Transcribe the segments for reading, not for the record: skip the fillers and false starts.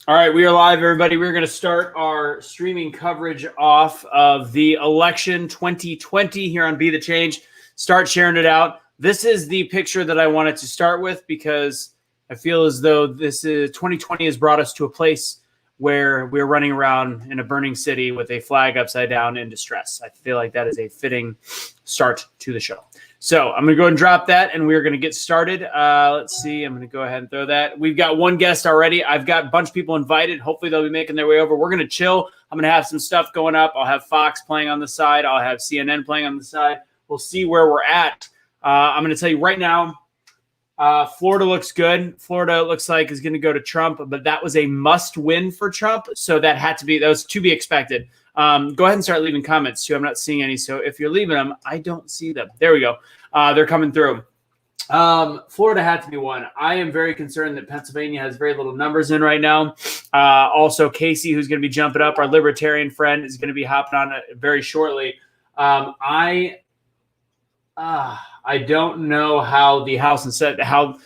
All right, we are live, everybody. We're going to start our streaming coverage off of the election 2020 here on Be the Change. Start sharing it out. This is the picture that I wanted to start with because I feel as though 2020 has brought us to a place where we're running around in a burning city with a flag upside down in distress. I feel like that is a fitting start to the show. So I'm going to go and drop that, and we're going to get started. Let's see. I'm going to go ahead and throw that. We've got one guest already. I've got a bunch of people invited. Hopefully they'll be making their way over. We're going to chill. I'm going to have some stuff going up. I'll have Fox playing on the side. I'll have CNN playing on the side. We'll see where we're at. I'm going to tell you right now, Florida looks good. Florida looks like is going to go to Trump, but that was a must win for Trump. So that was to be expected. Go ahead and start leaving comments too. I'm not seeing any. So if you're leaving them, I don't see them. There we go. They're coming through. Florida had to be one. I am very concerned that Pennsylvania has very little numbers in right now. Also, Casey, who's going to be jumping up, our libertarian friend, is going to be hopping on very shortly. I don't know how the House and Senate, how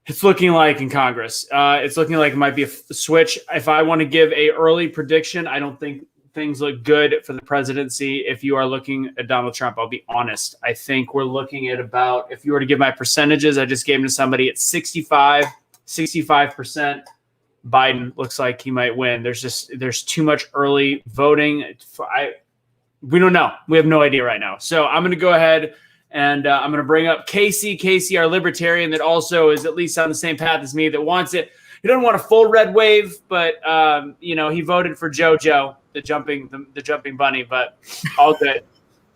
it's looking like in Congress. It's looking like it might be a switch. If I want to give a early prediction, I don't think things look good for the presidency. If you are looking at Donald Trump, I'll be honest. I think we're looking at about, if you were to give my percentages, I just gave them to somebody at 65%. Biden looks like he might win. There's too much early voting. We don't know. We have no idea right now. So I'm going to go ahead and I'm going to bring up Casey, our libertarian that also is at least on the same path as me, that wants it. He doesn't want a full red wave, but he voted for JoJo, the jumping bunny, but all good.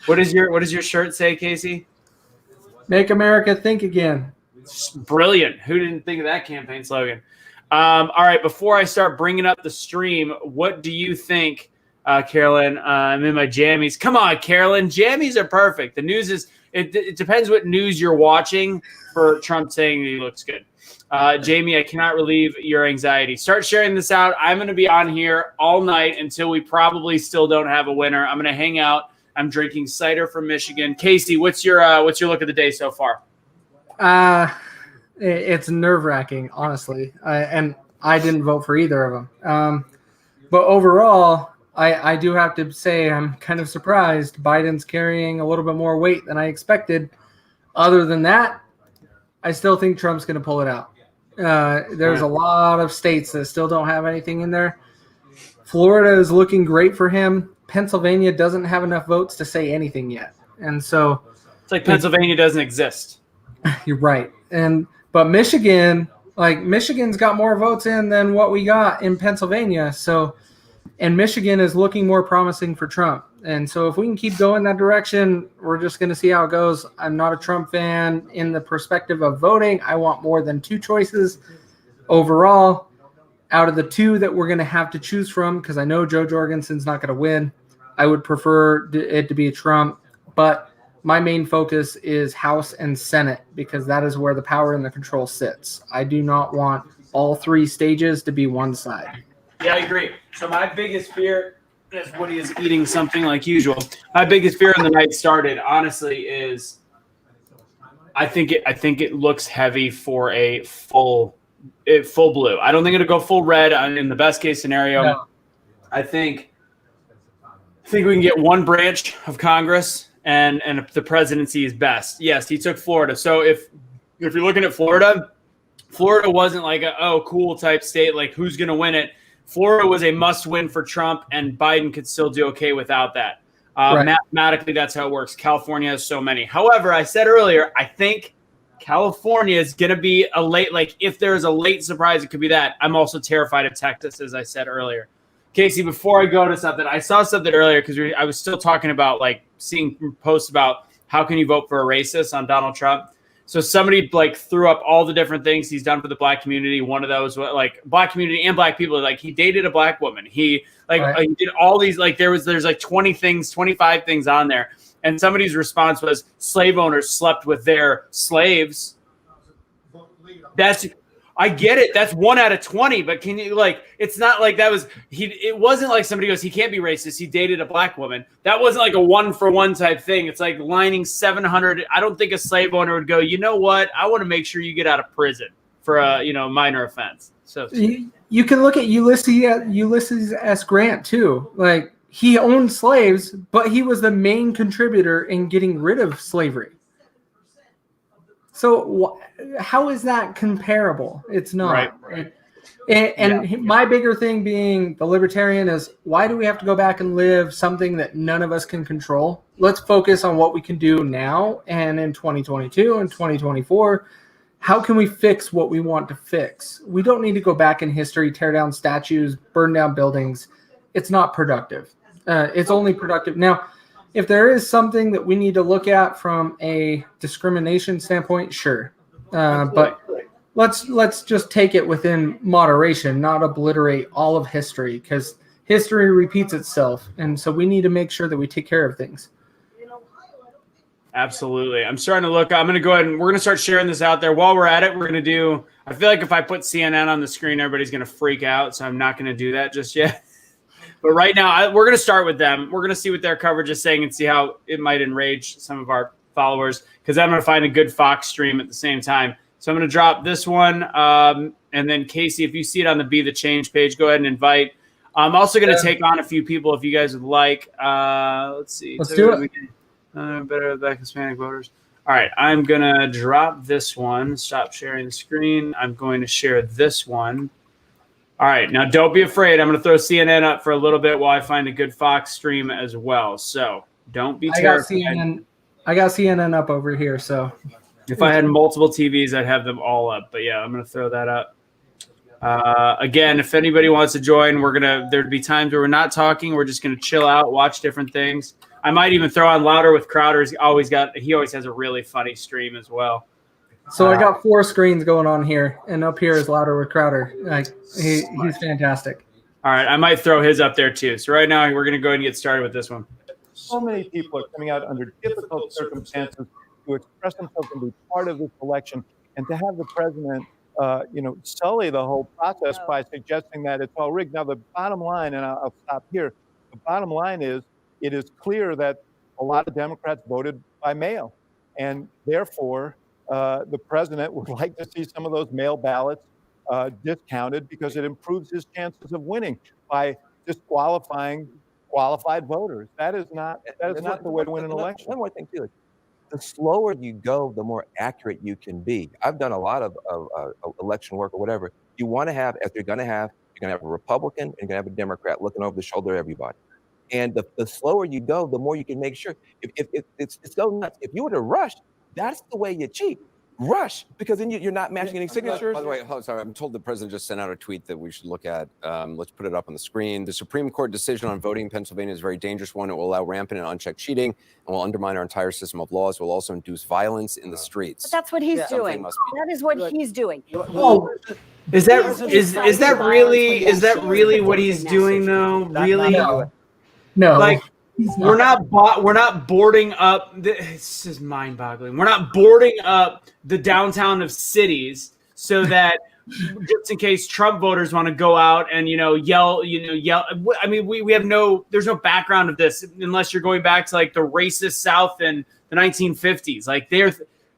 What does your shirt say, Casey? Make America think again. Brilliant. Who didn't think of that campaign slogan? All right, before I start bringing up the stream, what do you think, Carolyn? I'm in my jammies. Come on, Carolyn. Jammies are perfect. The news is it depends what news you're watching for Trump saying he looks good. Jamie, I cannot relieve your anxiety. Start sharing this out. I'm going to be on here all night until we probably still don't have a winner. I'm going to hang out. I'm drinking cider from Michigan. Casey, what's your look of the day so far? It's nerve-wracking, honestly. And I didn't vote for either of them. But overall, I do have to say I'm kind of surprised. Biden's carrying a little bit more weight than I expected. Other than that, I still think Trump's going to pull it out. There's a lot of states that still don't have anything in there. Florida is looking great for him. Pennsylvania doesn't have enough votes to say anything yet. And so it's like Pennsylvania doesn't exist. You're right. But Michigan's got more votes in than what we got in Pennsylvania. And Michigan is looking more promising for Trump. And so if we can keep going that direction, we're just going to see how it goes. I'm not a Trump fan in the perspective of voting. I want more than two choices. Overall, out of the two that we're going to have to choose from, because I know Joe Jorgensen's not going to win, I would prefer it to be a Trump. But my main focus is House and Senate, because that is where the power and the control sits. I do not want all three stages to be one side. Yeah, I agree. So my biggest fear, as Woody is eating something like usual, my biggest fear when the night started, honestly, is I think it looks heavy for a full blue. I don't think it'll go full red in the best case scenario. No. I think we can get one branch of Congress and the presidency is best. Yes, he took Florida. So if you're looking at Florida wasn't like a cool type state, like who's going to win it. Florida was a must-win for Trump, and Biden could still do okay without that. Right. Mathematically, that's how it works. California has so many. However, I said earlier, I think California is going to be a late, like if there's a late surprise, it could be that. I'm also terrified of Texas, as I said earlier. Casey, before I go to something, I saw something earlier because I was still talking about like seeing posts about how can you vote for a racist on Donald Trump. So somebody like threw up all the different things he's done for the black community. One of those, like black community and black people, like he dated a black woman. He he did all these, like there's like 25 things on there. And somebody's response was slave owners slept with their slaves. I get it. That's 1 out of 20, but can you it's not like that was it wasn't like somebody goes, he can't be racist. He dated a black woman. That wasn't like a 1-for-1 type thing. It's like lining 700. I don't think a slave owner would go, you know what? I want to make sure you get out of prison for a minor offense. So You can look at Ulysses S. Grant too. Like, he owned slaves, but he was the main contributor in getting rid of slavery. So how is that comparable? It's not. Right. And my bigger thing being the libertarian is, why do we have to go back and live something that none of us can control? Let's focus on what we can do now and in 2022 and 2024. How can we fix what we want to fix? We don't need to go back in history, tear down statues, burn down buildings. It's not productive. It's only productive. Now, if there is something that we need to look at from a discrimination standpoint, sure. But let's just take it within moderation, not obliterate all of history, because history repeats itself. And so we need to make sure that we take care of things. Absolutely. I'm starting to look. I'm going to go ahead and we're going to start sharing this out there. While we're at it, we're going to do – I feel like if I put CNN on the screen, everybody's going to freak out, so I'm not going to do that just yet. But right now, we're going to start with them. We're going to see what their coverage is saying and see how it might enrage some of our followers, because I'm going to find a good Fox stream at the same time. So I'm going to drop this one. And then, Casey, if you see it on the Be The Change page, go ahead and invite. I'm also going to take on a few people if you guys would like. Let's see. Let's do it. Better back Hispanic voters. All right, I'm going to drop this one. Stop sharing the screen. I'm going to share this one. All right, now don't be afraid. I'm going to throw CNN up for a little bit while I find a good Fox stream as well. So don't be terrified. I got CNN up over here. So if I had multiple TVs, I'd have them all up. But yeah, I'm going to throw that up. Again, if anybody wants to join, there'd be times where we're not talking. We're just going to chill out, watch different things. I might even throw on Louder with Crowder. He always has a really funny stream as well. So I got 4 screens going on here, and up here is Louder with Crowder. Like, he's fantastic. All right, I might throw his up there too. So right now we're going to go ahead and get started with this one. So many people are coming out under difficult circumstances to express themselves and be part of this election, and to have the president, sully the whole process by suggesting that it's all rigged. Now, the bottom line, and I'll stop here. The bottom line is, it is clear that a lot of Democrats voted by mail, and therefore the president would like to see some of those mail ballots discounted, because it improves his chances of winning by disqualifying qualified voters. That is not the way to win an election. One more thing too: the slower you go, the more accurate you can be. I've done a lot of election work or whatever. You want to have, you're going to have a Republican and you're going to have a Democrat looking over the shoulder of everybody. And the slower you go, the more you can make sure. If it's so nuts. If you were to rush, that's the way you cheat. Rush, because then you're not matching any signatures. By the way, sorry, I'm told the president just sent out a tweet that we should look at. Let's put it up on the screen. The Supreme Court decision on voting in Pennsylvania is a very dangerous one. It will allow rampant and unchecked cheating and will undermine our entire system of laws. It will also induce violence in the streets. But that's what he's doing. That is what he's doing. Oh, is that really what he's doing though? Really? No. Like, we're not boarding up. This is mind-boggling. We're not boarding up the downtown of cities so that just in case Trump voters want to go out and yell. I mean, we have there's no background of this unless you're going back to like the racist South in the 1950s. Like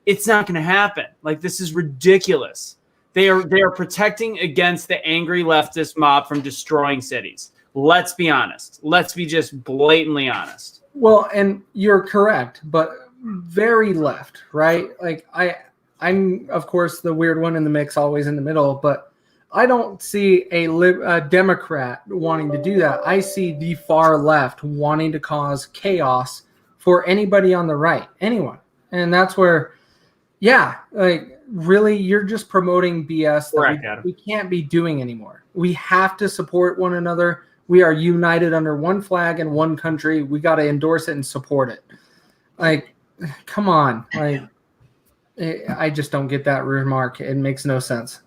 it's not going to happen. Like, this is ridiculous. They are protecting against the angry leftist mob from destroying cities. Let's be honest. Let's be just blatantly honest. Well, and you're correct, but very left, right? Like, I'm of course the weird one in the mix, always in the middle, but I don't see a Democrat wanting to do that. I see the far left wanting to cause chaos for anybody on the right, anyone. And that's where, really, you're just promoting BS that we can't be doing anymore. We have to support one another. We are united under one flag and one country. We got to endorse it and support it. Like, come on. Like, I just don't get that remark. It makes no sense.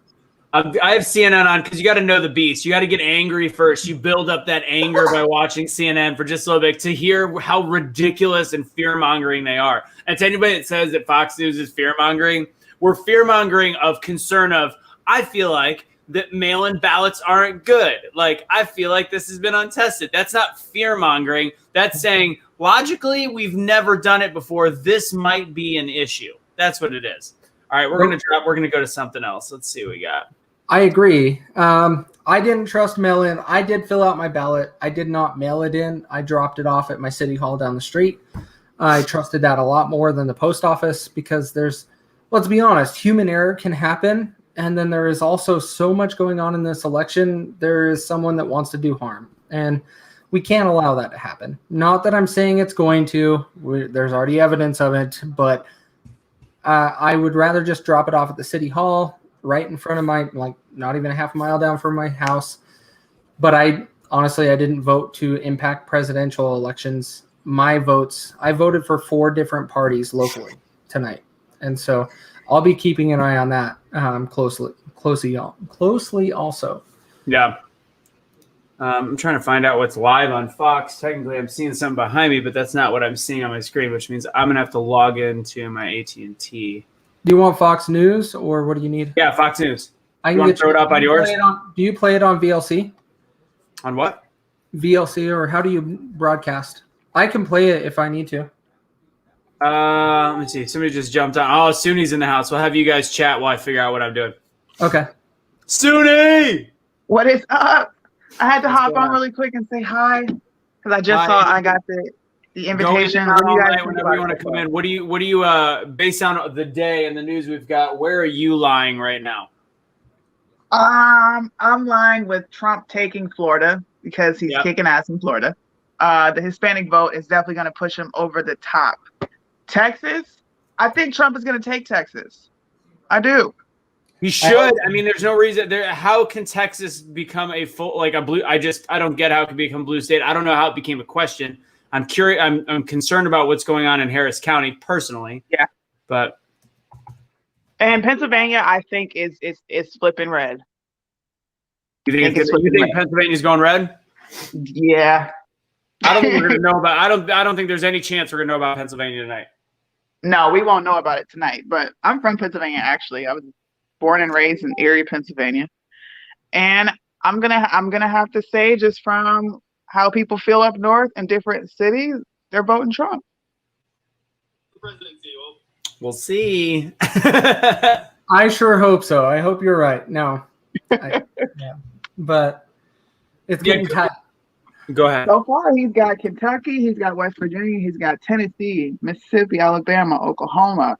I have CNN on because you got to know the beast. You got to get angry first. You build up that anger by watching CNN for just a little bit to hear how ridiculous and fear-mongering they are. And to anybody that says that Fox News is fear-mongering, we're fear-mongering of concern of, I feel like, that mail-in ballots aren't good. Like, I feel like this has been untested. That's not fear-mongering. That's saying, logically, we've never done it before. This might be an issue. That's what it is. All right, we're gonna go to something else. Let's see what we got. I agree. I didn't trust mail-in. I did fill out my ballot. I did not mail it in. I dropped it off at my city hall down the street. I trusted that a lot more than the post office because let's be honest, human error can happen. And then there is also so much going on in this election. There is someone that wants to do harm. And we can't allow that to happen. Not that I'm saying it's going to. There's already evidence of it. But I would rather just drop it off at the city hall right in front of my, not even a half a mile down from my house. But I didn't vote to impact presidential elections. My votes, I voted for 4 different parties locally tonight. And so I'll be keeping an eye on that closely also. Yeah. I'm trying to find out what's live on Fox. Technically, I'm seeing something behind me, but that's not what I'm seeing on my screen, which means I'm going to have to log into my AT&T. Do you want Fox News or what do you need? Yeah, Fox News. I You want to throw it up on yours? Do you play it on VLC? On what? VLC, or how do you broadcast? I can play it if I need to. Let me see. Somebody just jumped on. Oh, Suni's in the house. We'll have you guys chat while I figure out what I'm doing. Okay. Suni! What is up? I had to What's hop going on on? really quick and say hi because I just Hi. saw I got the Go in invitation. and What out do all you guys night think whenever about you want to it? come in. What do you based on the day and the news we've got, where are you lying right now? I'm lying with Trump taking Florida because he's Yep. kicking ass in Florida. The Hispanic vote is definitely going to push him over the top. Texas, I think Trump is going to take Texas. I do. He should. I mean, there's no reason there. How can Texas become a full a blue? I don't get how it can become blue state. I don't know how it became a question. I'm curious. I'm concerned about what's going on in Harris County personally. Yeah. But And Pennsylvania, I think is flipping red. you think it's looking red. Pennsylvania's going red? Yeah. I don't think we're gonna know about. I don't think there's any chance we're gonna know about Pennsylvania tonight. No, we won't know about it tonight. But I'm from Pennsylvania, actually. I was born and raised in Erie, Pennsylvania, and I'm gonna have to say, just from how people feel up north in different cities, they're voting Trump. We'll see. I sure hope so. I hope you're right. No. Yeah. But it's getting tight. Go ahead. So far, he's got Kentucky, he's got West Virginia, he's got Tennessee, Mississippi, Alabama, Oklahoma,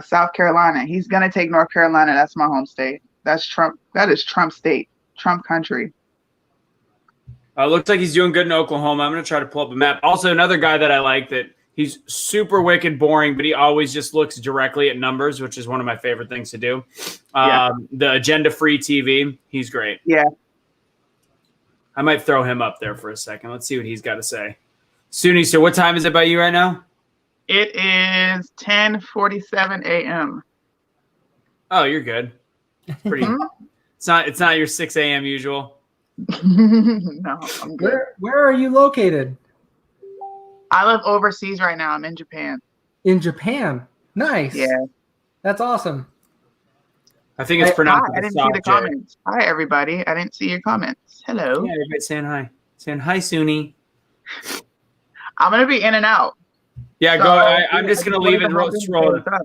South Carolina. He's gonna take North Carolina. That's my home state. That's Trump. That is Trump state, Trump country. Looks like he's doing good in Oklahoma. I'm going to try to pull up a map. Also, another guy that I like that he's super wicked boring, but he always just looks directly at numbers, which is one of my favorite things to do. The Agenda Free TV. He's great. Yeah. I might throw him up there for a second. Let's see what he's got to say. Suni, so what time is it by you right now? It is 10:47 a.m. Oh, you're good. Pretty. It's not your 6 a.m. usual. No, I'm good. Where are you located? I live overseas right now. I'm in Japan. In Japan. Nice. Yeah. That's awesome. I think it's Hi, pronounced. I didn't see the comments. Hi, everybody. I didn't see your comments. Hello. Yeah, everybody's saying hi. Saying hi, Suni. I'm gonna be in and out. Yeah, So, go. I'm just gonna leave it scroll. What's up?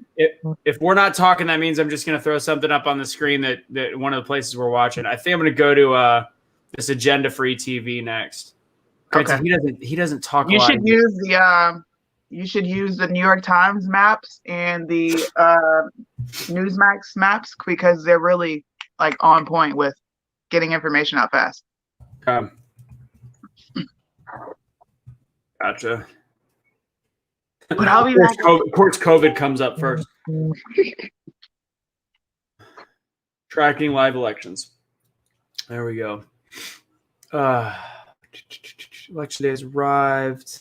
If we're not talking, that means I'm just gonna throw something up on the screen that one of the places we're watching. I think I'm gonna go to this Agenda Free TV next. Okay. He doesn't talk. You a lot. should use the New York Times maps and the Newsmax maps because they're really like on point with getting information out fast. Gotcha. But I'll be Of back. course, COVID comes up first. Tracking live elections. There we go. Election day has arrived.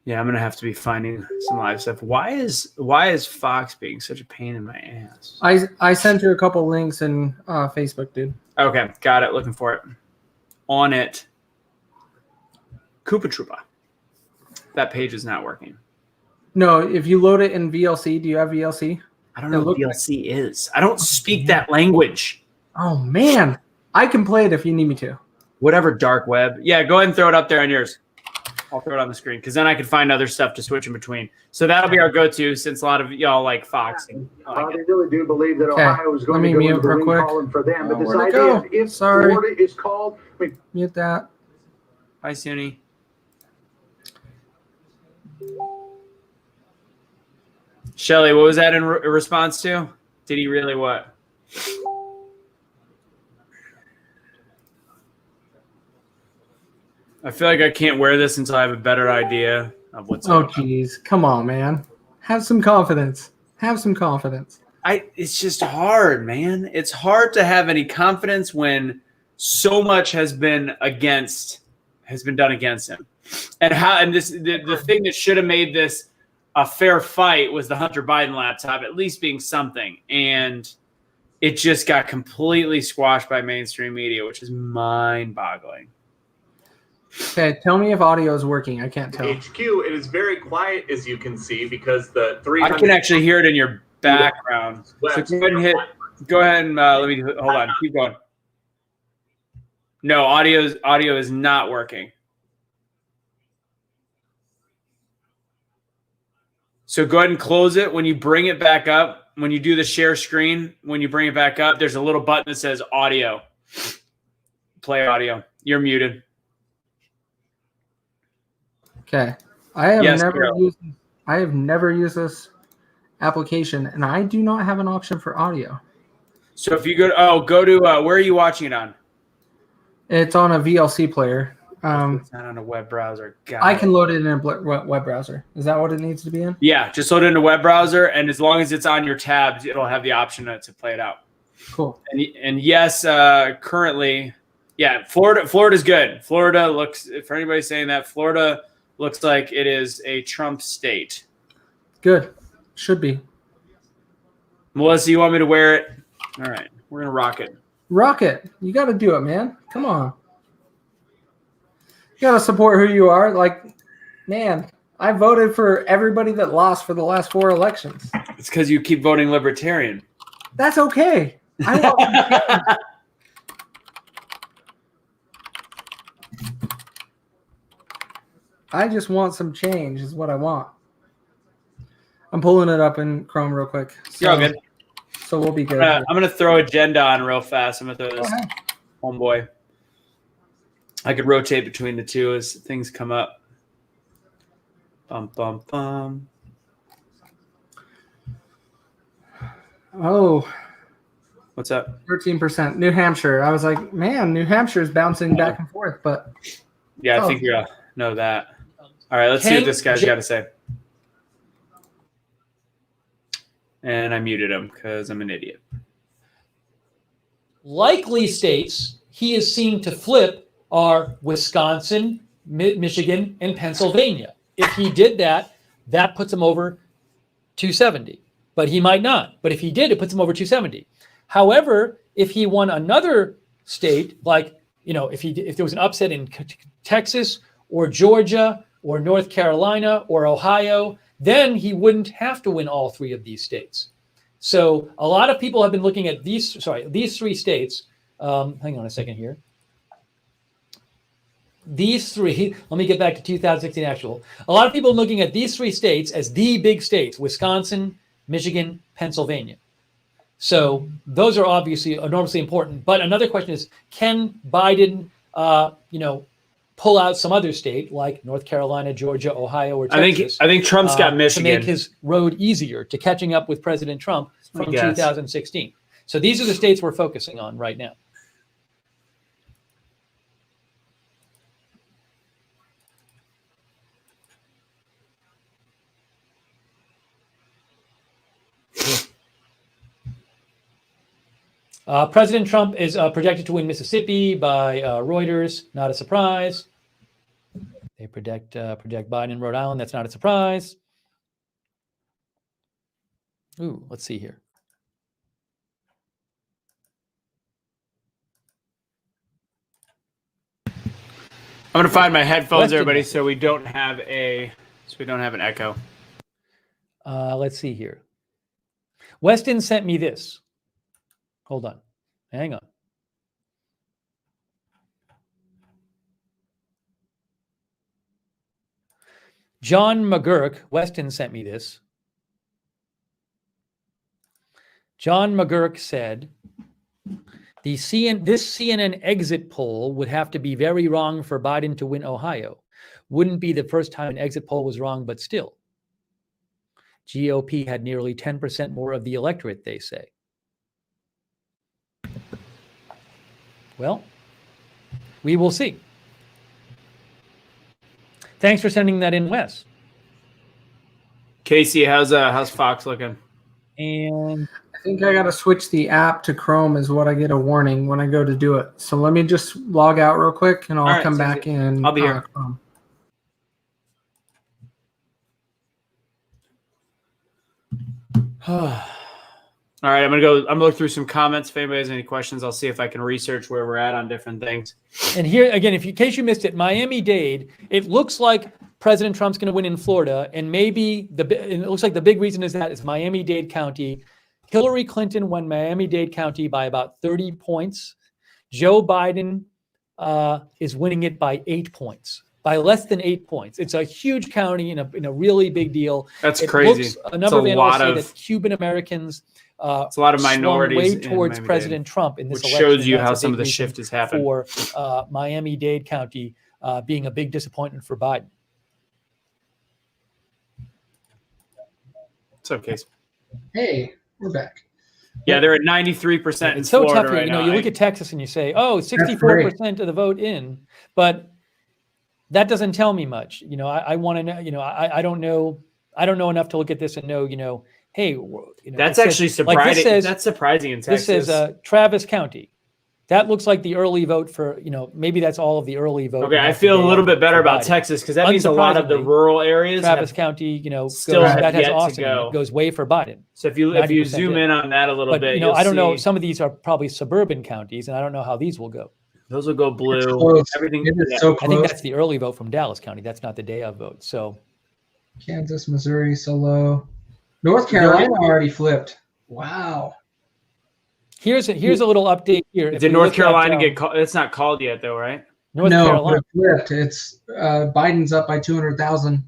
Yeah, I'm gonna have to be finding some live stuff. Why is Fox being such a pain in my ass? I sent you a couple links in Facebook, dude. Okay, got it. Looking for it. On it. Koopa Troopa. That page is not working. No, if you load it in VLC, do you have VLC? I don't know what VLC is. I don't speak that language. Oh man, I can play it if you need me to. Whatever, dark web. Yeah, go ahead and throw it up there on yours. I'll throw it on the screen because then I can find other stuff to switch in between. So that'll be our go-to since a lot of y'all like Fox. And, They really do believe that Okay, Ohio is going let to me go mute into the real quick. recall for them. But this Where'd it idea, go? if Sorry. Florida is called, I mean, Mute that. Hi, Suni. Shelly, what was that in response to? Did he really what? I feel like I can't wear this until I have a better idea of what's Oh, going on. geez. Come on, man. Have some confidence. Have some confidence. It's just hard, man. It's hard to have any confidence when so much has been done against him. And the thing that should have made this a fair fight was the Hunter Biden laptop at least being something. And it just got completely squashed by mainstream media, which is mind-boggling. Okay, tell me if audio is working. I can't tell. HQ, it is very quiet, as you can see, because the I 300 can actually hear it in your background. So go ahead and hold on. Keep going. No, audio is not working. So go ahead and close it. When you bring it back up, when you do the share screen, when you bring it back up, there's a little button that says audio. Play audio. You're muted. Okay. I have Yes, never Carol. used this application, and I do not have an option for audio. So if you go to where are you watching it on? It's on a VLC player. It's not on a web browser. I can load it in a web browser. Is that what it needs to be in? Yeah, just load it in a web browser, and as long as it's on your tabs, it'll have the option to play it out. Cool. And yes, currently, yeah, Florida's good. Florida looks, for anybody saying that, Florida looks like it is a Trump state. Good. Should be. Melissa, you want me to wear it? All right, we're gonna rock it. Rock it. You got to do it, man. Come on. You got to support who you are. Like, man, I voted for everybody that lost for the last 4 elections. It's because you keep voting libertarian. That's okay. I want I just want some change is what I want. I'm pulling it up in Chrome real quick. You're all good. So we'll be good. I'm gonna throw agenda on real fast. I'm gonna throw this Go ahead. homeboy. I could rotate between the two as things come up. Bum bum bum. Oh, What's up? 13%. New Hampshire. I was like, man, New Hampshire is bouncing back and forth, but Yeah, I think you know that. All right, let's see what this guy's got to say. And I muted him because I'm an idiot. Likely states he is seen to flip are Wisconsin, Michigan, and Pennsylvania. If he did that, that puts him over 270. But he might not. But if he did, it puts him over 270. However, if he won another state, like, you know, if there was an upset in Texas or Georgia or North Carolina or Ohio, then he wouldn't have to win all 3 of these states. So a lot of people have been looking at these 3 states. Hang on a second here. These 3, let me get back to 2016 actual. A lot of people are looking at these 3 states as the big states: Wisconsin, Michigan, Pennsylvania. So those are obviously enormously important. But another question is, can Biden, pull out some other state like North Carolina, Georgia, Ohio, or Texas? I think Trump's got Michigan to make his road easier to catching up with President Trump from 2016. So these are the states we're focusing on right now. President Trump is projected to win Mississippi by Reuters. Not a surprise. They project Biden in Rhode Island. That's not a surprise. Ooh, let's see here. I'm gonna find my headphones, everybody, so we don't have an echo. Let's see here. Weston sent me this. Hold on. Hang on. John McGurk, Weston sent me this. John McGurk said, this CNN exit poll would have to be very wrong for Biden to win Ohio. Wouldn't be the first time an exit poll was wrong, but still. GOP had nearly 10% more of the electorate, they say. Well, we will see. Thanks for sending that in, Wes. Casey, how's Fox looking? And I think I got to switch the app to Chrome is what I get a warning when I go to do it. So let me just log out real quick and I'll All right, come sounds back good. in. I'll be here. Chrome. All right, I'm gonna look through some comments. If anybody has any questions, I'll see if I can research where we're at on different things. And here again, in case you missed it, Miami-Dade, it looks like President Trump's going to win in Florida, and maybe it looks like the big reason is Miami-Dade County. Hillary Clinton won Miami-Dade County by about 30 points. Joe Biden is winning it by 8 points, by less than 8 points. It's a huge county in a really big deal. That's crazy. A number of It's a analysts lot say of- that Cuban Americans It's a lot of minorities way in towards Miami-Dade, President Trump in this which election. shows you That's how a some big of the reason shift has happened. for Miami-Dade County being a big disappointment for Biden. It's okay. Hey, we're back. Yeah, they're at 93% in It's so Florida tough here. right You know, now. you look at Texas and you say, oh, 64% of the vote in, but that doesn't tell me much. You know, I want to know, you know, I don't know enough to look at this and know, you know, hey, you know, That's it says- actually like surprising. this says, That's surprising in Texas. This says Travis County. That looks like the early vote for, you know, maybe that's all of the early vote. Okay, I that's feel the a little day bit better for about Biden. Texas because that means a lot of the Unsurprisingly, rural areas Travis have, County, you know, still have that has yet to Austin, go. it goes way for Biden. So if you 90% zoom in on that a little But bit, you know, you'll I don't know. see Some of these are probably suburban counties, and I don't know how these will go. those will go blue. Close. Everything. It is yeah. so I think close. that's the early vote from Dallas County. That's not the day of vote. So Kansas, Missouri, so low. North Carolina already flipped. Wow. here's a little update here. If Did we North look at, Carolina get called? It's not called yet, though, right? North no, Carolina? it flipped. It's Biden's up by 200,000.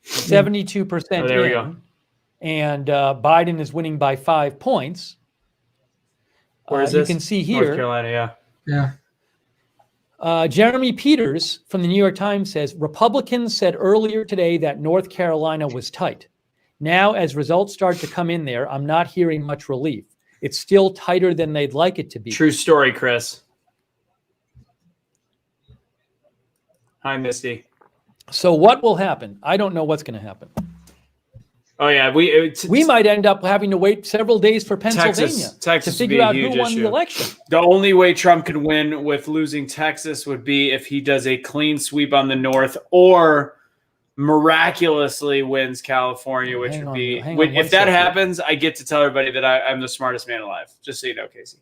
72% Oh, there we go. and Biden is winning by 5 points. Where is You this? can see North here. Carolina, yeah. Jeremy Peters from the New York Times says Republicans said earlier today that North Carolina was tight. Now, as results start to come in there, I'm not hearing much relief. It's still tighter than they'd like it to be. True story, Chris. Hi, Misty. So what will happen? I don't know what's going to happen. Oh yeah, We might end up having to wait several days for Pennsylvania Texas to would be figure a out who huge won issue. the election. The only way Trump could win with losing Texas would be if he does a clean sweep on the North or miraculously wins California, which Hang would on, be hang on one if that second. happens, I get to tell everybody that I'm the smartest man alive. Just so you know, Casey.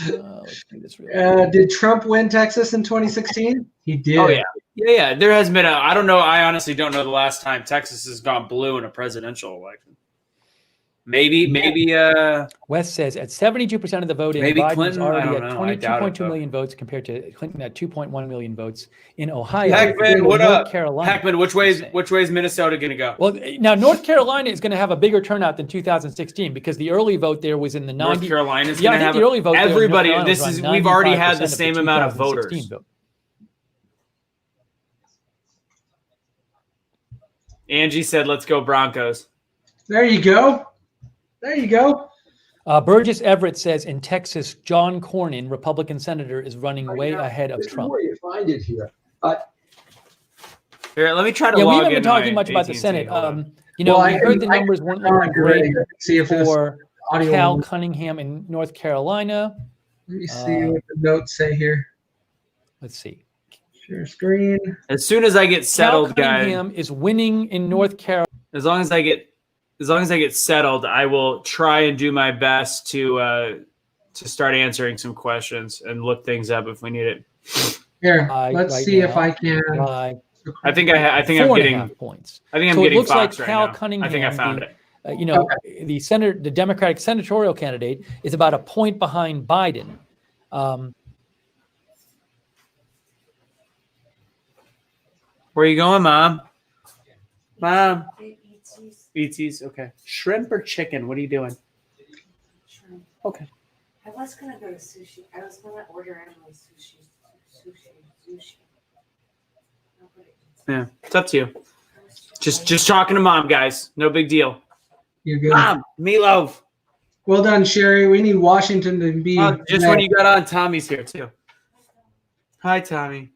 Let's do this real Did Trump win Texas in 2016? He did. Oh yeah. Yeah. There has been I don't know. I honestly don't know the last time Texas has gone blue in a presidential election. Maybe. Wes says at 72% of the vote in, Maybe Biden's Clinton? I already don't at know. I doubt it, 22.2 though. million votes compared to Clinton at 2.1 million votes in Ohio. Heckman, what North up? Carolina. Heckman, which way is Minnesota going to go? Well, now North Carolina is going to have a bigger turnout than 2016 because the early vote there was in the 90s. North Carolina's Yeah, going I to think have the early vote there in North everybody. Carolina This was is around we've already had 95% the same amount of 2016 voters. vote. Angie said, "Let's go Broncos." There you go. There you go. Burgess Everett says in Texas, John Cornyn, Republican senator, is running way ahead of This is Trump. where you find it here. Here, let me try to Yeah, we log haven't been in talking my much about the AT&T. Senate. Hold on. You know, Well, we I heard the can- I numbers can weren't turn on great Greg. See if this for audio. Cal Let Cunningham in North Carolina. me see what the notes say here. Let's see. Share screen. As soon as I get settled, Cal guy. Cunningham is winning in North Carolina. As long as I get settled, I will try and do my best to start answering some questions and look things up if we need it. Here, Right let's see if now. I can. By I think I'm 4.5 getting. points. I think I'm So it getting looks Fox like right Cal now. Cunningham, I think I found it. The Democratic senatorial candidate, is about a point behind Biden. Where are you going, Mom? Mom. BT's okay. Shrimp or chicken? What are you doing? Okay. I was gonna go to sushi. I was gonna order Emily sushi. Yeah, it's up to you. Just talking to Mom, guys. No big deal. You're good. Mom, meatloaf. Well done, Sherry. We need Washington to be. Just when you got on, Tommy's here too. Hi, Tommy.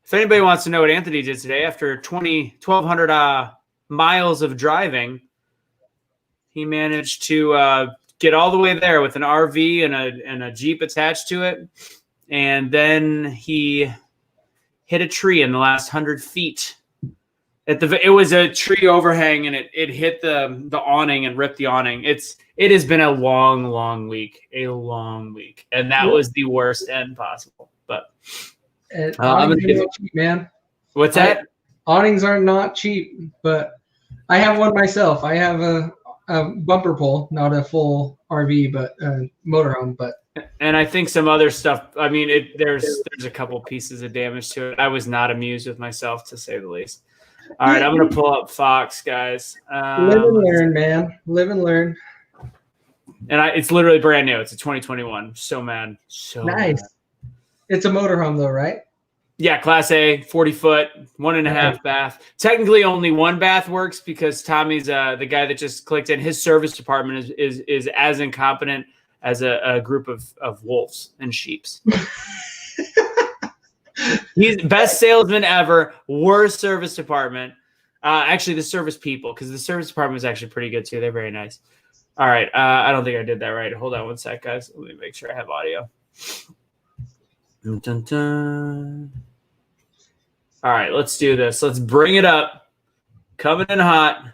If anybody wants to know what Anthony did today, after 1,200 miles of driving, he managed to get all the way there with an RV and a Jeep attached to it. And then he hit a tree in the last 100 feet. It was a tree overhang, and it hit the awning and ripped the awning. It has been a long week, and that was the worst end possible. But I'm gonna give it cheap, man. What's that? Awnings are not cheap, but I have one myself. I have a bumper pole, not a full RV, but a motorhome. But and I think some other stuff. I mean, there's a couple pieces of damage to it. I was not amused with myself, to say the least. All right, I'm gonna pull up Fox, guys. Live and learn, man. Live and learn. And it's literally brand new. It's a 2021. So mad. So nice. Mad. It's a motorhome, though, right? Yeah, Class A, 40-foot, 1.5 bath. Technically, only one bath works because Tommy's the guy that just clicked in. His service department is as incompetent as a group of wolves and sheeps. He's best salesman ever. Worst service department. Actually, the service people, because the service department is actually pretty good too. They're very nice. All right, I don't think I did that right. Hold on one sec, guys. Let me make sure I have audio. Dun, dun, dun. All right, let's do this. Let's bring it up. Coming in hot.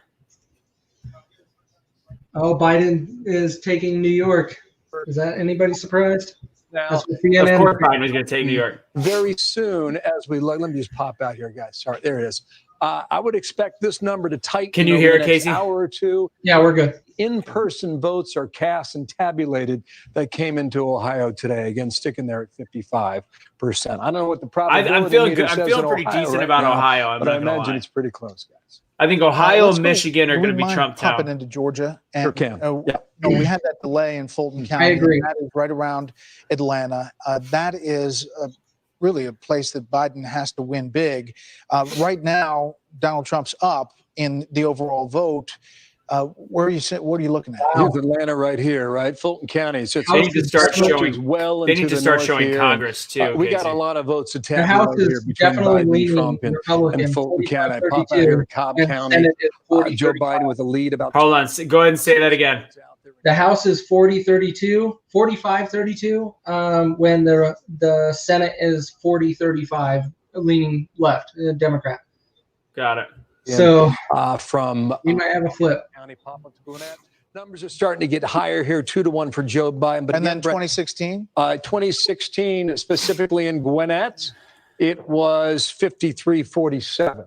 Oh, Biden is taking New York. Is that anybody surprised? Now, of course Biden was going to take New York. Very soon, as we let me just pop out here, guys. Sorry, there it is. I would expect this number to tighten. Can you hear it, Casey? Hour or two. Yeah, we're good. In-person votes are cast and tabulated that came into Ohio today. Again, sticking there at 55%. I don't know what the probability. I'm feeling good. meter I'm says feeling in pretty Ohio decent right about now, Ohio. but I imagine it's pretty close, guys. I think Ohio and Let's Michigan are going to be Trump town. Popping into Georgia, and Sure can. yeah. No, we had that delay in Fulton County. I agree. That is right around Atlanta. That is really a place that Biden has to win big. Right now, Donald Trump's up in the overall vote. What are you looking at? Here's Atlanta right here, right? Fulton County. So They need to start showing. well They into need to the start north showing here. Congress too. We got Casey. a lot of votes to The House tabulate here is between definitely Biden, leaning Trump, and Republican. Fulton County. I 45, pop out 32, here to Cobb and County. Senate is 40, Joe 35. Biden with a lead about. Hold on. Go ahead and say that again. The House is 40-32, 45-32, when the Senate is 40-35, leaning left, Democrat. Got it. So from we might have a flip. County pop up to Gwinnett. Numbers are starting to get higher here, 2-1 for Joe Biden. But And again, then 2016? 2016, specifically in Gwinnett, it was 53-47.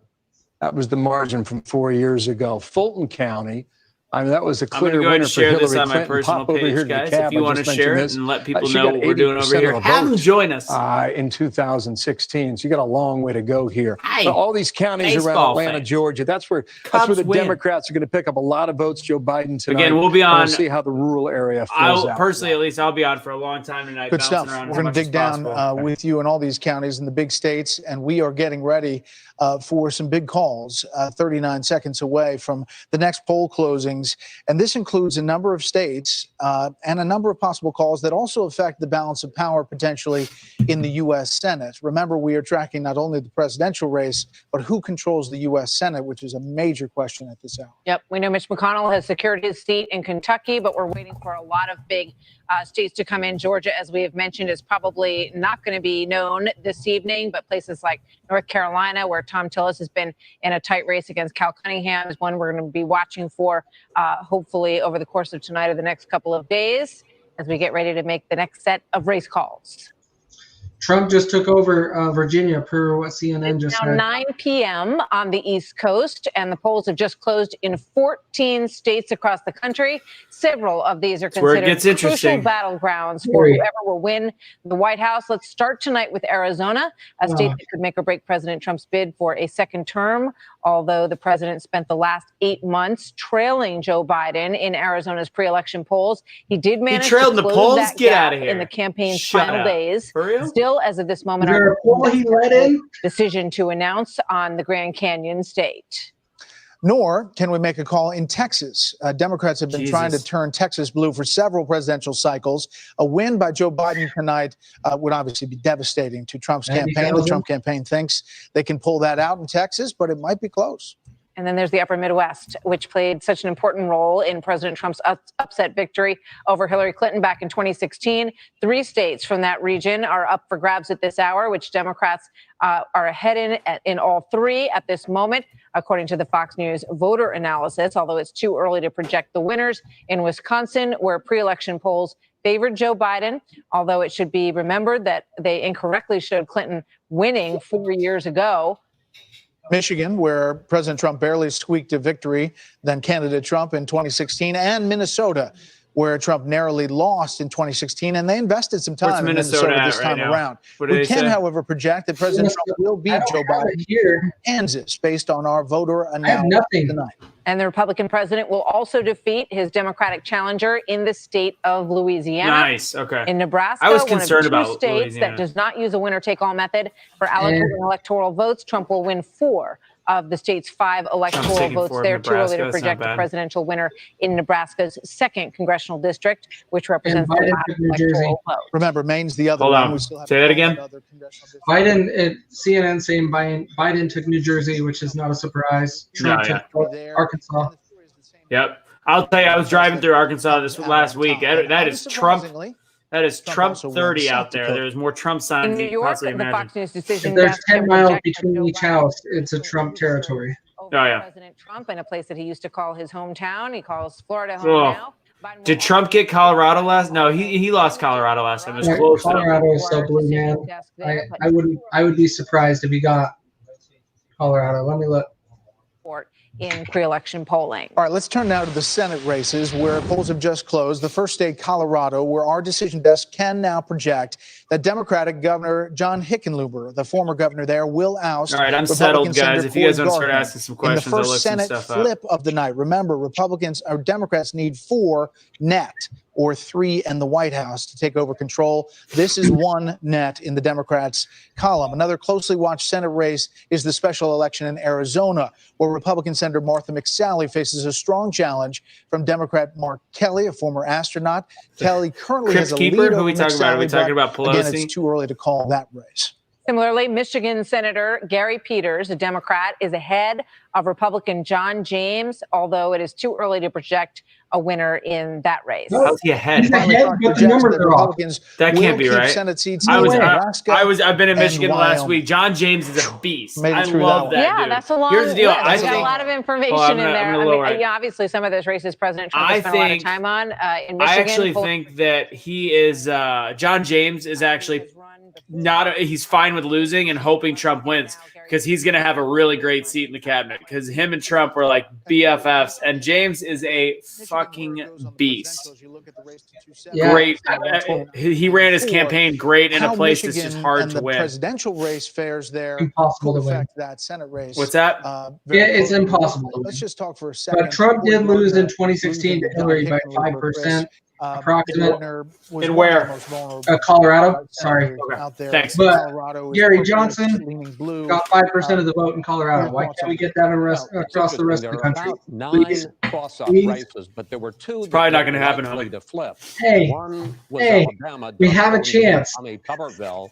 That was the margin from 4 years ago. Fulton County, I mean, that was a I'm going clear to go ahead winner and for share Hillary this on my Clinton. personal Pop over here page, to the guys. cab. If you I want just to share mentioned it this. and let people She know got what we're doing over 80% here, of the have them votes, join us. in 2016. So you got a long way to go here. Hey, but all these counties around baseball Atlanta, fans. Georgia, that's where Cubs the win. Democrats are going to pick up a lot of votes. Joe Biden tonight. Again, we'll be And on. We'll see how the rural area fills out. Personally, at least, I'll be on for a long time tonight. Good bouncing stuff. around We're as going to much dig as down possible. with you in all these counties in the big states, and we are getting ready for some big calls 39 seconds away from the next poll closings. And this includes a number of states and a number of possible calls that also affect the balance of power potentially in the U.S. Senate. Remember, we are tracking not only the presidential race, but who controls the U.S. Senate, which is a major question at this hour. Yep. We know Mitch McConnell has secured his seat in Kentucky, but we're waiting for a lot of big states to come in. Georgia, as we have mentioned, is probably not going to be known this evening, but places like North Carolina, where Tom Tillis has been in a tight race against Cal Cunningham, is one we're going to be watching for, hopefully over the course of tonight or the next couple of days as we get ready to make the next set of race calls. Trump just took over Virginia, per what CNN just Now said. 9 p.m. on the East Coast, and the polls have just closed in 14 states across the country. Several of these are where it considered gets crucial interesting. battlegrounds for whoever will win the White House. Let's start tonight with Arizona, a state that could make or break President Trump's bid for a second term, although the president spent the last 8 months trailing Joe Biden in Arizona's pre-election polls. He did manage trailed to the close polls? that Get gap outta here. in the campaign's Shut final up. days. For real? Still, as of this moment, Is there a poll he let in? decision to announce on the Grand Canyon state. Nor can we make a call in Texas. Democrats have been trying to turn Texas blue for several presidential cycles. A win by Joe Biden tonight would obviously be devastating to Trump's campaign. The Trump campaign thinks they can pull that out in Texas, but it might be close. And then there's the upper Midwest, which played such an important role in President Trump's upset victory over Hillary Clinton back in 2016. 3 states from that region are up for grabs at this hour, which Democrats are ahead in all 3 at this moment, according to the Fox News voter analysis, although it's too early to project the winners. In Wisconsin, where pre-election polls favored Joe Biden, although it should be remembered that they incorrectly showed Clinton winning 4 years ago. Michigan, where President Trump barely squeaked a victory than candidate Trump in 2016, and Minnesota, where Trump narrowly lost in 2016, and they invested some time in Minnesota this time around. We can, however, project that President Trump will beat Joe Biden here in Kansas based on our voter analysis tonight. And the Republican president will also defeat his Democratic challenger in the state of Louisiana. Nice. Okay. In Nebraska, I was one concerned of 2 about states Louisiana. that does not use a winner-take-all method for allocating electoral votes. Trump will win 4 of the state's 5 electoral votes there. Too early to project a presidential winner in Nebraska's 2nd congressional district, which represents the last electoral vote. Remember, Maine's the other Hold one. on. We still have Say that again. Biden, CNN saying Biden took New Jersey, which is not a surprise. Trump took Arkansas. Yep. I'll tell you, I was driving through Arkansas this last week. That is Trump. That is Trump 30 out there. There's more Trump signs In than New you York, possibly the imagine. Fox News decision. If there's desk 10 can miles project that between Joe each Biden house, will it's a Trump territory. over Oh, yeah. President Trump in a place that he used to call his hometown. He calls Florida home Oh. now. Biden Did Trump get Colorado last? No, he lost Colorado last time. It was Yeah, close. Colorado is so blue, man. I would be surprised if he got Colorado. Let me look. in pre-election polling. All right, let's turn now to the Senate races where polls have just closed. The first state, Colorado, where our decision desk can now project that Democratic Governor John Hickenlooper, the former governor there, will oust. All right, I'm settled, Republican guys. Senator If you guys Cory want to start Gardner asking some questions, in the I'll first look some Senate stuff flip up. of the night. Remember, Republicans or Democrats need 4 net or 3 in the White House to take over control. This is 1 net in the Democrats' column. Another closely watched Senate race is the special election in Arizona, where Republican Senator Martha McSally faces a strong challenge from Democrat Mark Kelly, a former astronaut. Kelly currently Crypt has a Keeper? lead Who over we talking about? Are we McSally, talking but about Pelosi? again, it's too early to call that race. Similarly, Michigan Senator Gary Peters, a Democrat, is ahead of Republican John James, although it is too early to project a winner in that race. How's he ahead? He's ahead, but the numbers are off. That can't be right. Senate seats I've been in and Michigan last Wyoming. week. John James is a beast. Made it I through that love one. that. Yeah, dude. that's a long Here's the deal. list. I We've got think a lot of information I'm in gonna- there. I'm gonna lower it. Yeah, obviously some of those races President Trump has I spent a lot of think- time on. In Michigan, I actually think that he is John James is actually he's fine with losing and hoping Trump wins because he's going to have a really great seat in the cabinet because him and Trump were like BFFs and James is a fucking beast. Yeah. Great. He ran his campaign great in a How place that's Michigan just hard and to the win. presidential race fares there Impossible could to win. affect that Senate race. What's that? Very Yeah, it's closely. impossible to Let's win. just talk for a second. But Trump did Cory lose in Gardner 2016 to losing John Hillary by Hickenlooper, 5%. Chris. Approximate. Gardner was And one of the where? most vulnerable Colorado. Sorry. senators out there. Thanks. But Colorado is Gary purple, Johnson leaning blue. got 5% of the vote in Colorado. Why can't we get that across the rest of the country? Please. Cross-up Please. races, but there were 2 It's probably not going to happen, likely honey. to flip. Hey, One was hey, Alabama. we Doug have a Jones chance. Tommy Tuberville.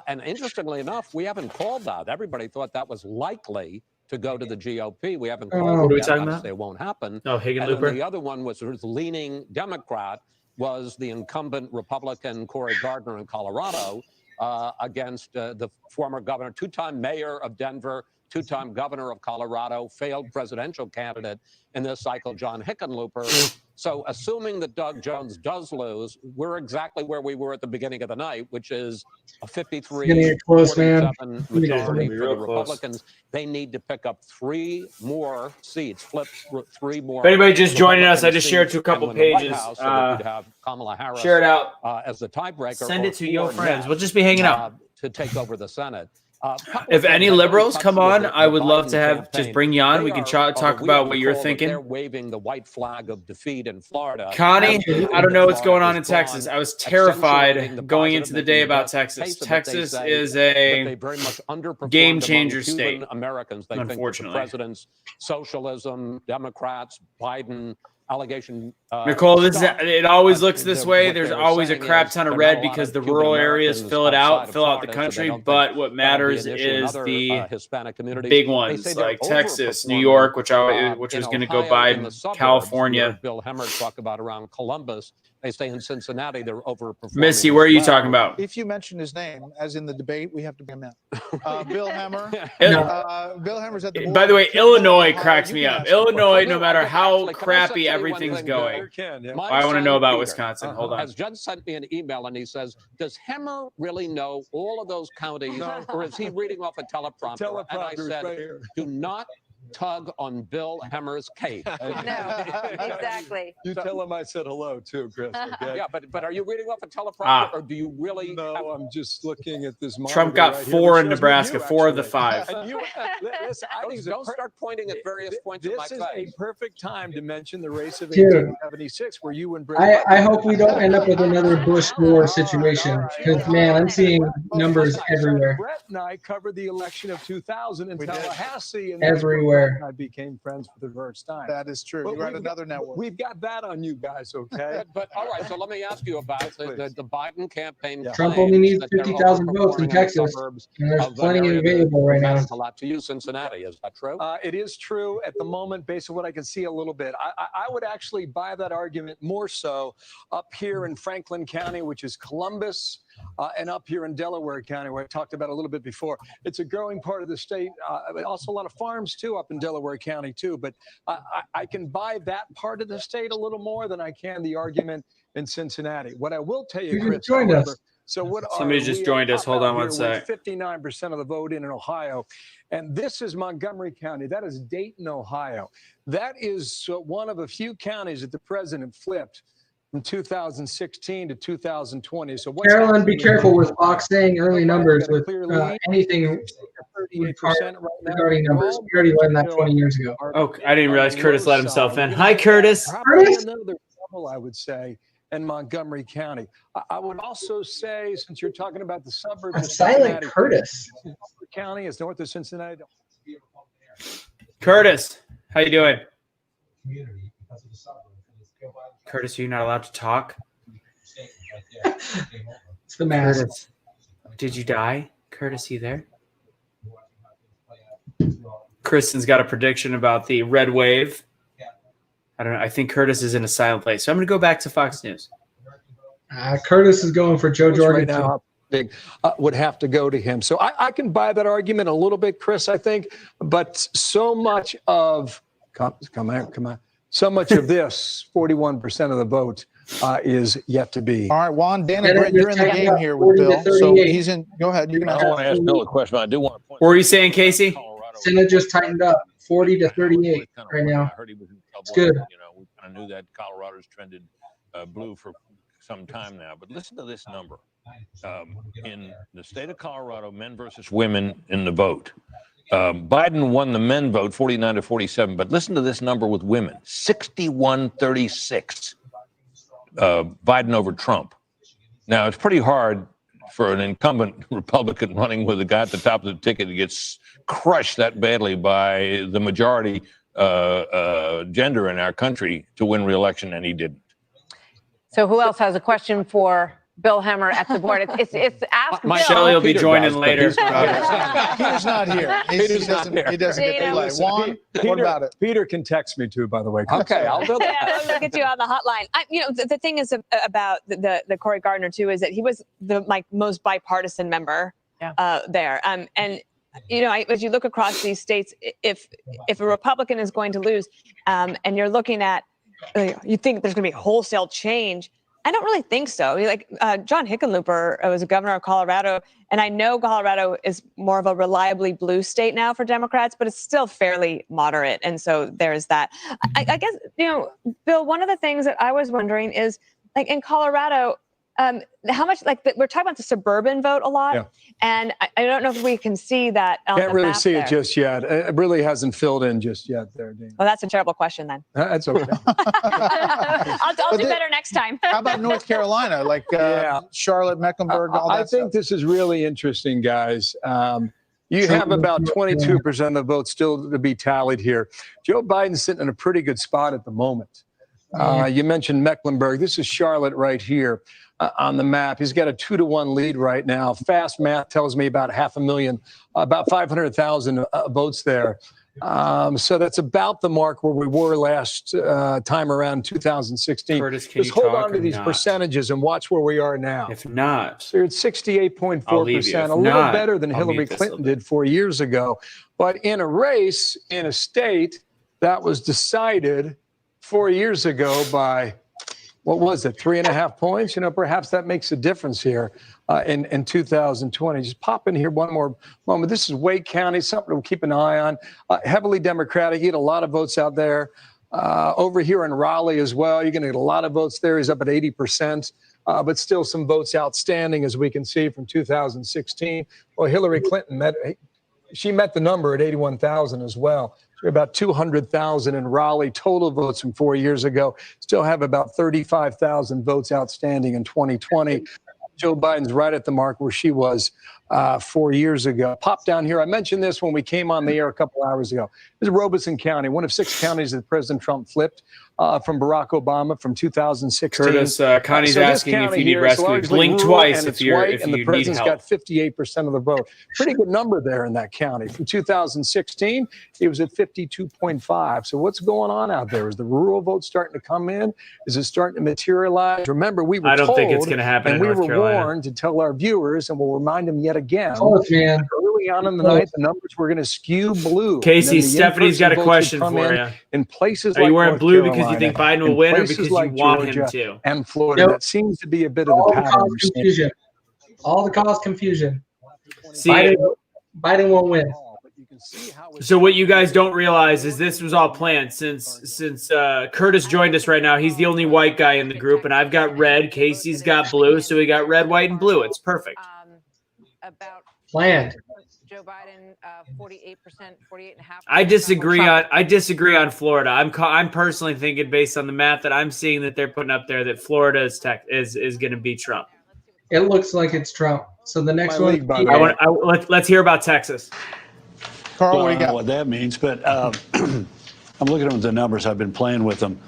And interestingly enough, we haven't called that. Everybody thought that was likely to go to the GOP. We haven't called What it are we yet. talking Not to about? say it won't happen. Oh, And then Hickenlooper. the other one was sort of leaning Democrat, was the incumbent Republican Cory Gardner in Colorado against the former governor, 2-time mayor of Denver, two-time governor of Colorado, failed presidential candidate in this cycle, John Hickenlooper. So assuming that Doug Jones does lose, we're exactly where we were at the beginning of the night, which is a 53-47 majority for the Republicans. They need to pick up 3 more seats, flip 3 more. If anybody just joining us, I just shared to a couple pages. So that you'd have Kamala Harris share it out as the tiebreaker. Send it to your friends. We'll just be hanging out to take over the Senate. If any liberals come on, I would love to have just bring you on. We can talk about what you're thinking. They're waving the white flag of defeat in Florida. Connie, I don't know what's going on in Texas. I was terrified going into the day about Texas. Texas is a game changer state. Americans, they unfortunately. Think the president's socialism, Democrats, Biden. Allegation. Nicole, it always looks this way. There's always a crap ton of red because the rural areas fill out the country. But what matters is the Hispanic community. Big ones like Texas, New York, which was going to go by California. Bill Hemmer talked about around Columbus. They say in Cincinnati they're overperforming. Missy, where are you talking about? If you mention his name, as in the debate, we have to bring him in. Bill Hemmer. Bill Hemmer's at the board. By the way, Illinois cracks me up. Illinois, no matter how crappy everything's going. I want to know about Wisconsin. Hold on. Has Judge sent me an email and he says, does Hemmer really know all of those counties or is he reading off a teleprompter? And I said, do not tug on Bill Hemmer's cape. No, exactly. You tell him I said hello too, Chris. Okay? Yeah, but are you reading off a teleprompter or do you really? No, I'm just looking at this. Trump got right 4 here. in Nebraska, 4 of the 5. Don't start pointing at various points of my This is face. a perfect time to mention the race of Dude. 1876, where you and I hope we don't end up with another Bush war situation because, man, I'm seeing numbers everywhere. Brett and I covered the election of 2000 in Tallahassee, and Everywhere. I became friends for the first time. That is true. But You're at we've another got- network. We've got that on you guys, okay? But all right, so let me ask you about the Biden campaign. Trump claims only needs that they're 50,000 votes in overperforming the Texas, suburbs and there's of plenty area that available right now. matters a lot to you, Cincinnati. Is that true? It is true at the moment, based on what I can see a little bit. I would actually buy that argument more so up here in Franklin County, which is Columbus, and up here in Delaware County, where I talked about a little bit before. It's a growing part of the state. Also a lot of farms, too, up in Delaware County, too. But I can buy that part of the state a little more than I can the argument in Cincinnati. What I will tell you, You Chris, just joined however, us. so what Somebody are just we joined us. talking Hold on about one here with sec. 59% of the vote in Ohio. And this is Montgomery County. That is Dayton, Ohio. That is one of a few counties that the president flipped from 2016 to 2020. So what's Carolyn, be happening careful is- with Fox saying early numbers with Clear lead. anything 38% right now. regarding numbers. We already learned that 20 years ago. Oh, I didn't realize Curtis let himself in. Hi, Curtis. Probably another level, I would say, in Montgomery County. I would also say, since you're talking about the suburbs of Silent Cincinnati, Curtis. County is north of Cincinnati. Curtis, how you doing? Curtis, you're not allowed to talk. It's the mask. Curtis, did you die? Curtis, you there? Kristen's got a prediction about the red wave. I don't know. I think Curtis is in a silent place. So I'm going to go back to Fox News. Curtis is going for Joe Right Jordan. now, big would have to go to him. So I can buy that argument a little bit, Chris, I think. But so much of come on. So much of this, 41% of the vote, is yet to be. All right, Juan, Dan and Brett, you're in the game here with Bill. So he's in. Go ahead. You're going I don't want to ask Bill a question, but I do want to point. What were you saying, Casey? Senate just tightened up 40 to 38 right now. I heard he was in trouble. It's good. You know, we kind of knew that Colorado's trended blue for some time now. But listen to this number. In the state of Colorado, men versus women in the vote. Biden won the men vote 49 to 47. But listen to this number with women: 61-36. Biden over Trump. Now, it's pretty hard for an incumbent Republican running with a guy at the top of the ticket who gets crushed that badly by the majority gender in our country to win re-election, and he didn't. So who else has a question for Bill Hemmer at the board? It's Ask Bill. Shelley will be joining later. Peter's not here. He doesn't get to play. Juan, what about it? Peter can text me too, by the way. Okay, I'll do that. Yeah, we'll get you on the hotline. The thing is about the Cory Gardner too is that he was the most bipartisan member there. And as you look across these states, if a Republican is going to lose, and you're looking at, you think there's going to be wholesale change. I don't really think so. John Hickenlooper was a governor of Colorado, and I know Colorado is more of a reliably blue state now for Democrats, but it's still fairly moderate. And so there's that. I guess, Bill, one of the things that I was wondering is, like in Colorado, how much, we're talking about the suburban vote a lot. Yeah. And I don't know if we can see that on Can't the really map see there. it just yet. It really hasn't filled in just yet there, Dean. Well, that's a terrible question then. That's okay. I'll do better next time. How about North Carolina, like Charlotte, Mecklenburg, all that I think this is really interesting, guys. You have about 22% of the votes still to be tallied here. Joe Biden's sitting in a pretty good spot at the moment. You mentioned Mecklenburg. This is Charlotte right here on the map. He's got a 2-to-1 lead right now. Fast math tells me about 500,000, about 500,000 votes there. So that's about the mark where we were last time around 2016. Curtis, can Just you hold talk on to or these not? percentages and watch where we are now. If not, So you're at 68.4%, I'll leave you. If a little not, better than I'll Hillary mute this a Clinton did 4 years ago. But in a race, in a state that was decided 4 years ago by, what was it, 3.5 points? Perhaps that makes a difference here in 2020. Just pop in here one more moment. This is Wake County, something to keep an eye on. Heavily Democratic. You get a lot of votes out there. Over here in Raleigh as well, you're going to get a lot of votes there. He's up at 80%, but still some votes outstanding, as we can see from 2016. Well, Hillary Clinton met the number at 81,000 as well. So about 200,000 in Raleigh total votes from 4 years ago. Still have about 35,000 votes outstanding in 2020. Joe Biden's right at the mark where she was 4 years ago. Pop down here. I mentioned this when we came on the air a couple hours ago. This is Robeson County, one of 6 counties that President Trump flipped from Barack Obama from 2016. Curtis, Connie's So this asking if county you need here is rescue. largely Blink rural, twice and if it's you're white, if and you the need president's help. got 58% of the vote. Pretty good number there in that county. From 2016, he was at 52.5. So what's going on out there? Is the rural vote starting to come in? Is it starting to materialize? Remember, we were I don't told, think it's gonna happen and in we North were Carolina. warned to tell our viewers, and we'll remind them yet again. Close, man. Early on in the night, the numbers were going to skew blue. Casey, And then the Stephanie's got a in-person votes would question come for in you. In places Are you like wearing North blue because you Carolina, think Biden will in win, or places because like you want him Georgia to? and Florida, Nope. that seems to be a bit of the All the pattern cause we're seeing. confusion. All the cause confusion. See, Biden won't win. so what you guys don't realize is this was all planned since Curtis joined us right now. He's the only white guy in the group, and I've got red. Casey's got blue, so we got red, white, and blue. It's perfect. About Planned. Joe Biden, 48%, 48.5%. I disagree on Florida. I'm personally thinking, based on the math that I'm seeing that they're putting up there, that Florida is going to beat Trump. It looks like it's Trump. So the next My one. league, by the way. Let's hear about Texas. Carl, Well, what I do you don't know got? what that means, but I'm looking at the numbers. I've been playing with them.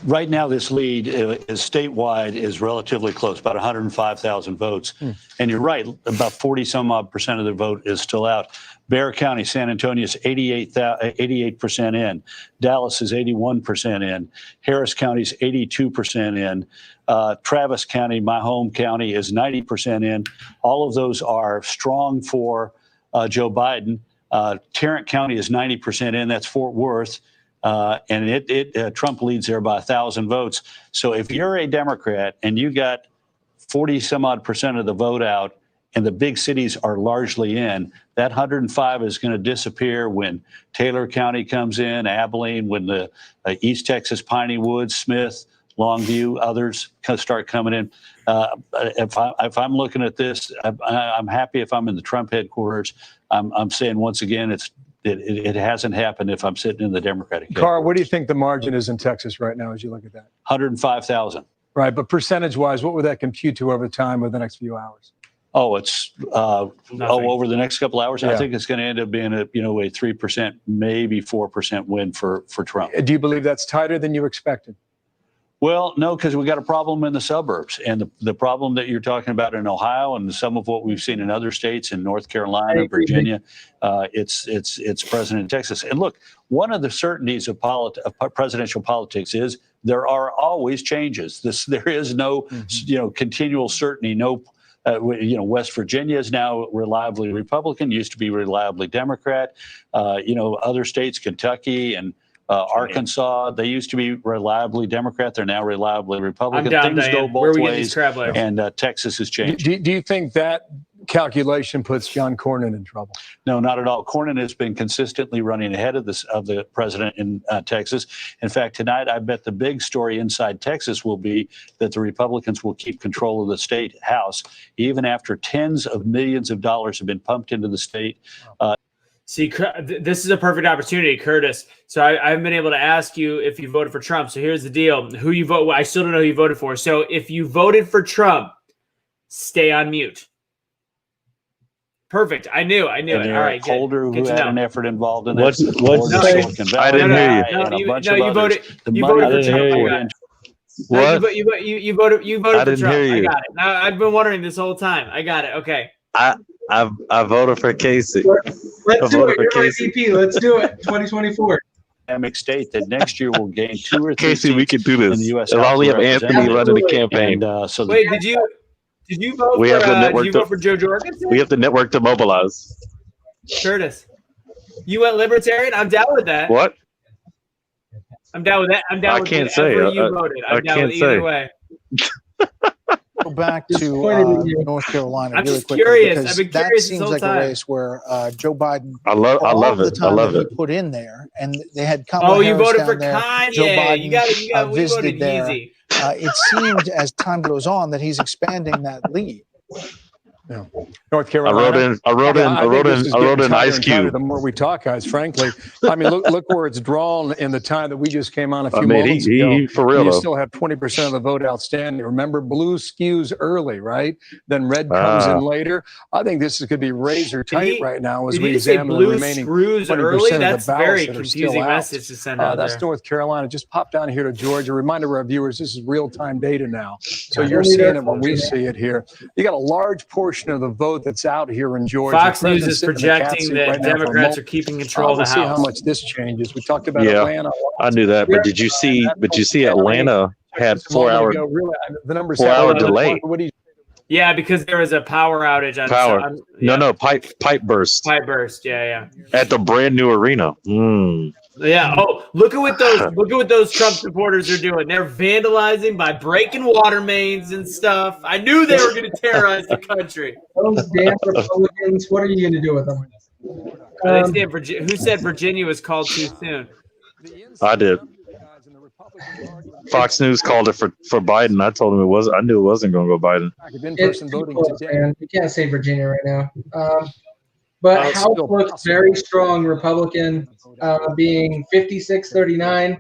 Right now, this lead is statewide is relatively close, about 105,000 votes. And you're right, about 40 some odd percent of the vote is still out. Bexar County, San Antonio is 88% in. Dallas is 81% in. Harris County is 82% in. Travis County, my home county, is 90% in. All of those are strong for Joe Biden. Tarrant County is 90% in. That's Fort Worth. And Trump leads there by 1,000 votes. So if you're a Democrat and you got 40 some odd percent of the vote out and the big cities are largely in, that 105 is going to disappear when Taylor County comes in, Abilene, when the East Texas, Piney Woods, Smith, Longview, others start coming in. If I'm looking at this, I'm happy if I'm in the Trump headquarters. I'm saying once again, it hasn't happened if I'm sitting in the Democratic. Carl, what do you think the margin is in Texas right now as you look at that? 105,000. Right, but percentage-wise, what would that compute to over time over the next few hours? Oh, it's over the next couple hours. Yeah. I think it's going to end up being a 3%, maybe 4% win for Trump. Do you believe that's tighter than you expected? Well, no, because we got a problem in the suburbs, and the problem that you're talking about in Ohio and some of what we've seen in other states, in North Carolina, Virginia, it's present in Texas. And look, one of the certainties of presidential politics is there are always changes. There is no continual certainty, no West Virginia is now reliably Republican, used to be reliably Democrat. Other states, Kentucky and Arkansas, they used to be reliably Democrat. They're now reliably Republican. I'm down, Things go Diane. Where both we get these ways, crab legs? and Texas has changed. Do you think that calculation puts John Cornyn in trouble? No, not at all. Cornyn has been consistently running ahead of the president in Texas. In fact, tonight I bet the big story inside Texas will be that the Republicans will keep control of the state house, even after tens of millions of dollars have been pumped into the state. See, this is a perfect opportunity, Curtis. So I haven't been able to ask you if you voted for Trump. So here's the deal: who you vote? I still don't know who you voted for. So if you voted for Trump, stay on mute. Perfect. I knew it. All right. Holder, who had an effort involved in What's this. I didn't hear you. You voted for Trump. What? You voted I for didn't Trump. hear you. I got it. Now, I've been wondering this whole time. I got it. Okay. I voted for Casey. Let's do it. You're my VP. Let's do it. 2024. Dynamic state that next year will gain 2 or 3 Casey, we can do this. in the U.S. As long as we House have of Anthony running the campaign. And, so Wait, did you vote We for have the network did you to- vote for Joe Jorgensen? We have the network to mobilize. Curtis, you went libertarian. I'm down with that. What? I'm down with that. I'm down I with can't say. whatever you I- voted. I I'm down can't with either say. way. Go back to North Carolina I'm really just quickly curious. because I've been that curious this seems whole like time. a race where Joe Biden, I for love all it. the I time love that it. he put in there, and they had Kamala Oh, you Harris voted down for there. Kanye. Joe Biden You got. We visited voted there. Yeezy. It seemed as time goes on that he's expanding that lead. North Carolina. I wrote in Ice Cube. The more we talk, guys, frankly, I mean, look where it's drawn in the time that we just came on a few I mean, moments he ago. for real You though. still have 20% of the vote outstanding. Remember, blue skews early, right? Then red comes in later. I think this is going to be razor tight right now as Did we you just say examine the blue remaining screws 20% early? of the That's ballots very that are still confusing out. message to send out That's there. North Carolina. Just pop down here to Georgia. Reminder of our viewers, this is real-time data now. So Got you're it. seeing it when we see it here. You got a large portion of the vote that's out here in Georgia. Fox News President's is sitting in the cat projecting seat that right now for a Democrats moment. are keeping control of We'll the see how House. much this changes. We talked about Yeah, Atlanta. I knew that. But did you see? Atlanta had Just a moment 4 hour ago, really, the numbers 4 hour delay. What do you Yeah, because there was a power outage on Power. No, pipe burst pipe burst. Yeah. at the brand new arena. Yeah. Oh, look at what those Trump supporters are doing. They're vandalizing by breaking water mains and stuff. I knew they were going to terrorize the country. Those damn Republicans. What are you going to do with them? Who said Virginia was called too soon? I did. Fox News called it for Biden. I told him it was. I knew it wasn't going to go Biden. in-person voting today? Man. You can't say Virginia right now. But it's House still looks possible. very strong Republican, being 56-39.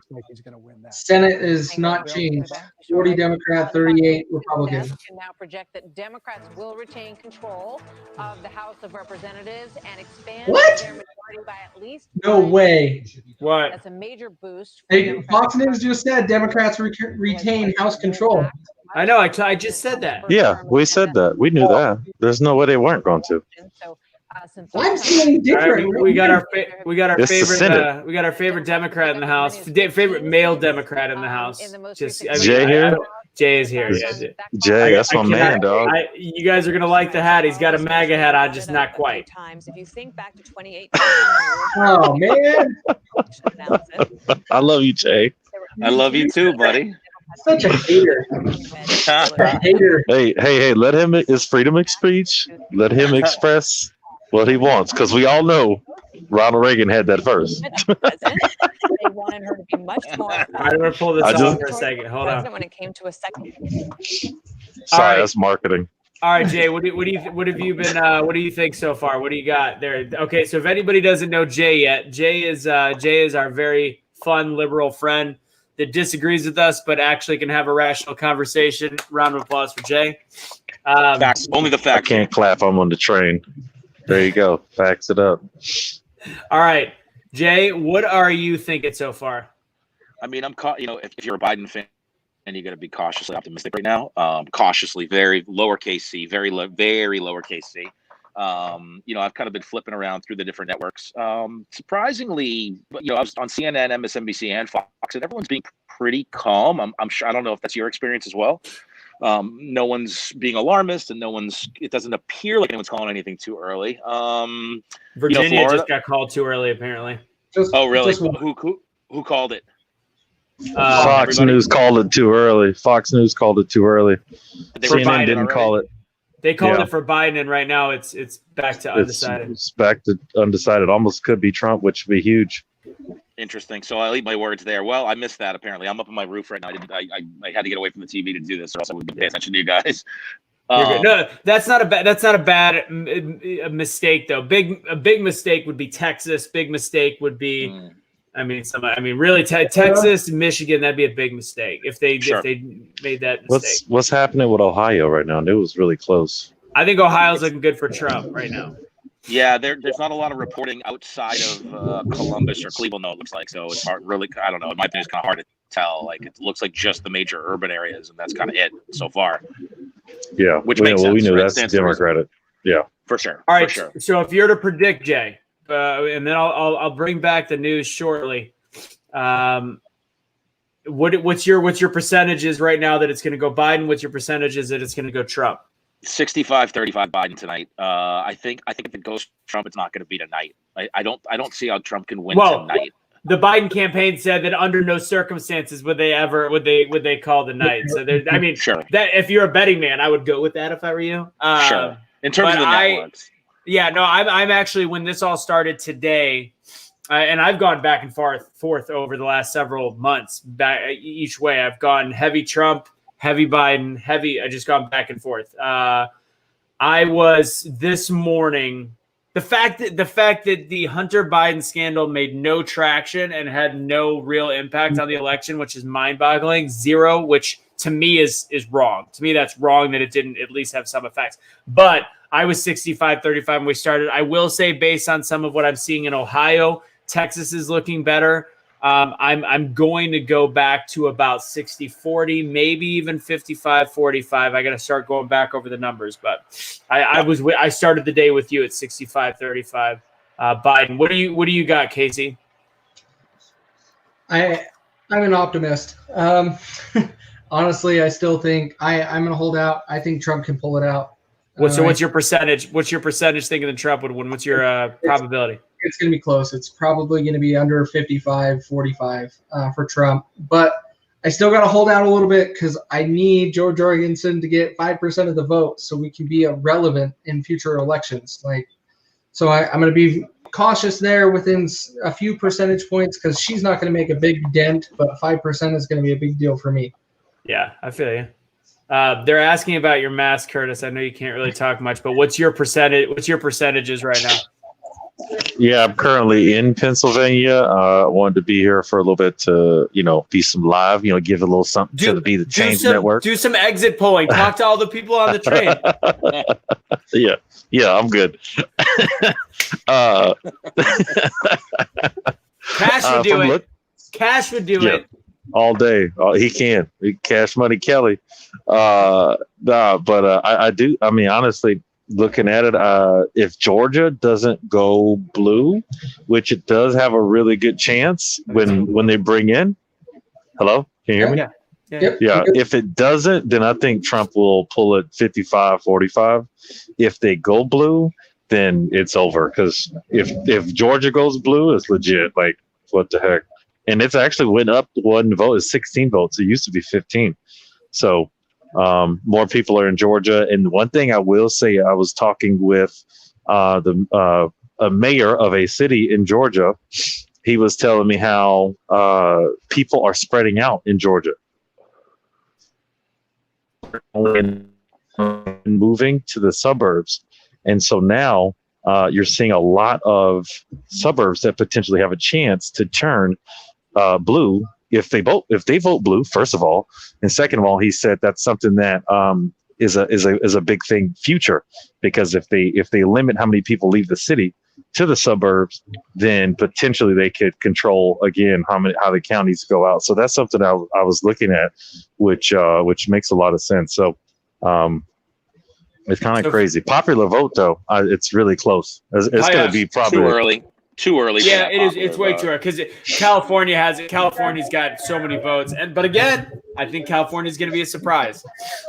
Senate is not changed. 40 Democrat, 38 Republican. Can now project that Democrats will retain control of the House of Representatives and expand What? their majority by at least. No way. What? That's a major boost. Fox News just said Democrats retain House control. I know. I just said that. Yeah, we said that. We knew that. There's no way they weren't going to. I'm seeing All different. right, we got our It's the Senate. favorite we got our favorite Democrat in the House. Favorite male Democrat in the House. Jay here? Jay is here. Yeah. Jay, that's my man, dog. You guys are gonna like the hat. He's got a MAGA hat on, just not quite. Times, if you think back to 2018, Oh man, I love you, Jay. I love you too, buddy. such a hater. A hater. Hey, let him. It's freedom of speech. Let him express what he wants, because we all know Ronald Reagan had that first. they wanted her to be much more. I'm gonna pull this off for a second. Hold on. When it came to a second. Sorry, that's marketing. All right, Jay. What have you been? What do you think so far? What do you got there? Okay, so if anybody doesn't know Jay yet, Jay is our very fun liberal friend that disagrees with us, but actually can have a rational conversation. Round of applause for Jay. Facts. Only the I facts. can't clap. I'm on the train. There you go. Backs it up. All right, Jay. What are you thinking so far? I mean, if you're a Biden fan, and you got to be cautiously optimistic right now. Cautiously, very lowercase c, very lowercase c. I've kind of been flipping around through the different networks. Surprisingly, I was on CNN, MSNBC, and Fox, and everyone's being pretty calm. I'm sure. I don't know if that's your experience as well. No one's being alarmist, and it doesn't appear like anyone's calling anything too early. Virginia Florida just got called too early, apparently. Oh, really? Who called it? Fox News called it too early. Fox News called it too early. CNN didn't call it. They called it for Biden, and right now it's back to undecided. It's back to undecided. Almost could be Trump, which would be huge. Interesting. So I'll eat my words there. Well, I missed that. Apparently, I'm up on my roof right now. I had to get away from the TV to do this, or else I wouldn't pay attention to you guys. No, that's not a bad mistake though. A big mistake would be Texas. Big mistake would be, really Texas, Michigan. That'd be a big mistake if they made that mistake. What's happening with Ohio right now? It was really close. I think Ohio's looking good for Trump right now. Yeah, there's not a lot of reporting outside of Columbus or Cleveland, though, it looks like. So it's hard, really, I don't know. In my opinion, it's kind of hard to tell. Like, it looks like just the major urban areas, and that's kind of it so far. Yeah, which makes sense. We know right? that's Democratic. Yeah, for sure. All right. For sure. So if you're to predict, Jay, and then I'll bring back the news shortly. What's your percentages right now that it's going to go Biden? What's your percentages that it's going to go Trump? 65-35 Biden tonight. I think if it goes Trump, it's not going to be tonight. I don't see how Trump can win tonight. The Biden campaign said that under no circumstances would they call the night. So sure. That if you're a betting man, I would go with that if I were you. Sure. In terms of the networks. I'm actually, when this all started today, and I've gone back and forth over the last several months. Each way, I've gone heavy Trump, heavy Biden, heavy. I just gone back and forth. I was this morning. The fact that the Hunter Biden scandal made no traction and had no real impact on the election, which is mind-boggling, zero, which to me is wrong. To me, that's wrong that it didn't at least have some effects. But I was 65-35 when we started. I will say, based on some of what I'm seeing in Ohio, Texas is looking better. I'm going to go back to about 60-40, maybe even 55-45. I got to start going back over the numbers, but I started the day with you at 65-35. Biden, what do you got, Casey? I'm an optimist. Honestly, I still think I'm going to hold out. I think Trump can pull it out. What's your percentage? What's your percentage thinking that Trump would win? What's your probability? It's going to be close. It's probably going to be under 55-45 for Trump. But I still got to hold out a little bit because I need George Jorgensen to get 5% of the vote so we can be relevant in future elections. So I'm going to be cautious there within a few percentage points because she's not going to make a big dent, but 5% is going to be a big deal for me. Yeah, I feel you. They're asking about your mask, Curtis. I know you can't really talk much, but what's your percentage? What's your percentages right now? Yeah, I'm currently in Pennsylvania. I wanted to be here for a little bit to, be some live, give a little something to be the Change Network. Do some exit polling. Talk to all the people on the train. Yeah, I'm good. Cash would do it. Cash would do it. All day. He can. Cash Money Kelly. I do. I mean, honestly, looking at it, if Georgia doesn't go blue, which it does have a really good chance when they bring in. Hello? Can you hear me? Yeah. If it doesn't, then I think Trump will pull it 55-45. If they go blue, then it's over. Because if Georgia goes blue, it's legit. Like, what the heck? And it's actually went up one vote. It's 16 votes. It used to be 15. So more people are in Georgia. And one thing I will say, I was talking with a mayor of a city in Georgia. He was telling me how people are spreading out in Georgia. And moving to the suburbs. And so now you're seeing a lot of suburbs that potentially have a chance to turn blue if they vote blue, first of all, and second of all, he said that's something that is a big thing future, because if they limit how many people leave the city to the suburbs, then potentially they could control again how the counties go out. So that's something I was looking at, which makes a lot of sense. So it's kind of crazy. Popular vote though, it's really close. It's going to be probably too early. Yeah, it is. It's way too early because California has it. California's got so many votes, but again, I think California's going to be a surprise.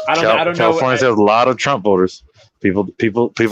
I don't know. California has a lot of Trump voters. People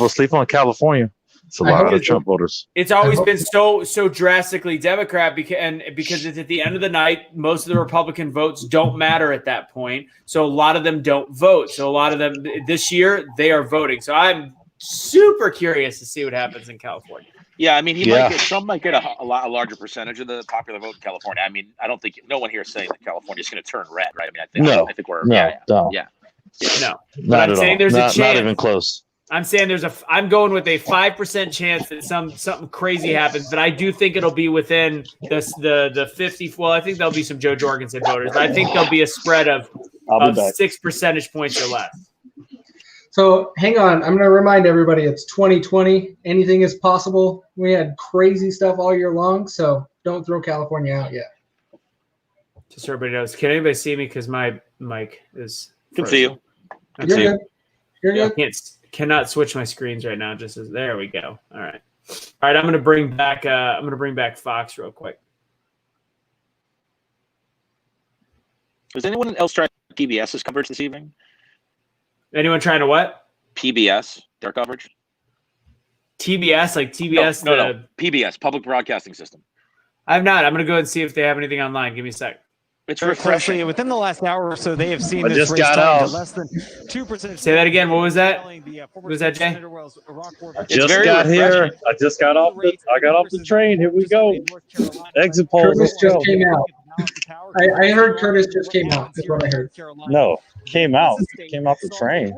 sleep on California. It's a lot of Trump voters. It's always been so drastically Democrat because it's at the end of the night, most of the Republican votes don't matter at that point. So a lot of them don't vote. So a lot of them this year they are voting. So I'm super curious to see what happens in California. Yeah, I mean, Trump might get a larger percentage of the popular vote in California. I mean, I don't think no one here is saying that California is going to turn red, right? I mean, I think we're no. No, but Not I'm at saying all. there's a Not chance. even close. I'm saying I'm going with a 5% chance that something crazy happens, but I do think it'll be within the 50. Well, I think there'll be some Joe Jorgensen voters, but I think there'll be a spread of 6 percentage points or less. So hang on, I'm going to remind everybody it's 2020. Anything is possible. We had crazy stuff all year long, so don't throw California out yet. Just so everybody knows. Can anybody see me? Because my mic is. Can see you. You're good. You're good. I cannot switch my screens right now. There we go. All right. I'm going to bring back Fox real quick. Is anyone else trying PBS's coverage this evening? Anyone trying to what? PBS, their coverage. TBS, like TBS. No, PBS, Public Broadcasting System. I've not. I'm going to go and see if they have anything online. Give me a sec. It's refreshing. Within the last hour or so, they have seen I this just race got down to out. less than 2%. Say that again. What was that? What was that, Jay? I just got here. I just got off the train. Here we go. Exit polls. Curtis Let's go. just came out. I heard Curtis just came out. That's what I heard. No, came out the train.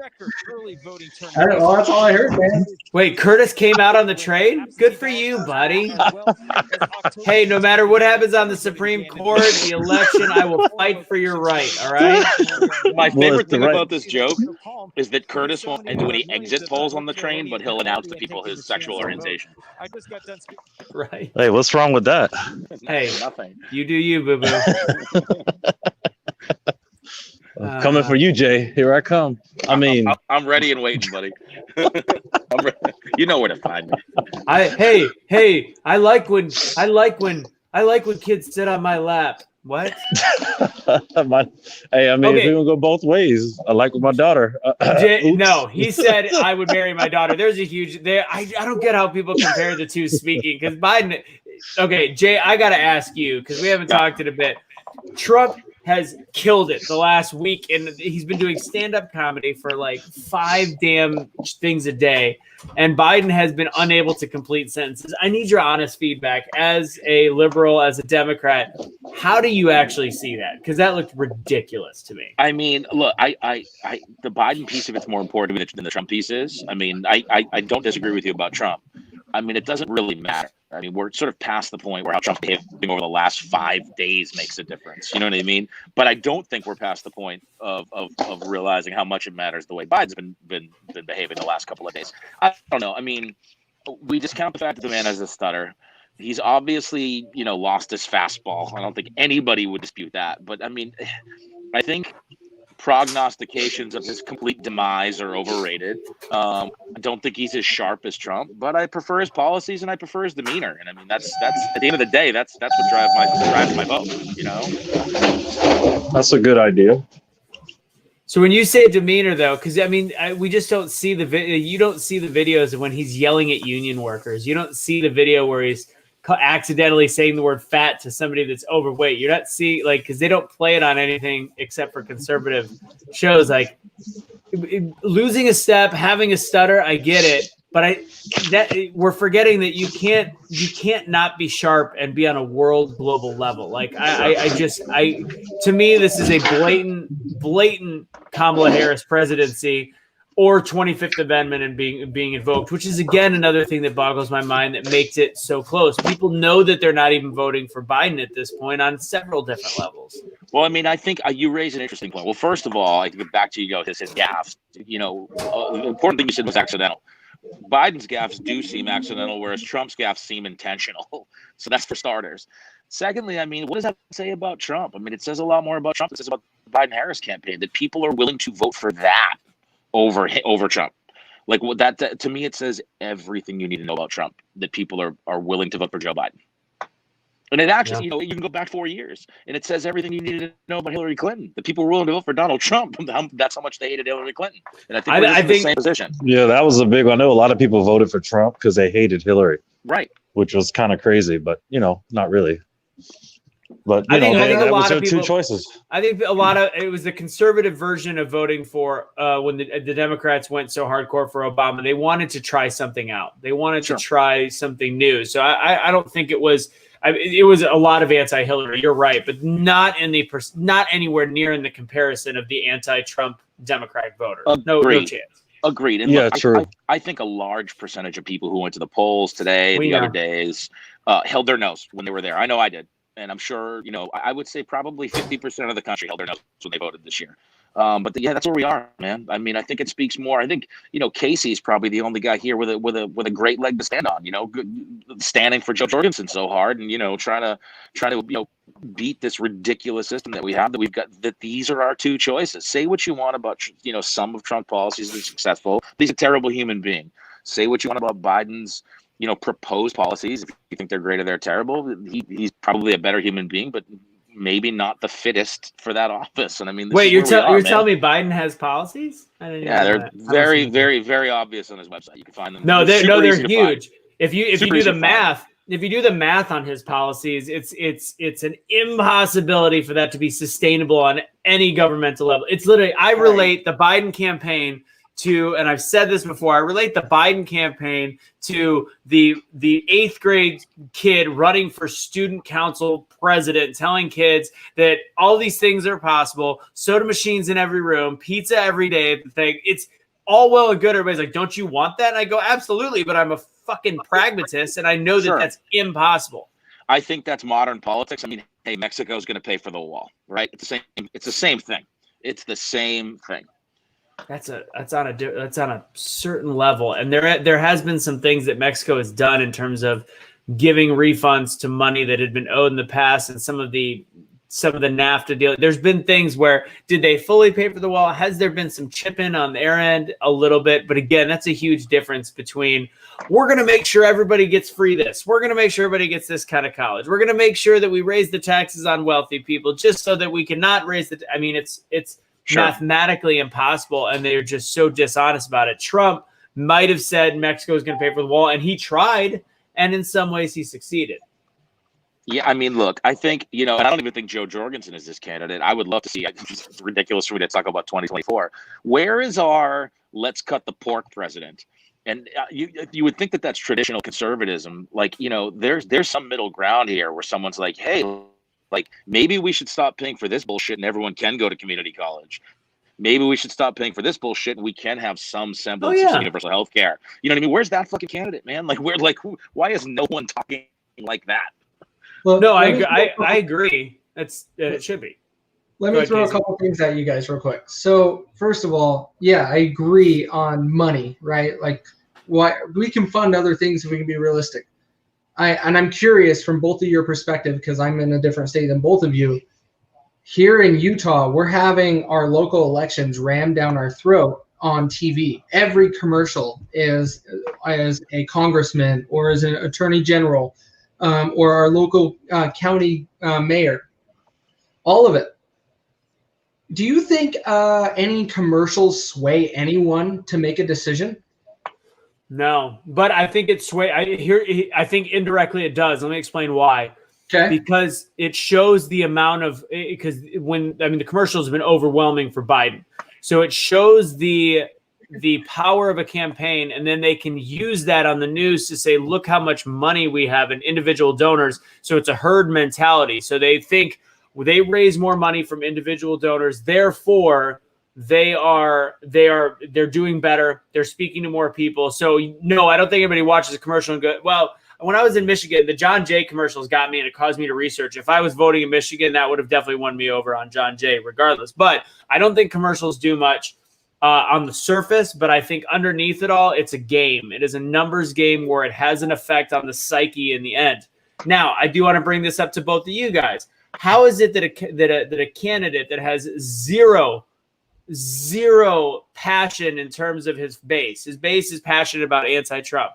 I don't know. That's all I heard, man. Wait, Curtis came out on the train? Good for you, buddy. Hey, no matter what happens on the Supreme Court, the election, I will fight for your right, all right? My favorite thing about this joke is that Curtis won't do any exit polls on the train, but he'll announce to people his sexual orientation. Right. Hey, what's wrong with that? Hey, nothing. You do you, boo-boo. I'm coming for you, Jay. Here I come. I mean, I'm ready and waiting, buddy. I'm ready. You know where to find me. Hey, I like when kids sit on my lap. What? Hey, I mean, if we're gonna go both ways, I like with my daughter. No, he said I would marry my daughter. There's a huge there. I don't get how people compare the two speaking because Biden. Okay, Jay, I gotta ask you because we haven't talked in a bit. Trump has killed it the last week, and he's been doing stand-up comedy for like 5 damn things a day, and Biden has been unable to complete sentences. I need your honest feedback as a liberal, as a Democrat. How do you actually see that? Because that looked ridiculous to me. I mean, look, I the Biden piece of it's more important to me than the Trump piece is. I mean, I don't disagree with you about Trump. I mean, it doesn't really matter. I mean, we're sort of past the point where how Trump's behaving over the last 5 days makes a difference. You know what I mean? But I don't think we're past the point of realizing how much it matters the way Biden's been behaving the last couple of days. I don't know. I mean, we discount the fact that the man has a stutter. He's obviously, lost his fastball. I don't think anybody would dispute that. But I mean, I think prognostications of his complete demise are overrated. I don't think he's as sharp as Trump, but I prefer his policies and I prefer his demeanor. And I mean, that's at the end of the day, that's what drives my vote. That's a good idea. So when you say demeanor, though, because I mean, we just don't see the video. You don't see the videos of when he's yelling at union workers. You don't see the video where he's accidentally saying the word fat to somebody that's overweight. You're not seeing because they don't play it on anything except for conservative shows. Like losing a step, having a stutter, I get it, but we're forgetting that you can't not be sharp and be on a world global level. Like to me, this is a blatant Kamala Harris presidency. Or 25th Amendment and being invoked, which is, again, another thing that boggles my mind that makes it so close. People know that they're not even voting for Biden at this point on several different levels. Well, I mean, I think you raise an interesting point. Well, first of all, I can get back to his gaffes. The important thing you said was accidental. Biden's gaffes do seem accidental, whereas Trump's gaffes seem intentional. So that's for starters. Secondly, I mean, what does that say about Trump? I mean, it says a lot more about Trump than it says about the Biden-Harris campaign, that people are willing to vote for that over Trump. Like what that to me, it says everything you need to know about Trump, that people are willing to vote for Joe Biden. And it actually, you can go back 4 years, and it says everything you need to know about Hillary Clinton. The people were willing to vote for Donald Trump. That's how much they hated Hillary Clinton. And I think we're just in the same position. Yeah, that was a big one. I know a lot of people voted for Trump because they hated Hillary. Right. Which was kind of crazy, but not really. But I think a that lot was their of people, two choices. I think it was the conservative version of voting for when the Democrats went so hardcore for Obama. They wanted to try something out. They wanted to try something new. So I don't think it was. It was a lot of anti-Hillary. You're right, but not anywhere near in the comparison of the anti-Trump Democratic voter. No chance. Agreed. And look, true. I think a large percentage of people who went to the polls today, other days, held their nose when they were there. I know I did. And I'm sure, I would say probably 50% of the country held their nose when they voted this year. But that's where we are, man. I mean, I think it speaks more. I think, Casey's probably the only guy here with a great leg to stand on, standing for Joe Jorgensen so hard and, trying to beat this ridiculous system that we have, that we've got, that these are our two choices. Say what you want about, some of Trump policies are successful. He's a terrible human being. Say what you want about Biden's, proposed policies. If you think they're great or they're terrible, he's probably a better human being, but maybe not the fittest for that office. And I mean, wait, you're telling me Biden has policies? They're very, very, very obvious on his website. You can find them. No, they're huge. If you do the math, if you do the math on his policies, it's an impossibility for that to be sustainable on any governmental level. It's literally, I relate the Biden campaign to, and I've said this before, I relate the Biden campaign to the 8th grade kid running for student council president, telling kids that all these things are possible, soda machines in every room, pizza every day at the thing. It's all well and good. Everybody's like, don't you want that? And I go, absolutely, but I'm a fucking pragmatist, and I know that that's impossible. I think that's modern politics. I mean, hey, Mexico's going to pay for the wall, right? It's the same thing. It's the same thing. That's on a certain level, and there has been some things that Mexico has done in terms of giving refunds to money that had been owed in the past, and some of the NAFTA deal. There's been things where, did they fully pay for the wall? Has there been some chip in on their end a little bit? But again, that's a huge difference between, we're going to make sure everybody gets free this. We're going to make sure everybody gets this kind of college. We're going to make sure that we raise the taxes on wealthy people just so that we cannot raise I mean, it's mathematically impossible, and they're just so dishonest about it. Trump might have said Mexico is going to pay for the wall, and he tried, and in some ways he succeeded. Yeah, I mean, look, I think, and I don't even think Joe Jorgensen is this candidate. I would love to see, it's ridiculous for me to talk about 2024. Where is our let's cut the pork president? And you would think that that's traditional conservatism. Like, there's some middle ground here where someone's like, hey, like, maybe we should stop paying for this bullshit and everyone can go to community college. Maybe we should stop paying for this bullshit and we can have some semblance of universal health care. You know what I mean? Where's that fucking candidate, man? Like, why is no one talking like that? Well, no, I agree. It should be. Let me throw a couple things at you guys real quick. So first of all, yeah, I agree on money, right? Like, why we can fund other things if we can be realistic. I'm curious from both of your perspective, because I'm in a different state than both of you. Here in Utah, we're having our local elections rammed down our throat on TV. Every commercial is as a congressman or as an attorney general or our local county mayor. All of it. Do you think any commercials sway anyone to make a decision? No, but I think it's I think indirectly it does. Let me explain why. Okay. Because it shows the amount of, because the commercials have been overwhelming for Biden. So it shows the power of a campaign, and then they can use that on the news to say, look how much money we have in individual donors. So it's a herd mentality. So they think they raise more money from individual donors, therefore they're doing better. They're speaking to more people. So no, I don't think anybody watches a commercial and go, well, when I was in Michigan, the John Jay commercials got me, and it caused me to research. If I was voting in Michigan, that would have definitely won me over on John Jay regardless. But I don't think commercials do much on the surface, but I think underneath it all, it's a game. It is a numbers game where it has an effect on the psyche in the end. Now, I do want to bring this up to both of you guys. How is it that a candidate that has zero zero passion in terms of his base. His base is passionate about anti-Trump.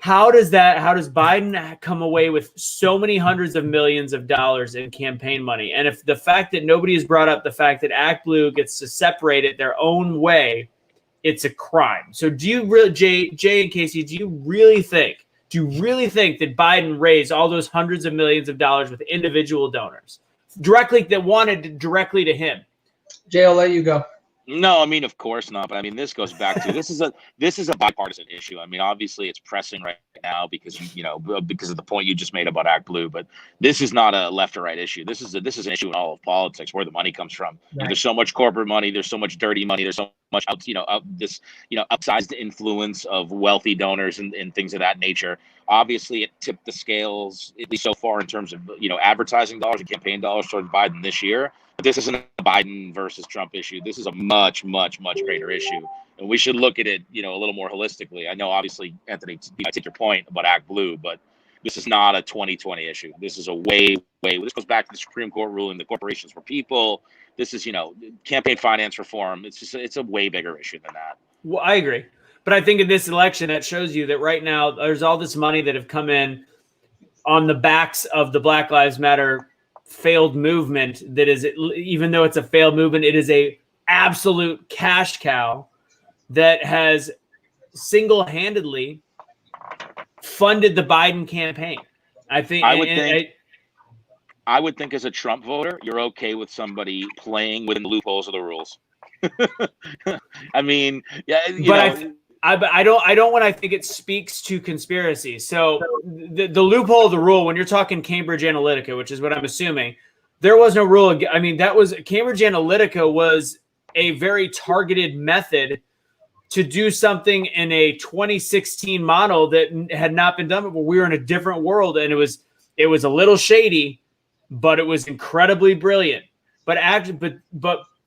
How does Biden come away with so many hundreds of millions of dollars in campaign money? And if the fact that nobody has brought up the fact that Act Blue gets to separate it their own way, it's a crime. So do you really, Jay and Casey, do you really think that Biden raised all those hundreds of millions of dollars with individual donors that wanted directly to him? Jay, I'll let you go. No, I mean, of course not. But I mean, this goes back to this is a bipartisan issue. I mean, obviously it's pressing right now because of the point you just made about Act Blue. But this is not a left or right issue. This is an issue in all of politics, where the money comes from. Right. There's so much corporate money. There's so much dirty money. There's so much outsized influence of wealthy donors and things of that nature. Obviously, it tipped the scales, at least so far, in terms of advertising dollars and campaign dollars towards Biden this year. But this isn't a Biden versus Trump issue. This is a much, much, much greater issue, and we should look at it, a little more holistically. I know, obviously, Anthony, I take your point about Act Blue, but this is not a 2020 issue. This is a way. This goes back to the Supreme Court ruling: the corporations were people. This is, campaign finance reform. It's a way bigger issue than that. Well, I agree. But I think in this election, that shows you that right now there's all this money that have come in on the backs of the Black Lives Matter failed movement. That is, even though it's a failed movement, it is a absolute cash cow that has single-handedly funded the Biden campaign. I think I would think as a Trump voter, you're okay with somebody playing within the loopholes of the rules. I mean, yeah, I don't when I think it speaks to conspiracy. So the loophole of the rule, when you're talking Cambridge Analytica, which is what I'm assuming, there was no rule. I mean, Cambridge Analytica was a very targeted method to do something in a 2016 model that had not been done before. We were in a different world, and it was a little shady, but it was incredibly brilliant. But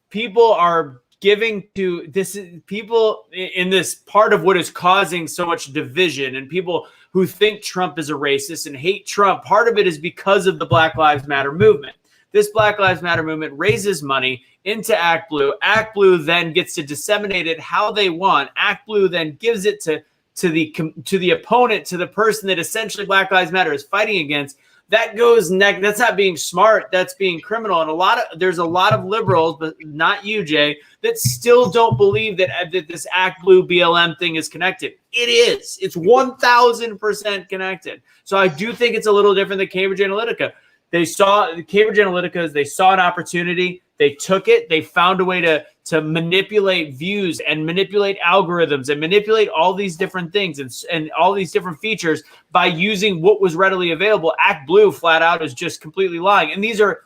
people are giving to this, people in this part of what is causing so much division, and people who think Trump is a racist and hate Trump. Part of it is because of the Black Lives Matter movement. This Black Lives Matter movement raises money into Act Blue. Act Blue then gets to disseminate it how they want. Act Blue then gives it to the opponent, to the person that essentially Black Lives Matter is fighting against. That goes next. That's not being smart. That's being criminal. And there's a lot of liberals, but not you, Jay, that still don't believe that this Act Blue BLM thing is connected. It is. It's 1,000% connected. So I do think it's a little different than Cambridge Analytica. Cambridge Analytica, they saw an opportunity. They took it. They found a way to manipulate views and manipulate algorithms and manipulate all these different things and all these different features by using what was readily available. Act Blue flat out is just completely lying. And these are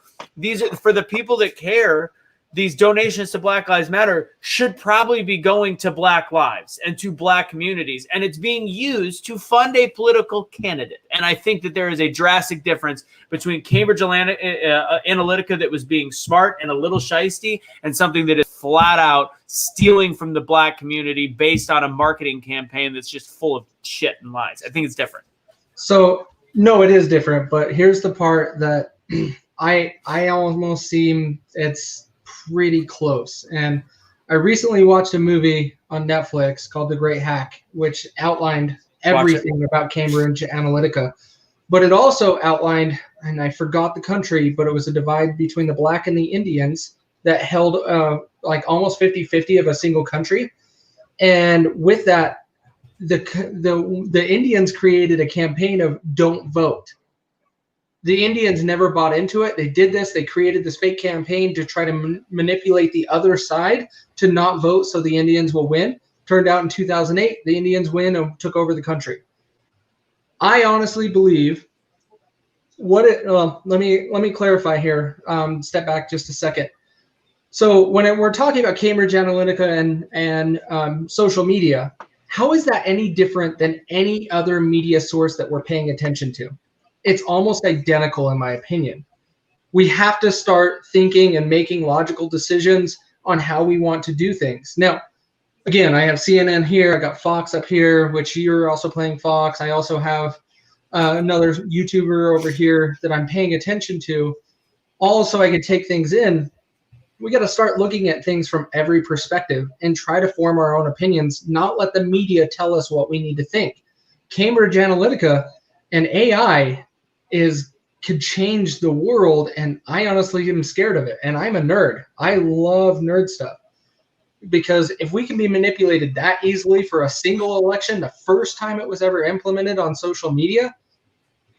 for the people that care. These donations to Black Lives Matter should probably be going to Black lives and to Black communities. And it's being used to fund a political candidate. And I think that there is a drastic difference between Cambridge Analytica that was being smart and a little shisty, and something that is flat out stealing from the Black community based on a marketing campaign that's just full of shit and lies. I think it's different. So, no, it is different. But here's the part that I almost seem it's pretty close. And I recently watched a movie on Netflix called The Great Hack, which outlined everything about Cambridge Analytica. But it also outlined, and I forgot the country, but it was a divide between the Black and the Indians that held like almost 50-50 of a single country. And with that, the Indians created a campaign of don't vote. The Indians never bought into it. They did this. They created this fake campaign to try to manipulate the other side to not vote so the Indians will win. Turned out in 2008, the Indians win and took over the country. I honestly believe let me clarify here. Step back just a second. So when we're talking about Cambridge Analytica and social media, how is that any different than any other media source that we're paying attention to? It's almost identical, in my opinion. We have to start thinking and making logical decisions on how we want to do things. Now, again, I have CNN here. I got Fox up here, which you're also playing Fox. I also have another YouTuber over here that I'm paying attention to. Also, I can take things in. we got to start looking at things from every perspective and try to form our own opinions, not let the media tell us what we need to think. Cambridge Analytica and AI could change the world, and I honestly am scared of it. And I'm a nerd. I love nerd stuff. Because if we can be manipulated that easily for a single election, the first time it was ever implemented on social media,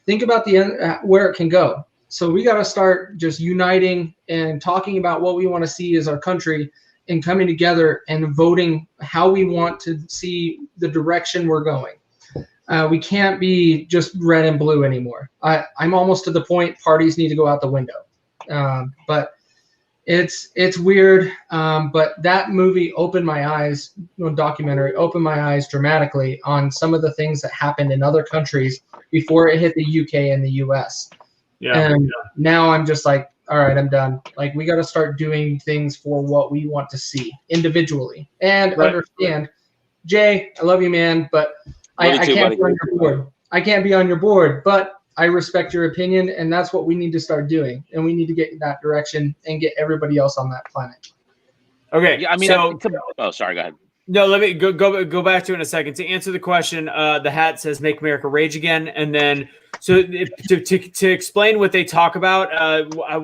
think about where it can go. So we got to start just uniting and talking about what we want to see as our country and coming together and voting how we want to see the direction we're going. We can't be just red and blue anymore. I'm almost to the point parties need to go out the window. But it's weird. But that movie opened my eyes, documentary opened my eyes dramatically on some of the things that happened in other countries before it hit the UK and the US. Yeah. And now I'm just like, all right, I'm done. Like, we got to start doing things for what we want to see individually and understand. Jay, I love you, man, but I can't be on your board. I can't be on your board, but I respect your opinion, and that's what we need to start doing. And we need to get in that direction and get everybody else on that planet. Okay. Yeah, I mean, so, oh, sorry, go ahead. No, let me go back to it in a second. To answer the question, the hat says "Make America Rage Again," and then to explain what they talk about,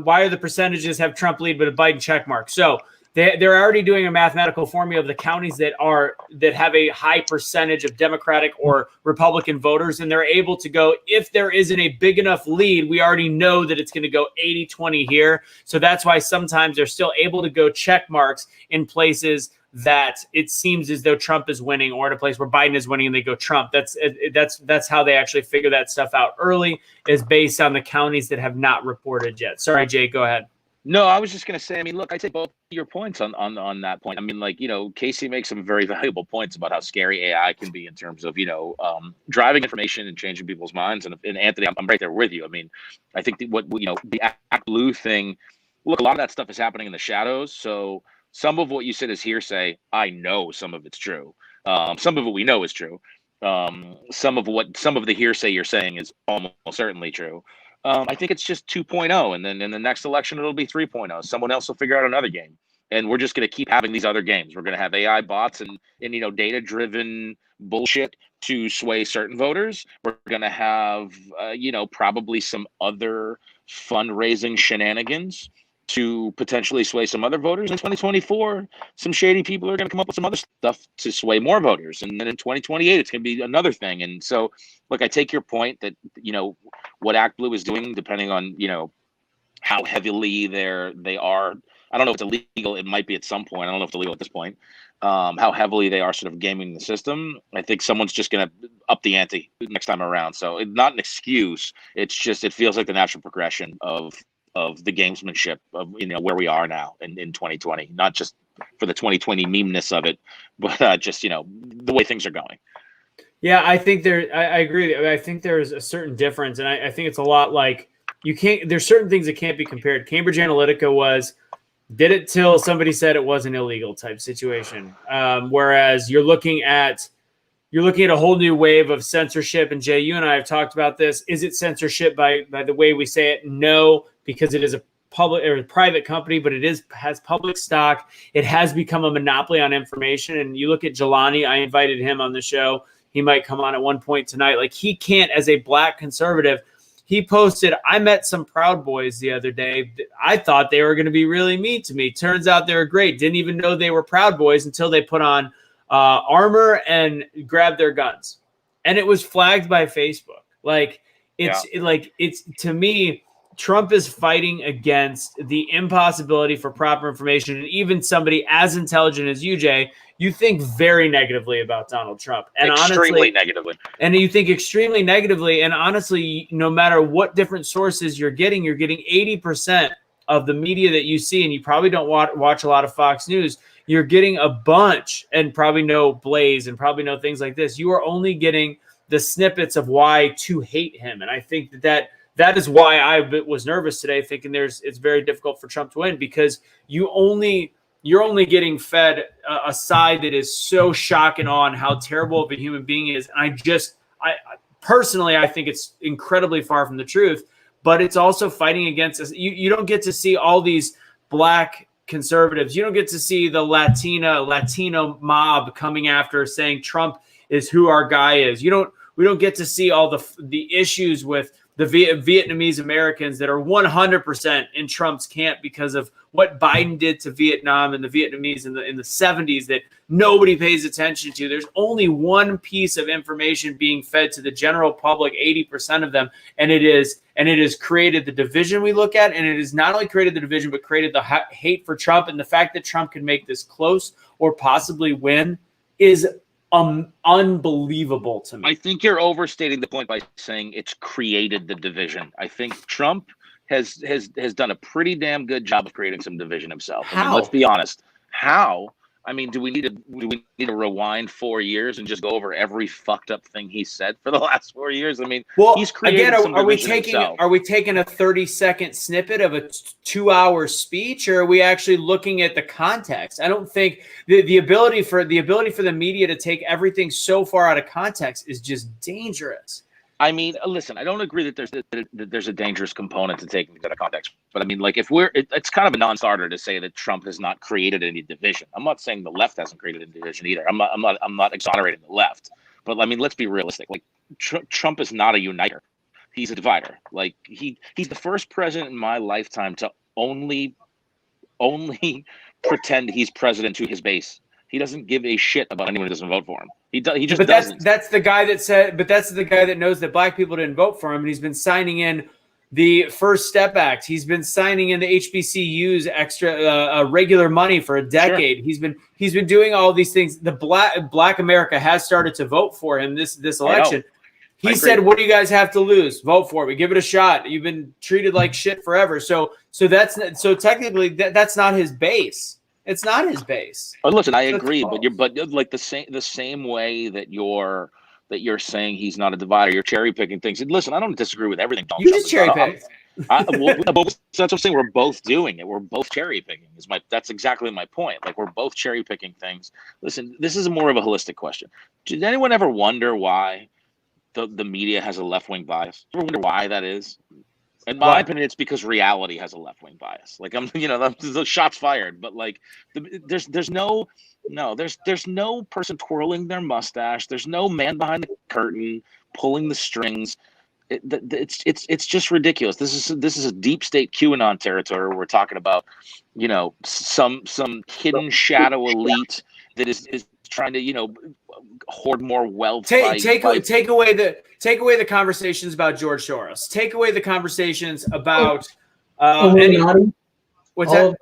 why are the percentages have Trump lead but a Biden check mark? So they're already doing a mathematical formula of the counties that have a high percentage of Democratic or Republican voters, and they're able to go, if there isn't a big enough lead, we already know that it's going to go 80-20 here. So that's why sometimes they're still able to go check marks in places that it seems as though Trump is winning, or in a place where Biden is winning and they go Trump. That's how they actually figure that stuff out early, is based on the counties that have not reported yet. Sorry, Jay, go ahead. No, I was just going to say, I mean, look, I take both your points on that point. I mean, like, Casey makes some very valuable points about how scary AI can be in terms of, driving information and changing people's minds. And Anthony, I'm right there with you. I mean, I think the Act Blue thing, look, a lot of that stuff is happening in the shadows. So some of what you said is hearsay. I know some of it's true. Some of it we know is true. Some of the hearsay you're saying is almost certainly true. I think it's just 2.0, and then in the next election it'll be 3.0. Someone else will figure out another game, and we're just going to keep having these other games. We're going to have AI bots and data-driven bullshit to sway certain voters. We're going to have probably some other fundraising shenanigans to potentially sway some other voters. In 2024, some shady people are going to come up with some other stuff to sway more voters. And then in 2028, it's going to be another thing. And so, look, I take your point that, what Act Blue is doing, depending on, how heavily they are. I don't know if it's illegal. It might be at some point. I don't know if it's illegal at this point. How heavily they are sort of gaming the system. I think someone's just going to up the ante next time around. So it's not an excuse. It's just, it feels like the natural progression of the gamesmanship of where we are now in 2020, not just for the 2020 meme-ness of it, but just the way things are going. Yeah, I think I agree. I think there's a certain difference, and I think it's a lot like there's certain things that can't be compared. Cambridge Analytica did it till somebody said it wasn't illegal type situation, whereas you're looking at a whole new wave of censorship. And Jay, you and I have talked about this. Is it censorship by the way we say it? No, because it is a public or a private company, but it has public stock. It has become a monopoly on information. And you look at Jelani, I invited him on the show. He might come on at one point tonight. Like, he can't, as a black conservative, he posted, I met some Proud Boys the other day. I thought they were going to be really mean to me. Turns out they were great. Didn't even know they were Proud Boys until they put on armor and grabbed their guns. And it was flagged by Facebook. Like, it's to me, Trump is fighting against the impossibility for proper information. And even somebody as intelligent as you, Jay, you think very negatively about Donald Trump. And extremely negatively. And you think extremely negatively. And honestly, no matter what different sources you're getting 80% of the media that you see, and you probably don't watch a lot of Fox News, you're getting a bunch, and probably know Blaze and probably know things like this. You are only getting the snippets of why to hate him. And I think that is why I was nervous today, thinking it's very difficult for Trump to win, because you're only getting fed a side that is so shock and awe on how terrible of a human being he is. And I personally, I think it's incredibly far from the truth, but it's also fighting against us. You don't get to see all these black conservatives. You don't get to see the Latino mob coming after saying Trump is who our guy is. We don't get to see all the issues with the Vietnamese Americans that are 100% in Trump's camp because of what Biden did to Vietnam and the Vietnamese in the 70s that nobody pays attention to. There's only one piece of information being fed to the general public, 80% of them, and it has created the division we look at, and it has not only created the division but created the hate for Trump. And the fact that Trump can make this close or possibly win is unbelievable to me. I think you're overstating the point by saying it's created the division. I think Trump has done a pretty damn good job of creating some division himself. I mean, let's be honest. How? I mean, do we need to rewind 4 years and just go over every fucked up thing he said for the last 4 years? I mean, he's created some division himself. Are we taking a 30-second snippet of a 2-hour speech, or are we actually looking at the context? I don't think the ability for the media to take everything so far out of context is just dangerous. I mean, listen, I don't agree that there's a dangerous component to taking things out of context. But I mean, like, it's kind of a non-starter to say that Trump has not created any division. I'm not saying the left hasn't created any division either. I'm not exonerating the left. But I mean, let's be realistic. Like, Trump is not a uniter. He's a divider. Like, he's the first president in my lifetime to only pretend he's president to his base. He doesn't give a shit about anyone who doesn't vote for him. He just doesn't. That's the guy that said. But that's the guy that knows that black people didn't vote for him, and he's been signing in the First Step Act. He's been signing in the HBCUs extra regular money for a decade. Sure. He's been doing all these things. The Black America has started to vote for him this election. He said, "What do you guys have to lose? Vote for me. Give it a shot. You've been treated like shit forever." So technically that's not his base. It's not his base. Oh, listen, I agree, but like the same way that you're saying he's not a divider, you're cherry picking things. And listen, I don't disagree with everything. You just cherry pick. That's what I'm saying. We're both doing it. We're both cherry picking. That's exactly my point. Like, we're both cherry picking things. Listen, this is more of a holistic question. Did anyone ever wonder why the media has a left wing bias? Do you ever wonder why that is? In my opinion, it's because reality has a left-wing bias. Like, the shots fired, but like, there's no person twirling their mustache. There's no man behind the curtain pulling the strings. It's just ridiculous. This is a deep state QAnon territory. We're talking about, some hidden shadow elite that is trying to, hoard more wealth. Take away the conversations about George Soros. Take away the conversations about Illuminati. What's that?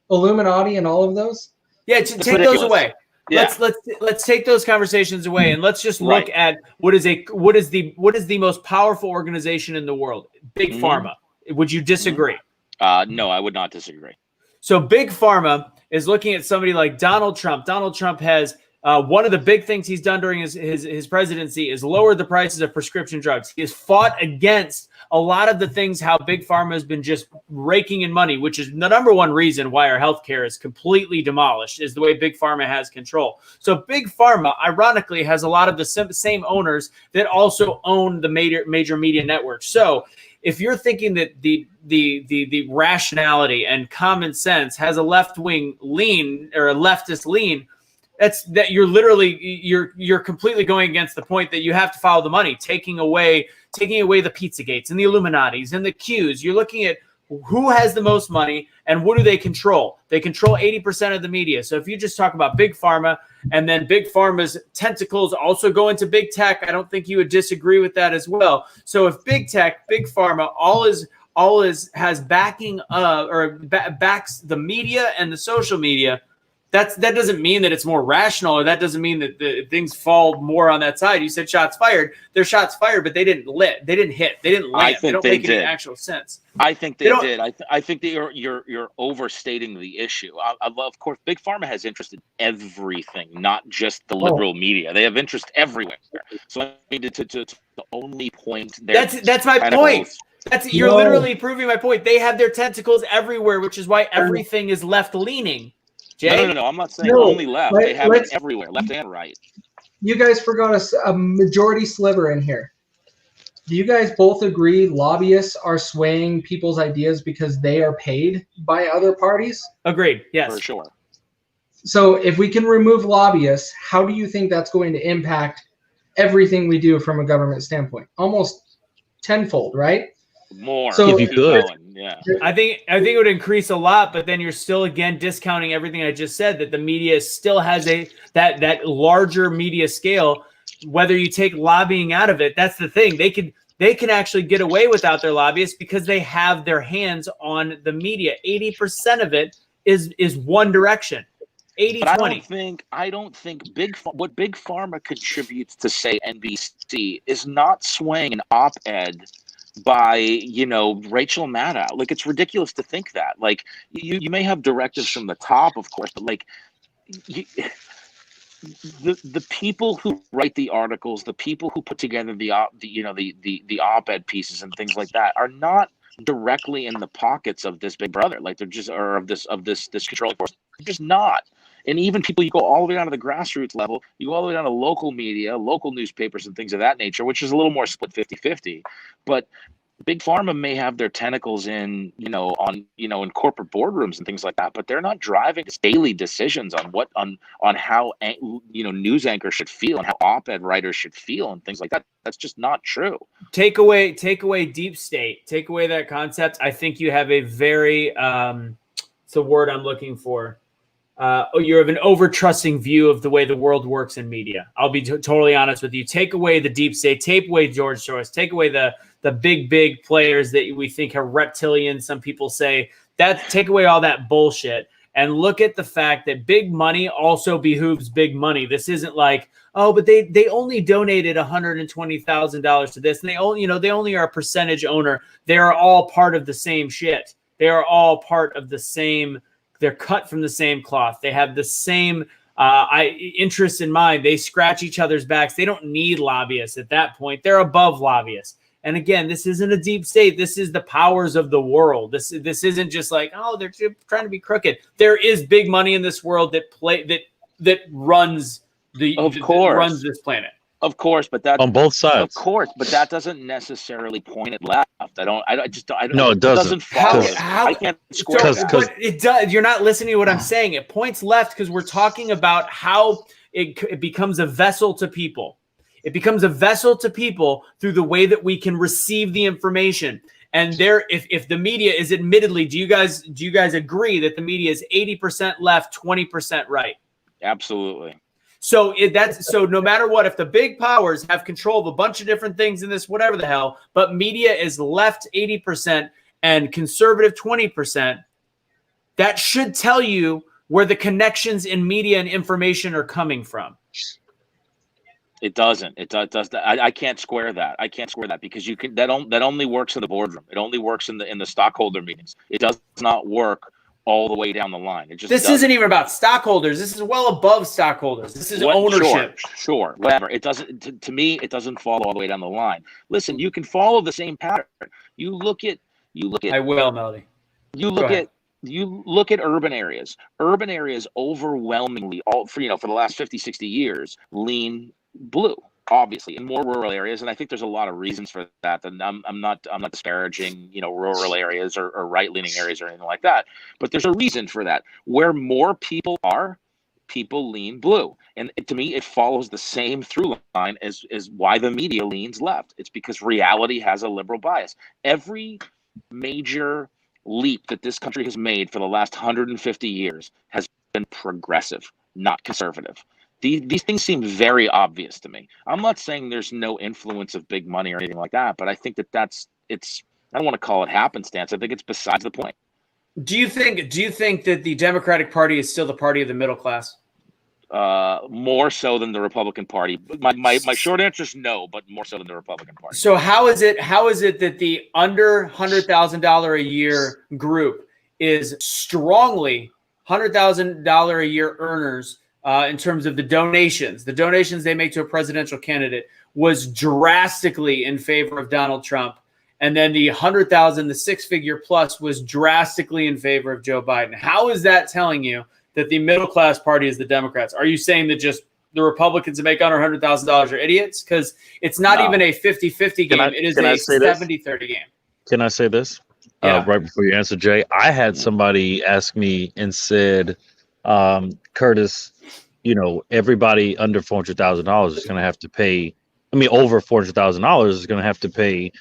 Illuminati and all of those. Yeah, take those away. Yeah. Let's take those conversations away, and let's just look at what is the most powerful organization in the world. Big Pharma. Would you disagree? No, I would not disagree. So Big Pharma is looking at somebody like Donald Trump. Donald Trump has one of the big things he's done during his presidency is lowered the prices of prescription drugs. He has fought against a lot of the things how Big Pharma has been just raking in money, which is the number one reason why our healthcare is completely demolished, is the way Big Pharma has control. So Big Pharma, ironically, has a lot of the same owners that also own the major media networks. So if you're thinking that the rationality and common sense has a left-wing lean or a leftist lean, you're completely going against the point that you have to follow the money, taking away the Pizzagates and the Illuminatis and the Qs. You're looking at who has the most money and what do they control? They control 80% of the media. So if you just talk about Big Pharma and then Big Pharma's tentacles also go into Big Tech, I don't think you would disagree with that as well. So if Big Tech, Big Pharma, has backing or backs the media and the social media, that doesn't mean that it's more rational, or that doesn't mean that the things fall more on that side. You said shots fired. They're shots fired, but they didn't hit. They didn't land. They don't make any actual sense. I think they did. I think that you're overstating the issue. Of course, Big Pharma has interest in everything, not just the liberal media. They have interest everywhere. So I mean, to only point there. That's my point. You're literally proving my point. They have their tentacles everywhere, which is why everything is left leaning. Jay? No. I'm not saying only left. They have it everywhere, left and right. You guys forgot a majority sliver in here. do you guys both agree lobbyists are swaying people's ideas because they are paid by other parties? Agreed. Yes. For sure. So if we can remove lobbyists, how do you think that's going to impact everything we do from a government standpoint? Almost tenfold, right? More. So If you could. Yeah. I think it would increase a lot, but then you're still again discounting everything I just said, that the media still has that larger media scale. Whether you take lobbying out of it, that's the thing. They can actually get away without their lobbyists because they have their hands on the media. 80% of it is one direction. 80-20. But I don't think what Big Pharma contributes to, say, NBC is not swaying an op-ed by, Rachel Maddow. Like, it's ridiculous to think that. Like, you may have directives from the top, of course, but like the people who write the articles, the people who put together the op-ed pieces and things like that are not directly in the pockets of this big brother. Like, they're just, or of this controlling force. They're just not. And even people, you go all the way down to the grassroots level, you go all the way down to local media, local newspapers and things of that nature, which is a little more split 50-50. But Big Pharma may have their tentacles in, in corporate boardrooms and things like that, but they're not driving daily decisions on how, news anchors should feel and how op-ed writers should feel and things like that. That's just not true. Take away deep state, take away that concept. I think you have a very, it's the word I'm looking for. You have an over-trusting view of the way the world works in media. I'll be totally honest with you. Take away the deep state, take away George Soros, take away the big players that we think are reptilians. Some people say that. Take away all that bullshit and look at the fact that big money also behooves big money. This isn't like, oh, but they only donated $120,000 to this, and they only are a percentage owner. They are all part of the same shit. They are all part of the same. They're cut from the same cloth. They have the same interests in mind. They scratch each other's backs. They don't need lobbyists at that point. They're above lobbyists. And again, this isn't a deep state. This is the powers of the world. This isn't just like, oh, they're trying to be crooked. There is big money in this world that runs runs this planet. Of course, but that on both sides. Of course, but that doesn't necessarily point it left. I don't. No, it doesn't. Follow it. I can't square that. But it does. You're not listening to what I'm saying. It points left because we're talking about how it becomes a vessel to people. It becomes a vessel to people through the way that we can receive the information. And if the media is admittedly, do you guys agree that the media is 80% left, 20% right? Absolutely. So no matter what, if the big powers have control of a bunch of different things in this, whatever the hell, but media is left 80% and conservative 20%, that should tell you where the connections in media and information are coming from. It doesn't. It does. I can't square that. I can't square that because that only works in the boardroom. It only works in the stockholder meetings. It does not work all the way down the line. This isn't even about stockholders. This is well above stockholders. This is ownership. Sure, whatever. It doesn't. To me, it doesn't follow all the way down the line. Listen, you can follow the same pattern. You look at. I will, Melody. You look at urban areas. Urban areas overwhelmingly, for the last 50, 60 years, lean blue. Obviously, in more rural areas, and I think there's a lot of reasons for that. And I'm not disparaging, rural areas or right-leaning areas or anything like that. But there's a reason for that. Where more people are, people lean blue, and to me, it follows the same through line as why the media leans left. It's because reality has a liberal bias. Every major leap that this country has made for the last 150 years has been progressive, not conservative. These things seem very obvious to me. I'm not saying there's no influence of big money or anything like that, but I think it's. I don't want to call it happenstance. I think it's besides the point. Do you think that the Democratic Party is still the party of the middle class? More so than the Republican Party. My short answer is no, but more so than the Republican Party. So how is it that the under $100,000 a year group is strongly $100,000 a year earners? In terms of the donations they make to a presidential candidate was drastically in favor of Donald Trump. And then the 100,000, the six-figure plus was drastically in favor of Joe Biden. How is that telling you that the middle-class party is the Democrats? Are you saying that just the Republicans that make under $100,000 are idiots because it's not even a 50-50 game. It is a 70-30 game. Can I say this? Yeah. Right before you answer, Jay, I had somebody ask me and said, Curtis, everybody under $400,000 is going to have to pay. I mean, over $400,000 is going to have to pay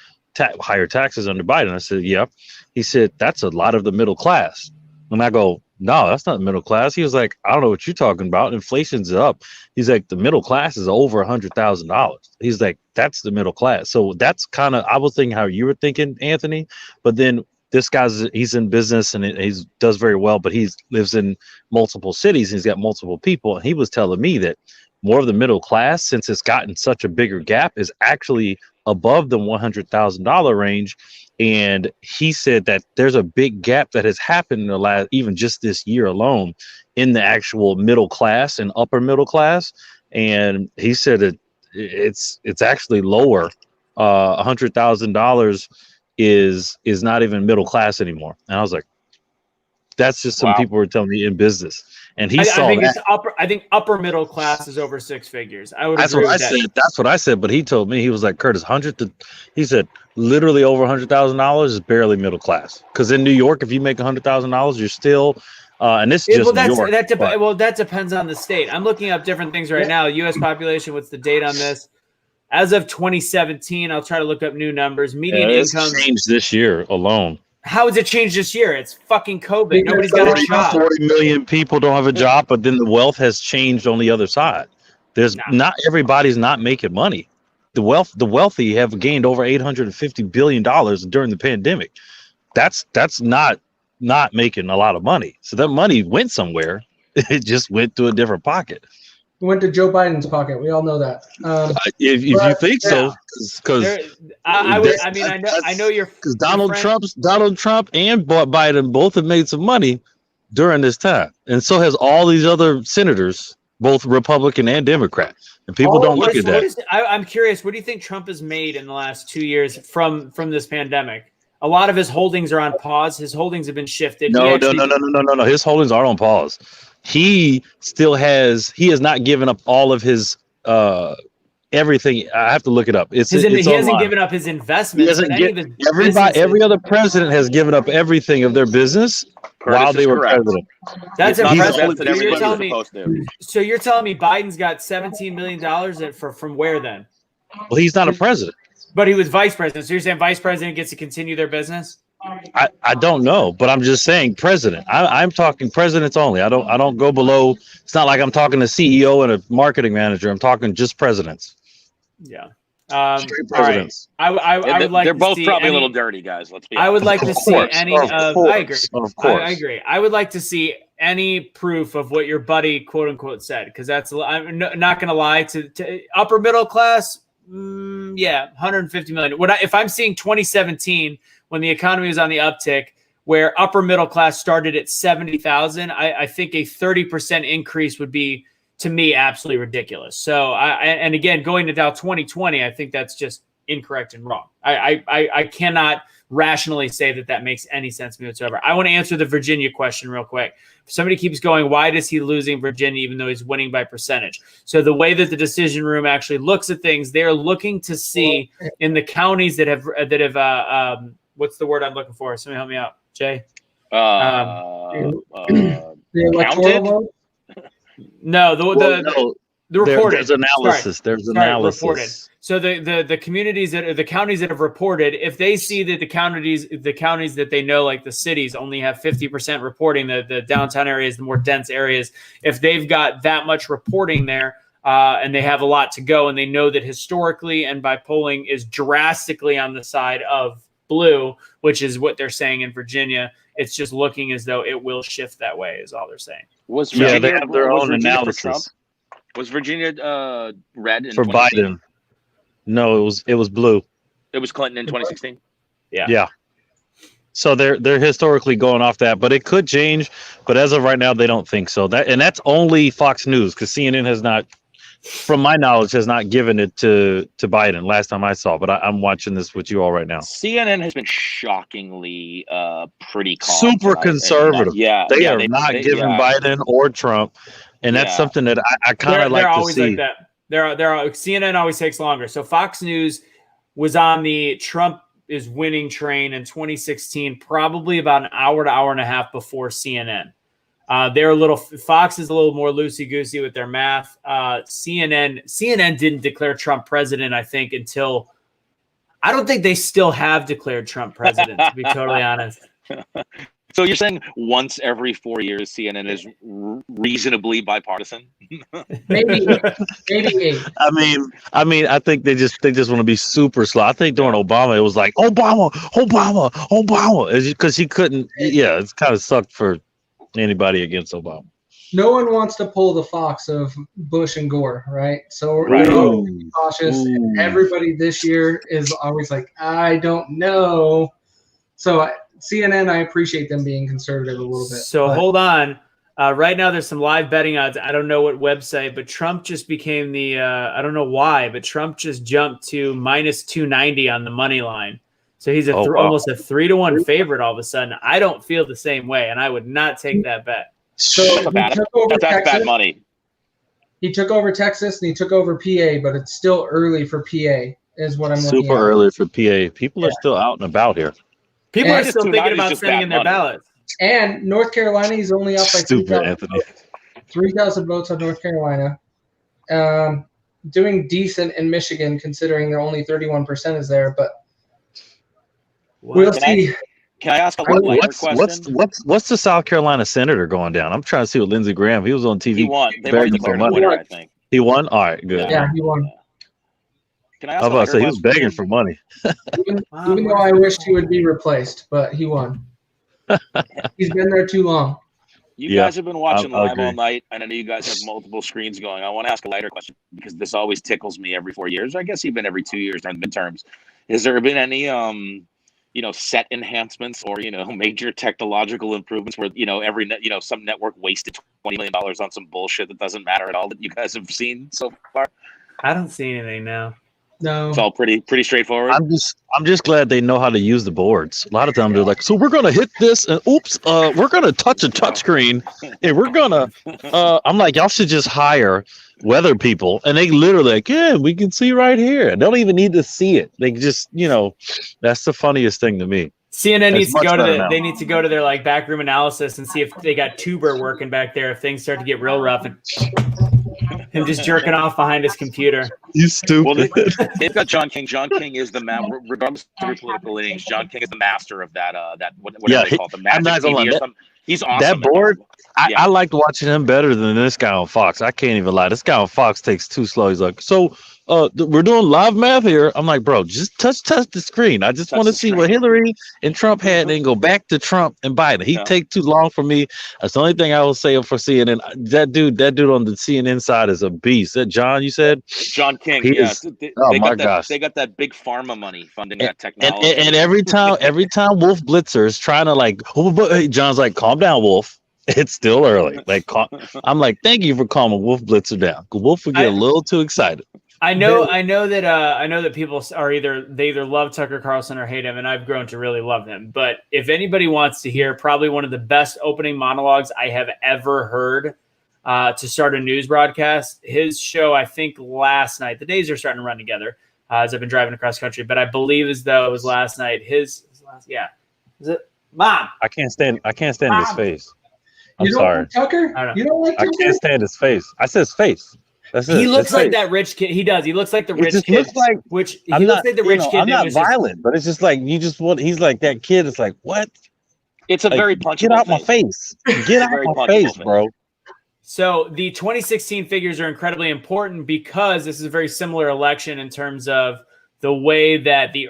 higher taxes under Biden. I said, yeah. He said, that's a lot of the middle class. And I go, no, that's not middle class. He was like, I don't know what you're talking about. Inflation's up. He's like, the middle class is over $100,000. He's like, that's the middle class. So that's kind of, I was thinking how you were thinking, Anthony. But then this he's in business and he does very well, but he lives in multiple cities. And he's got multiple people. And he was telling me that more of the middle class, since it's gotten such a bigger gap, is actually above the $100,000 range. And he said that there's a big gap that has happened in the last, even just this year alone, in the actual middle class and upper middle class. And he said that it's actually lower. $100,000 is not even middle class anymore. And I was like, that's just some people were telling me in business. And he saw think that. it's upper. I think upper middle class is over six figures. I would. That's agree what I with that. said. That's what I said. But he told me, he was like, Curtis, he said, literally over $100,000 is barely middle class. Because in New York, if you make $100,000, you're still, and this is just New York. That depends on the state. I'm looking up different things right now. U.S. population. What's the date on this? As of 2017, I'll try to look up new numbers. Median income changed this year alone. How has it changed this year? It's fucking COVID. Nobody's got a job. 40 million people don't have a job, but then the wealth has changed on the other side. There's not everybody's not making money. The wealthy have gained over $850 billion during the pandemic. That's not making a lot of money. So that money went somewhere. It just went to a different pocket. It went to Joe Biden's pocket. We all know that. If you think so, because I know you're because Donald Trump and Biden both have made some money during this time, and so has all these other senators, both Republican and Democrat. And people don't look at that. I'm curious. What do you think Trump has made in the last 2 years from this pandemic? A lot of his holdings are on pause. His holdings have been shifted. No. His holdings are on pause. He has not given up all of his everything. I have to look it up. He hasn't given up his investments. Every other president has given up everything of their business while they were president. That's impressive. So you're telling me Biden's got $17 million from where then? Well, he's not a president. But he was vice president. So you're saying vice president gets to continue their business? I don't know, but I'm just saying president. I'm talking presidents only. I don't go below. It's not like I'm talking to CEO and a marketing manager. I'm talking just presidents. Yeah. Straight presidents. Right. I would like. They're to both see probably a little dirty, guys. Let's be honest. I would like to see any of. I agree. Of course. I agree. I would like to see any proof of what your buddy quote unquote said, because I'm not going to lie to upper middle class. 150 million. If I'm seeing 2017 when the economy was on the uptick, where upper middle class started at 70,000, I think a 30% increase would be, to me, absolutely ridiculous. So, and again, going to now 2020, I think that's just incorrect and wrong. I cannot rationally say that makes any sense to me whatsoever. I want to answer the Virginia question real quick. Somebody keeps going, why is he losing Virginia even though he's winning by percentage? So the way that the decision room actually looks at things, they're looking to see in the counties that have what's the word I'm looking for? Somebody help me out, Jay. The electoral vote? No, the reported. There's analysis. There's analysis. Reported. So the communities the counties that have reported, if they see that the counties that they know, like the cities, only have 50% reporting, the downtown areas, the more dense areas, if they've got that much reporting there, and they have a lot to go, and they know that historically and by polling is drastically on the side of blue, which is what they're saying in Virginia, it's just looking as though it will shift that way, is all they're saying. They have their own analysis. Was Virginia red in for 2016? Biden? No, it was blue. It was Clinton in 2016. Yeah. So they're historically going off that, but it could change. But as of right now, they don't think so. That's only Fox News, because CNN has not from my knowledge, has not given it to Biden. Last time I saw, but I'm watching this with you all right now. CNN has been shockingly pretty calm Super tonight. conservative. They are they- not they- giving yeah. Biden or Trump, and that's Yeah. something that I kind They're of like to always see. like that. CNN always takes longer. So Fox News was on the Trump is winning train in 2016, probably about an hour to hour and a half before CNN. Fox is a little more loosey goosey with their math. CNN didn't declare Trump president, I think, until I don't think they still have declared Trump president, to be totally honest. So you're saying once every 4 years, CNN is reasonably bipartisan? Maybe 8. I mean, I think they just want to be super slow. I think during Obama, it was like Obama, because he couldn't. Yeah, it's kind of sucked for anybody against Obama. No one wants to pull the fox of Bush and Gore, right? So Right. we're always cautious. And everybody this year is always like, I don't know. So CNN, I appreciate them being conservative a little bit. So but hold on. Right now, there's some live betting odds. I don't know what website, but Trump just became the, I don't know why, but Trump just jumped to minus 290 on the money line. So he's almost a 3-1 favorite all of a sudden. I don't feel the same way, and I would not take that bet. So That's bad money. He took over Texas and he took over PA, but it's still early for PA, is what I'm looking Super at. early for PA. People are still out and about here. People And are still thinking about sending in their ballots. And North Carolina is only up by Stupid, Anthony. 3,000 votes on North Carolina. Doing decent in Michigan, considering they're only 31% is there, but we'll see. Can I ask a lighter question? What's the South Carolina senator going down? I'm trying to see what Lindsey Graham. He was on TV. He won. They've already begging for declared a money. winner, I think. He won. All right, good. Yeah, he won. Can I I ask was a about to lighter say he was question? begging for money. Even though I wished he would be replaced, but he won. He's been there too long. You guys have been watching I live agree. all night, and I know you guys have multiple screens going. I want to ask a lighter question because this always tickles me every 4 years. I guess even every 2 years during the midterms. Has there been any, set enhancements or major technological improvements where some network wasted $20 million on some bullshit that doesn't matter at all that you guys have seen so far? I don't see anything now. No, It's all pretty straightforward. I'm just glad they know how to use the boards. A lot of times they're like, so we're gonna hit this and oops, we're gonna touch a touchscreen and we're gonna I'm like, y'all should just hire weather people and they literally like, yeah, we can see right here. They don't even need to see it. They just, that's the funniest thing to me. CNN needs to much go to better now. they need to go to their backroom analysis and see if they got Tuber working back there. If things start to get real rough, and him just jerking off behind his computer. You stupid. Well, they've got John King. John King is the regardless of your political leanings. John King is the master of that. Whatever they call it, the I'm magic not gonna TV lie, or something. He's awesome. That at board, Yeah. I liked watching him better than this guy on Fox. I can't even lie. This guy on Fox takes too slow. He's like, so we're doing live math here. I'm like, bro, just touch the screen. I just want to see what Hillary and Trump had, and then go back to Trump and Biden. He take too long for me. That's the only thing I will say for CNN. That dude on the CNN side is a beast. That John, you said? John King. He Yeah. is- They oh got my that, gosh. They got that big pharma money funding that technology. And every time Wolf Blitzer is trying to hey, John's like, calm down, Wolf. It's still early. I'm like, thank you for calming Wolf Blitzer down. Wolf would get a little too excited. I know that people are either love Tucker Carlson or hate him, and I've grown to really love him. But if anybody wants to hear probably one of the best opening monologues I have ever heard to start a news broadcast, his show, I think last night, the days are starting to run together as I've been driving across country, but I believe as though it was last night. Is it Mom? I can't stand his face. I'm You don't sorry. like Tucker? You don't like I Tucker? can't stand his face. I said his face. That's it. He looks His like face. that rich kid. He does. He looks like the It rich just kid. looks like he looks like the rich kid. I'm that not was just- violent, but it's just like you just want. He's like that kid. It's like what? It's a very punchable. Get out my face. Get out very my punchable face, face. bro. So the 2016 figures are incredibly important because this is a very similar election in terms of the way that the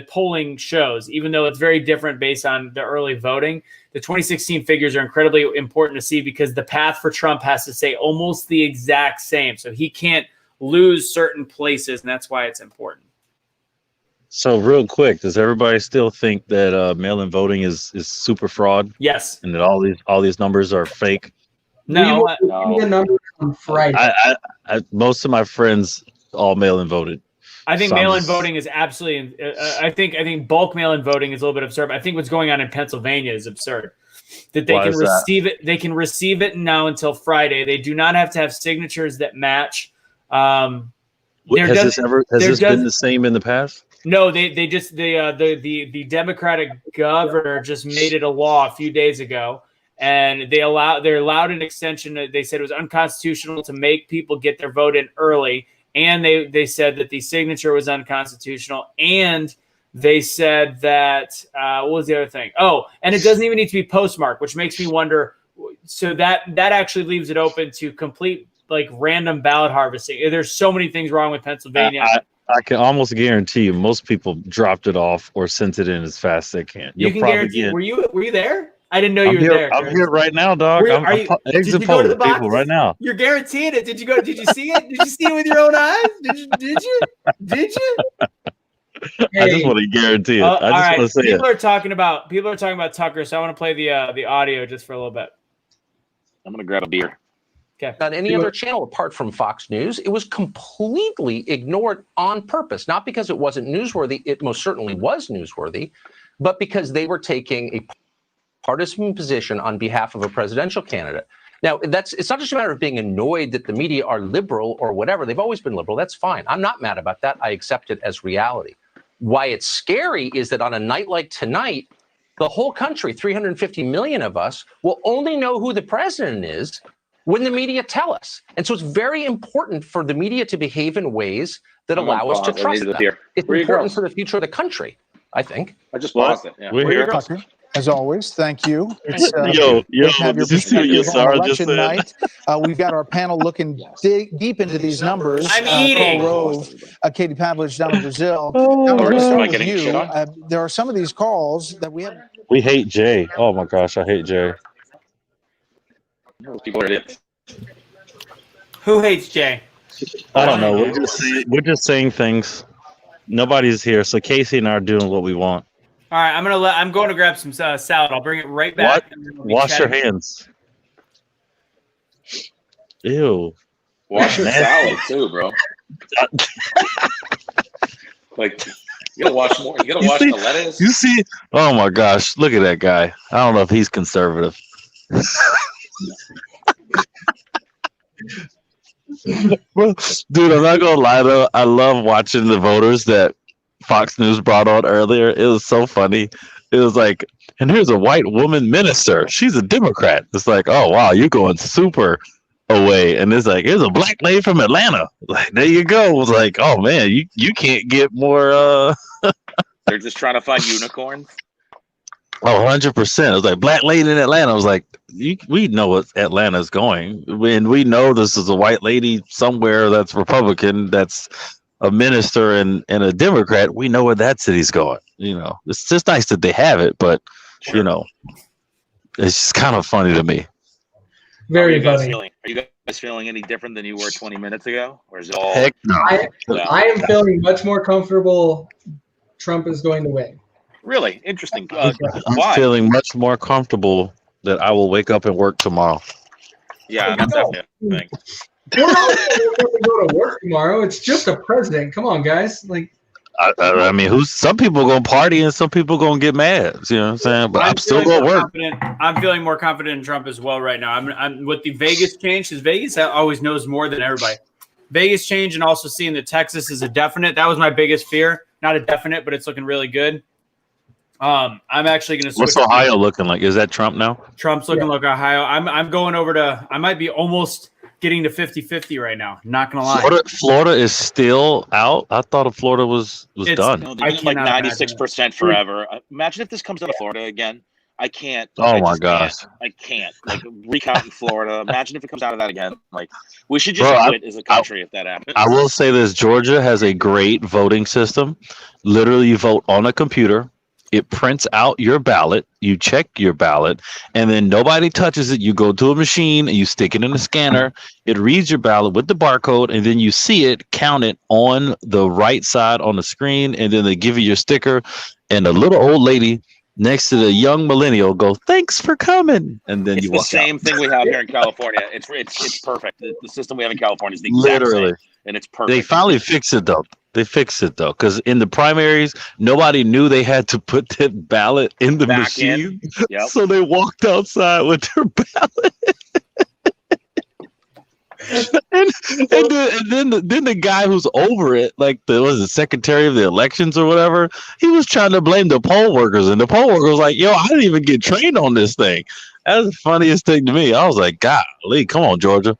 polling shows, even though it's very different based on the early voting. The 2016 figures are incredibly important to see because the path for Trump has to stay almost the exact same. So he can't lose certain places, and that's why it's important. So real quick, does everybody still think that mail-in voting is super fraud? Yes. And that all these numbers are fake? No, we will give you the numbers on Friday. Most of my friends all mail-in voted. I think So I'm mail-in just- voting is absolutely. I think bulk mail-in voting is a little bit absurd. But I think what's going on in Pennsylvania is absurd. That they Why can is that? receive it. They can receive it now until Friday. They do not have to have signatures that match. There Has this been does- the same in the past? No, they just the Democratic governor just made it a law a few days ago, and they're allowed an extension. They said it was unconstitutional to make people get their vote in early, and they said that the signature was unconstitutional, and they said that what was the other thing? Oh, and it doesn't even need to be postmarked, which makes me wonder. So that actually leaves it open to complete like random ballot harvesting. There's so many things wrong with Pennsylvania. I can almost guarantee you, most people dropped it off or sent it in as fast as they can. You You'll can probably guarantee. get. Were you there? I didn't know you I'm were here, there. I'm here right now, dog. Were you- I'm are you- did exit you go to the polling people box? right now. You're guaranteeing it. Did you go? Did you see it? Did you see it with your own eyes? Did you? I just want to guarantee it. All I just right. want to say it. People are talking about Tucker, so I want to play the audio just for a little bit. I'm gonna grab a beer. On any other channel apart from Fox News, it was completely ignored on purpose. Not because it wasn't newsworthy, it most certainly was newsworthy, but because they were taking a partisan position on behalf of a presidential candidate. Now, it's not just a matter of being annoyed that the media are liberal or whatever. They've always been liberal. That's fine. I'm not mad about that. I accept it as reality. Why it's scary is that on a night like tonight, the whole country, 350 million of us, will only know who the president is when the media tell us. And so it's very important for the media to behave in ways that I'm on allow us to pause. I trust needed a them. beer. It's Where are your important girls? for the future of the country, I think. I just paused it. Yeah. We're Where are your here. girls? Tucker, as always, thank you. It's, Yo, great to have your did you see what perspective on Yasara just election said? night. We've got our panel looking deep into these numbers. I'm eating. Paul Rove, Katie Pavlich down in Brazil. Oh, Now, we're going to am I start with getting you. shit on? There are some of these calls that we have. We hate Jay. Oh my gosh, I hate Jay. Those people are idiots. Who hates Jay? I don't know. We're just saying things. Nobody's here, so Casey and I are doing what we want. All right, I'm going to grab some salad. I'll bring it right back. What? and then we'll be Wash your chatting. hands. Ew. Wash your Nasty. salad too, bro. Like you gotta wash more. You gotta You wash see- the lettuce. You see? Oh my gosh, look at that guy. I don't know if he's conservative. Well, dude, I'm not gonna lie though. I love watching the voters that Fox News brought on earlier. It was so funny. It was like, and here's a white woman minister. She's a Democrat. It's like, oh wow, you're going super away. And it's like, here's a black lady from Atlanta. Like, there you go. It was like, oh man, you can't get more They're just trying to find unicorns. Oh, 100%. It was like black lady in Atlanta. I was like, we know what Atlanta's going. And we know this is a white lady somewhere that's Republican, that's a minister and a Democrat. We know where that city's going. You know, it's just nice that they have it, but, you know, it's just kind of funny to me. Very How are funny. you guys feeling any different than you were 20 minutes ago? Or is it all? Heck no. I am feeling much more comfortable. Trump is going to win. Really interesting. I'm Why? feeling much more comfortable that I will wake up and work tomorrow. Yeah, that's definitely a thing. We're not going to go to work tomorrow. It's just a president. Come on, guys. Like, I mean, some people going to party and some people going to get mad. You know what I'm saying? But I'm still feeling going to more work. confident. I'm feeling more confident in Trump as well right now. I'm with the Vegas change, because Vegas always knows more than everybody. Vegas change and also seeing that Texas is a definite. That was my biggest fear. Not a definite, but it's looking really good. I'm actually going to switch. What's Ohio looking like? Is that Trump now? Trump's looking like Ohio. I'm going over to. I might be almost getting to 50-50 right now. Not going to lie. Florida is still out. I thought Florida was It's- done. No, I they're like cannot 96% forever. Imagine if this comes out of Florida again. I can't. Oh I my just gosh. can't. I can't. Like recount in Florida. Imagine if it comes out of that again. Like we should just Bro, quit as a country if that happens. I will say this: Georgia has a great voting system. Literally, you vote on a computer. It prints out your ballot. You check your ballot, and then nobody touches it. You go to a machine and you stick it in a scanner. It reads your ballot with the barcode, and then you see it, count it on the right side on the screen, and then they give you your sticker. And the little old lady next to the young millennial go, "Thanks for coming," and then It's you the walk same out. thing we have here in California. It's perfect. The system we have in California is the exact Literally. same, and it's They perfect. finally fixed it though. They fixed it though, because in the primaries, nobody knew they had to put that ballot in the Back in. machine. Yep. So they walked outside with their ballot. and then the guy who's over it, like the secretary of the elections or whatever, he was trying to blame the poll workers, and the poll worker was like, "Yo, I didn't even get trained on this thing." That was the funniest thing to me. I was like, "Golly, come on, Georgia!"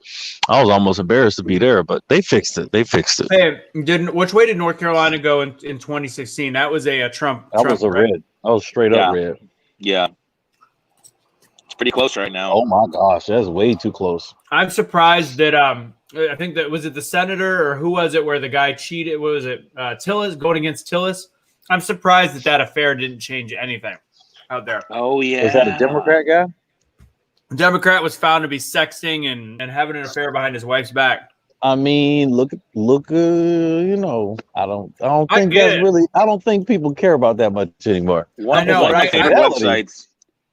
I was almost embarrassed to be there, but they fixed it. They fixed it. Hey, which way did North Carolina go in 2016? That was a Trump. That was a right? red. That was straight up red. Yeah. It's pretty close right now. Oh my gosh, that's way too close. I'm surprised that I think that was it the senator or who was it where the guy cheated? What was it? Tillis going against Tillis. I'm surprised that affair didn't change anything out there. Oh yeah. Was that a Democrat guy? Democrat was found to be sexting and having an affair behind his wife's back. I mean, look. You know, I don't think get that's it. really. I don't think people care about that much anymore. One of my favorite websites.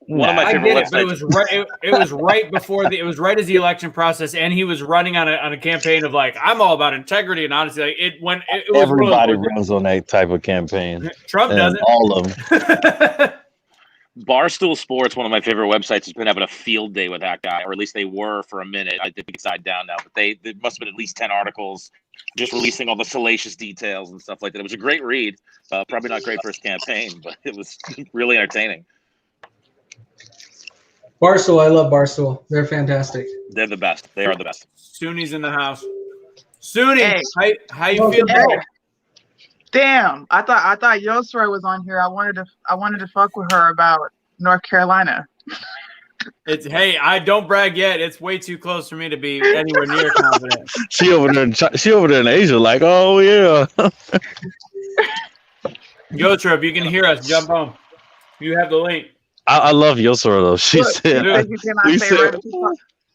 One of my I favorite get it, websites. but it was right. It was right before it was right as the election process, and he was running on a campaign of like, I'm all about integrity and honesty. Like it was Everybody really, runs on that type of campaign. Trump And doesn't. all of them. Barstool Sports, one of my favorite websites, has been having a field day with that guy, or at least they were for a minute. I think it's died down now, but there must have been at least 10 articles just releasing all the salacious details and stuff like that. It was a great read. Probably not great for his campaign, but it was really entertaining. Barstool, I love Barstool. They're fantastic. They're the best. They are the best. Sooni's in the house. Soonie, Hey. how you feel? Hey. Damn, I thought Yosra was on here. I wanted to fuck with her about North Carolina. It's hey, I don't brag yet. It's way too close for me to be anywhere near confident. She over there in Asia, like, oh yeah. Yotra, if you can hear us, jump home. You have the link. I love Yosora though. She Look, said, you cannot say right.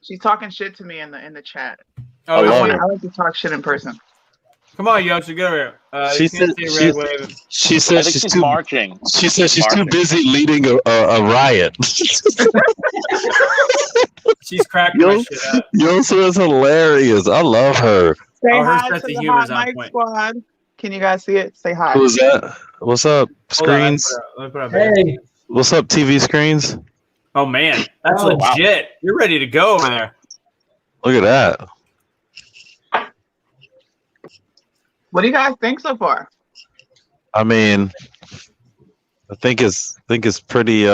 She's talking shit to me in the chat. Oh, love I it. like to talk shit in person. Come on, Yotra, get over here. She you can't said- see red wave. she I said think she's she's too. marching. She said she's too Marching. busy leading a riot. She's cracking my shit up. Yosora's hilarious. I love her. Say Oh, her hi sense to of the humor is Hot on Mic point. Squad. Can you guys see it? Say hi. Who's that? What's up, Hold on, screens? let me put up here. Hey, What's up, TV screens? Oh man, that's Oh, wow. legit. You're ready to go over there. Look at that. What do you guys think so far? I mean, I think it's pretty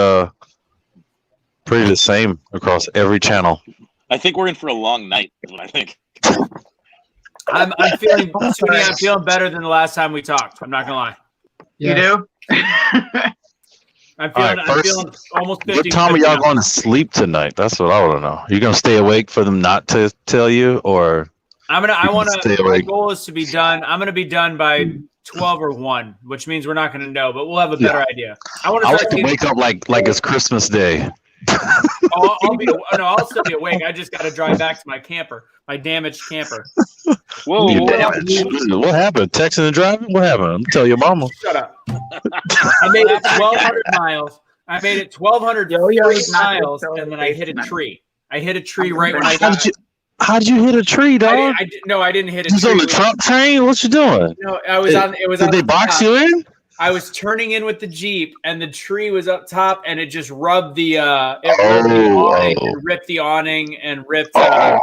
pretty the same across every channel. I think we're in for a long night, is what I think. I'm feeling Soonie, I'm feeling better than the last time we talked. I'm not gonna lie. You do? I'm All right, feeling first, almost 50. what time are y'all going to sleep tonight? That's what I want to know. You gonna stay awake for them not to tell you, or I you want can stay to. My awake? goal is to be done. I'm gonna be done by 12 or 1, which means we're not gonna know, but we'll have a better idea. I want I to like to wake up like it's Christmas Day. I'll still be awake. I just got to drive back to my camper, my damaged camper. Whoa, You whoa, damaged. What happened? Texting and driving? What happened? I'm tell your mama. Shut up. I made it 1,200 miles. I made it 1,200 miles, and then I hit a tree. I hit a tree right when I got. How did you hit a tree, dog? I didn't hit a Just tree. on the Trump train? What you doing? No, I was on. It was. Did on they the box top. you in? I was turning in with the Jeep, and the tree was up top, and it just rubbed the. It ripped the awning and ripped. Yeah,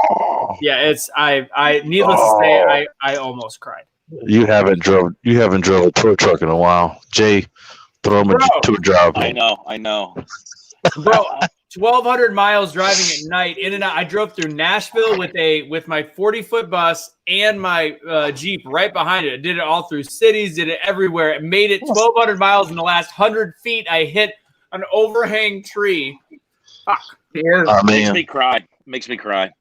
it's. I. Needless to say, I almost cried. You haven't drove a tour truck in a while. Jay, throw him a tour drive. I know. Bro, 1,200 miles driving at night in and out. I drove through Nashville with my 40-foot bus and my Jeep right behind it. I did it all through cities, did it everywhere. It made it 1,200 miles in the last 100 feet. I hit an overhang tree. Fuck. Makes me cry. Makes me cry.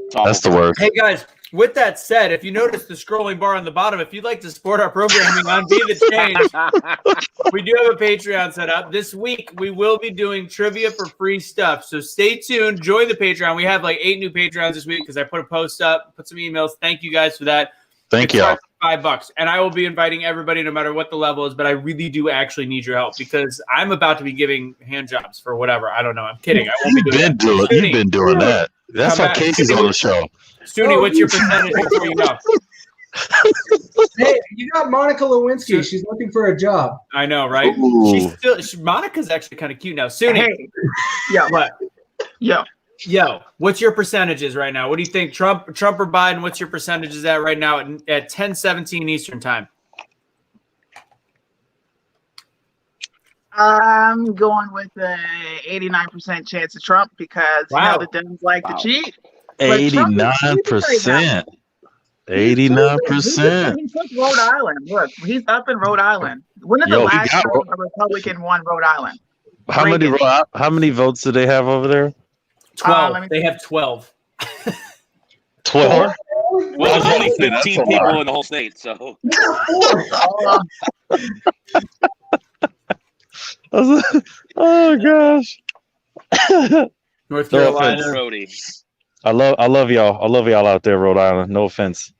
It's awful. That's the worst. Hey guys, with that said, if you notice the scrolling bar on the bottom, if you'd like to support our programming on Be the Change, we do have a Patreon set up. This week, we will be doing trivia for free stuff. So stay tuned. Join the Patreon. We have like 8 new Patreons this week because I put a post up, put some emails. Thank you guys for that. Thank y'all. $5, and I will be inviting everybody, no matter what the level is. But I really do actually need your help because I'm about to be giving hand jobs for whatever. I don't know. I'm kidding. I won't be doing that. You've been doing that. That's why Casey's on the show. Stoonie, what's your percentage before you go? Hey, you got Monica Lewinsky. She's looking for a job. I know, right? Ooh. Monica's actually kind of cute now. Stoonie, Hey, yeah, what? yo, What's your percentages right now? What do you think, Trump or Biden? What's your percentages at right now at 10:17 Eastern time? I'm going with the 89% chance of Trump because you know the Dems like to cheat. But Trump is cheating right now. 89%. He took Rhode Island. Look, he's up in Rhode Island. When did the last time a Republican won Rhode Island? How many votes do they have over there? 12. They have 12. 12? Well, there's only 15 people in the whole state, so. Oh gosh. North No Carolina. offense. I love y'all. I love y'all out there, Rhode Island. No offense.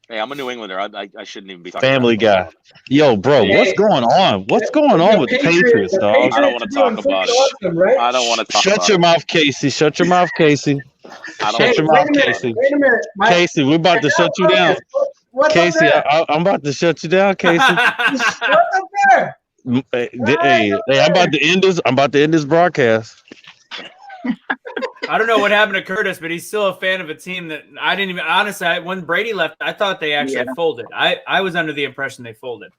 Hey, I'm a New Englander. I shouldn't even be talking Family about guy. Yo, bro, what's going on? What's going on with the Patriots, dog? I don't want to talk about it. I don't want to talk about it. Shut your mouth, Casey. Shut your mouth, Casey. Shut your mouth, Casey. Wait a minute. Casey, we're about to shut you down. Casey, I'm about to shut you down, Casey. What's up there? Hey, I'm about to end this. I'm about to end this broadcast. I don't know what happened to Curtis, but he's still a fan of a team that I didn't even honestly. When Brady left, I thought they actually folded. I was under the impression they folded.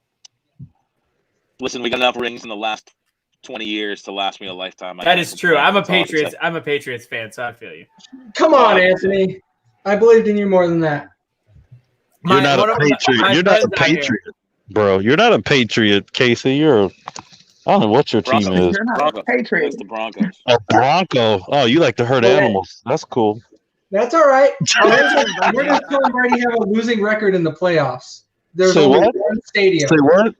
Listen, we got enough rings in the last 20 years to last me a lifetime. That is true. I'm a Patriots fan, so I feel you. Come on, Anthony. I believed in you more than that. You're not a Patriot. You're not a Patriot, bro. You're not a Patriot, Casey. I don't know what your team is. You're not a Patriot. It's the Broncos. A Bronco. Oh, you like to hurt animals. That's cool. That's all right. Where does Tom Brady have a losing record in the playoffs? There's Say only what? one stadium. Say what?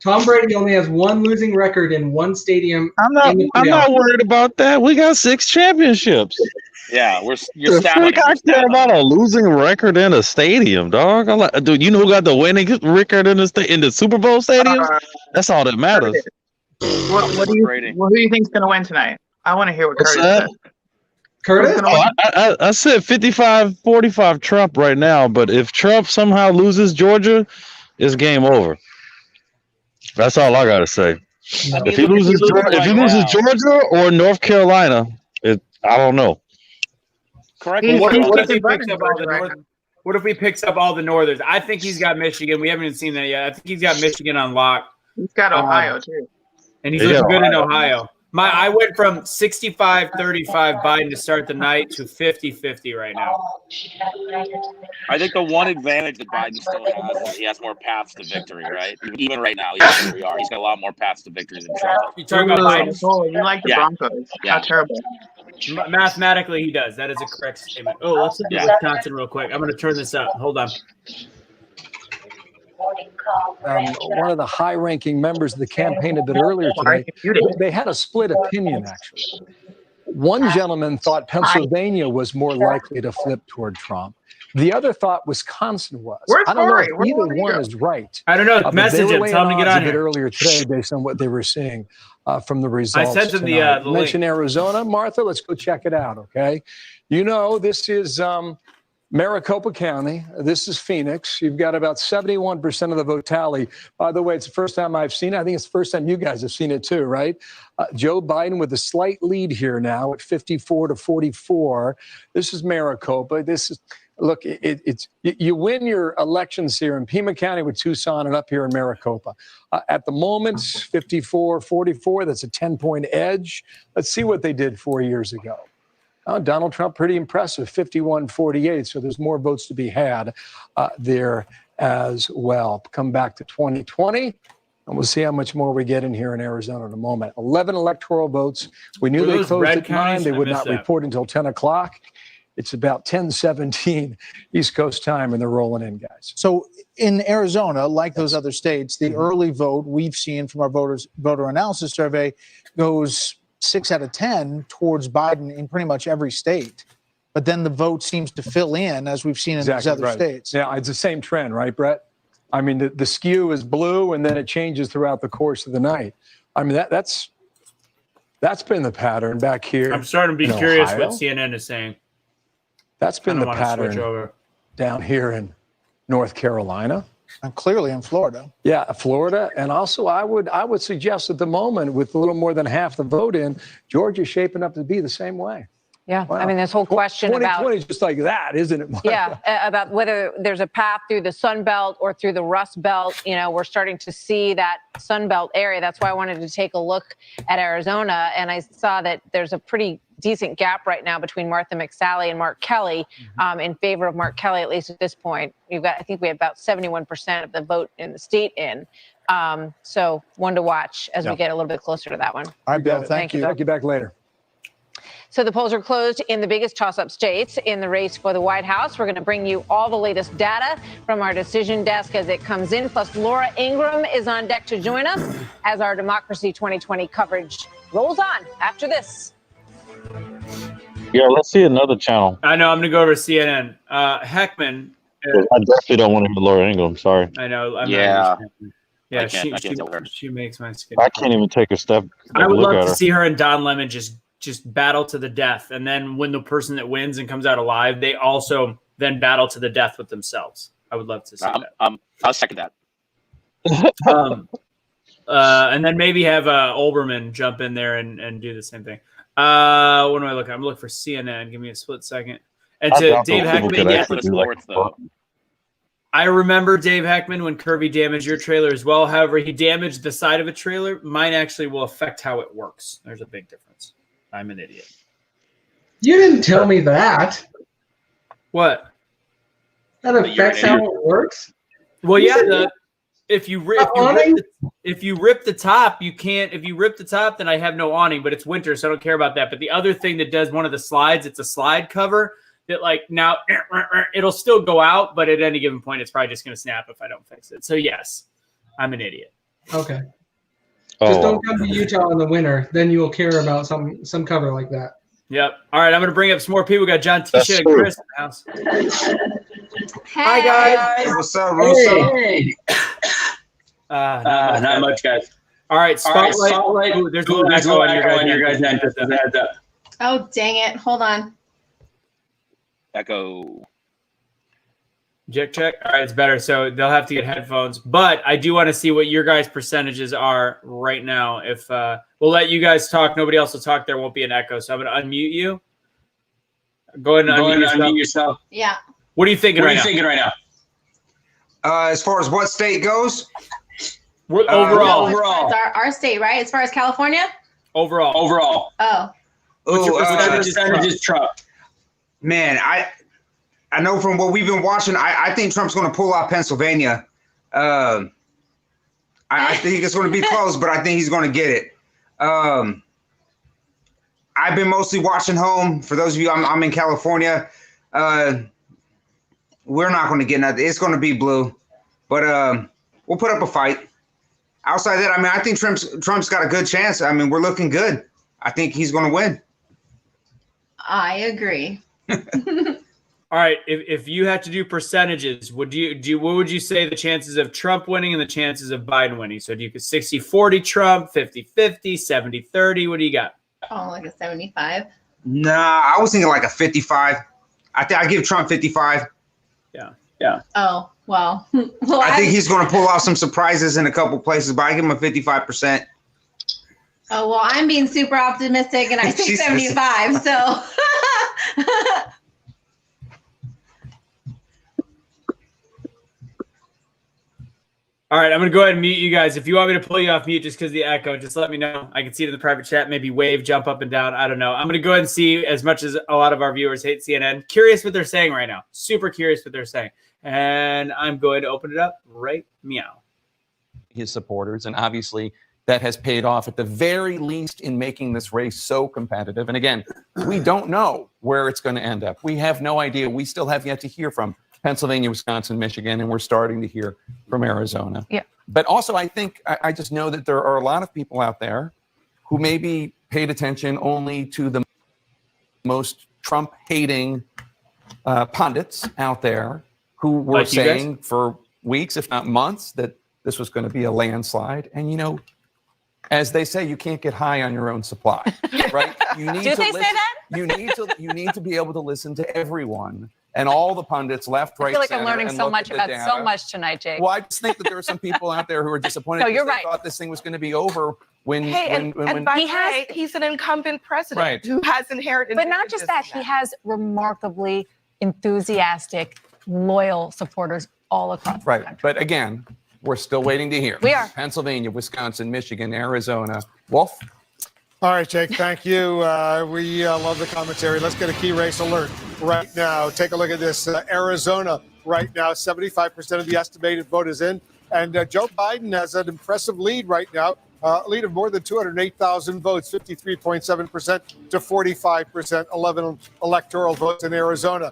Tom Brady only has one losing record in one stadium. I'm not worried about that. We got 6 championships. Yeah, you're I care about a losing record in a stadium, dog. I'm like, dude, you know who got the winning record in the Super Bowl stadium? That's all that matters. Who do you think's going to win tonight? I want to hear what What's Curtis that? said. Curtis? I said 55-45 Trump right now, but if Trump somehow loses Georgia, it's game over. That's all I gotta say. If he loses Georgia or North Carolina, I don't know. Correct. What if he picks up all the North? What if he picks up all the Northers? I think he's got Michigan. We haven't even seen that yet. I think he's got Michigan on lock. He's got Ohio too, and he's looking good in Ohio. I went from 65-35 Biden to start the night to 50-50 right now. I think the one advantage that Biden still has is he has more paths to victory, right? Even right now, he's got a lot more paths to victory than Trump. You talking about Biden? Oh, you like the Broncos? Yeah. How terrible. Mathematically, he does. That is a correct statement. Oh, let's look at Wisconsin real quick. I'm going to turn this up. Hold on. One of the high-ranking members of the campaign a bit earlier today, they had a split opinion, actually. One gentleman thought Pennsylvania was more likely to flip toward Trump. The other thought Wisconsin was. I don't know if either one is right. I don't know. Message him. Tell him to get on a bit here. earlier today based on what they were seeing from the results. I sent him the tonight. link. Mention Arizona. Martha, let's go check it out, okay? You know, this is Maricopa County. This is Phoenix. You've got about 71% of the vote tally. By the way, it's the first time I've seen it. I think it's the first time you guys have seen it too, right? Joe Biden with a slight lead here now at 54-44. This is Maricopa. This is, look, you win your elections here in Pima County with Tucson and up here in Maricopa. At the moment, 54-44. That's a 10-point edge. Let's see what they did 4 years ago. Donald Trump, pretty impressive, 51-48. So there's more votes to be had there as well. Come back to 2020, and we'll see how much more we get in here in Arizona in a moment. 11 electoral votes. We knew they closed at 9. They would not report until 10 o'clock. It's about 10:17 East Coast time, and they're rolling in, guys. So in Arizona, like those other states, the early vote we've seen from our voter analysis survey goes 6 out of 10 towards Biden in pretty much every state. but then the vote seems to fill in as we've seen in these other states. Yeah, it's the same trend, right, Brett? I mean, the skew is blue, and then it changes throughout the course of the night. I mean, that's been the pattern back here. I'm starting to be in curious Ohio. what CNN is saying. That's been the Kinda wanna switch pattern over. down here in North Carolina. And clearly in Florida. Yeah, Florida. And also, I would suggest at the moment, with a little more than half the vote in, Georgia's shaping up to be the same way. Yeah, I mean, this whole question about 2020 is just like that, isn't it? yeah, about whether there's a path through the Sun Belt or through the Rust Belt. You know, we're starting to see that Sun Belt area. That's why I wanted to take a look at Arizona, and I saw that there's a pretty decent gap right now between Martha McSally and Mark Kelly, in favor of Mark Kelly, at least at this point. I think we have about 71% of the vote in the state in. So one to watch as we get a little bit closer to that one. All right, Bill, thank you. Talk you back later. So the polls are closed in the biggest toss-up states in the race for the White House. We're going to bring you all the latest data from our decision desk as it comes in. Plus, Laura Ingram is on deck to join us as our Democracy 2020 coverage rolls on after this. Yeah, let's see another channel. I know. I'm going to go over to CNN. Heckman. I definitely don't want to hear Laura Ingraham. Sorry. I know. Yeah. Yeah, I can't tell her. she makes my skin. I can't even take a step. I would look love at to her. see her and Don Lemon just battle to the death, and then when the person that wins and comes out alive, they also then battle to the death with themselves. I would love to see that. I'll second that. And then maybe have Olbermann jump in there and do the same thing. What am I looking? I'm looking for CNN. Give me a split second. And to Dave Heckman, yes, I remember Dave Heckman when Kirby damaged your trailer as well. However, he damaged the side of a trailer. Mine actually will affect how it works. There's a big difference. I'm an idiot. You didn't tell me that. What? That affects how it works? Well, yeah. If you rip the top, you can't. If you rip the top, then I have no awning. But it's winter, so I don't care about that. But the other thing that does one of the slides, it's a slide cover that, like, now it'll still go out, but at any given point, it's probably just going to snap if I don't fix it. So yes, I'm an idiot. Okay. Just don't come to Utah in the winter. Then you will care about some cover like that. Yep. All right, I'm going to bring up some more people. We got John T. and Chris in the house. Hi guys. What's up, Russo? Hey. Not much, guys. All right, Spotlight. Ooh, there's a little echo on your guys' end. Just a heads up. Oh, dang it. Hold on. Echo. Check. All right, it's better. So they'll have to get headphones. But I do want to see what your guys' percentages are right now. If we'll let you guys talk, nobody else will talk. There won't be an echo. So I'm going to unmute you. Go ahead and unmute yourself. Yeah. What are you thinking right now? As far as what state goes? Overall. It's our state, right? As far as California? Overall. Oh. What's your percentage Trump? Man, I know from what we've been watching, I think Trump's going to pull out Pennsylvania. I think it's going to be close, but I think he's going to get it. I've been mostly watching home. For those of you, I'm in California. We're not going to get nothing. It's going to be blue, but we'll put up a fight. Outside that, I mean, I think Trump's got a good chance. I mean, we're looking good. I think he's going to win. I agree. All right, if you had to do percentages, what would you say the chances of Trump winning and the chances of Biden winning? So do you get 60-40 Trump, 50-50, 70-30? What do you got? Oh, like a 75. Nah, I was thinking like a 55. I give Trump 55. Yeah. Oh, well. I think he's going to pull off some surprises in a couple places, but I give him a 55%. Oh, well, I'm being super optimistic, and I think Jesus. 75, so. All right, I'm going to go ahead and mute you guys. If you want me to pull you off mute just because of the echo, just let me know. I can see it in the private chat. Maybe wave, jump up and down. I don't know. I'm going to go ahead and see, as much as a lot of our viewers hate CNN, curious what they're saying right now. Super curious what they're saying. And I'm going to open it up right meow. His supporters, and obviously that has paid off at the very least in making this race so competitive. And again, we don't know where it's going to end up. We have no idea. We still have yet to hear from Pennsylvania, Wisconsin, Michigan, and we're starting to hear from Arizona. Yeah. But also, I think I just know that there are a lot of people out there who maybe paid attention only to the most Trump hating pundits out there who were Like you guys? saying for weeks, if not months, that this was going to be a landslide. And, you know, as they say, you can't get high on your own supply, right? You need Do to they say listen, that? You need to be able to listen to everyone and all the pundits, left, I right, feel like I'm center, learning and so look much at the about so data. much tonight, Jake. Well, I just think that there are some people out there who are disappointed No, because you're they right. thought this thing was going to be over when He's an incumbent president Right. who has inherited. But not just that, he has remarkably enthusiastic, loyal supporters all across the right. country. But again, we're still waiting to hear. We are. Pennsylvania, Wisconsin, Michigan, Arizona. Wolf? All right, Jake, thank you. We love the commentary. Let's get a key race alert right now. Take a look at this. Arizona right now, 75% of the estimated vote is in. And Joe Biden has an impressive lead right now, a lead of more than 208,000 votes, 53.7% to 45%, 11 electoral votes in Arizona.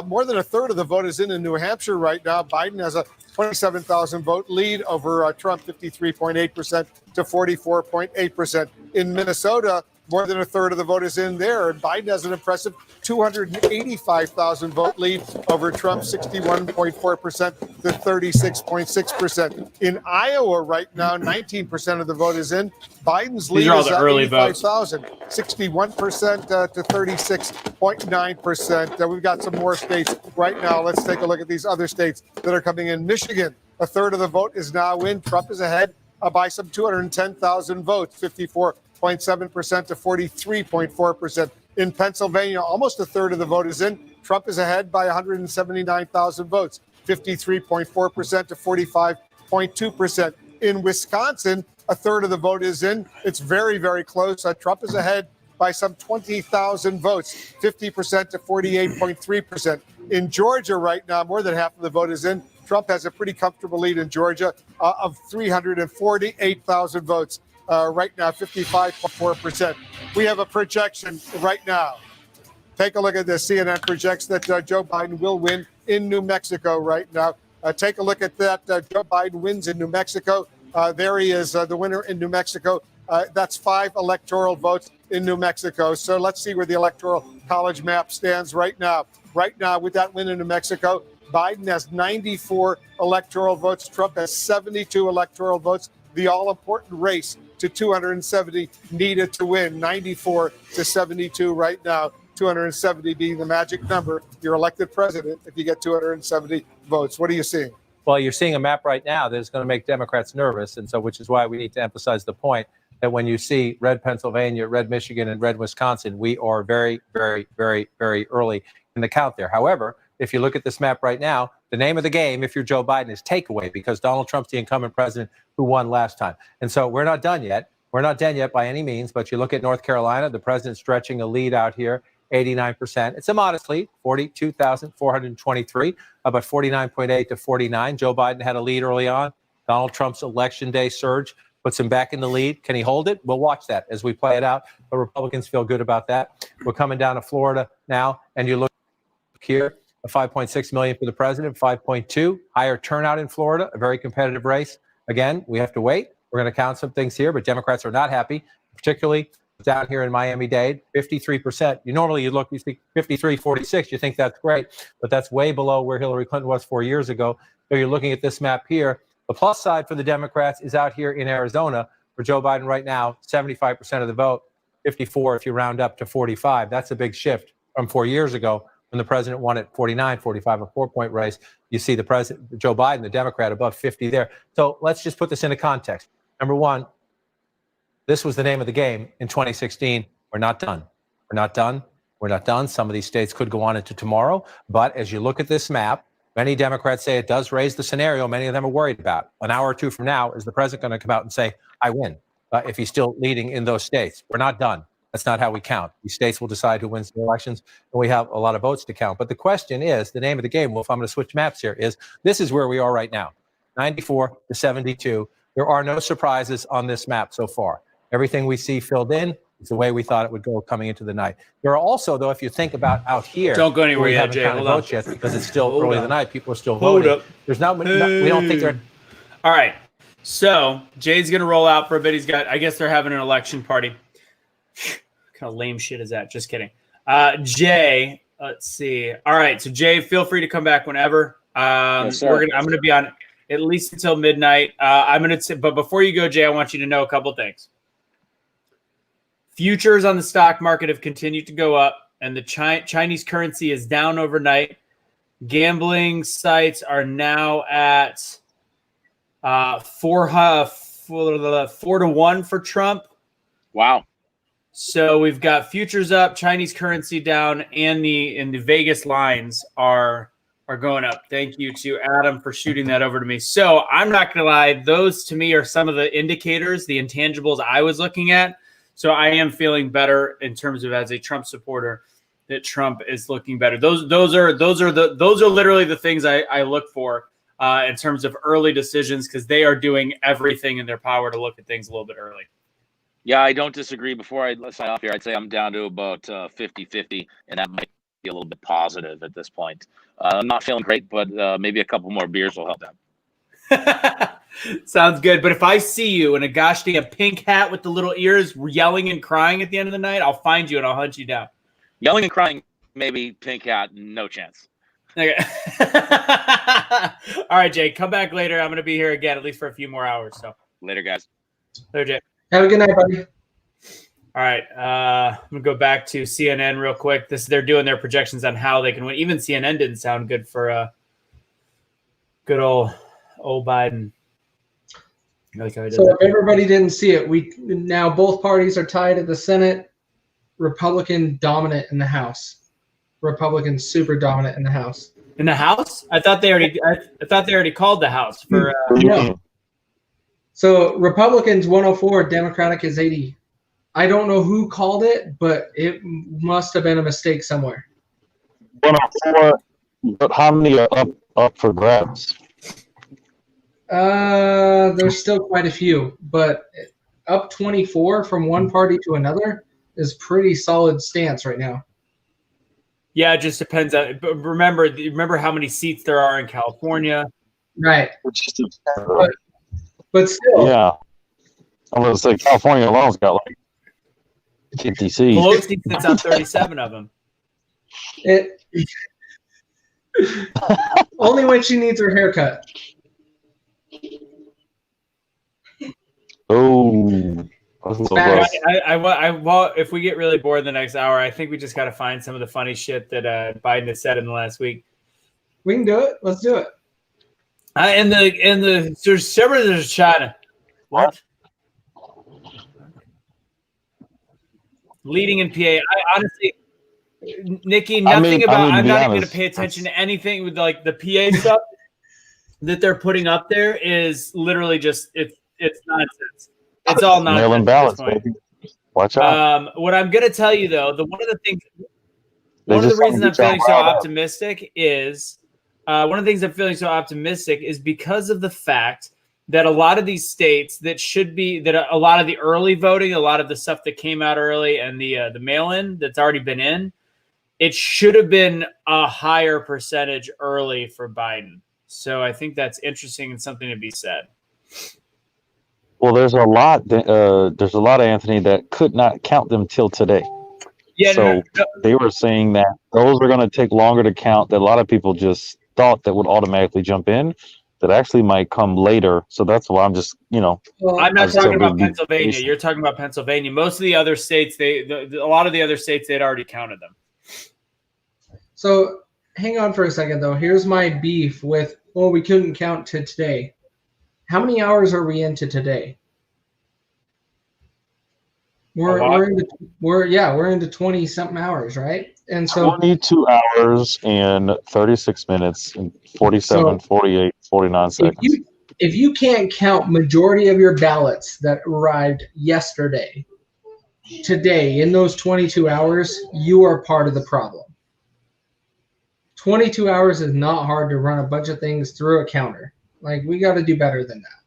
More than a third of the vote is in New Hampshire right now. Biden has a 27,000 vote lead over Trump, 53.8% to 44.8%. In Minnesota, more than a third of the vote is in there, and Biden has an impressive 285,000 vote lead over Trump, 61.4% to 36.6%. In Iowa right now, 19% of the vote is in. Biden's lead These are all is the early votes. 85,000, 61% to 36.9%. We've got some more states right now. Let's take a look at these other states that are coming in. Michigan, a third of the vote is now in. Trump is ahead by some 210,000 votes, 54.7% to 43.4%. In Pennsylvania, almost a third of the vote is in. Trump is ahead by 179,000 votes, 53.4% to 45.2%. In Wisconsin, a third of the vote is in. It's very, very close. Trump is ahead by some 20,000 votes, 50% to 48.3%. In Georgia right now, more than half of the vote is in. Trump has a pretty comfortable lead in Georgia of 348,000 votes. Right now, 55.4%. We have a projection right now. Take a look at this. CNN projects that Joe Biden will win in New Mexico right now. Take a look at that. Joe Biden wins in New Mexico. There he is, the winner in New Mexico. That's 5 electoral votes in New Mexico. So let's see where the Electoral College map stands right now. Right now, with that win in New Mexico, Biden has 94 electoral votes. Trump has 72 electoral votes. The all-important race to 270 needed to win, 94 to 72 right now, 270 being the magic number. You're elected president if you get 270 votes. What are you seeing? Well, you're seeing a map right now that's going to make Democrats nervous. And so, which is why we need to emphasize the point that when you see red Pennsylvania, red Michigan, and red Wisconsin, we are very, very, very, very early in the count there. However, if you look at this map right now, the name of the game, if you're Joe Biden, is takeaway, because Donald Trump's the incumbent president who won last time. And so we're not done yet. We're not done yet by any means. But you look at North Carolina, the president's stretching a lead out here, 89%. It's a modest lead, 42,423, about 49.8 to 49. Joe Biden had a lead early on. Donald Trump's election day surge puts him back in the lead. Can he hold it? We'll watch that as we play it out. But Republicans feel good about that. We're coming down to Florida now, and you look here. 5.6 million for the president, 5.2. Higher turnout in Florida, a very competitive race. Again, we have to wait. We're going to count some things here, but Democrats are not happy, particularly down here in Miami-Dade, 53%. You see 53, 46, you think that's great, but that's way below where Hillary Clinton was 4 years ago. So you're looking at this map here. The plus side for the Democrats is out here in Arizona. For Joe Biden right now, 75% of the vote, 54 if you round up to 45. That's a big shift from 4 years ago, when the president won at 49, 45, a 4-point race. You see the president, Joe Biden, the Democrat, above 50 there. So let's just put this into context. Number one, this was the name of the game in 2016. We're not done. We're not done. We're not done. Some of these states could go on into tomorrow. But as you look at this map, many Democrats say it does raise the scenario many of them are worried about. An hour or two from now, is the president going to come out and say, I win, if he's still leading in those states? We're not done. That's not how we count. These states will decide who wins the elections, and we have a lot of votes to count. But the question is, the name of the game, well, if I'm going to switch maps here, is this is where we are right now, 94 to 72. There are no surprises on this map so far. Everything we see filled in is the way we thought it would go coming into the night. There are also, though, if you think about out here, Don't go anywhere we yet, haven't Jay. counted Hold on. votes yet because it's still Hold early in on. the night. People are still Hold voting. up. There's not, we don't think they're. All right. So Jay's gonna roll out for a bit. I guess they're having an election party. What kind of lame shit is that? Just kidding. Jay, let's see. All right, so Jay, feel free to come back whenever. Yes, sir. I'm gonna be on at least until midnight. But before you go, Jay, I want you to know a couple things. Futures on the stock market have continued to go up, and the Chinese currency is down overnight. Gambling sites are now at 4-1 for Trump. Wow. So we've got futures up, Chinese currency down, and the Vegas lines are going up. Thank you to Adam for shooting that over to me. So I'm not going to lie. Those to me are some of the indicators, the intangibles I was looking at. So I am feeling better in terms of, as a Trump supporter, that Trump is looking better. Those are literally the things I look for in terms of early decisions, because they are doing everything in their power to look at things a little bit early. Yeah, I don't disagree. Before I sign off here, I'd say I'm down to about 50-50, and that might be a little bit positive at this point. I'm not feeling great, but maybe a couple more beers will help that. Sounds good. But if I see you in a gosh dang pink hat with the little ears yelling and crying at the end of the night, I'll find you and I'll hunt you down. Yelling and crying, maybe pink hat, no chance. Okay. All right, Jay, come back later. I'm going to be here again, at least for a few more hours. So Later, guys. Later, Jay. Have a good night, buddy. All right, I'm gonna go back to CNN real quick. They're doing their projections on how they can win. Even CNN didn't sound good for good old Biden. Like how he did So that. if everybody didn't see it, now both parties are tied at the Senate. Republican dominant in the House. Republican super dominant in the House. In the House, I thought they already called the House for. No. So Republicans 104, Democratic is 80. I don't know who called it, but it must have been a mistake somewhere. 104, but how many are up for grabs? There's still quite a few, but up 24 from one party to another is pretty solid stance right now. Yeah, it just depends on. But remember how many seats there are in California. Right. But still. Yeah. I was like, California alone's got like 50 seats. Pelosi sits on 37 of them. Only when she needs her haircut. Oh. Well, if we get really bored in the next hour, I think we just got to find some of the funny shit that Biden has said in the last week. We can do it. Let's do it. There's China. What? Leading in PA. I honestly, Nikki, nothing about. I'm not even going to pay attention to anything with like the PA stuff that they're putting up there. Is literally just it's nonsense. It's all nonsense. Mail-in ballots, baby. Watch out. What I'm going to tell you though, one of the reasons I'm feeling so optimistic is. One of the things I'm feeling so optimistic is because of the fact that a lot of these states that a lot of the early voting, a lot of the stuff that came out early and the mail-in that's already been in, it should have been a higher percentage early for Biden. So I think that's interesting and something to be said. Well, there's a lot, Anthony, that could not count them till today. Yeah, so they were saying that those are going to take longer to count. That a lot of people just thought that would automatically jump in, that actually might come later. So that's why I'm just, I'm not talking about Pennsylvania. You're talking about Pennsylvania. Most of the other states, a lot of the other states, they'd already counted them. So hang on for a second, though. Here's my beef with, we couldn't count to today. How many hours are we into today? We're into 20 something hours, right? And so 22 hours and 36 minutes and 47, 48, 49 seconds. If you can't count majority of your ballots that arrived yesterday, today, in those 22 hours, you are part of the problem. 22 hours is not hard to run a bunch of things through a counter. Like, we got to do better than that.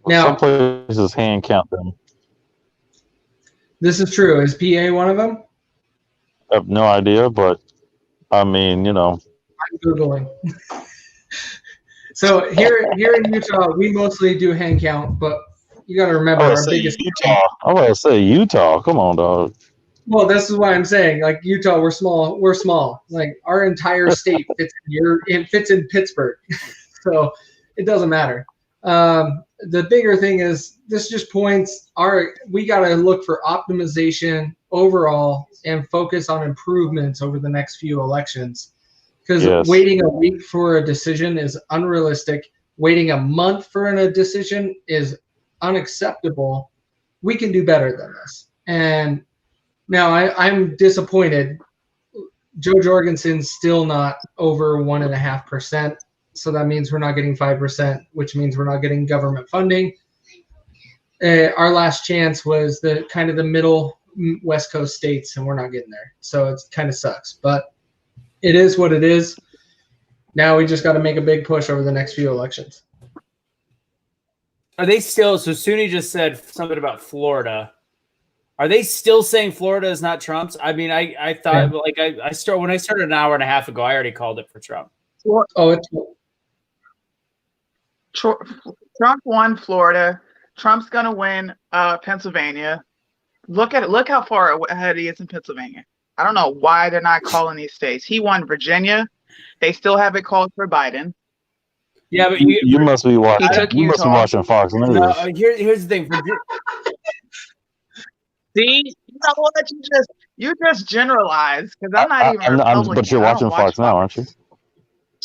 Now, some places hand count them. This is true. Is PA one of them? I have no idea, but I mean, I'm Googling. So here in Utah, we mostly do hand count, but you got to remember our biggest. Utah. I was going to say Utah. Come on, dog. Well, this is why I'm saying, like Utah, we're small. We're small. Like our entire state fits in Pittsburgh, so it doesn't matter. The bigger thing is this just points we got to look for optimization overall and focus on improvements over the next few elections. Because waiting a week for a decision is unrealistic. Waiting a month for a decision is unacceptable. We can do better than this. And now I'm disappointed. Joe Jorgensen's still not over 1.5%. So that means we're not getting 5%, which means we're not getting government funding. Our last chance was the kind of the middle West Coast states, and we're not getting there. So it kind of sucks. But it is what it is. Now we just got to make a big push over the next few elections. Are they still? So SUNY just said something about Florida. Are they still saying Florida is not Trump's? I mean, I thought when I started an hour and a half ago, I already called it for Trump. Trump won Florida. Trump's gonna win Pennsylvania. Look at it. Look how far ahead he is in Pennsylvania. I don't know why they're not calling these states. He won Virginia. They still have it called for Biden. Yeah, but you must be watching. You must be Utah. watching Fox News. No, here's the thing. See, you know what? You just generalize because I'm not even Republican. But you're I watching don't watch Fox now, aren't you?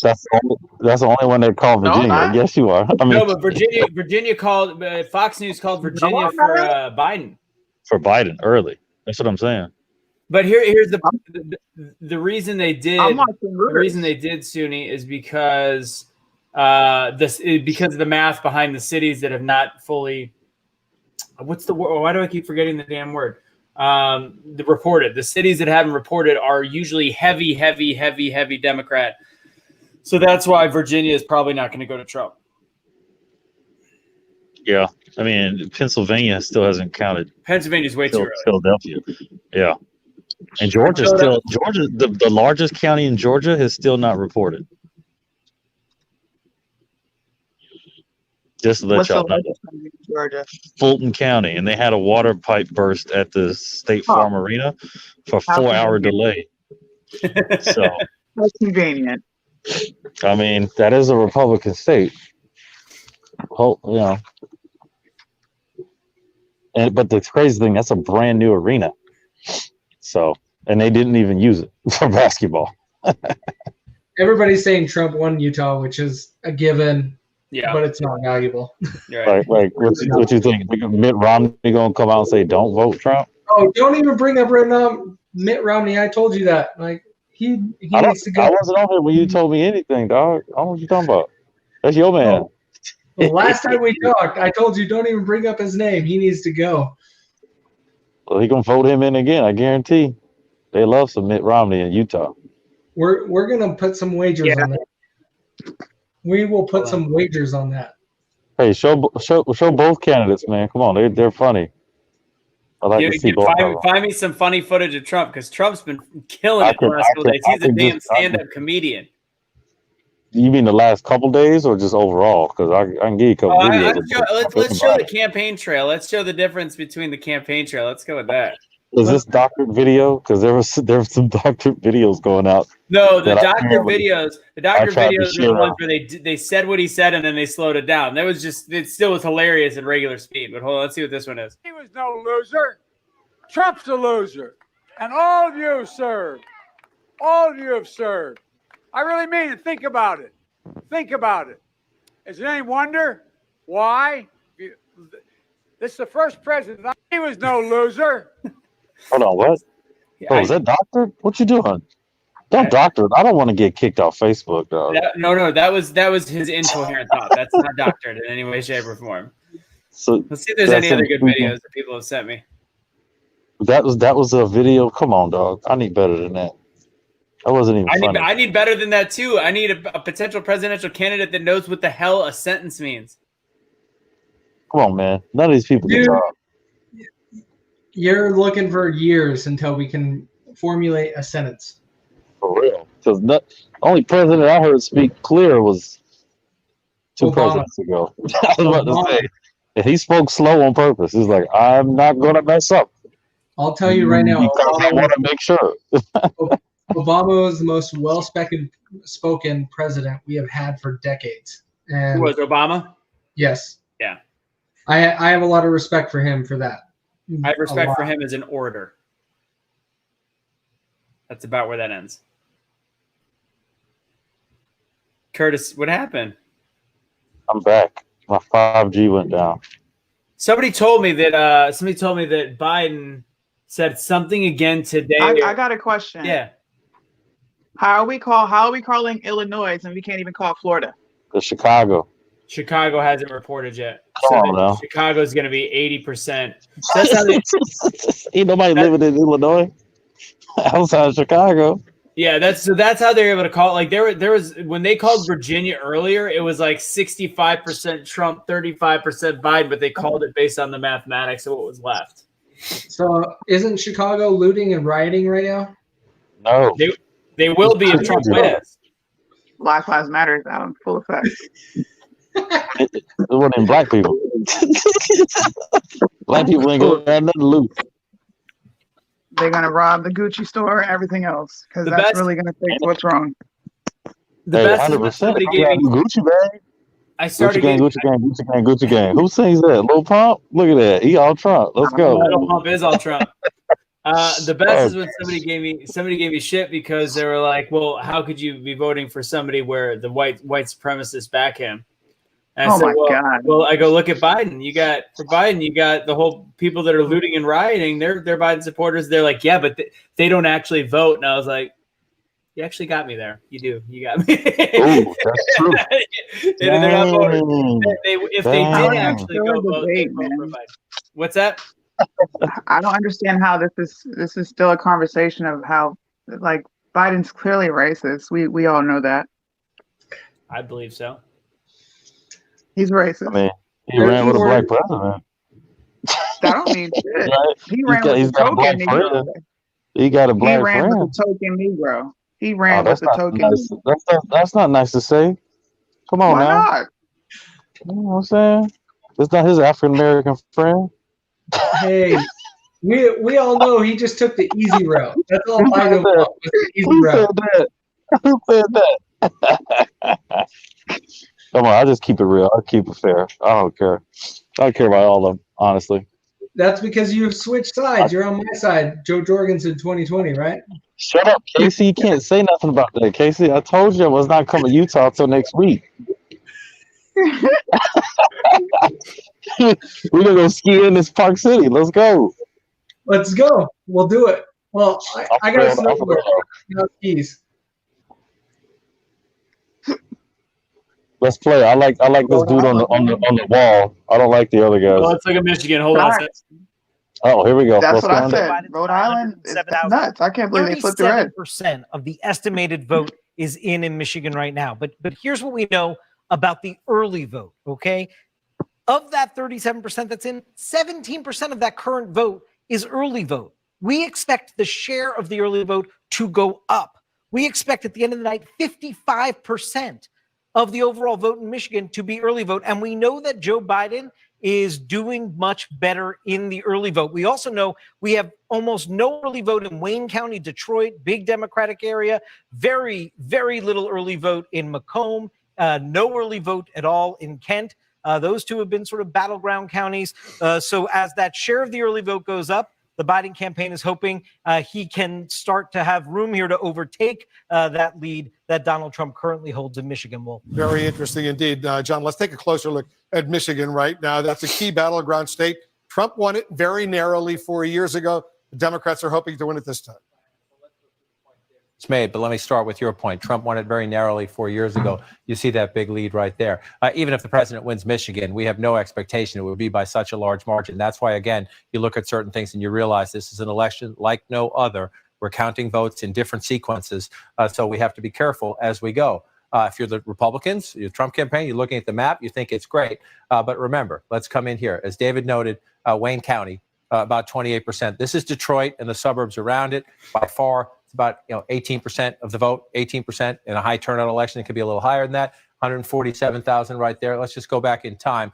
That's the only one they call Virginia. Yes, you are. I mean, no, but Virginia called Fox News called Virginia for Biden. For Biden early. That's what I'm saying. But here's the reason they did. The reason they did, SUNY, is because because of the math behind the cities that have not fully. What's the word? Why do I keep forgetting the damn word? The cities that haven't reported are usually heavy Democrat. So that's why Virginia is probably not going to go to Trump. Yeah, I mean, Pennsylvania still hasn't counted. Pennsylvania's way too early. Philadelphia, yeah, and Georgia, the largest county in Georgia, has still not reported. Just to let y'all know, Georgia? Fulton County, and they had a water pipe burst at the State Farm Arena for 4-hour delay. So that's convenient. I mean, that is a Republican state. But the crazy thing, that's a brand new arena. So, and they didn't even use it for basketball. Everybody's saying Trump won Utah, which is a given. Yeah, but it's not valuable. Right. Like what you think? Mitt Romney gonna come out and say, "Don't vote Trump"? Oh, don't even bring up Mitt Romney. I told you that. Like he needs to go. I wasn't on here when you told me anything, dog. I don't know what you're talking about. That's your man. Oh. Well, last time we talked, I told you don't even bring up his name. He needs to go. Well, he gonna vote him in again. I guarantee. They love some Mitt Romney in Utah. We're gonna put some wagers on that. We will put some wagers on that. Hey, show both candidates, man. Come on, they're funny. I like to see both. Find me some funny footage of Trump because Trump's been killing it the last couple days. He's a damn stand-up comedian. You mean the last couple days or just overall? Because I can give you a couple videos. Let's show the campaign trail. Let's show the difference between the campaign trail. Let's go with that. Is this doctored video? Because there was some doctored videos going out. No, the doctored videos. The doctored videos are the ones where they said what he said and then they slowed it down. That was it still was hilarious at regular speed. But hold on, let's see what this one is. He was no loser. Trump's a loser. And all of you have served. All of you have served. I really mean it. Think about it. Think about it. Is it any wonder why? This is the first president. He was no loser. Hold on, what? Oh, is that doctor? What you doing? Don't doctor it. I don't want to get kicked off Facebook, dog. No, that was his incoherent thought. That's not doctored in any way, shape, or form. So let's see if there's any other good videos that people have sent me. That was a video. Come on, dog. I need better than that. That wasn't even funny. I need better than that too. I need a potential presidential candidate that knows what the hell a sentence means. Come on, man. None of these people can talk. You're looking for years until we can formulate a sentence. For real. Because the only president I heard speak clear was two presidents ago. I was about to say, and he spoke slow on purpose. He's like, I'm not going to mess up. I'll tell you right now, Because I want to make sure. Obama was the most well-spoken president we have had for decades. And Who was Obama? yes, Yeah. I have a lot of respect for him for that. I have A respect for lot. him as an orator. That's about where that ends. Curtis, what happened? I'm back. My 5G went down. Somebody told me that Biden said something again today. I got a question. Yeah. How are we calling Illinois and we can't even call Florida? The Chicago. Chicago hasn't reported yet. Come on now. Chicago's going to be 80%. That's how they, Ain't nobody living in Illinois outside of Chicago. yeah, that's how they're able to call it. Like there was when they called Virginia earlier, it was like 65% Trump, 35% Biden, but they called it based on the mathematics of what was left. So isn't Chicago looting and rioting right now? No. They will be if Trump wins. Black Lives Matter is out in full effect. It wasn't even black people. Black people ain't gonna have nothing to lose. They're gonna rob the Gucci store and everything else because that's really gonna fix what's wrong. The best is when somebody gave me Gucci bag. I started Gucci gang. Who sings that? Lil Pump? Look at that. He all Trump. Let's go. Lil Pump is all Trump. The best is when somebody gave me shit because they were like, "Well, how could you be voting for somebody where the white supremacists back him?" And I said, God! Well, I go look at Biden. You got the whole people that are looting and rioting. They're Biden supporters. They're like, yeah, but they don't actually vote. And I was like, you actually got me there. You do. You got me. Ooh, that's true. They're not voting. If they did Dang. actually go vote, they'd vote for Biden. What's that? I don't understand how this is still a conversation of how like Biden's clearly racist. We all know that. I believe so. He's racist. I mean, he ran with a black president. That don't mean shit. He He's ran got- with he's a got a black token Negro. friend. He got a He black ran friend. with a token Negro. He Oh, ran with that's a not token. nice. That's not nice to say. Come on Why now. not? You know what I'm saying? It's not his African American friend. Hey, we all know he just took the easy route. That's all I know about was the easy Who route. said that? Who said that? Come on, I just keep it real. I keep it fair. I don't care. I don't care about all of them, honestly. That's because you've switched sides. You're on my side, Joe Jorgensen 2020, right? Shut up, Casey. You can't say nothing about that, Casey. I told you I was not coming to Utah till next week. We're gonna go ski in this Park City. Let's go. Let's go. We'll do it. Well, I got a snowboard. No skis. Let's play. I like this dude on the wall. I don't like the other guys. Well, let's look at Michigan. Hold on a second. Oh, here we go. That's What's what I going on? said. Rhode Island is nuts. I can't believe they flipped your head. 37% of the estimated vote is in Michigan right now. But here's what we know about the early vote, okay? Of that 37% that's in, 17% of that current vote is early vote. We expect the share of the early vote to go up. We expect at the end of the night 55% of the overall vote in Michigan to be early vote. And we know that Joe Biden is doing much better in the early vote. We also know we have almost no early vote in Wayne County, Detroit, big Democratic area, very, very little early vote in Macomb, no early vote at all in Kent. Those two have been sort of battleground counties. So as that share of the early vote goes up, the Biden campaign is hoping he can start to have room here to overtake that lead that Donald Trump currently holds in Michigan. Well, Very interesting indeed, John. Let's take a closer look at Michigan right now. That's a key battleground state. Trump won it very narrowly 4 years ago. The Democrats are hoping to win it this time. It's made, but let me start with your point. Trump won it very narrowly 4 years ago. You see that big lead right there. Even if the president wins Michigan, we have no expectation it would be by such a large margin. That's why, again, you look at certain things and you realize this is an election like no other. We're counting votes in different sequences, so we have to be careful as we go. If you're the Republicans, your Trump campaign, you're looking at the map, you think it's great. But remember, let's come in here. As David noted, Wayne County, about 28%. This is Detroit and the suburbs around it. By far, it's about 18% of the vote, 18% in a high turnout election. It could be a little higher than that. 147,000 right there. Let's just go back in time.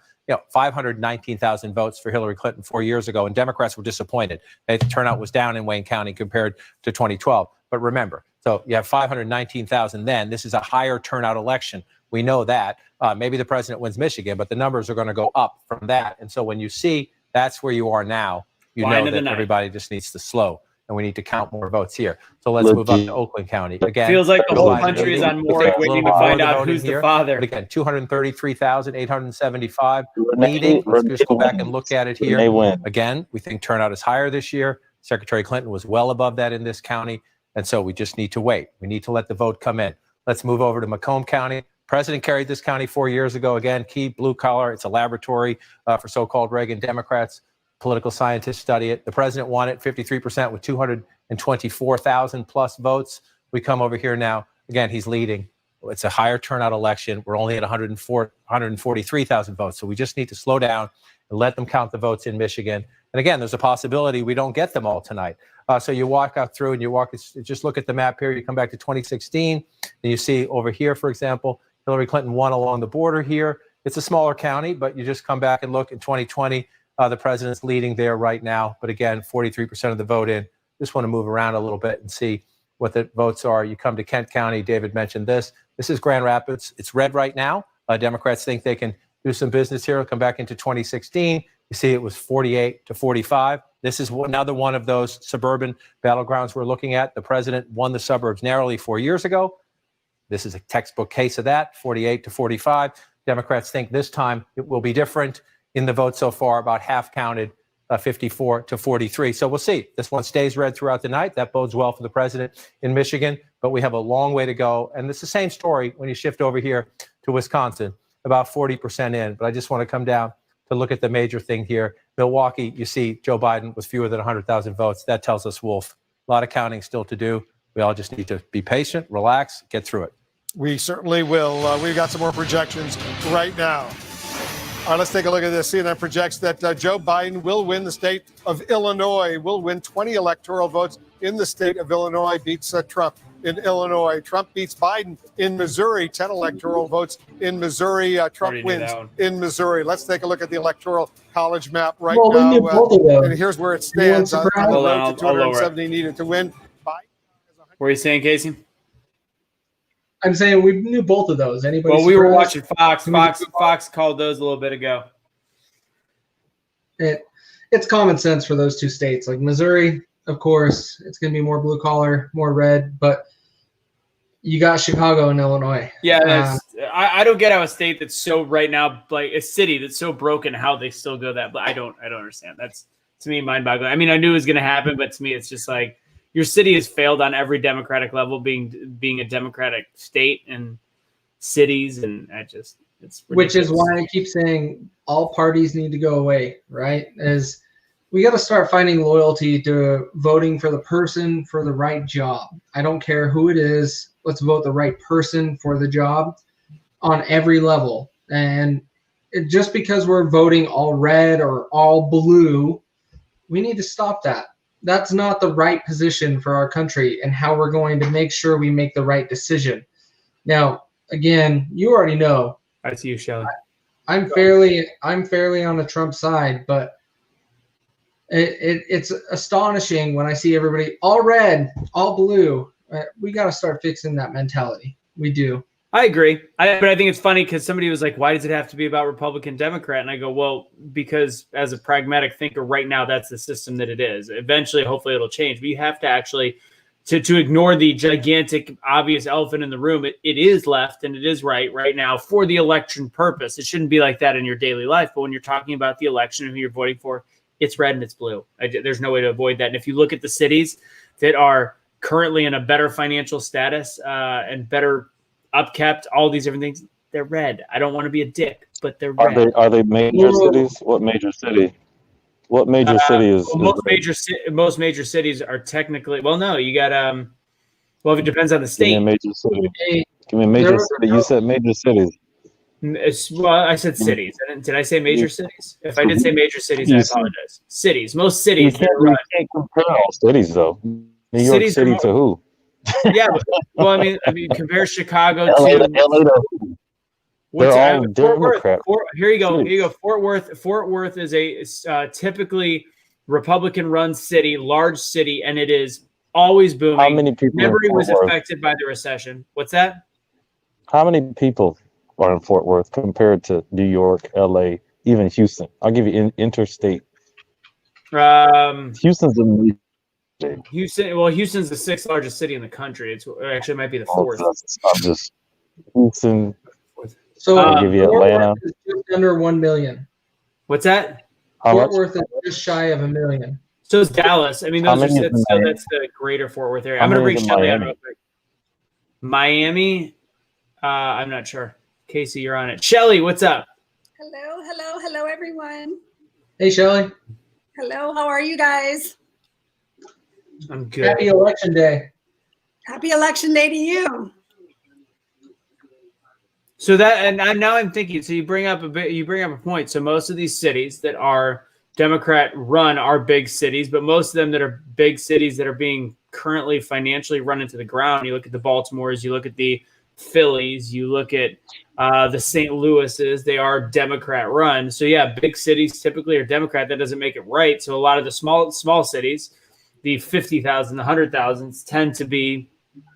519,000 votes for Hillary Clinton 4 years ago, and Democrats were disappointed. The turnout was down in Wayne County compared to 2012. But remember, so you have 519,000 then. This is a higher turnout election. We know that. Maybe the president wins Michigan, but the numbers are going to go up from that. And so when you see that's where you are now, you know that everybody just needs to slow, and we need to count more votes here. So let's move up to Oakland County. Again, feels like the whole country is on more waiting to find out who's the father. But again, 233,875 leading. Let's just go back and look at it here. Again, we think turnout is higher this year. Secretary Clinton was well above that in this county. And so we just need to wait. We need to let the vote come in. Let's move over to Macomb County. President carried this county 4 years ago. Again, key blue collar. It's a laboratory for so-called Reagan Democrats. Political scientists study it. The president won it 53% with 224,000 plus votes. We come over here now. Again, he's leading. It's a higher turnout election. We're only at 143,000 votes. So we just need to slow down and let them count the votes in Michigan. And again, there's a possibility we don't get them all tonight. So you walk out through and just look at the map here. You come back to 2016, and you see over here, for example, Hillary Clinton won along the border here. It's a smaller county, but you just come back and look in 2020, the president's leading there right now. But again, 43% of the vote in. Just want to move around a little bit and see what the votes are. You come to Kent County. David mentioned this. This is Grand Rapids. It's red right now. Democrats think they can do some business here. Come back into 2016. You see it was 48 to 45. This is another one of those suburban battlegrounds we're looking at. The president won the suburbs narrowly 4 years ago. This is a textbook case of that, 48 to 45. Democrats think this time it will be different. In the vote so far, about half counted, 54 to 43. So we'll see. This one stays red throughout the night. That bodes well for the president in Michigan, but we have a long way to go. And it's the same story when you shift over here to Wisconsin, about 40% in. But I just want to come down to look at the major thing here. Milwaukee, you see Joe Biden with fewer than 100,000 votes. That tells us wolf. A lot of counting still to do. We all just need to be patient, relax, get through it. We certainly will. We've got some more projections right now. All right, let's take a look at this. CNN projects that Joe Biden will win the state of Illinois, will win 20 electoral votes in the state of Illinois, beats Trump in Illinois. Trump beats Biden in Missouri, 10 electoral votes in Missouri. Trump wins in Missouri. Let's take a look at the electoral college map right now. We knew both of those. And here's where it stands on the road to 270 needed to win. What are you saying, Casey? I'm saying we knew both of those. Anybody? Well, we were watching Fox. Fox called those a little bit ago. It's common sense for those two states. Like Missouri, of course, it's going to be more blue collar, more red, but you got Chicago and Illinois. Yeah, I don't get how a state that's so right now, like a city that's so broken, how they still go that. But I don't understand. That's, to me, mind-boggling. I mean, I knew it was going to happen, but to me, it's just like, your city has failed on every democratic level, being a democratic state and cities, and it's ridiculous. Which is why I keep saying all parties need to go away, right? Is we got to start finding loyalty to voting for the person for the right job. I don't care who it is. Let's vote the right person for the job on every level. And just because we're voting all red or all blue, we need to stop that. That's not the right position for our country and how we're going to make sure we make the right decision. Now, again, you already know. I see you, Shelley. I'm fairly on the Trump side, but it's astonishing when I see everybody all red, all blue. We got to start fixing that mentality. We do. I agree. But I think it's funny because somebody was like, why does it have to be about Republican, Democrat? And I go, well, because as a pragmatic thinker right now, that's the system that it is. Eventually, hopefully it'll change. But you have to actually, to ignore the gigantic, obvious elephant in the room, it is left and it is right now for the election purpose. It shouldn't be like that in your daily life. But when you're talking about the election and who you're voting for, it's red and it's blue. There's no way to avoid that. And if you look at the cities that are currently in a better financial status and better upkept, all these different things, they're red. I don't want to be a dick, but they're red. Are they major cities? What major city? What major city is? Well, most major cities are technically. Well, no, you got well, it depends on the state. Give me a major city. Give me a major city. You said major cities. Well, I said cities. Did I say major cities? If I did say major cities, I apologize. Cities. Most cities. You can't compare all cities though. New York Cities City to who? Yeah, well, I mean, compare Chicago LA to to What's They're all Fort Worth? Democrat. Here you go. cities. Here you go. Fort Worth is a typically Republican-run city, large city, and it is always booming. How many people in Memory Fort was Worth? affected by the recession. What's that? How many people are in Fort Worth compared to New York, LA, even Houston? I'll give you interstate. Houston's in Houston. Well, Houston's the 6th largest city in the country. It actually might be the 4th. I'm just Houston. So I'll give you Fort Atlanta. Worth is just under 1 million. What's that? How Fort much? Worth is just shy of 1 million. So is Dallas. I mean, How those are many is in so Miami? that's the greater Fort Worth area. How I'm going to many bring is in Shelly on Miami? real quick. Miami. I'm not sure. Casey, you're on it. Shelly, what's up? Hello, everyone. Hey, Shelly. Hello, how are you guys? I'm good. Happy Election Day. Happy Election Day to you. So that, and now I'm thinking. So you bring up a point. So most of these cities that are Democrat run are big cities, but most of them that are big cities that are being currently financially run into the ground. You look at the Baltimores, you look at the Phillies, you look at the St. Louis's. They are Democrat run. So yeah, big cities typically are Democrat. That doesn't make it right. So a lot of the small cities, the 50,000, the 100,000s, tend to be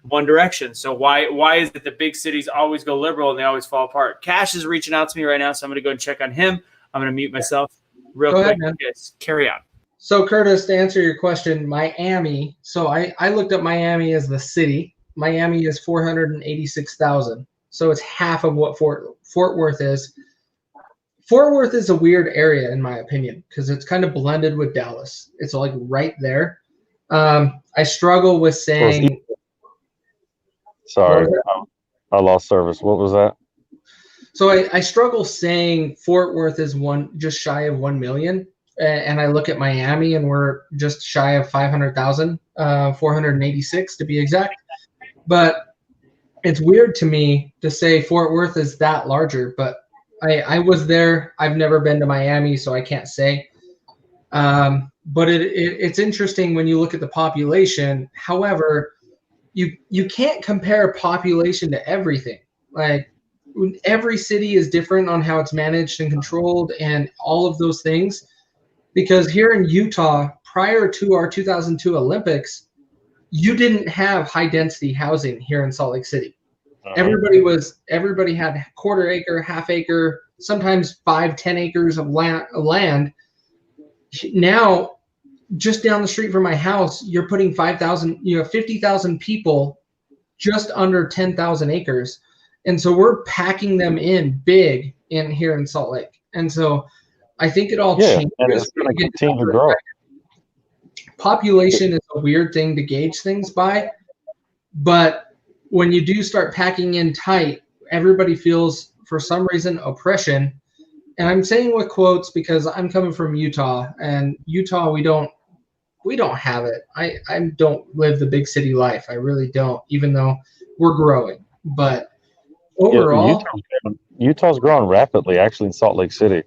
one direction. So why is it the big cities always go liberal and they always fall apart? Cash is reaching out to me right now, so I'm going to go and check on him. I'm going to mute myself real Go quick. ahead, man. Yes, carry on. So Curtis, to answer your question, Miami. So I looked up Miami as the city. Miami is 486,000. So it's half of what Fort Worth is. Fort Worth is a weird area in my opinion because it's kind of blended with Dallas. It's like right there. I struggle with saying. Sorry, I lost service. What was that? So I struggle saying Fort Worth is just shy of 1 million, and I look at Miami and we're just shy of 500,000, 486 to be exact. But it's weird to me to say Fort Worth is that larger. But I was there. I've never been to Miami, so I can't say. But it's interesting when you look at the population. However, you can't compare population to everything. Like every city is different on how it's managed and controlled and all of those things. Because here in Utah, prior to our 2002 Olympics, you didn't have high density housing here in Salt Lake City. Everybody had quarter acre, half acre, sometimes 5-10 acres of land. Now, just down the street from my house, you're putting 50,000 people just under 10,000 acres. And so we're packing them in big in here in Salt Lake. And so I think it all changes. And it's going to continue to grow. Population is a weird thing to gauge things by. But when you do start packing in tight, everybody feels, for some reason, oppression. And I'm saying with quotes because I'm coming from Utah, and Utah, we don't have it. I don't live the big city life. I really don't, even though we're growing. But overall, Utah's growing rapidly, actually, in Salt Lake City.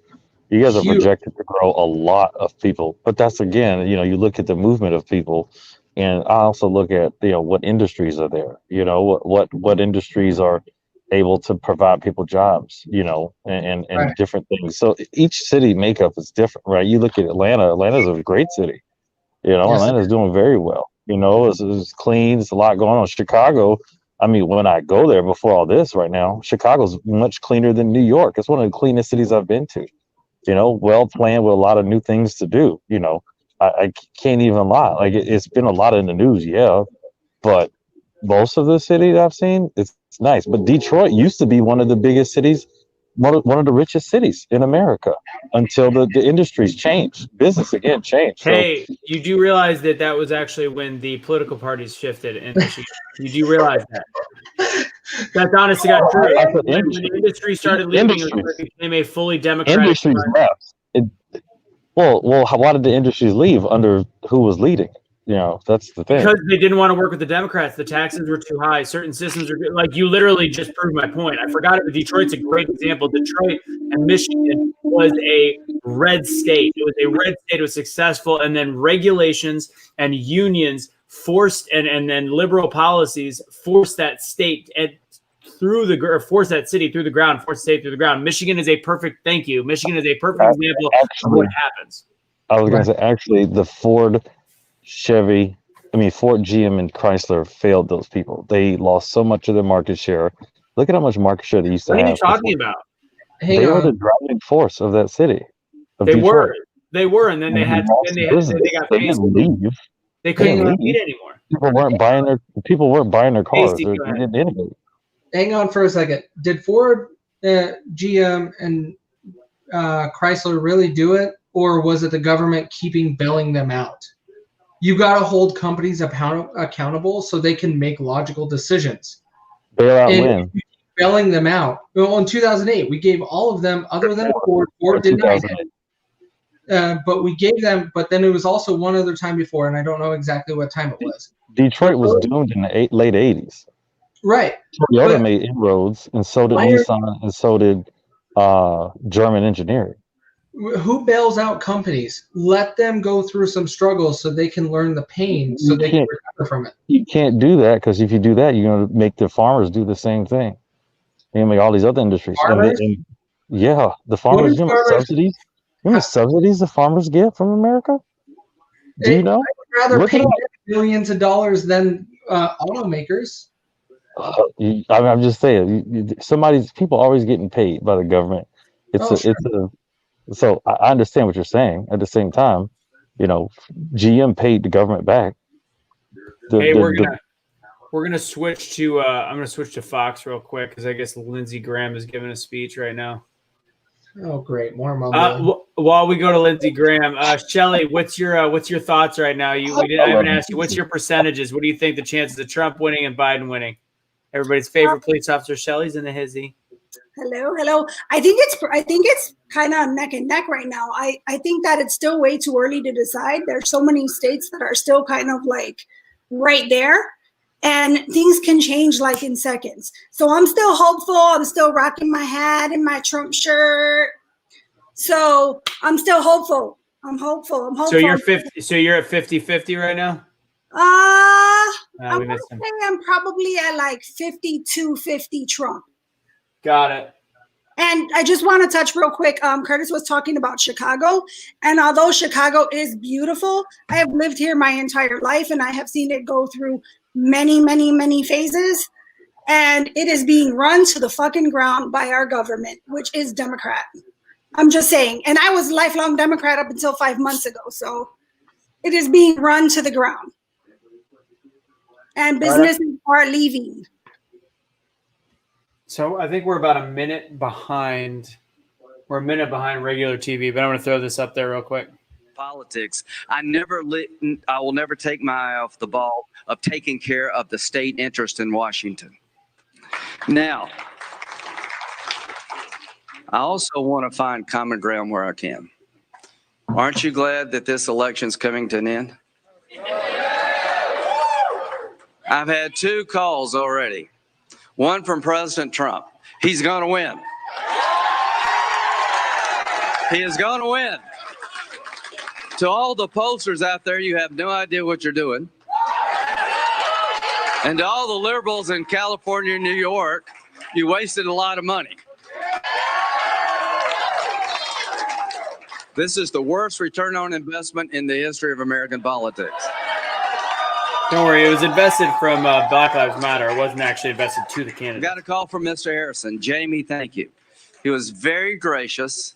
You guys are projected to grow a lot of people. But that's, again, you look at the movement of people. And I also look at, what industries are there, what industries are able to provide people jobs, and Right. different things. So each city makeup is different, right? You look at Atlanta's a great city. Atlanta's doing very well. It's clean. It's a lot going on. Chicago, I mean, when I go there before all this right now, Chicago's much cleaner than New York. It's one of the cleanest cities I've been to, well planned with a lot of new things to do. I can't even lie. Like it's been a lot in the news. Yeah. But most of the cities I've seen, it's nice. But Detroit used to be one of the biggest cities, one of the richest cities in America until the industries changed. Business again changed. Hey, you do realize that was actually when the political parties shifted in Michigan. You do realize that. That's honest to God true. When the industry started leaving, it became a fully democratic. Industries left. Well, why did the industries leave under who was leading? That's the thing. Because they didn't want to work with the Democrats. The taxes were too high. Certain systems are like, you literally just proved my point. I forgot it, but Detroit's a great example. Detroit and Michigan was a red state. It was a red state. It was successful. And then regulations and unions forced, and then liberal policies forced that state through the or force that city through the ground, force the state through the ground. Michigan is a perfect thank you. Michigan is a perfect example of what happens. I was going to say, actually, the Ford, Chevy, Ford, GM, and Chrysler failed those people. They lost so much of their market share. Look at how much market share they used to What have. are you talking about? They are the driving force of that city. Of They Detroit. were, and then they had, lost they got They paid. didn't leave. They couldn't didn't compete leave. anymore. People weren't buying their cars. Casey, They go ahead. didn't innovate. Hang on for a second. Did Ford, GM, and Chrysler really do it, or was it the government keeping bailing them out? You got to hold companies accountable so they can make logical decisions. Bailout And when? bailing them out. Well, in 2008, we gave all of them, other than Ford. Ford denied it. But we gave them. But then it was also one other time before, and I don't know exactly what time it was. Detroit was doomed in the late 80s. Right. Toyota But made inroads, and so did why are- Nissan, and so did German engineering. who bails out companies? Let them go through some struggles so they can learn the pain, so they can recover from it. You can't do that, because if you do that, you're going to make the farmers do the same thing. You're going to make all these other industries. Farmers? Yeah, the farmers. is You know what farmers- subsidies? You know what subsidies the farmers get from America? Do you know? I would rather Look pay it up. millions of dollars than automakers. I'm just saying, people always getting paid by the government. So I understand what you're saying. At the same time, GM paid the government back. Hey, we're gonna switch to I'm gonna switch to Fox real quick because I guess Lindsey Graham is giving a speech right now. Oh, great! More mumbling. While we go to Lindsey Graham, Shelley, what's your thoughts right now? I haven't asked you. What's your percentages? What do you think the chances of Trump winning and Biden winning? Everybody's favorite police officer, Shelley's in the hizzy. Hello. I think it's kind of neck and neck right now. I think that it's still way too early to decide. There's so many states that are still kind of like right there, and things can change like in seconds. So I'm still hopeful. I'm still rocking my hat and my Trump shirt. So I'm still hopeful. I'm hopeful. So you're 50. So you're at 50-50 right now. I'm we gonna missed him. say I'm probably at like 52-50 Trump. Got it. And I just want to touch real quick. Curtis was talking about Chicago, and although Chicago is beautiful, I have lived here my entire life, and I have seen it go through many, many, many phases, and it is being run to the fucking ground by our government, which is Democrat. I'm just saying, and I was a lifelong Democrat up until 5 months ago, so it is being run to the ground, and businesses are leaving. So I think we're about a minute behind. We're a minute behind regular TV, but I'm going to throw this up there real quick. Politics. I will never take my eye off the ball of taking care of the state interest in Washington. Now, I also want to find common ground where I can. Aren't you glad that this election's coming to an end? I've had 2 calls already. One from President Trump. He's going to win. He is going to win. To all the pollsters out there, you have no idea what you're doing. And to all the liberals in California and New York, you wasted a lot of money. This is the worst return on investment in the history of American politics. Don't worry, it was invested from Black Lives Matter. It wasn't actually invested to the candidate. Got a call from Mr. Harrison. Jamie, thank you. He was very gracious.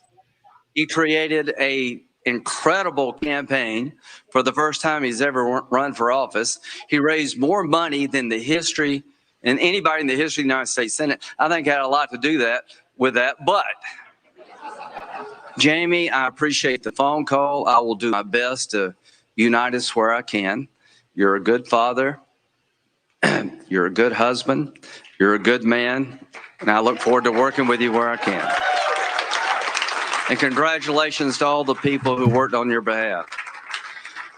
He created a incredible campaign for the first time he's ever run for office. He raised more money than anybody in the history of the United States Senate. I think had a lot to do with that. But Jamie, I appreciate the phone call. I will do my best to unite us where I can. You're a good father. You're a good husband. You're a good man. And I look forward to working with you where I can. And congratulations to all the people who worked on your behalf.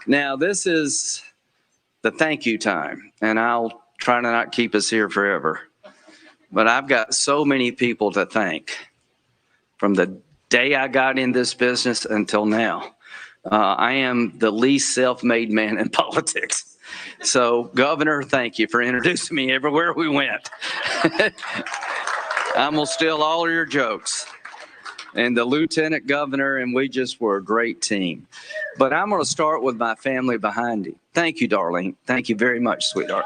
Now, this is the thank you time, and I'll try to not keep us here forever. But I've got so many people to thank from the day I got in this business until now. I am the least self-made man in politics. So, Governor, thank you for introducing me everywhere we went. I'm going to steal all of your jokes. And the Lieutenant Governor, and we just were a great team. But I'm going to start with my family behind you. Thank you, Darlene. Thank you very much, sweetheart.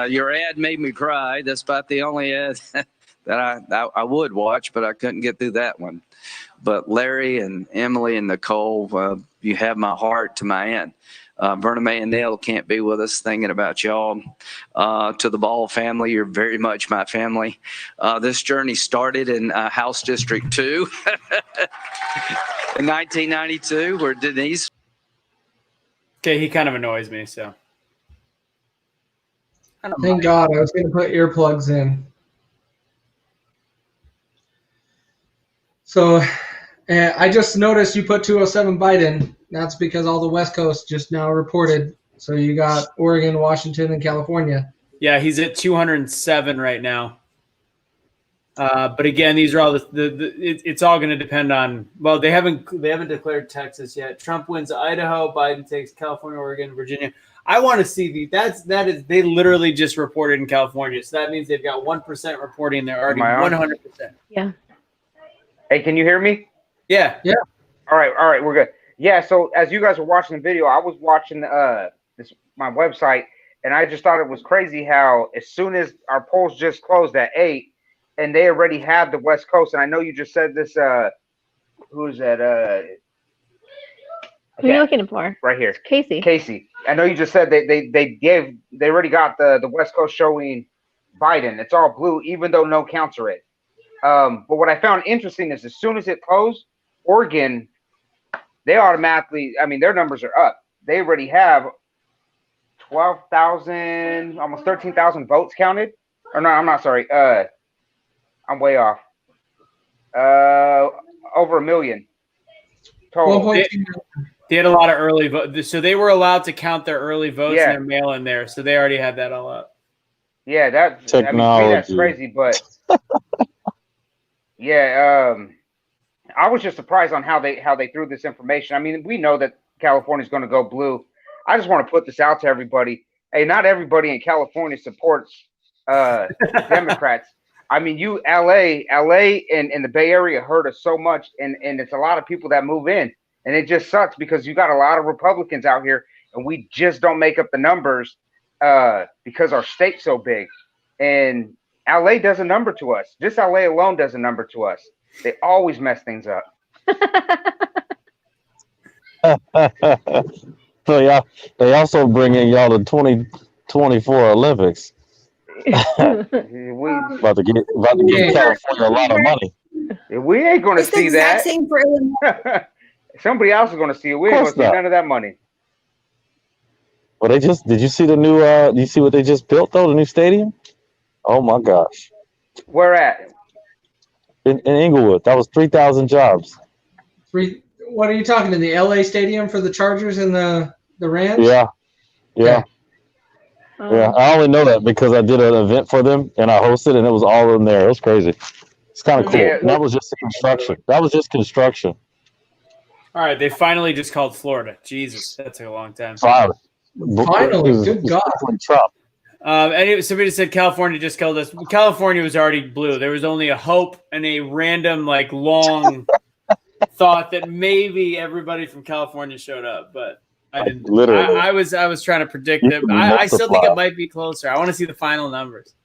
Your ad made me cry. That's about the only ad that I would watch, but I couldn't get through that one. But Larry and Emily and Nicole, you have my heart to my end. Verna May and Dale can't be with us, thinking about y'all. To the Ball family, you're very much my family. This journey started in House District 2 in 1992, where Denise. Okay, he kind of annoys me, so. Thank God, I was going to put earplugs in. So I just noticed you put 207 Biden. That's because all the West Coast just now reported. So you got Oregon, Washington, and California. Yeah, he's at 207 right now. But again, these are all it's all going to depend on. Well, they haven't declared Texas yet. Trump wins Idaho. Biden takes California, Oregon, Virginia. I want to see that is they literally just reported in California, so that means they've got 1% reporting. They're already 100%. Yeah. Hey, can you hear me? Yeah. Yeah. All right, we're good. Yeah. So as you guys were watching the video, I was watching my website, and I just thought it was crazy how as soon as our polls just closed at 8, and they already have the West Coast, and I know you just said this. Who is that? Who are you looking for? Right here. Casey. Casey. I know you just said they already got the West Coast showing Biden. It's all blue, even though no counts are red. But what I found interesting is as soon as it closed, Oregon, they automatically, I mean, their numbers are up. They already have 12,000, almost 13,000 votes counted. Or no, I'm not sorry. I'm way off. Over 1 million total. They had a lot of early votes, so they were allowed to count their early votes Yeah. and their mail in there. So they already had that all up. Yeah, that's Technology. I mean, that's crazy, but yeah, I was just surprised on how they threw this information. I mean, we know that California's going to go blue. I just want to put this out to everybody. Hey, not everybody in California supports Democrats. I mean, LA and the Bay Area hurt us so much, and it's a lot of people that move in, and it just sucks because you got a lot of Republicans out here, and we just don't make up the numbers because our state's so big, and LA does a number to us. Just LA alone does a number to us. They always mess things up. So yeah, they also bring in y'all the 2024 Olympics. About to get California a lot of money. We ain't going to It's the see exact that. same for Illinois. Somebody else is going to see it. We ain't going to see none of that money. Well, did you see the new? Do you see what they just built though? The new stadium. Oh my gosh. Where at? In Inglewood, that was 3,000 jobs. What are you talking in the LA stadium for the Chargers and the Rams? Yeah. Yeah. Yeah, I only know that because I did an event for them and I hosted, and it was all in there. It was crazy. It's kind of cool. Yeah. And that was just construction. All right, they finally just called Florida. Jesus, that took a long time. Finally, good God. Trump. Anyway, somebody said California just killed us. California was already blue. There was only a hope and a random, long thought that maybe everybody from California showed up, but I didn't. Literally. I was trying to predict it. I still think it might be closer. I want to see the final numbers.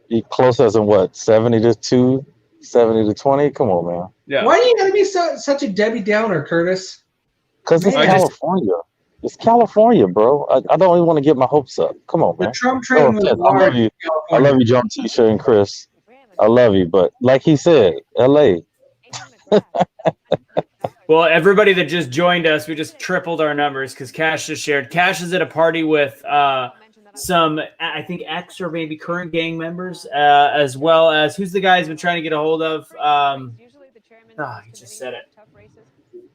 You close as in what? 70 to 2, 70 to 20? Come on, man. Yeah. Why are you gonna be such a Debbie Downer, Curtis? Because it's Man. California. It's California, bro. I don't even want to get my hopes up. Come on, man. The Trump train was I love you. I love you, John Tisha and Chris. I love you, but like he said, LA. Well, everybody that just joined us, we just tripled our numbers because Cash just shared. Cash is at a party with some, I think, ex or maybe current gang members, as well as who's the guy he's been trying to get a hold of? He just said it.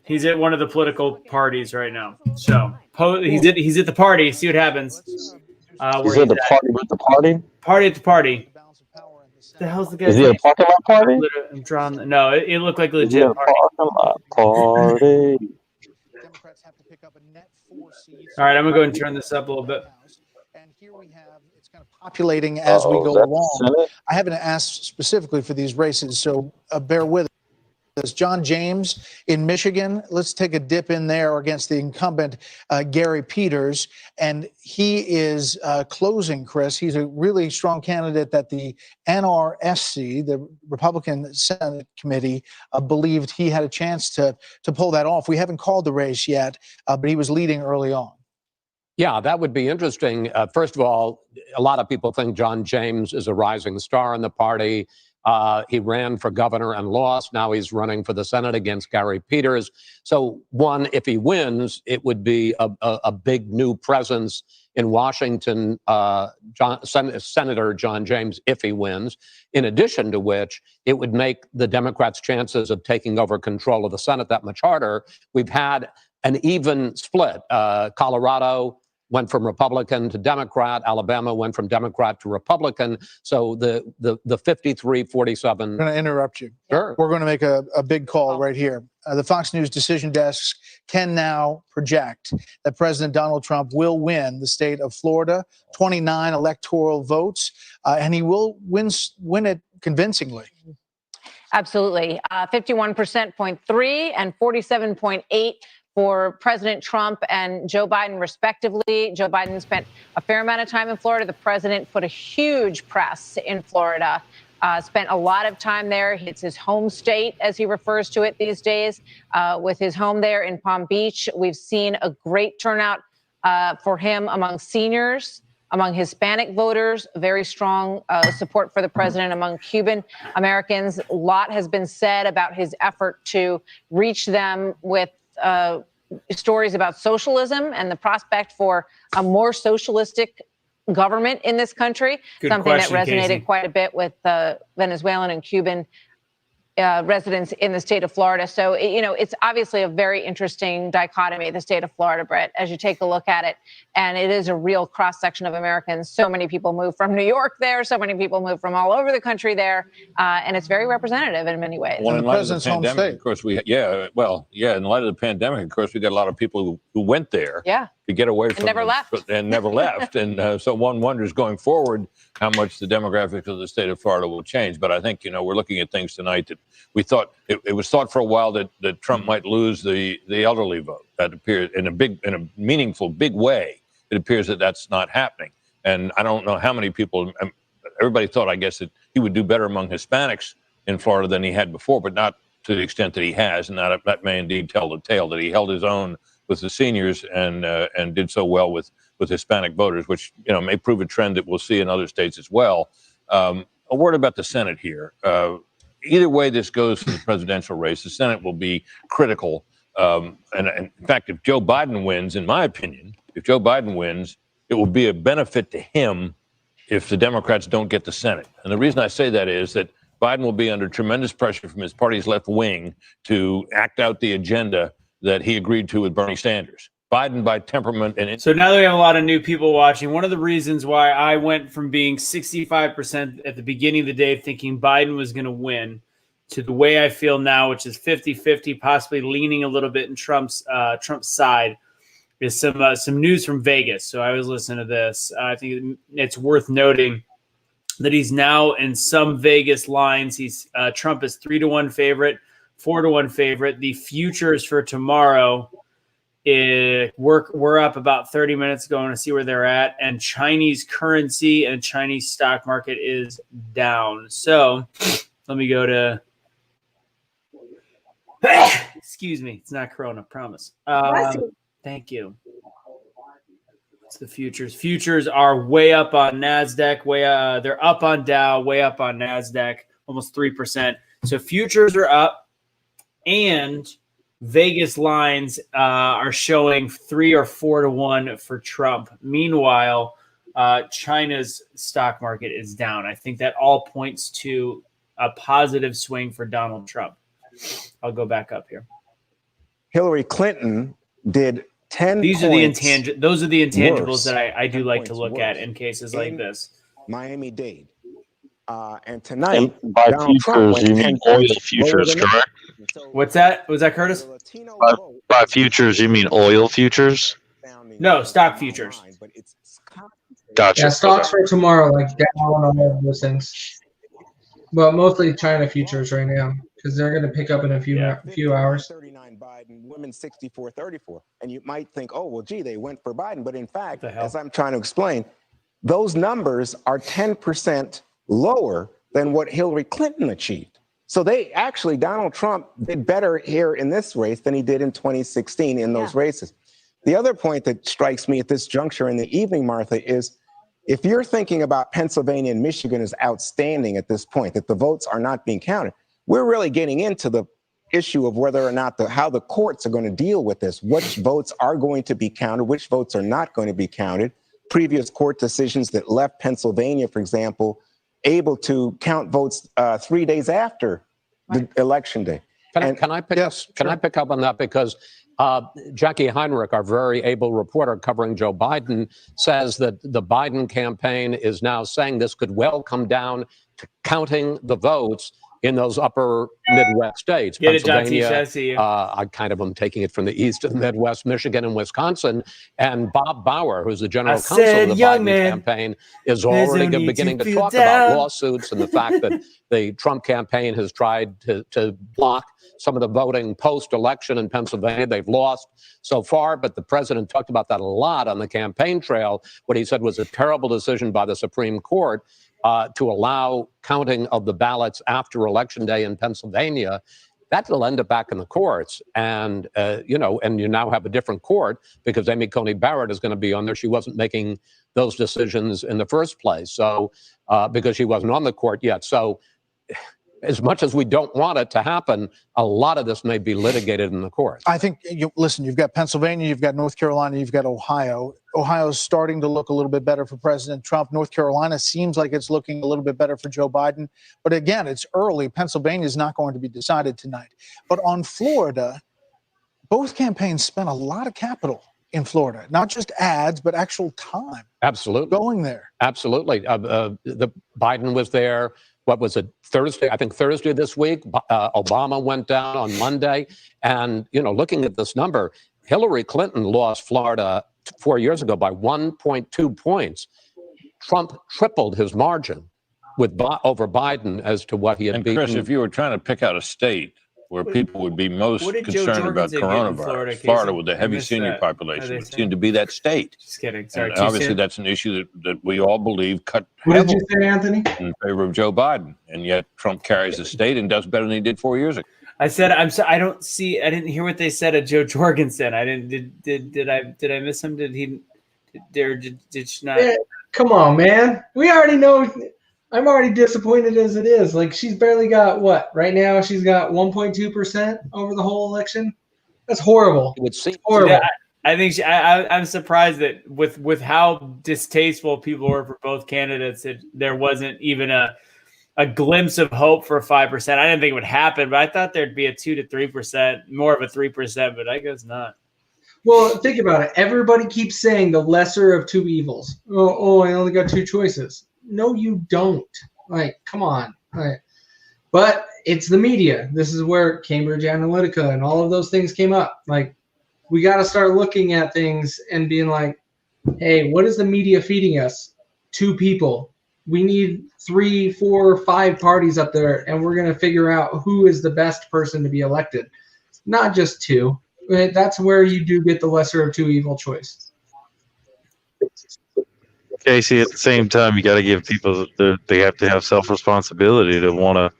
He's at one of the political parties right now. So he's at the party. See what happens. He's at the party with the party? Party at the party. The hell's the guy's Is it a name? parking lot party? I'm drawing. No, it looked like a Is it legit a party. parking lot party? All right, I'm gonna go and turn this up a little bit. Populating as we Uh-oh, go is that the along. Senate? I haven't asked specifically for these races, so bear with us. John James in Michigan, let's take a dip in there against the incumbent Gary Peters. And he is closing, Chris. He's a really strong candidate that the NRSC, the Republican Senate Committee, believed he had a chance to pull that off. We haven't called the race yet, but he was leading early on. Yeah, that would be interesting. First of all, a lot of people think John James is a rising star in the party. He ran for governor and lost. Now he's running for the Senate against Gary Peters. So, one, if he wins, it would be a big new presence in Washington, Senator John James, if he wins. In addition to which, it would make the Democrats' chances of taking over control of the Senate that much harder. We've had an even split. Colorado went from Republican to Democrat. Alabama went from Democrat to Republican. So the 53-47. I'm going to interrupt you. Sure. We're going to make a big call right here. The Fox News decision desks can now project that President Donald Trump will win the state of Florida, 29 electoral votes, and he will win it convincingly. Absolutely. 51.3% and 47.8% for President Trump and Joe Biden, respectively. Joe Biden spent a fair amount of time in Florida. The president put a huge press in Florida, spent a lot of time there. It's his home state, as he refers to it these days, with his home there in Palm Beach. We've seen a great turnout for him among seniors, among Hispanic voters, very strong support for the president among Cuban Americans. A lot has been said about his effort to reach them with stories about socialism and the prospect for a more socialistic government in this country. Good Something question, that resonated Casey. quite a bit with Venezuelan and Cuban residents in the state of Florida. So, it's obviously a very interesting dichotomy, the state of Florida, Brett, as you take a look at it. And it is a real cross-section of Americans. So many people move from New York there. So many people move from all over the country there. And it's very representative in many ways. Well, in light of the pandemic, of course, in light of the pandemic, of course, we got a lot of people who went there to get away from never left. and never left. And so one wonders going forward how much the demographics of the state of Florida will change. But I think, we're looking at things tonight that we thought it was thought for a while that Trump might lose the elderly vote. That appears in a meaningful, big way. It appears that that's not happening. And I don't know how many people, everybody thought, I guess, that he would do better among Hispanics in Florida than he had before, but not to the extent that he has. And that may indeed tell the tale that he held his own with the seniors and did so well with Hispanic voters, which, may prove a trend that we'll see in other states as well. A word about the Senate here. Either way this goes for the presidential race, the Senate will be critical. And in fact, if Joe Biden wins, in my opinion, it will be a benefit to him if the Democrats don't get the Senate. And the reason I say that is that Biden will be under tremendous pressure from his party's left wing to act out the agenda that he agreed to with Bernie Sanders. Biden, by temperament and So now that we have a lot of new people watching, one of the reasons why I went from being 65% at the beginning of the day thinking Biden was going to win to the way I feel now, which is 50-50, possibly leaning a little bit in Trump's side, is some news from Vegas. So I was listening to this. I think it's worth noting that he's now in some Vegas lines. Trump is 3-1 favorite, 4-1 favorite. The futures for tomorrow, we're up about 30 minutes ago to see where they're at, and Chinese currency and Chinese stock market is down. So let me go to excuse me, it's not Corona, promise. Thank you. It's the futures. Futures are way up on NASDAQ, they're up on Dow, way up on NASDAQ, almost 3%. So futures are up, and Vegas lines are showing 3 or 4-1 for Trump. Meanwhile, China's stock market is down. I think that all points to a positive swing for Donald Trump. I'll go back up here. Hillary Clinton did 10 Those are the intangibles worse. that I do like to 10 look points at worse in cases like this. Miami-Dade. And tonight, And by Donald Trump futures, went you 10 mean oil points lower futures, than that. correct? What's that? Was that Curtis? By futures, you mean oil futures? No, stock futures. Gotcha. Yeah, stocks Okay. for tomorrow, like down on all of those things. But mostly China futures right now because they're going to pick up in a few hours. 39 Biden, women 64-34. And you might think, oh, well, gee, they went for Biden. But in fact, as I'm trying to explain, those numbers are 10% lower than what Hillary Clinton achieved. So they actually, Donald Trump did better here in this race than he did in 2016 in those races. The other point that strikes me at this juncture in the evening, Martha, is if you're thinking about Pennsylvania and Michigan as outstanding at this point, that the votes are not being counted, we're really getting into the issue of whether or not how the courts are going to deal with this, which votes are going to be counted, which votes are not going to be counted. Previous court decisions that left Pennsylvania, for example, able to count votes 3 days after the election day. Can I pick up on that? Because Jackie Heinrich, our very able reporter covering Joe Biden, says that the Biden campaign is now saying this could well come down to counting the votes in those upper Midwest states. Get it, John Pennsylvania, Tisha, I see you. I kind of am taking it from the east to the Midwest, Michigan and Wisconsin. And Bob Bauer, who's the general counsel of the Biden campaign, is already beginning to talk about lawsuits and the fact that the Trump campaign has tried to block some of the voting post-election in Pennsylvania. They've lost so far, but the president talked about that a lot on the campaign trail. What he said was a terrible decision by the Supreme Court to allow counting of the ballots after Election Day in Pennsylvania. That will end up back in the courts. And, and you now have a different court because Amy Coney Barrett is going to be on there. She wasn't making those decisions in the first place. So because she wasn't on the court yet. So as much as we don't want it to happen, a lot of this may be litigated in the courts. I think, you've got Pennsylvania, you've got North Carolina, you've got Ohio. Ohio's starting to look a little bit better for President Trump. North Carolina seems like it's looking a little bit better for Joe Biden. But again, it's early. Pennsylvania is not going to be decided tonight. But on Florida, both campaigns spent a lot of capital in Florida, not just ads, but actual time. Absolutely. Going there. Absolutely. The Biden was there. What was it, Thursday? I think Thursday this week. Obama went down on Monday. And, looking at this number, Hillary Clinton lost Florida 4 years ago by 1.2 points. Trump tripled his margin over Biden as to what he had beaten. Chris, if you were trying to pick out a state where people would be most what did Joe concerned about Jorgensen get in Florida, coronavirus, Casey? Florida with the I heavy missed senior that. population Are would they seem to be that state. Just kidding. Sorry, And too obviously, soon? that's an issue that we all believe cut What did you heavily say, Anthony? in favor of Joe Biden, and yet Trump carries the state and does better than he did 4 years ago. I said I didn't hear what they said of Joe Jorgensen. I didn't. Did I miss him? Did she not? Yeah, come on, man. We already know. I'm already disappointed as it is. Like, she's barely got what? Right now, she's got 1.2% over the whole election. That's horrible. It would seem horrible. Yeah, I think I'm surprised that with how distasteful people were for both candidates, that there wasn't even a glimpse of hope for 5%. I didn't think it would happen, but I thought there'd be a 2 to 3%, more of a 3%, but I guess not. Well, think about it. Everybody keeps saying the lesser of two evils. Oh, I only got two choices. No, you don't. Like, come on. But it's the media. This is where Cambridge Analytica and all of those things came up. Like, we got to start looking at things and being like, hey, what is the media feeding us? Two people. We need 3, 4, 5 parties up there, and we're going to figure out who is the best person to be elected. Not just two. That's where you do get the lesser of two evil choice. Casey, at the same time, you got to give people they have to have self-responsibility to want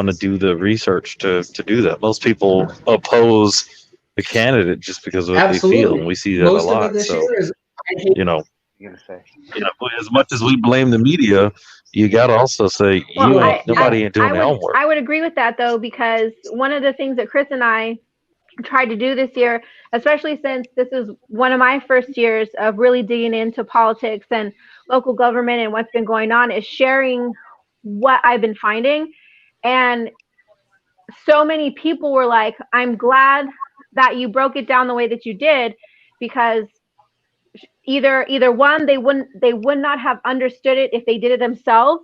to do the research to do that. Most people oppose the candidate just because of what they feel, and we see that Most a lot. of it this So, year is, I hate as much as we blame the media, you got to also say nobody ain't doing their homework. I would agree with that, though, because one of the things that Chris and I tried to do this year, especially since this is one of my first years of really digging into politics and local government and what's been going on, is sharing what I've been finding. And so many people were like, I'm glad that you broke it down the way that you did, because either one, they would not have understood it if they did it themselves,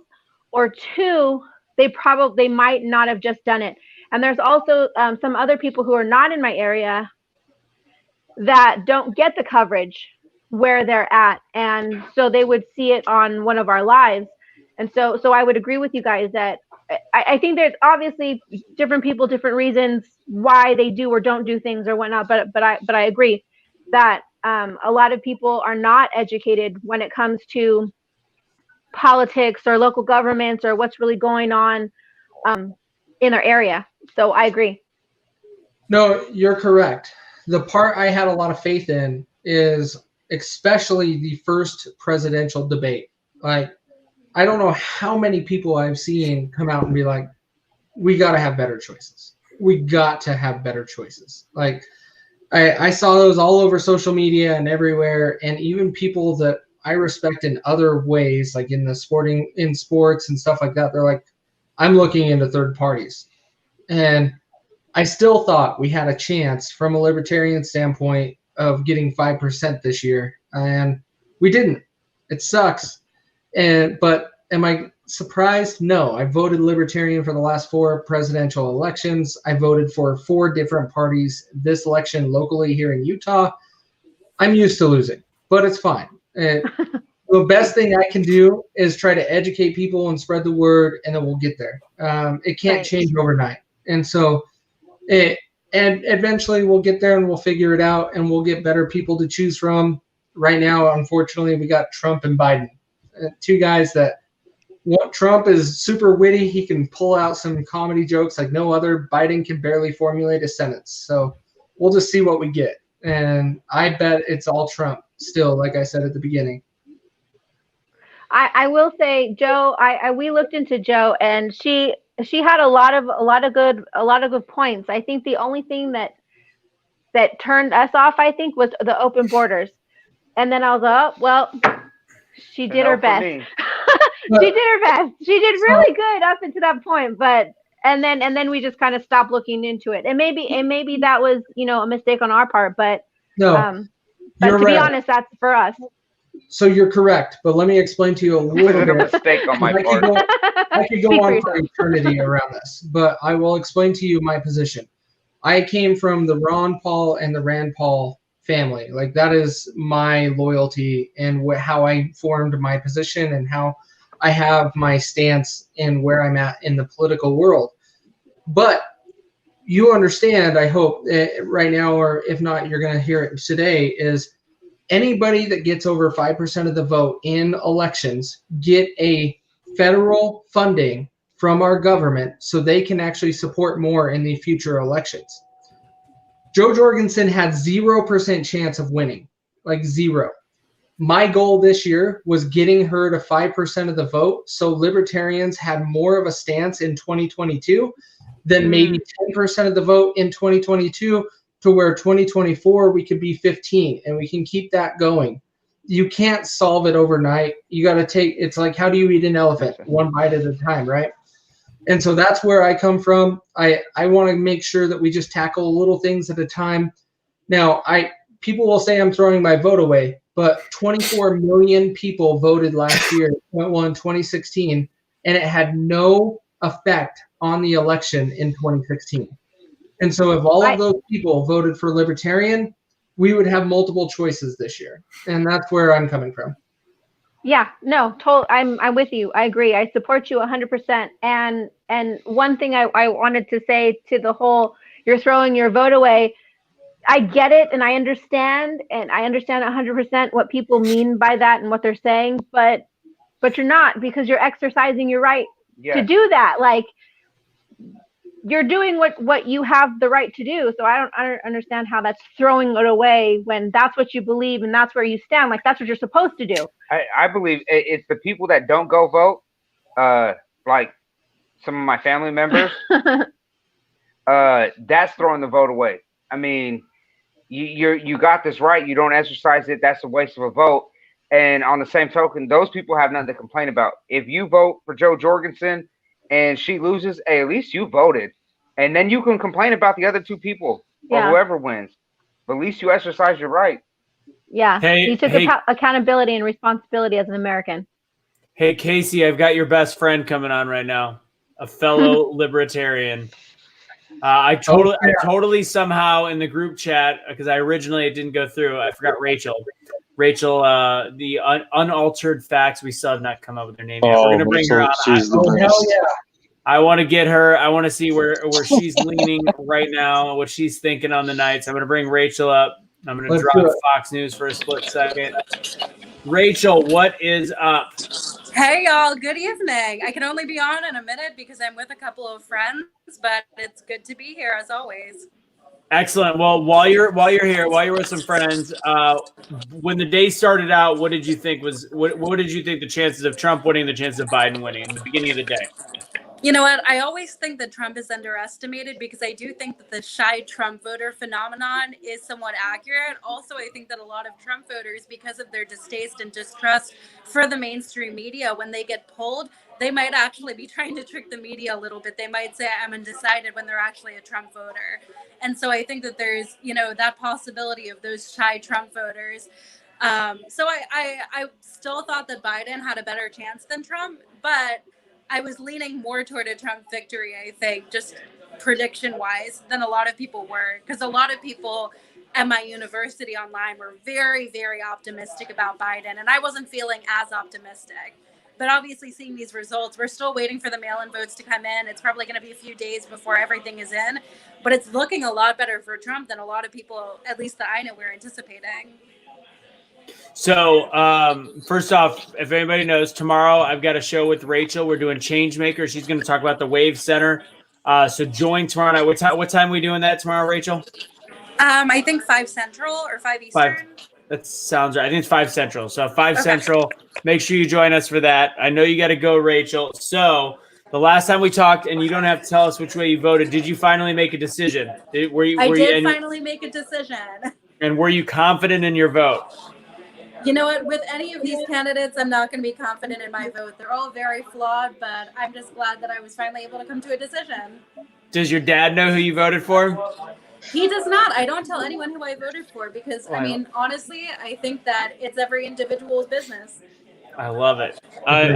or two, they might not have just done it. And there's also some other people who are not in my area that don't get the coverage where they're at, and so they would see it on one of our lives. And so I would agree with you guys that I think there's obviously different people, different reasons why they do or don't do things or whatnot. But I agree that a lot of people are not educated when it comes to politics or local governments or what's really going on in their area. So I agree. No, you're correct. The part I had a lot of faith in is especially the first presidential debate. Like, I don't know how many people I've seen come out and be like, we got to have better choices. We got to have better choices. Like, I saw those all over social media and everywhere. And even people that I respect in other ways, like in sports and stuff like that, they're like, I'm looking into third parties. And I still thought we had a chance from a libertarian standpoint of getting 5% this year. And we didn't. It sucks. But am I surprised? No. I voted Libertarian for the last 4 presidential elections. I voted for 4 different parties this election locally here in Utah. I'm used to losing, but it's fine. The best thing I can do is try to educate people and spread the word, and then we'll get there. It can't change overnight. And so and eventually we'll get there and we'll figure it out and we'll get better people to choose from. Right now, unfortunately, we got Trump and Biden. 2 guys that Trump is super witty. He can pull out some comedy jokes like no other. Biden can barely formulate a sentence. So we'll just see what we get. And I bet it's all Trump still, like I said at the beginning. I will say, Joe, we looked into Joe, and she had a lot of good points. I think the only thing that turned us off, I think, was the open borders. And then I was like, oh, well, she did her best. She did her best. She did really good up until that point, but and then we just kind of stopped looking into it. And maybe that was, a mistake on our part, but no, but you're to be right. honest, that's for us. So you're correct, but let me explain to you a little bit. A mistake on my part. I could go on for eternity around this, but I will explain to you my position. I came from the Ron Paul and the Rand Paul family. Like, that is my loyalty and how I formed my position and how I have my stance in where I'm at in the political world. But you understand, I hope, right now, or if not, you're going to hear it today, is anybody that gets over 5% of the vote in elections get a federal funding from our government so they can actually support more in the future elections. Jo Jorgensen had 0% chance of winning, like 0. My goal this year was getting her to 5% of the vote so libertarians had more of a stance in 2022 than maybe 10% of the vote in 2022, to where 2024 we could be 15, and we can keep that going. You can't solve it overnight. You got to it's like, how do you eat an elephant? One bite at a time, right? And so that's where I come from. I want to make sure that we just tackle little things at a time. Now, people will say I'm throwing my vote away, but 24 million people voted last year, in 2016, and it had no effect on the election in 2016. And so if all of those people voted for Libertarian, we would have multiple choices this year. And that's where I'm coming from. Yeah, no, I'm with you. I agree. I support you 100%. And one thing I wanted to say to the whole, you're throwing your vote away. I get it, and I understand 100% what people mean by that and what they're saying, but you're not, because you're exercising your right to do that. Like, you're doing what you have the right to do. So I don't understand how that's throwing it away when that's what you believe and that's where you stand. Like, that's what you're supposed to do. I believe it's the people that don't go vote, like some of my family members, that's throwing the vote away. I mean, you got this right. You don't exercise it. That's a waste of a vote. And on the same token, those people have nothing to complain about. If you vote for Jo Jorgensen and she loses, hey, at least you voted. And then you can complain about the other 2 people or whoever wins. But at least you exercise your right. Yeah. You took accountability and responsibility as an American. Hey, Casey, I've got your best friend coming on right now, a fellow libertarian. I totally somehow in the group chat, because it didn't go through. I forgot Rachel. Rachel, the unaltered facts. We still have not come up with her name yet. We're gonna bring her on. She's the best. Hell yeah. I want to get her. I want to see where she's leaning right now, what she's thinking on the nights. I'm gonna bring Rachel up. I'm gonna Let's drop do it. Fox News for a split second. Rachel, what is up? Hey y'all, good evening. I can only be on in a minute because I'm with a couple of friends, but it's good to be here as always. Excellent. Well, while you're here, while you're with some friends, when the day started out, what did you think what did you think the chances of Trump winning, the chances of Biden winning in the beginning of the day? You know what? I always think that Trump is underestimated because I do think that the shy Trump voter phenomenon is somewhat accurate. Also, I think that a lot of Trump voters, because of their distaste and distrust for the mainstream media, when they get polled, they might actually be trying to trick the media a little bit. They might say, I'm undecided when they're actually a Trump voter. And so I think that there's, that possibility of those shy Trump voters. So I still thought that Biden had a better chance than Trump, but I was leaning more toward a Trump victory, I think, just prediction-wise, than a lot of people were. Because a lot of people at my university online were very, very optimistic about Biden, and I wasn't feeling as optimistic. But obviously, seeing these results, we're still waiting for the mail-in votes to come in. It's probably going to be a few days before everything is in. But it's looking a lot better for Trump than a lot of people, at least that I know, were anticipating. So, first off, if anybody knows, tomorrow I've got a show with Rachel. We're doing Changemaker. She's going to talk about the Wave Center. So join tomorrow night. What time are we doing that tomorrow, Rachel? I think 5 Central or 5 Eastern. That sounds right. I think it's 5 Central. So 5 Central. Make sure you join us for that. I know you got to go, Rachel. So the last time we talked, and you don't have to tell us which way you voted, did you finally make a decision? I did finally make a decision. And were you confident in your vote? You know what? With any of these candidates, I'm not going to be confident in my vote. They're all very flawed, but I'm just glad that I was finally able to come to a decision. Does your dad know who you voted for? He does not. I don't tell anyone who I voted for because, honestly, I think that it's every individual's business. I love it. I'm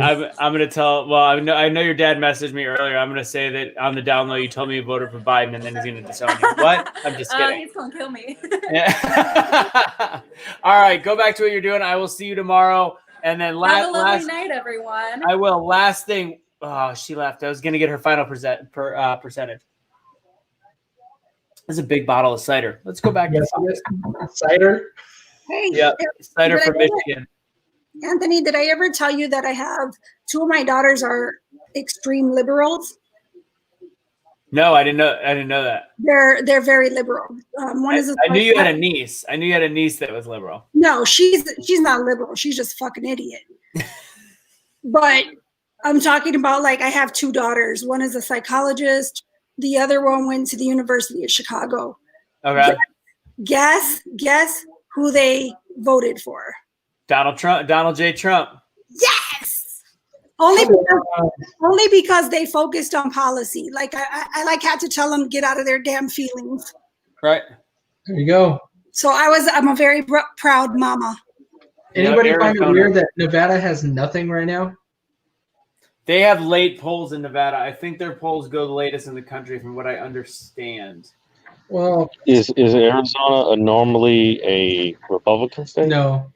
going to tell. Well, I know your dad messaged me earlier. I'm going to say that on the down low, you told me you voted for Biden, and then he's going to disown you. What? I'm just kidding. He's going to kill me. Yeah. All right, go back to what you're doing. I will see you tomorrow. And then have a lovely night, everyone. I will. Last thing. Oh, she left. I was going to get her final percentage. That's a big bottle of cider. Let's go back to cider. Hey, yeah, cider from Michigan. Anthony, did I ever tell you that I have 2 of my daughters are extreme liberals? No, I didn't know that. They're very liberal. One is. I knew you had a niece. I knew you had a niece that was liberal. No, she's not liberal. She's just a fucking idiot. But I'm talking about I have 2 daughters. One is a psychologist. The other one went to the University of Chicago. Okay. Guess who they voted for? Donald Trump. Donald J. Trump. Yes. Only because they focused on policy. I had to tell them get out of their damn feelings. Right. There you go. So I'm a very proud mama. Anybody find it weird that Nevada has nothing right now? They have late polls in Nevada. I think their polls go the latest in the country, from what I understand. Well, is Arizona normally a Republican state? No.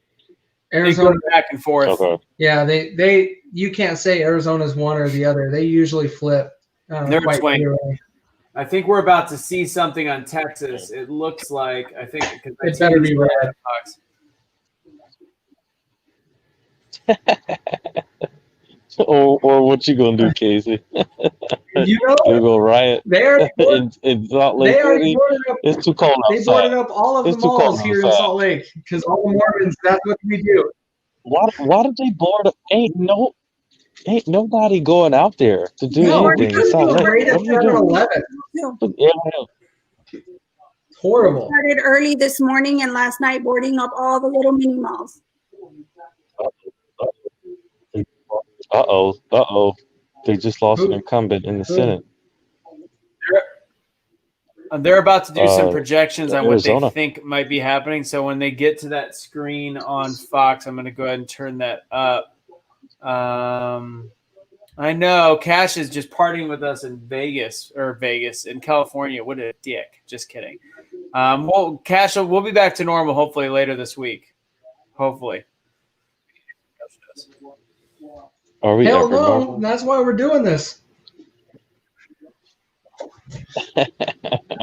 Arizona back and forth. Okay. Yeah, they you can't say Arizona's one or the other. They usually flip. They're twin. I think we're about to see something on Texas. It looks like it better be red. or what you gonna do, Casey? You go riot. In Salt Lake City. It's too cold outside. They boarded up all of the malls here in Salt Lake because all the Mormons. That's what we do. Why did they board up? Ain't nobody going out there to do anything in Salt Lake. What are you doing? Horrible. Started early this morning and last night, boarding up all the little mini malls. Uh-oh. They just lost an incumbent in the Senate. They're about to do some projections on what Arizona. they think might be happening. So when they get to that screen on Fox, I'm going to go ahead and turn that up. I know Cash is just partying with us in Vegas in California. What a dick. Just kidding. Well, Cash, we'll be back to normal hopefully later this week. Hopefully. Are we Hell ever no, normal? that's why we're doing this.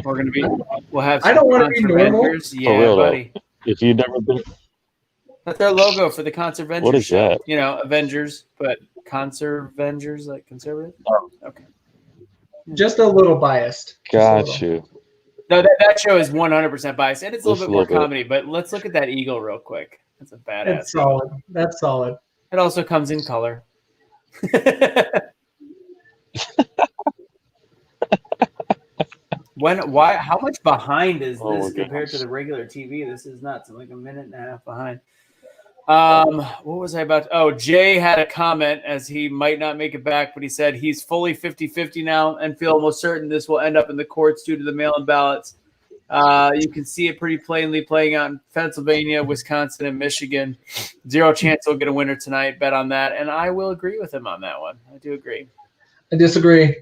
We're gonna be. We'll have. I don't want to be normal. Avengers. For Yeah, real buddy. though. If you've never been, That's our logo for the Concert Vengers. What is show. that? You know, Avengers, but Concert Vengers, like conservative. Okay. Just a little biased. got you. No, that show is 100% biased, and it's a Just little bit a more little bit. comedy. But let's look at that eagle real quick. That's a badass. That's solid. That's solid. It also comes in color. Why? How much behind is Oh, this my compared to goodness. the regular TV? This is nuts. I'm like a minute and a half behind. What was I about? Jay had a comment as he might not make it back, but he said he's fully 50-50 now and feel almost certain this will end up in the courts due to the mail-in ballots. You can see it pretty plainly playing out in Pennsylvania, Wisconsin, and Michigan. Zero chance we'll get a winner tonight. Bet on that. And I will agree with him on that one. I do agree. I disagree.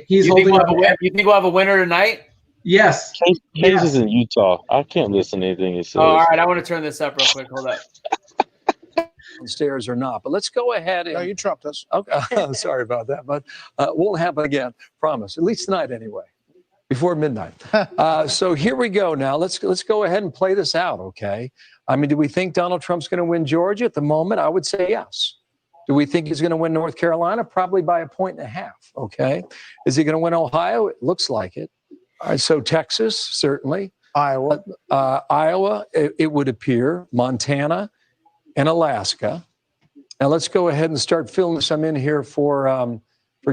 He's You think, holding we'll up. have you think we'll have a winner tonight? Yes. Case Yes. is in Utah. I can't listen to anything he says. Oh, all right. I want to turn this up real quick. Hold up. Downstairs or not. But let's go ahead and. No, you trumped us. Okay. Sorry about that, but won't happen again. Promise. At least tonight, anyway. Before midnight. So here we go. Now let's go ahead and play this out. Okay. I mean, do we think Donald Trump's going to win Georgia at the moment? I would say yes. Do we think he's going to win North Carolina? Probably by 1.5 points. Okay. Is he going to win Ohio? It looks like it. All right. So Texas, certainly. Iowa. Iowa, it would appear. Montana and Alaska. Now let's go ahead and start filling some in here for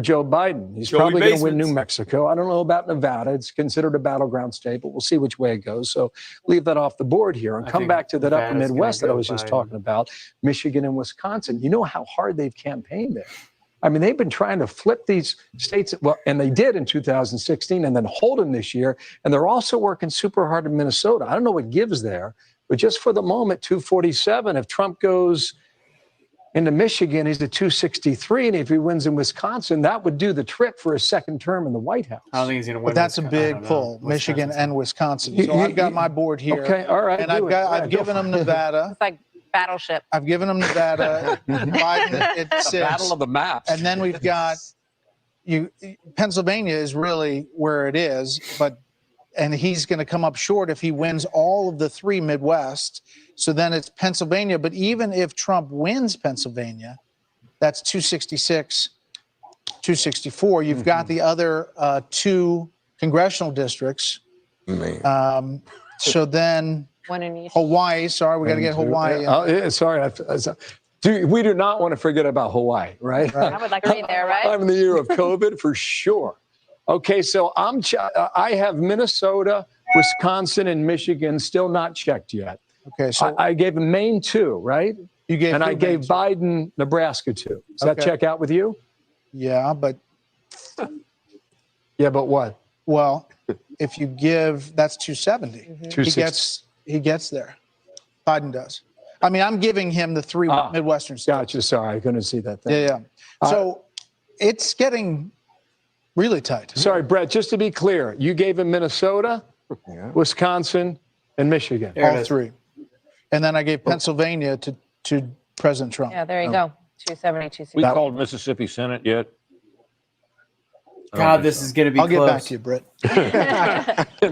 Joe Biden. He's Joey probably going to win Basements. New Mexico. I don't know about Nevada. It's considered a battleground state, but we'll see which way it goes. So leave that off the board here and I come think back to that upper Nevada's gonna Midwest that I go was just Biden. talking about, Michigan and Wisconsin. You know how hard they've campaigned there. I mean, they've been trying to flip these states, well, and they did in 2016 and then hold them this year. And they're also working super hard in Minnesota. I don't know what gives there, but just for the moment, 247. If Trump goes into Michigan, he's at 263. And if he wins in Wisconsin, that would do the trick for a second term in the White House. I don't think he's going to win. But that's a Wisconsin. I big don't know. pull, Michigan and Wisconsin. You- So you- I've got you- my board here. Okay, all right. And do it. All right, I've go given for them it. Nevada. It's like Battleship. I've given them Nevada. Biden at The 6. battle of the maps. And then we've got Pennsylvania is really where it is, and he's going to come up short if he wins all of the 3 Midwest. So then it's Pennsylvania. But even if Trump wins Pennsylvania, that's 266, 264. You've got the other 2 congressional districts. So then One in each. Hawaii. Sorry, we got to get Hawaii. Oh, yeah, sorry. We do not want to forget about Hawaii, right? I would like to be there, right? I'm in the year of COVID for sure. Okay, so I have Minnesota, Wisconsin, and Michigan still not checked yet. Okay, so I gave him Maine 2, right? you gave And I who gave Maine? Biden Nebraska 2. Does that Okay. check out with you? Yeah, but Yeah, but what? well, if you give that's 270. Mm-hmm. He 260. gets there. Biden does. I mean, I'm giving him the 3 Midwestern states. Gotcha. Sorry, I couldn't see that. Thing. Yeah. So it's getting really tight. Sorry, Brett, just to be clear, you gave him Minnesota, Wisconsin, and Michigan. There it All is. 3. And then I gave Pennsylvania to President Trump. Yeah, there you go. 270, 260. We called Mississippi Senate yet? God, this is going to be I'll close. get back to you, Britt.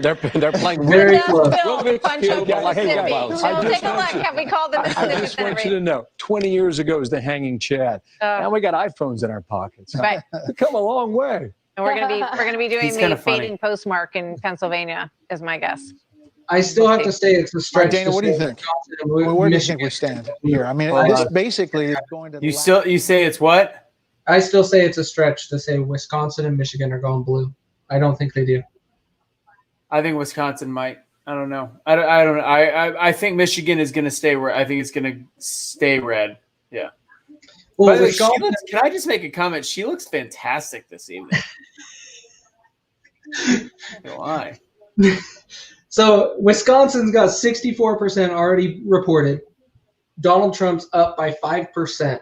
they're playing Very Just close. Bill, punch up Yeah, like, hey, Mississippi. guys, Bill, I just take a look. Have we called the I Mississippi just want you to Senate? know, 20 years ago was the hanging Chad. Now we got iPhones in our pockets. Right. We've come a long way. And we're gonna be doing He's the kinda funny. fading postmark in Pennsylvania, is my guess. I still have to say it's a All right, stretch. Dana, to what do you say think? Wisconsin and Where do you think Michigan. we stand here? I mean, Hold this on. basically is going to You say it's what? I still say it's a stretch to say Wisconsin and Michigan are going blue. I don't think they do. I think Wisconsin might. I don't know. I don't know. I think Michigan is going to stay red. I think it's going to stay red. Yeah. Well, By the way, Wisconsin, can I just make a comment? She looks fantastic this evening. Why? so Wisconsin's got 64% already reported. Donald Trump's up by 5%.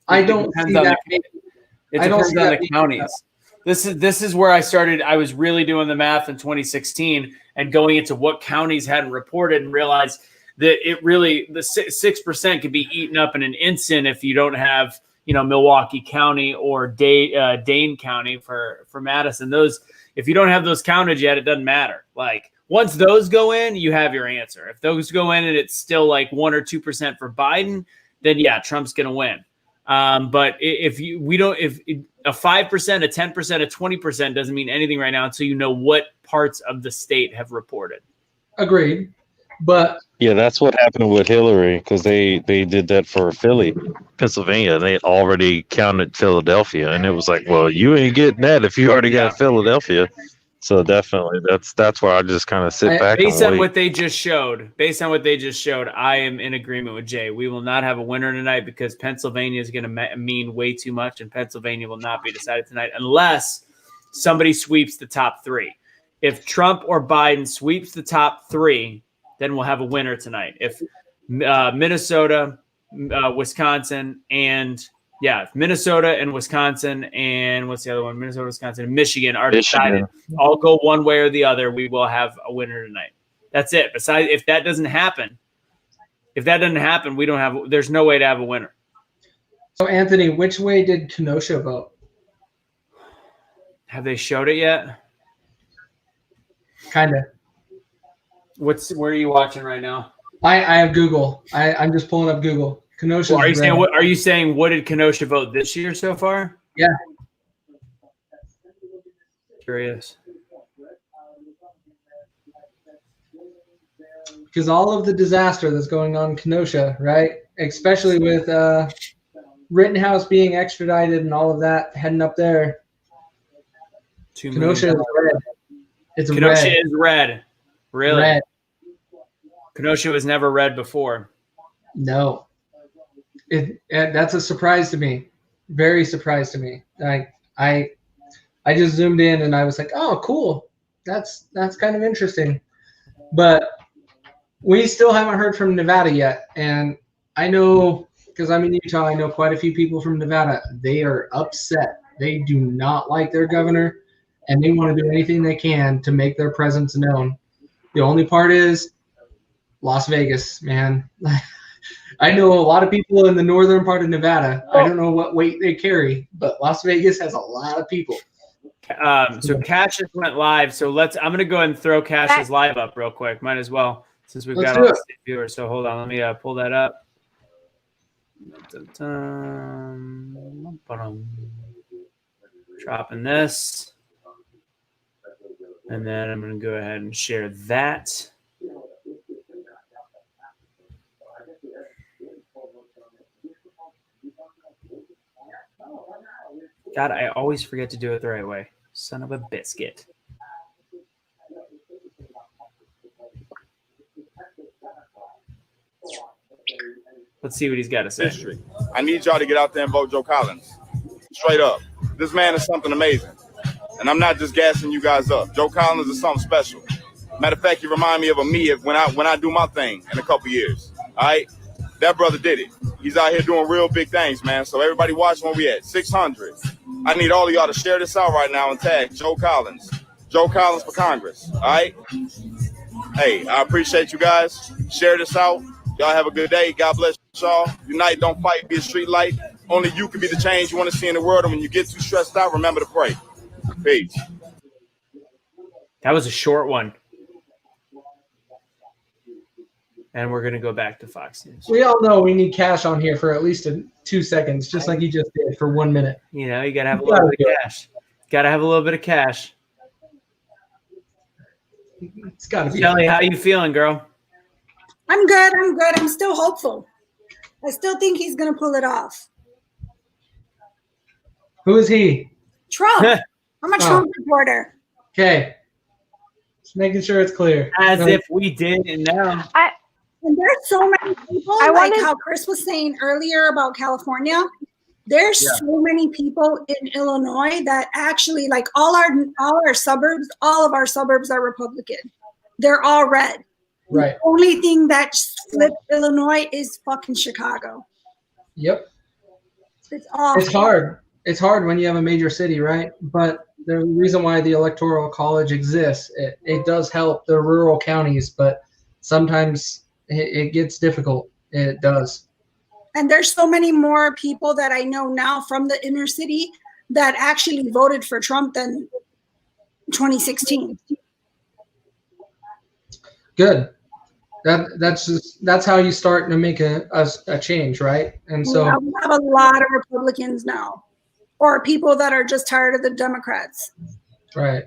I don't see that. It I don't depends see on that the being counties. This is where I started. I was really doing the math in 2016 and going into what counties hadn't reported and realized that it really the 6% could be eaten up in an instant if you don't have Milwaukee County or Dane County for Madison. Those, if you don't have those counted yet, it doesn't matter. Like once those go in, you have your answer. If those go in and it's still like 1 or 2% for Biden, then yeah, Trump's going to win. But if a 5%, a 10%, a 20% doesn't mean anything right now until you know what parts of the state have reported. Agreed. But Yeah, that's what happened with Hillary because they did that for Philly, Pennsylvania. They already counted Philadelphia, and it was like, well, you ain't getting that if you already got Philadelphia. So definitely, that's where I just kind of sit back Based and on wait. what they just showed, I am in agreement with Jay. We will not have a winner tonight because Pennsylvania is going to mean way too much, and Pennsylvania will not be decided tonight unless somebody sweeps the top three. If Trump or Biden sweeps the top three, then we'll have a winner tonight. If Minnesota, Wisconsin, and Minnesota and Wisconsin, and what's the other one? Minnesota, Wisconsin, and Michigan are decided. I'll go one way or the other. We will have a winner tonight. That's it. Besides, if that doesn't happen, we don't have. There's no way to have a winner. so, Anthony, which way did Kenosha vote? Have they showed it yet? Kind of. Where are you watching right now? I have Google. I'm just pulling up Google. Kenosha. Well, are you saying what did Kenosha vote this year so far? Yeah. Curious. Because all of the disaster that's going on in Kenosha, right? Especially with Rittenhouse being extradited and all of that heading up there. Kenosha is red. It's Kenosha red. is red. Really? Red. Kenosha was never red before. No. That's a surprise to me. Very surprised to me. I just zoomed in and I was like, oh, cool. That's kind of interesting. But we still haven't heard from Nevada yet. And I know, because I'm in Utah, I know quite a few people from Nevada. They are upset. They do not like their governor, and they want to do anything they can to make their presence known. The only part is Las Vegas, man. I know a lot of people in the northern part of Nevada. I don't know what weight they carry, but Las Vegas has a lot of people. So Cassius went live. So I'm going to go ahead and throw Cassius live up real quick. Might as well, since we've got all the viewers. So hold on, let me pull that up. Dropping this. And then I'm going to go ahead and share that. God, I always forget to do it the right way. Son of a biscuit. Let's see what he's got to say. History. I need y'all to get out there and vote Joe Collins. Straight up. This man is something amazing. And I'm not just gassing you guys up. Joe Collins is something special. Matter of fact, you remind me of a me when I do my thing in a couple years. All right? That brother did it. He's out here doing real big things, man. So everybody watch where we at. 600. I need all of y'all to share this out right now and tag Joe Collins. Joe Collins for Congress. All right? Hey, I appreciate you guys. Share this out. Y'all have a good day. God bless y'all. Unite, don't fight. Be a street light. Only you can be the change you want to see in the world. And when you get too stressed out, remember to pray. Peace. That was a short one. And we're going to go back to Fox News. We all know we need Cash on here for at least 2 seconds, just like you just did for 1 minute. You know, you got to have a little bit of cash. Got to have a little bit of cash. It's got to be. Kelly, how you feeling, girl? I'm good. I'm still hopeful. I still think he's going to pull it off. Who is he? Trump. I'm a Trump reporter. Okay. Just making sure it's clear. As if we didn't know. And there's so many people, how Chris was saying earlier about California. There's so many people in Illinois that actually, like all our suburbs, all of our suburbs are Republican. They're all red. Right. The only thing that flipped Illinois is fucking Chicago. Yep. It's awful. It's hard. It's hard when you have a major city, right? But the reason why the Electoral College exists, it does help the rural counties, but sometimes it gets difficult. It does. And there's so many more people that I know now from the inner city that actually voted for Trump than 2016. Good. That's how you start to make a change, right? And so we have a lot of Republicans now, or people that are just tired of the Democrats. right.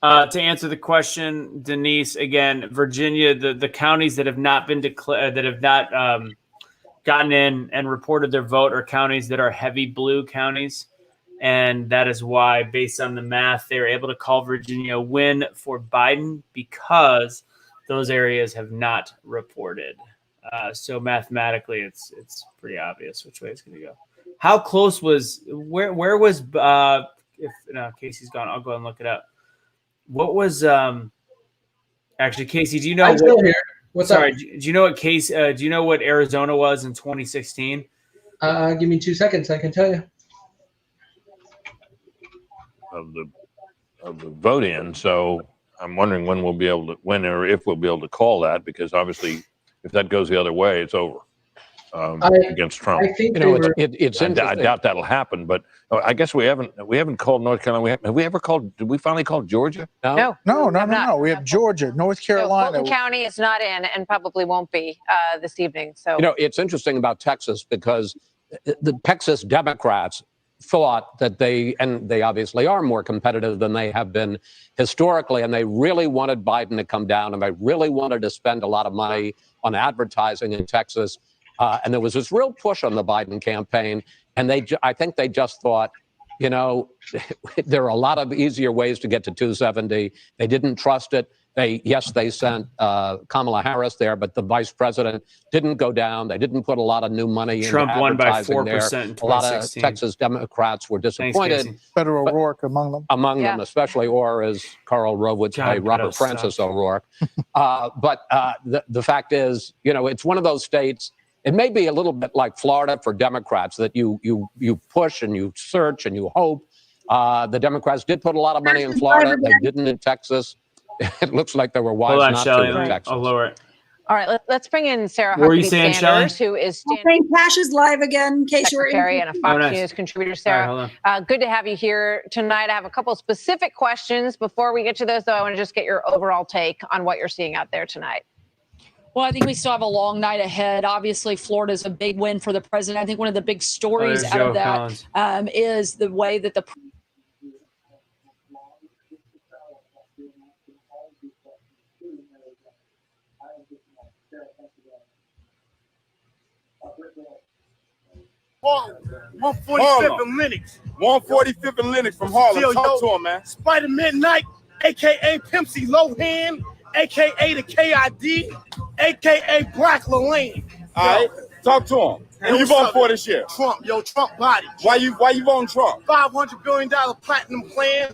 To answer the question, Denise, again, Virginia, the counties that have not been declared, that have not gotten in and reported their vote are counties that are heavy blue counties. And that is why, based on the math, they were able to call Virginia a win for Biden because those areas have not reported. So mathematically, it's pretty obvious which way it's going to go. How close was where was if no, Casey's gone? I'll go and look it up. What was actually, Casey? Do you know? I'm still here. What's sorry, up? do you know what case? Do you know what Arizona was in 2016? Give me 2 seconds. I can tell you. Of the vote in. So I'm wondering when we'll be able to, when or if we'll be able to call that, because obviously if that goes the other way, it's over against Trump. I think it's I doubt that'll happen, but I guess we haven't called North Carolina. Have we ever called? Did we finally call Georgia? No. We have Georgia, North Carolina. Fulton County is not in and probably won't be this evening. So It's interesting about Texas because the Texas Democrats thought that they obviously are more competitive than they have been historically, and they really wanted Biden to come down, and they really wanted to spend a lot of money on advertising in Texas. And there was this real push on the Biden campaign, and I think they just thought, there are a lot of easier ways to get to 270. They didn't trust it. They sent Kamala Harris there, but the vice president didn't go down. They didn't put a lot of new money into Trump won by advertising 4% there. in 2016. A lot of Texas Democrats were disappointed. Casey. Beto O'Rourke among them. Among them, especially, or as Carl Rove would say, Robert Francis O'Rourke. But the fact is, it's one of those states. It may be a little bit like Florida for Democrats, that you push and you search and you hope. The Democrats did put a lot of money in Florida. They didn't in Texas. It looks like they were wise not to in Texas. I'll lower it. all right, let's bring in Sarah What were you Huckabee saying, Sanders, Shelley? who is Cash is live again, in case you're secretary and a Fox nice. News contributor. All Sarah, right, good to have you here tonight. I have a couple specific questions. Before we get to those, though, I want to just get your overall take on what you're seeing out there tonight. Well, I think we still have a long night ahead. Obviously, Florida is a big win for the president. I think one of the big stories there's out Joe of that Collins. is the way that the Harlem. 145th and Lennox. 145th and Lennox from Harlem. Talk to him, man. Spider Midnight, a.k.a. Pimp C Lohan, a.k.a. the KID, a.k.a. Black LaLanne. All right. Talk to him. Who you voting for this year? Trump, Trump body. Why you voting Trump? $500 billion platinum plan.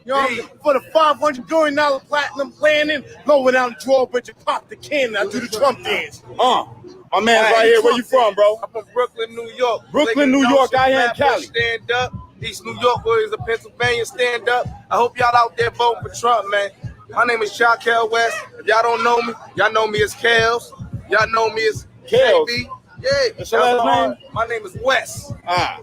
You know, for the $500 billion platinum planning, go down the drawbridge and pop the cannon. I do the Trump dance. My man's right here. Where you from, bro? I'm from Brooklyn, New York. Brooklyn, New York. I here in Cali. Stand up. East New York, Williams of Pennsylvania, stand up. I hope y'all out there voting for Trump, man. My name is Shaquille West. If y'all don't know me, y'all know me as Kels. Y'all know me as Kels? KB. Yeah. What's your last name? My name is Wes.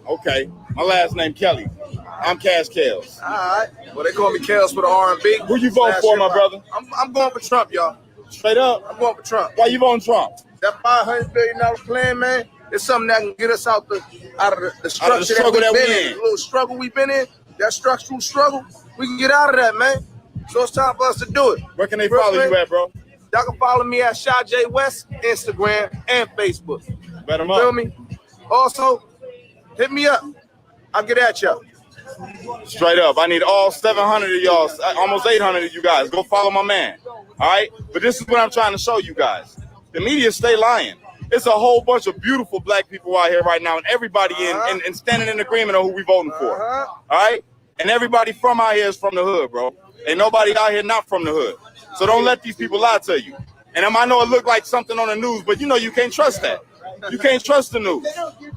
Okay. My last name Kelly. I'm Cash Kels. All right. Well, they call me Kels for the R&B. Who you voting for, my brother? I'm going for Trump, y'all. Straight up? I'm going for Trump. Why you voting Trump? That $500 billion plan, man, it's something that can get us out of the struggle that we've been in. The little struggle we've been in, that structural struggle, we can get out of that, man. So it's time for us to do it. Where can they follow you at, bro? Y'all can follow me at Shy J West, Instagram, and Facebook. Bet 'em up. Feel me? Also, hit me up. I'll get at y'all. Straight up. I need all 700 of y'all, almost 800 of you guys. Go follow my man. All right? But this is what I'm trying to show you guys. The media stay lying. It's a whole bunch of beautiful black people out here right now, and everybody in standing in agreement on who we voting for. All right? And everybody from out here is from the hood, bro. Ain't nobody out here not from the hood. So don't let these people lie to you. And I know it look like something on the news, but you know you can't trust that. You can't trust the news.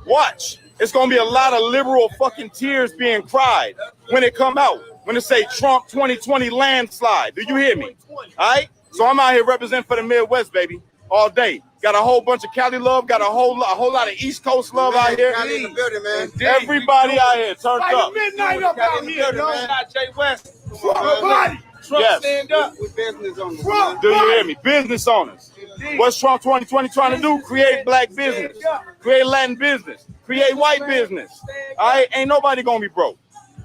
Watch. It's going to be a lot of liberal fucking tears being cried when it come out. When it say Trump 2020 landslide. Do you hear me? All right? So I'm out here representing for the Midwest, baby, all day. Got a whole bunch of Cali love. Got a whole lot of East Coast love out here. Everybody out here turned up. Midnight up out here, Jay West. Trump, yes. stand up. Do you hear me? Business owners. What's Trump 2020 trying to do? Create black business. Create Latin business. Create white business. All right? Ain't nobody going to be broke.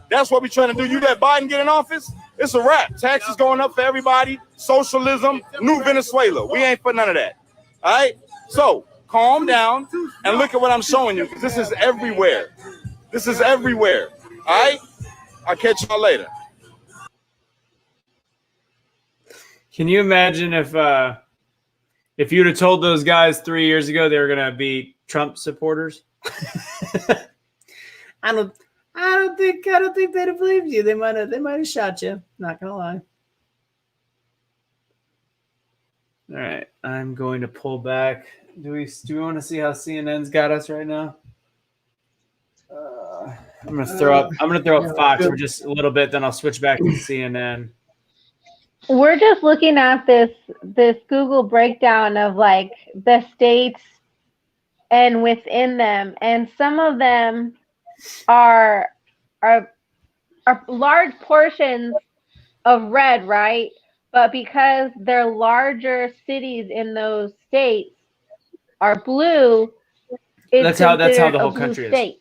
That's what we're trying to do. You let Biden get in office, it's a wrap. Taxes going up for everybody. Socialism, new Venezuela. We ain't for none of that. All right? So calm down and look at what I'm showing you, because this is everywhere. This is everywhere. All right? I'll catch y'all later. Can you imagine if you'd have told those guys 3 years ago they were going to be Trump supporters? I don't think they'd have believed you. They might have shot you. Not gonna lie. All right, I'm going to pull back. Do we want to see how CNN's got us right now? I'm gonna throw up Fox for just a little bit, then I'll switch back to CNN. We're just looking at this Google breakdown of like the states and within them, and some of them are large portions of red, right? But because they're larger cities in those states are blue, that's how the whole country is.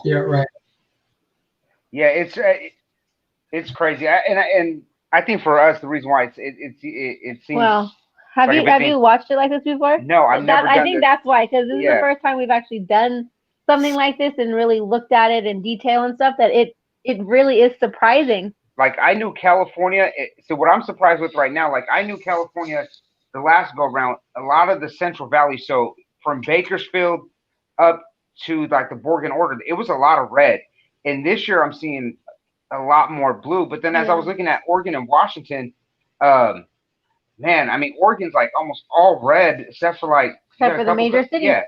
Yeah, right. Yeah, it's crazy. And I think for us, the reason why it seems. Well, have you watched it like this before? No, I've never. I think that's why, because this is the first time we've actually done something like this and really looked at it in detail and stuff. That it really is surprising. Like I knew California. So what I'm surprised with right now, like I knew California the last go around. A lot of the Central Valley, so from Bakersfield up to like the Oregon order, it was a lot of red. And this year I'm seeing a lot more blue. But then as I was looking at Oregon and Washington, man, I mean Oregon's like almost all red except for the major cities. Yeah.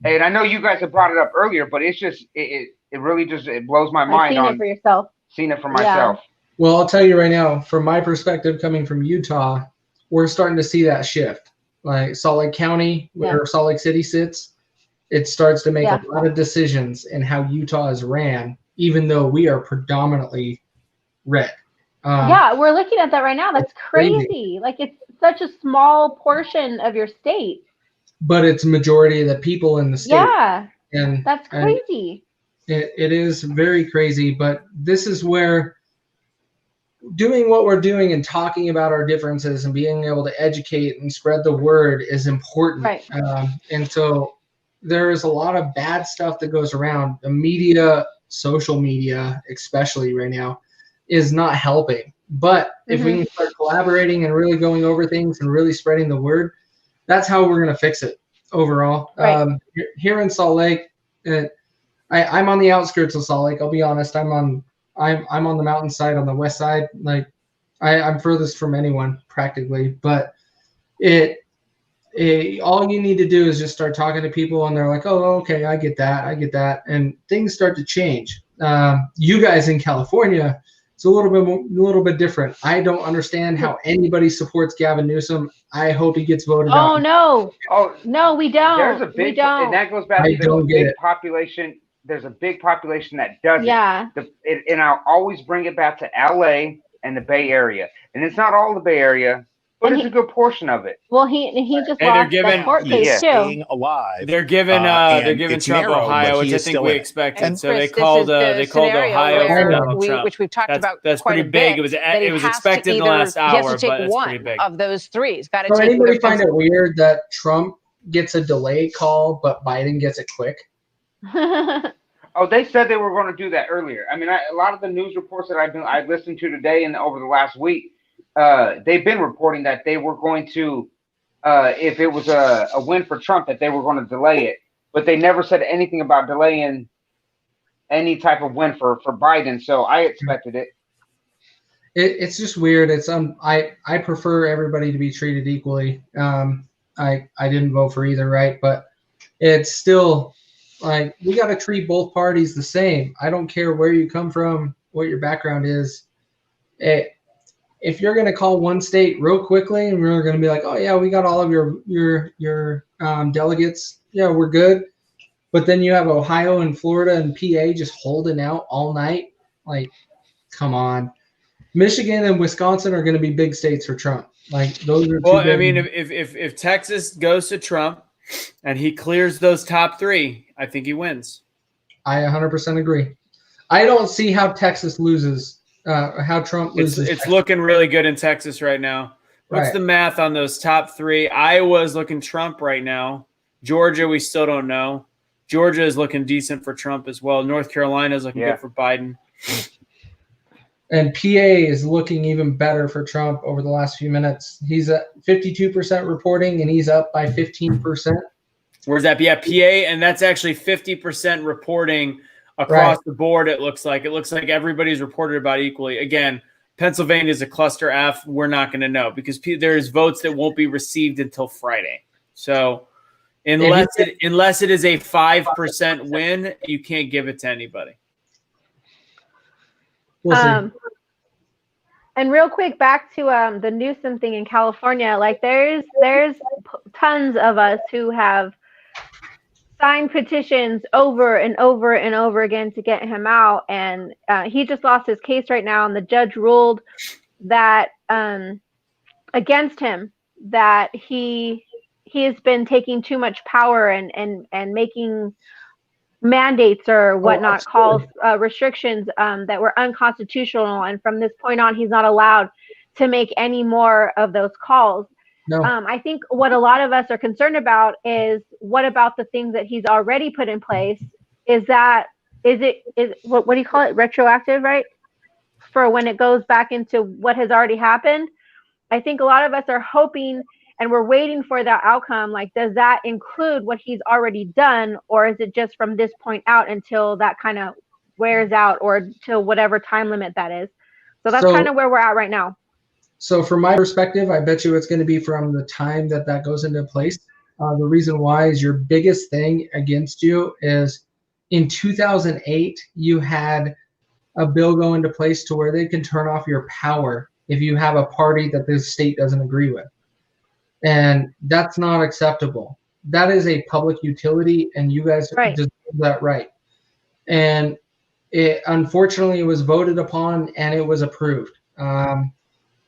And I know you guys have brought it up earlier, but it's just it really just blows my mind on it for yourself. Seeing it for myself. Well, I'll tell you right now, from my perspective, coming from Utah, we're starting to see that shift. Like Salt Lake County, where Salt Lake City sits, it starts to make a lot of decisions in how Utah is ran, even though we are predominantly red. Yeah, we're looking at that right now. That's crazy. Like it's such a small portion of your state. But it's majority of the people in the state. Yeah, and that's crazy. It is very crazy, but this is where doing what we're doing and talking about our differences and being able to educate and spread the word is important. Right. And so there is a lot of bad stuff that goes around. The media, social media, especially right now, is not helping. But if we can start collaborating and really going over things and really spreading the word, that's how we're going to fix it overall. Right. Here in Salt Lake, I'm on the outskirts of Salt Lake. I'll be honest. I'm on the mountainside on the west side. Like I'm furthest from anyone practically, but all you need to do is just start talking to people and they're like, oh, okay, I get that. And things start to change. You guys in California, it's a little bit different. I don't understand how anybody supports Gavin Newsom. I hope he gets voted out. No, we don't. There's a big, and that goes back to the big population. There's a big population that doesn't. Yeah. And I'll always bring it back to LA and the Bay Area. And it's not all the Bay Area, but it's a good portion of it. Well, he just lost the court case too. Alive. They're giving Trump Ohio, which I think we expected. And so Chris, they called Ohio for where Donald Trump. which we've talked about. That's quite pretty a big. bit, It was expected in the last hour, he has to but take it's one pretty big. of those three. He's got to Does take. anybody find it weird that Trump gets a delay call, but Biden gets it quick? Oh, they said they were going to do that earlier. I mean, a lot of the news reports that I've listened to today and over the last week, they've been reporting that they were going to, if it was a win for Trump, that they were going to delay it. But they never said anything about delaying any type of win for Biden. So I expected it. It's just weird. It's I prefer everybody to be treated equally. I didn't vote for either, right? But it's still like we got to treat both parties the same. I don't care where you come from, what your background is. If you're going to call one state real quickly and we're going to be like, oh yeah, we got all of your delegates, yeah, we're good. But then you have Ohio and Florida and PA just holding out all night. Like, come on. Michigan and Wisconsin are going to be big states for Trump. Like those are. Well, I mean, if Texas goes to Trump and he clears those top 3, I think he wins. I 100% agree. I don't see how Texas loses. How Trump loses. It's looking really good in Texas right now. What's Right. the math on those top 3? Iowa's looking Trump right now. Georgia, we still don't know. Georgia is looking decent for Trump as well. North Carolina is looking good for Biden. And PA is looking even better for Trump over the last few minutes. He's at 52% reporting, and he's up by 15%. Where's that? Yeah, PA, and that's actually 50% reporting across the board. It looks like everybody's reported about equally. Again, Pennsylvania is a cluster F. We're not going to know because there's votes that won't be received until Friday. So unless it is a 5% win, you can't give it to anybody. We'll see. And real quick, back to the Newsom thing in California. Like, there's tons of us who have signed petitions over and over and over again to get him out, and he just lost his case right now, and the judge ruled that against him, that he has been taking too much power and making mandates or whatnot, calls restrictions that were unconstitutional, and from this point on he's not allowed to make any more of those calls. No. I think what a lot of us are concerned about is what about the things that he's already put in place? Is what do you call it? Retroactive, right? For when it goes back into what has already happened. I think a lot of us are hoping and we're waiting for that outcome. Like, does that include what he's already done, or is it just from this point out until that kind of wears out, or till whatever time limit that is? So that's kind of where we're at right now. So from my perspective, I bet you it's going to be from the time that goes into place. The reason why is your biggest thing against you is in 2008, you had a bill go into place to where they can turn off your power if you have a party that the state doesn't agree with. And that's not acceptable. That is a public utility, and you guys deserve that right. And it unfortunately was voted upon and it was approved.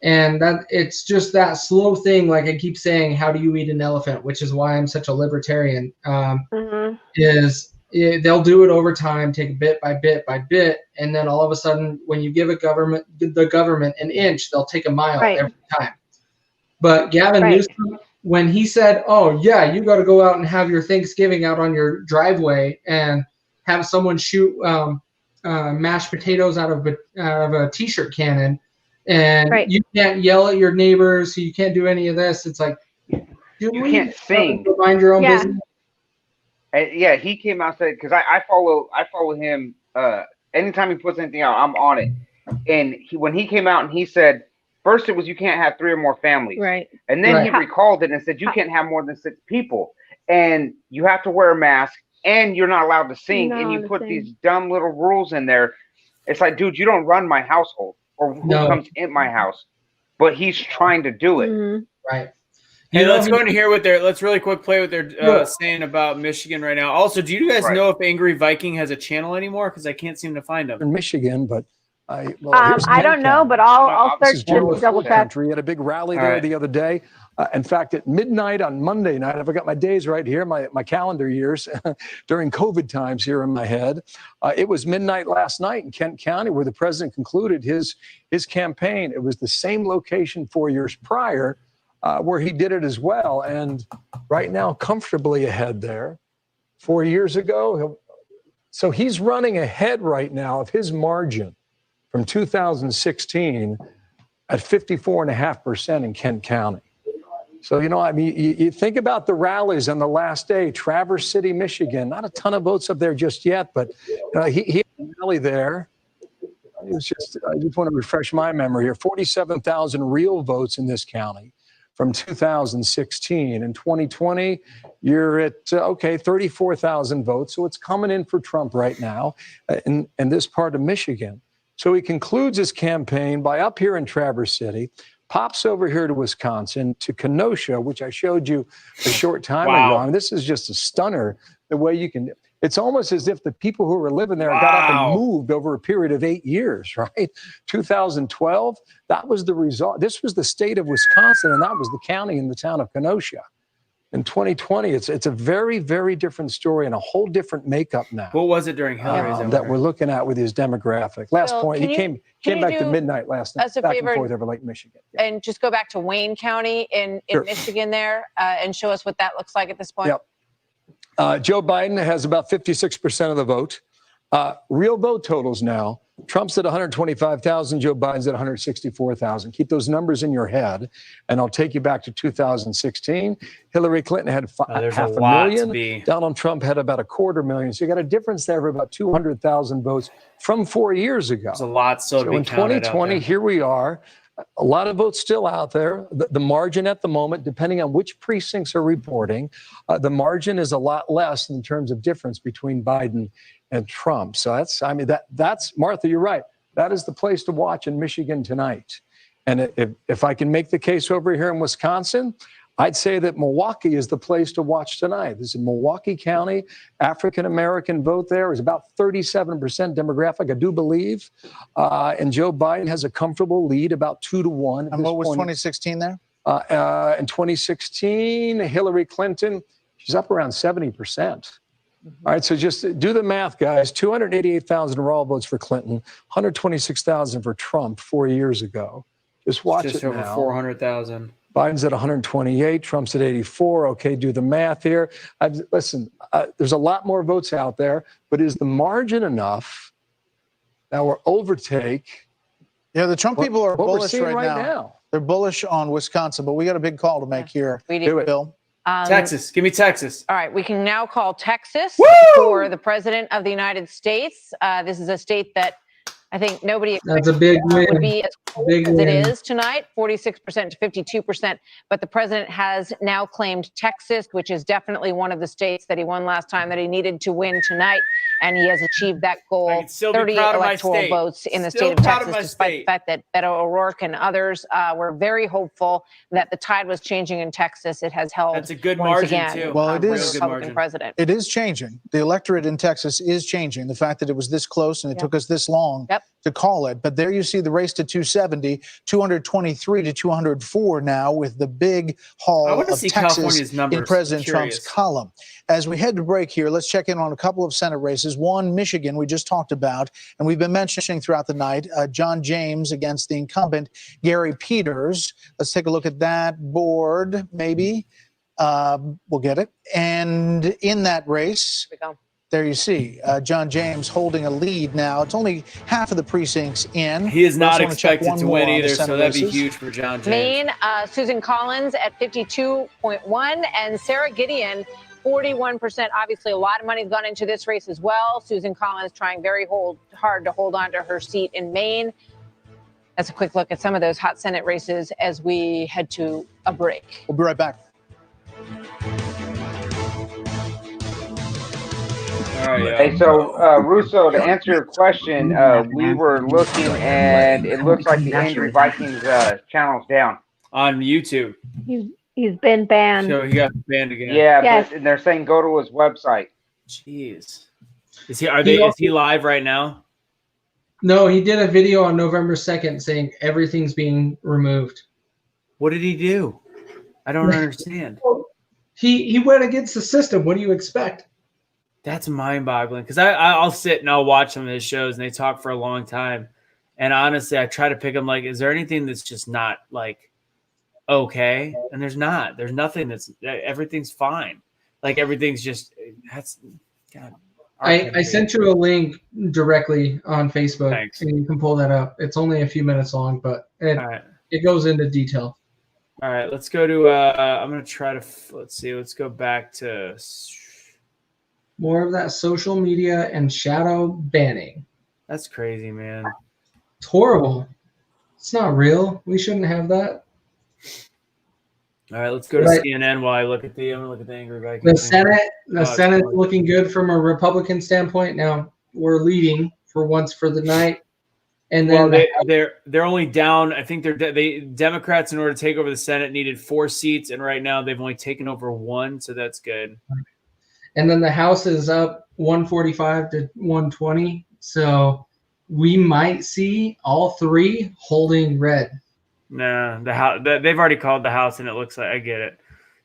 And that it's just that slow thing. Like I keep saying, how do you eat an elephant? Which is why I'm such a libertarian. They'll do it over time, take bit by bit by bit, and then all of a sudden, when you give the government an inch, they'll take a mile every time. But Gavin Newsom, when he said, "Oh yeah, you got to go out and have your Thanksgiving out on your driveway and have someone shoot mashed potatoes out of a t-shirt cannon," and you can't yell at your neighbors, so you can't do any of this. It's like you can't sing. Mind your own business. Yeah, he came out and said, because I follow him. Anytime he puts anything out, I'm on it. And when he came out and he said, first it was you can't have 3 or more families, right? And then he recalled it and said you can't have more than 6 people, and you have to wear a mask, and you're not allowed to sing, and you put these dumb little rules in there. It's like, dude, you don't run my household or who comes in my house, but he's trying to do it. Right. Hey, let's go in here with let's really quick play what they're saying about Michigan right now. Also, do you guys know if Angry Viking has a channel anymore? Because I can't seem to find him. In Michigan, but I don't know, but I'll search to double check. He had a big rally there the other day. In fact, at midnight on Monday night, I've got my days right here, my calendar years during COVID times here in my head. It was midnight last night in Kent County where the president concluded his campaign. It was the same location 4 years prior where he did it as well. And right now, comfortably ahead there. 4 years ago. So he's running ahead right now of his margin from 2016 at 54.5% in Kent County. So, I mean, you think about the rallies on the last day, Traverse City, Michigan, not a ton of votes up there just yet, but he had a rally there. I just want to refresh my memory here. 47,000 real votes in this county. from 2016. In 2020, you're at, 34,000 votes. So it's coming in for Trump right now in this part of Michigan. So he concludes his campaign by up here in Traverse City, pops over here to Wisconsin, to Kenosha, which I showed you a short time ago. I mean, this is just a stunner, the way you can. It's almost as if the people who were living there got up and moved over a period of 8 years, right? 2012, that was the result. This was the state of Wisconsin, and that was the county and the town of Kenosha. In 2020, it's a very, very different story and a whole different makeup now. What was it during Hillary's? That we're looking at with his demographic. Last Bill, point, he can came you back to do midnight last night, us a back favor and forth over Lake Michigan. And just go back to Wayne County in Sure. Michigan there and show us what that looks like at this point. Yep. Joe Biden has about 56% of the vote. Real vote totals now. Trump's at 125,000. Joe Biden's at 164,000. Keep those numbers in your head, and I'll take you back to 2016. Hillary Clinton had there's half a a lot to million. be. Donald Trump had about 250,000. So you got a difference there of about 200,000 votes from 4 years ago. There's a lot still to be in counted out 2020, there. here we are. A lot of votes still out there. The margin at the moment, depending on which precincts are reporting, the margin is a lot less in terms of difference between Biden and Trump. So that's Martha, you're right. That is the place to watch in Michigan tonight. And if I can make the case over here in Wisconsin, I'd say that Milwaukee is the place to watch tonight. This is Milwaukee County. African-American vote there is about 37% demographic, I do believe. And Joe Biden has a comfortable lead, about 2-1. And what was 2016 there? In 2016, Hillary Clinton, she's up around 70%. All right, so just do the math, guys. 288,000 raw votes for Clinton, 126,000 for Trump 4 years ago. Just watch Just it over now. 400,000. Biden's at 128, Trump's at 84. Okay, do the math here. Listen, there's a lot more votes out there, but is the margin enough that we're overtake? Yeah, the Trump people are what we're bullish seeing right right now. now. They're bullish on Wisconsin, but we got a big call to make here. We do. Bill. Texas. Give me Texas. All right, we can now call Texas for the President of the United States. This is a state that I think nobody That's a big win. would be as close Big as it win. is tonight, 46% to 52%. But the president has now claimed Texas, which is definitely one of the states that he won last time that he needed to win tonight. And he has achieved that goal, still be 38 proud of my electoral state. votes in the Still state of proud of Texas, my despite state. the fact that Beto O'Rourke and others were very hopeful that the tide was changing in Texas. It has held That's a good once margin, again, too. Well, it for is the Republican president. It is changing. The electorate in Texas is changing. The fact that it was this close and it took us this long to call it. But there you see the race to 270, 223 to 204 now with the big haul I wanna of see Texas California's numbers. in President Curious. Trump's column. As we head to break here, let's check in on a couple of Senate races. One, Michigan, we just talked about, and we've been mentioning throughout the night, John James against the incumbent Gary Peters. Let's take a look at that board, maybe. We'll get it. And in that race, there you see John James holding a lead now. It's only half of the precincts in. He is not Let's wanna check expected one to more win on the either, so Senate that'd be races. huge for John James. Maine, Susan Collins at 52.1 and Sarah Gideon 41%. Obviously, a lot of money's gone into this race as well. Susan Collins trying very hard to hold on to her seat in Maine. That's a quick look at some of those hot Senate races as we head to a break. We'll be right back. Hey, so Russo, to answer your question, we were looking and it looks like the Angry Vikings channel's down on YouTube. He's been banned. So he got banned again. Yeah, Yes. but they're saying go to his website. Jeez. Is he live right now? No, he did a video on November 2nd saying everything's being removed. What did he do? I don't understand. He went against the system. What do you expect? That's mind-boggling because I'll sit and I'll watch some of his shows and they talk for a long time. And honestly, I try to pick them like, is there anything that's just not like okay? And there's not. There's nothing everything's fine. Like everything's just God. I sent you a link directly on Facebook. Thanks. And you can pull that up. It's only a few minutes long, but it goes into detail. All right, let's go to I'm going to try to let's see. Let's go back to More of that social media and shadow banning. That's crazy, man. It's horrible. It's not real. We shouldn't have that. All right, let's go to Right. CNN while I look at the. I'm gonna look at the Angry Vikings. The Senate's it's- looking good from a Republican standpoint. Now we're leading for once for the night, and then Well, they're only down. I think they Democrats, in order to take over the Senate, needed 4 seats, and right now they've only taken over 1, so that's good. the House is up 145 to 120. So we might see all 3 holding red. No, the House. They've already called the House, and it looks like I get it.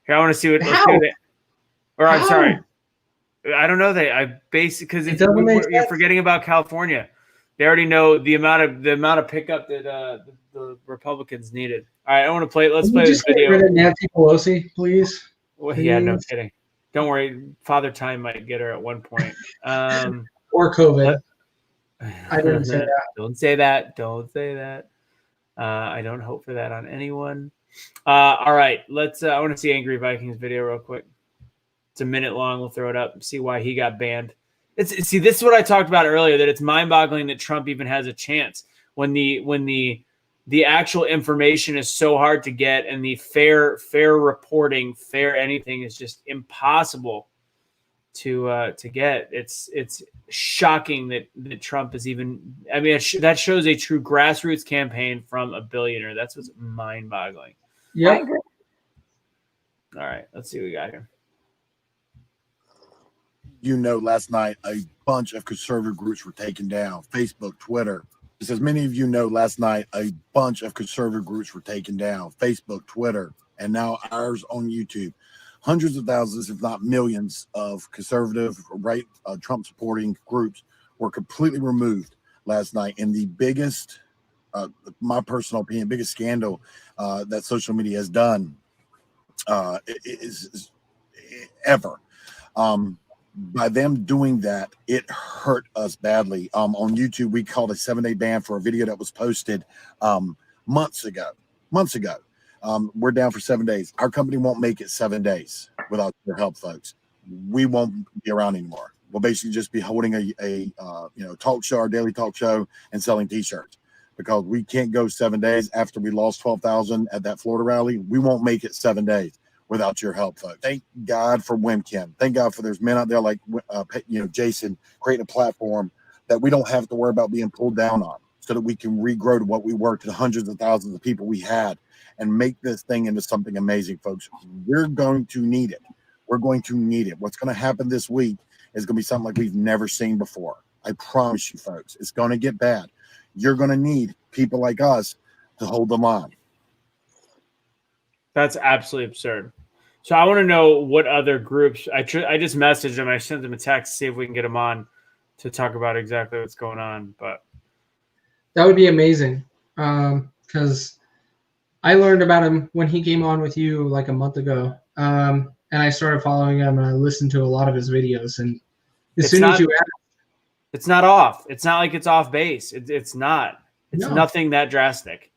Here, I want to see what. How? I'm How? sorry. I don't know. I basically because doesn't make you're sense. forgetting about California. They already know the amount of pickup that the Republicans needed. All right, I want to play. Let's Can play you this just get video. rid of Nancy Pelosi, please? Well, yeah, no Please? kidding. Don't worry. Father Time might get her at one point. Or COVID. I didn't say that. Don't say that. Don't say that. I don't hope for that on anyone. All right, let's. I want to see Angry Vikings video real quick. It's a minute long. We'll throw it up and see why he got banned. See, this is what I talked about earlier. That it's mind-boggling that Trump even has a chance when the actual information is so hard to get, and the fair reporting, fair anything is just impossible to get. It's shocking that Trump is even. I mean, that shows a true grassroots campaign from a billionaire. That's what's mind-boggling. Yep. All right, let's see what we got here. Last night a bunch of conservative groups were taken down. Facebook, Twitter. As many of you know, last night a bunch of conservative groups were taken down. Facebook, Twitter, and now ours on YouTube. Hundreds of thousands, if not millions, of conservative, right, Trump-supporting groups were completely removed last night. And the biggest, my personal opinion, biggest scandal that social media has done is ever. By them doing that, it hurt us badly. On YouTube, we called a 7-day ban for a video that was posted months ago. We're down for 7 days. Our company won't make it 7 days without your help, folks. We won't be around anymore. We'll basically just be holding a talk show, our daily talk show, and selling T-shirts, because we can't go 7 days after we lost 12,000 at that Florida rally. We won't make it 7 days without your help, folks. Thank God for Wimkin. Thank God for there's men out there like Jason, creating a platform that we don't have to worry about being pulled down on, so that we can regrow to what we were, to the hundreds of thousands of people we had, and make this thing into something amazing, folks. We're going to need it. We're going to need it. What's going to happen this week is going to be something like we've never seen before. I promise you, folks. It's going to get bad. You're going to need people like us to hold the line. That's absolutely absurd. So I want to know what other groups. I just messaged them. I sent them a text to see if we can get them on to talk about exactly what's going on. But That would be amazing, because I learned about him when he came on with you like a month ago, and I started following him, and I listened to a lot of his videos. And as soon as you asked, it's not off. It's not like it's off base. It's not. It's No. nothing that drastic.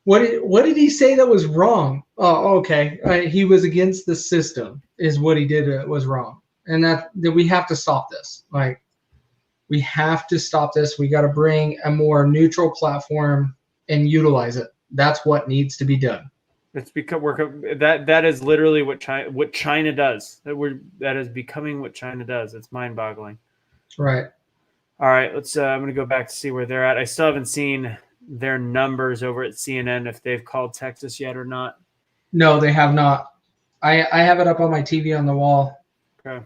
what did he say that was wrong? Oh, okay, he was against the system, is what he did was wrong, and that we have to stop this. Like, we have to stop this. We got to bring a more neutral platform and utilize it. That's what needs to be done. It's because that is literally what China does. That is becoming what China does. It's mind-boggling. Right. All right, let's. I'm going to go back to see where they're at. I still haven't seen their numbers over at CNN, if they've called Texas yet or not. No, they have not. I have it up on my TV on the wall. Okay.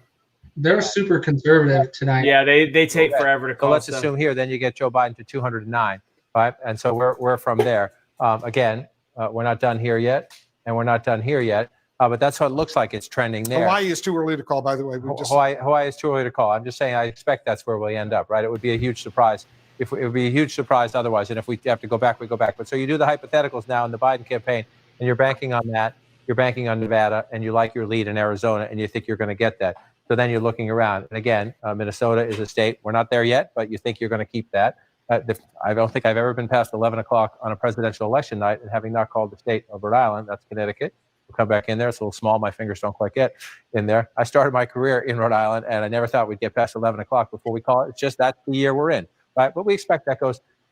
They're super conservative tonight. Yeah, they take forever to So call. let's stuff. assume here, then you get Joe Biden to 209, right? And so we're from there. Again, we're not done here yet, and we're not done here yet. But that's what it looks like it's trending there. Hawaii is too early to call, by the way. Hawaii is too early to call. I'm just saying I expect that's where we end up, right? It would be a huge surprise. It would be a huge surprise otherwise. And if we have to go back, we go back. But so you do the hypotheticals now in the Biden campaign, and you're banking on that. You're banking on Nevada, and you like your lead in Arizona, and you think you're going to get that. So then you're looking around. And again, Minnesota is a state. We're not there yet, but you think you're going to keep that. I don't think I've ever been past 11 o'clock on a presidential election night and having not called the state of Rhode Island. That's Connecticut. We'll come back in there. It's a little small. My fingers don't quite get in there. I started my career in Rhode Island, and I never thought we'd get past 11 o'clock before we call it. It's just that's the year we're in, right? But we expect that goes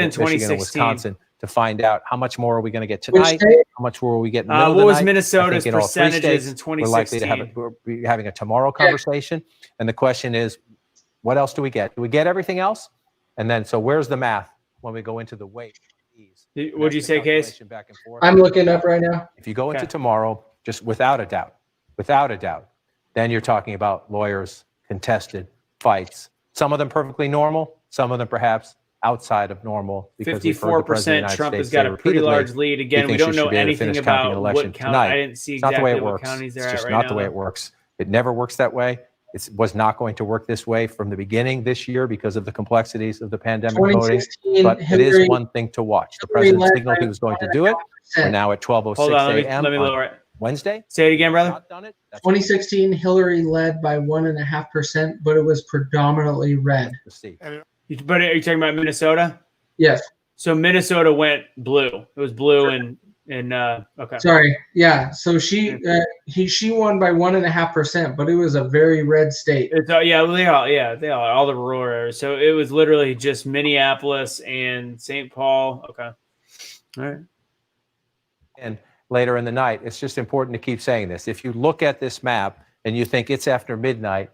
in Michigan and 2016? Wisconsin to find out how much more are we going to get Which tonight? state? How much more will we get in the middle of What the was night? I Minnesota's think in all three percentages states, in we're likely to 2016? we'll be having a tomorrow conversation. And the question is, what else do we get? Do we get everything else? And then, so where's the math when we go into the weight? ease. What'd you say, Case? Back and forth. I'm looking up right now. If you go into tomorrow, just without a doubt, then you're talking about lawyers, contested fights. Some of them perfectly normal, some of them perhaps outside of normal. Because we've heard the President 54%. of the United Trump has States got say a pretty repeatedly large lead. he Again, we thinks don't you should know be able to anything finish counting about an what election count. tonight. I didn't see It's not the exactly way it what works. counties they're It's at just right not now. the way it works. It never works that way. It was not going to work this way from the beginning this year because of the complexities of the pandemic voting. 2016, But it Hillary- is one thing to watch. The Hillary president led signaled by he was going to do it. We're 1.5%. now at 12:06 Hold on, a.m. let me on lower it. Wednesday. Say it again, brother. Not done it. That's 2016, Hillary led by 1.5%, but it was predominantly red. to see. But are you talking about Minnesota? Yes. So Minnesota went blue. It was blue and okay. Sorry. Yeah. So she won by 1.5%, but it was a very red state. It's they are all the rural areas. So it was literally just Minneapolis and St. Paul. Okay. All right. And later in the night, it's just important to keep saying this. If you look at this map and you think it's after midnight,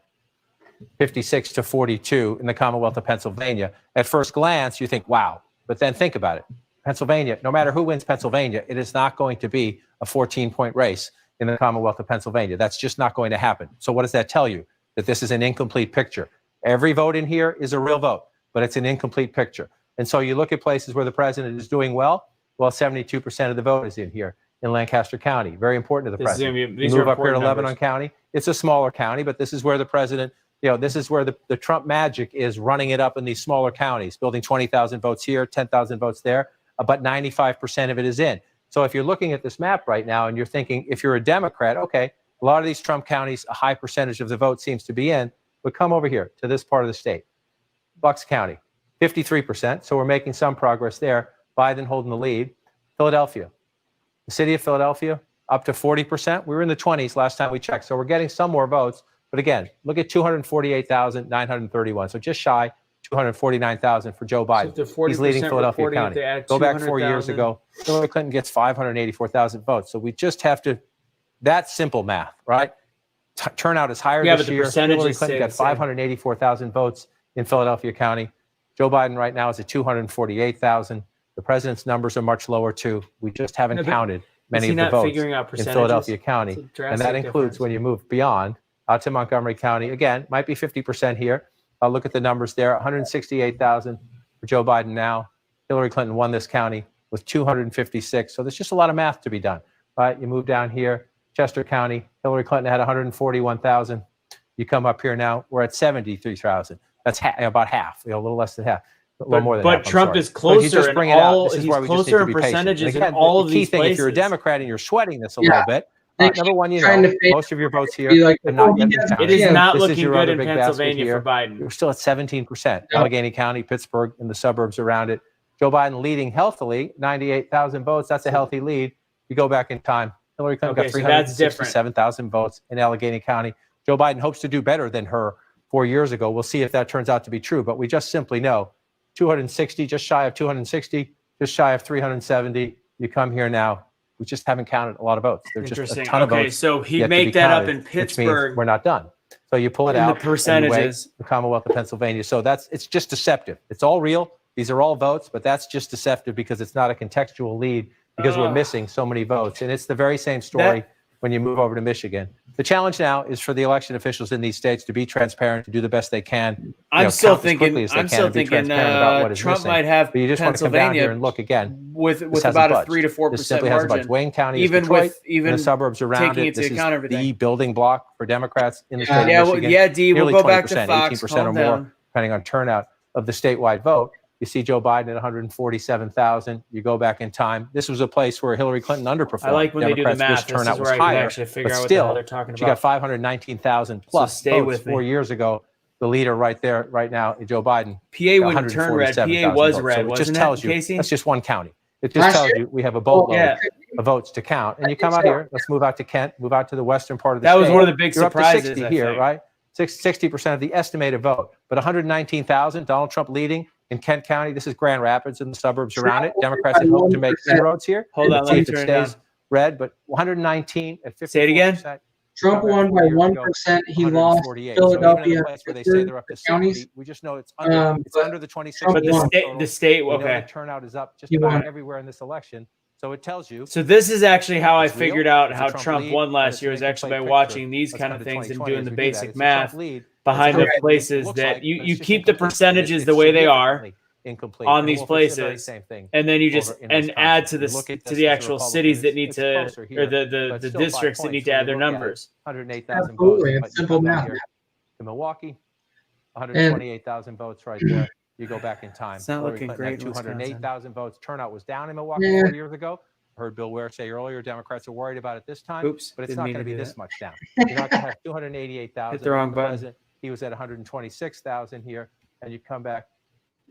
56 to 42 in the Commonwealth of Pennsylvania, at first glance, you think, wow. But then think about it. Pennsylvania, no matter who wins Pennsylvania, it is not going to be a 14-point race in the Commonwealth of Pennsylvania. That's just not going to happen. So what does that tell you? That this is an incomplete picture. Every vote in here is a real vote, but it's an incomplete picture. And so you look at places where the president is doing well, 72% of the vote is in here in Lancaster County. Very important to the This is gonna president. be- these You are move up here to important Lebanon numbers. County. It's a smaller county, but this is where the president, this is where the Trump magic is running it up in these smaller counties, building 20,000 votes here, 10,000 votes there, but 95% of it is in. So if you're looking at this map right now and you're thinking, if you're a Democrat, okay, a lot of these Trump counties, a high percentage of the vote seems to be in, but come over here to this part of the state. Bucks County, 53%. So we're making some progress there. Biden holding the lead. Philadelphia, the city of Philadelphia, up to 40%. We were in the 20s last time we checked. So we're getting some more votes. But again, look at 248,931. So just shy, 249,000 for Joe Biden. if they're He's leading 40% Philadelphia reporting, if County. they add Go back 4 years 200,000. ago, Hillary Clinton gets 584,000 votes. So we just have to, that's simple math, right? Turnout is higher Yeah, this but the year. percentages Hillary stay Clinton the got same. 584,000 votes in Philadelphia County. Joe Biden right now is at 248,000. The president's numbers are much lower too. We just haven't No, but counted many is he of the not votes figuring out in percentages? Philadelphia County. It's a And drastic that includes difference. when you move beyond out to Montgomery County. Again, might be 50% here. I'll look at the numbers there. 168,000 for Joe Biden now. Hillary Clinton won this county with 256. So there's just a lot of math to be done. Right? You move down here, Chester County. Hillary Clinton had 141,000. You come up here now, we're at 73,000. That's about half, a little less than half. A little more than But half, I'm Trump sorry. is But if you closer just in bring it out, all- this is he's why we just need closer to in be patient. percentages And in again, all the of key these thing, if you're a places. Democrat and you're sweating this a Yeah. little bit, number one, Trying to fade- most of your votes here be like, have not oh, yet he been has- counted. It is not This looking your good other in big basket Pennsylvania here. for Biden. We're still at 17%. Yeah. Allegheny County, Pittsburgh, and the suburbs around it. Joe Biden leading healthily, 98,000 votes. That's a healthy lead. You go back in time. Hillary Clinton Okay, got so that's different. 367,000 votes in Allegheny County. Joe Biden hopes to do better than her 4 years ago. We'll see if that turns out to be true, but we just simply know 260, just shy of 260, just shy of 370. You come here now. We just haven't counted a lot of votes. There's just a Interesting. ton of Okay, votes. so he'd yet to make be that up counted, in which means Pittsburgh. we're not done. So you pull it In the out. and you weigh percentages. the Commonwealth of Pennsylvania. So it's just deceptive. It's all real. These are all votes, but that's just deceptive because it's not a contextual lead because we're missing so many votes. And it's the very same story when you move over to Michigan. The challenge now is for the election officials in these states to be transparent, to do the best they can. I'm still count as quickly thinking. as they I'm can still and be thinking transparent about what is Trump missing. might have But you just want to come down here Pennsylvania and look again. with This about hasn't a budged. 3 to 4% This simply hasn't budged. margin. Wayne County Even is Detroit, with even and the suburbs around taking it. into This account is everything. the building block for Democrats in the state of Yeah, well, Michigan. yeah, D, we'll Nearly go back to 20%, Fox. 18% or Calm more, down. depending on turnout of the statewide vote. You see Joe Biden at 147,000. You go back in time. This was a place where Hillary Clinton underperformed. I like when they do the Democrats' math. wish This turnout is was where I can higher, actually figure but out what the still, hell they're talking she got about. 519,000 plus stay votes with me. 4 years ago. The leader right there, right now, Joe Biden. PA wouldn't turn red. PA 147,000 was votes. red, So it just wasn't it, tells you Casey? that's just one county. It just Last tells year? you we have a boatload Yeah. of votes to count. And you come out here. Let's move out to Kent. Move out to the western part of the That state. was one of the big You're up to surprises, 60 I here, think. right? 60% of the estimated vote, but 119,000. Donald Trump leading in Kent County. This is Grand Rapids and the suburbs around it. Democrats had hoped to make inroads here. Hold on, Let's let see me if it turn it stays red, but 119 at 54%. Say it again? Trump won by 1%. He lost 148. Philadelphia. So even in a place where they say they're up to 60, counties. we just know it's under the 26. But the state, we know okay. the turnout is up just He about won. everywhere in this election. So it tells you. So this is actually how I It's real. figured out It's a how Trump Trump lead, won but last it's year an is actually by incomplete watching these picture. kind That's of under things and 2020 doing as the we do that. basic It's a Trump math lead. behind It's the correct. places It looks that like, you, but you it's just keep the incomplete. percentages It's the way they are significantly incomplete. on And these we'll face the very places, same thing and then you just over in and Wisconsin. add to You this look at to this the as a actual Republican, cities that need it's to closer or here, the but still 5 districts that points need to when add you their look at it. numbers. 108,000 Absolutely. votes. It's But you simple come down math. here to Milwaukee, 128,000 votes right there. You go back in time. It's not Hillary looking Clinton great had in Wisconsin. 208,000 votes. Turnout was down in Milwaukee Yeah. 4 years ago. Heard Bill Ware say earlier, Democrats are worried about it this time. Oops, but it's didn't not mean going to to be do this that. much down. You're not going to have 288,000. Hit the wrong button. President, he was at 126,000 here, and you come back,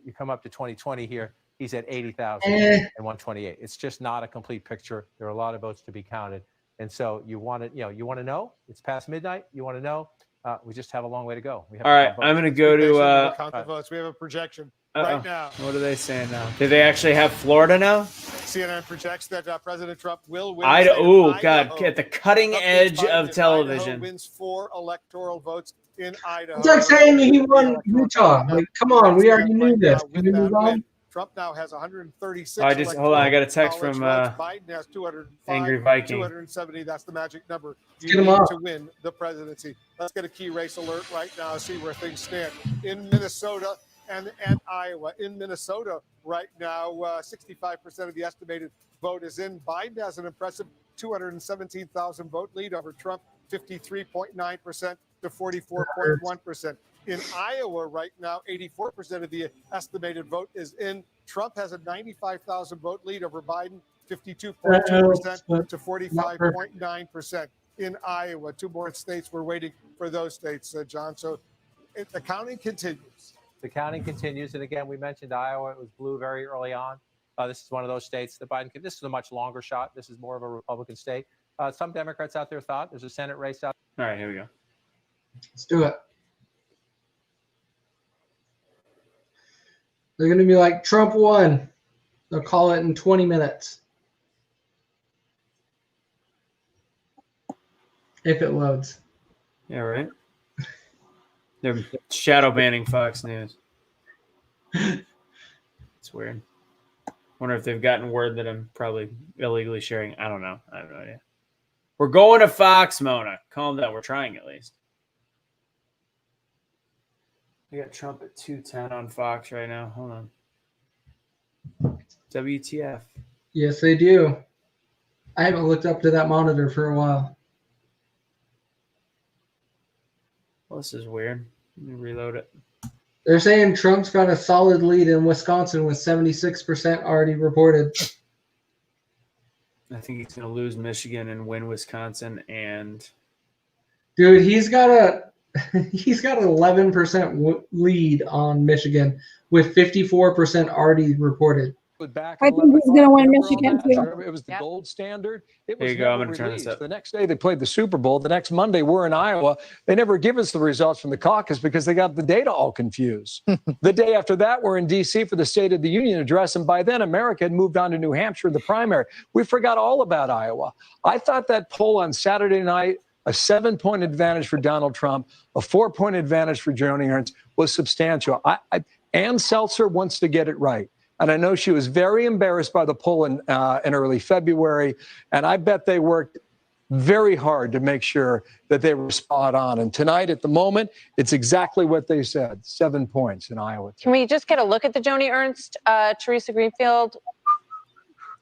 you come up to 2020 here. He's at 80,000 and 128. It's just not a complete picture. There are a lot of votes to be counted, and so you want to, you want to know. It's past midnight. You want to know. We just have a long way to go. We have All to right, count votes. I'm going to go We'll to. count the votes. We have a projection Uh-oh. right now. What are they saying now? Do they actually have Florida now? CNN projects that President Trump will win. Oh God! At the cutting edge of television. Idaho wins 4 electoral votes in Idaho. It's like saying he won Utah. Like, come on, we already knew this. Can we move on? Trump now has 136. Oh, hold on. I got a text college from votes. Biden has 205, Angry Viking. 270. That's the magic number you get 'em need up. to win the presidency. Let's get a key race alert right now. See where things stand in Minnesota and Iowa. In Minnesota right now, 65% of the estimated vote is in. Biden has an impressive 217,000 vote lead over Trump, 53.9% to 44.1%. In Iowa right now, 84% of the estimated vote is in. Trump has a 95,000 vote lead over Biden, 52.2% to 45.9% in Iowa. 2 more states. We're waiting for those states, John. So the counting continues. The counting continues, and again, we mentioned Iowa. It was blue very early on. This is one of those states that Biden. This is a much longer shot. This is more of a Republican state. Some Democrats out there thought there's a Senate race out. All right, here we go. Let's do it. They're going to be like, Trump won. They'll call it in 20 minutes. If it loads. Yeah, right. They're shadow banning Fox News. It's weird. Wonder if they've gotten word that I'm probably illegally sharing. I don't know. I have no idea. We're going to Fox, Mona. Calm down. We're trying at least. We got Trump at 210 on Fox right now. Hold on. WTF. Yes, they do. I haven't looked up to that monitor for a while. Well, this is weird. Let me reload it. They're saying Trump's got a solid lead in Wisconsin with 76% already reported. I think he's going to lose Michigan and win Wisconsin. And Dude, he's got an 11% lead on Michigan with 54% already reported. Back I at think he's 11 going to win o'clock. Michigan too. It was the gold standard. It There was you go. I'm never going to turn this released. up. The next day they played the Super Bowl. The next Monday we're in Iowa. They never give us the results from the caucus because they got the data all confused. The day after that we're in D.C. for the State of the Union address, and by then America had moved on to New Hampshire in the primary. We forgot all about Iowa. I thought that poll on Saturday night, a 7-point advantage for Donald Trump, a 4-point advantage for Joni Ernst, was substantial. Ann Seltzer wants to get it right. And I know she was very embarrassed by the poll in early February. And I bet they worked very hard to make sure that they were spot on. And tonight, at the moment, it's exactly what they said, 7 points in Iowa. Can we just get a look at the Joni Ernst, Teresa Greenfield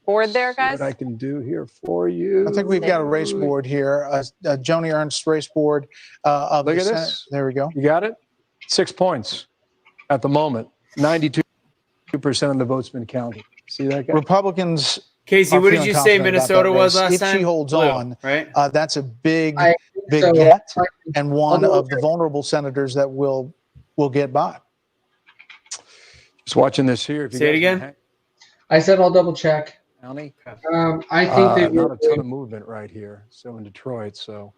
board there, guys? What I can do here for you. I think we've got a race board here, a Joni Ernst race board. Of Look the at Senate. this. There we go. You got it? 6 points at the moment. 92% of the votes been counted. See that guy? Republicans. Casey, are what did feeling you say confident about Minnesota that was race. last if time? she holds Blue, on, right? That's a big so. get, and one of the vulnerable senators that will get by. Just watching this here. If you Say it guys again. wanna I said I'll double check. County. I think they not will. a ton of movement right here. So in Detroit, so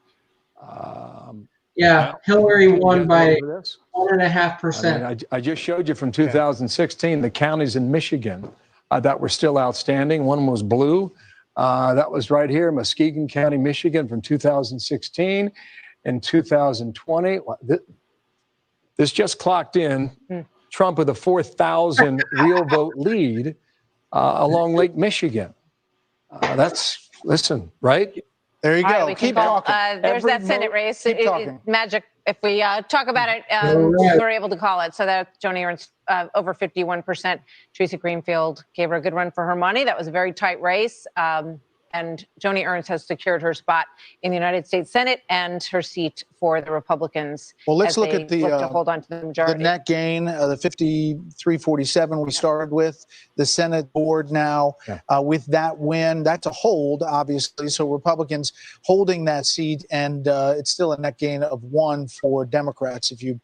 Yeah, Hillary won Yeah, by over this. 1.5%. I just showed you from 2016 the counties in Michigan that were still outstanding. One was blue. That was right here, Muskegon County, Michigan, from 2016 and 2020. This just clocked in. Trump with a 4,000 real vote lead along Lake Michigan. Listen, right? There you All go. right, we can Keep call- talking. There's Every that Senate vote, race. keep talking. Magic. If we talk about it, right. we're able to call it. So that Joni Ernst over 51%. Teresa Greenfield gave her a good run for her money. That was a very tight race. And Joni Ernst has secured her spot in the United States Senate and her seat for the Republicans. Well, let's as look they at the look to hold on to the majority. net gain, the 5347 we started with, the Senate board now with that win. That's a hold, obviously. So Republicans holding that seat, and it's still a net gain of 1 for Democrats if you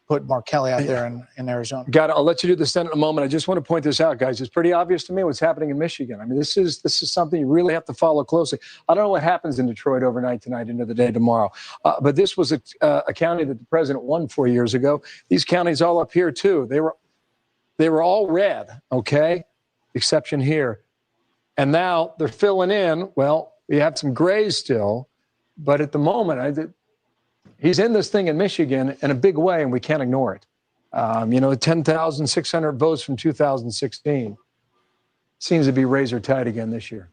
put Mark Kelly out there in Arizona. I'll let you do the Senate in a moment. I just want to point this out, guys. It's pretty obvious to me what's happening in Michigan. I mean, this is something you really have to follow closely. I don't know what happens in Detroit overnight tonight into the day tomorrow, but this was a county that the president won 4 years ago. These counties all up here too. They were all red, okay, exception here, and now they're filling in. Well, we have some grays still, but at the moment, he's in this thing in Michigan in a big way, and we can't ignore it. 10,600 votes from 2016 seems to be razor tight again this year.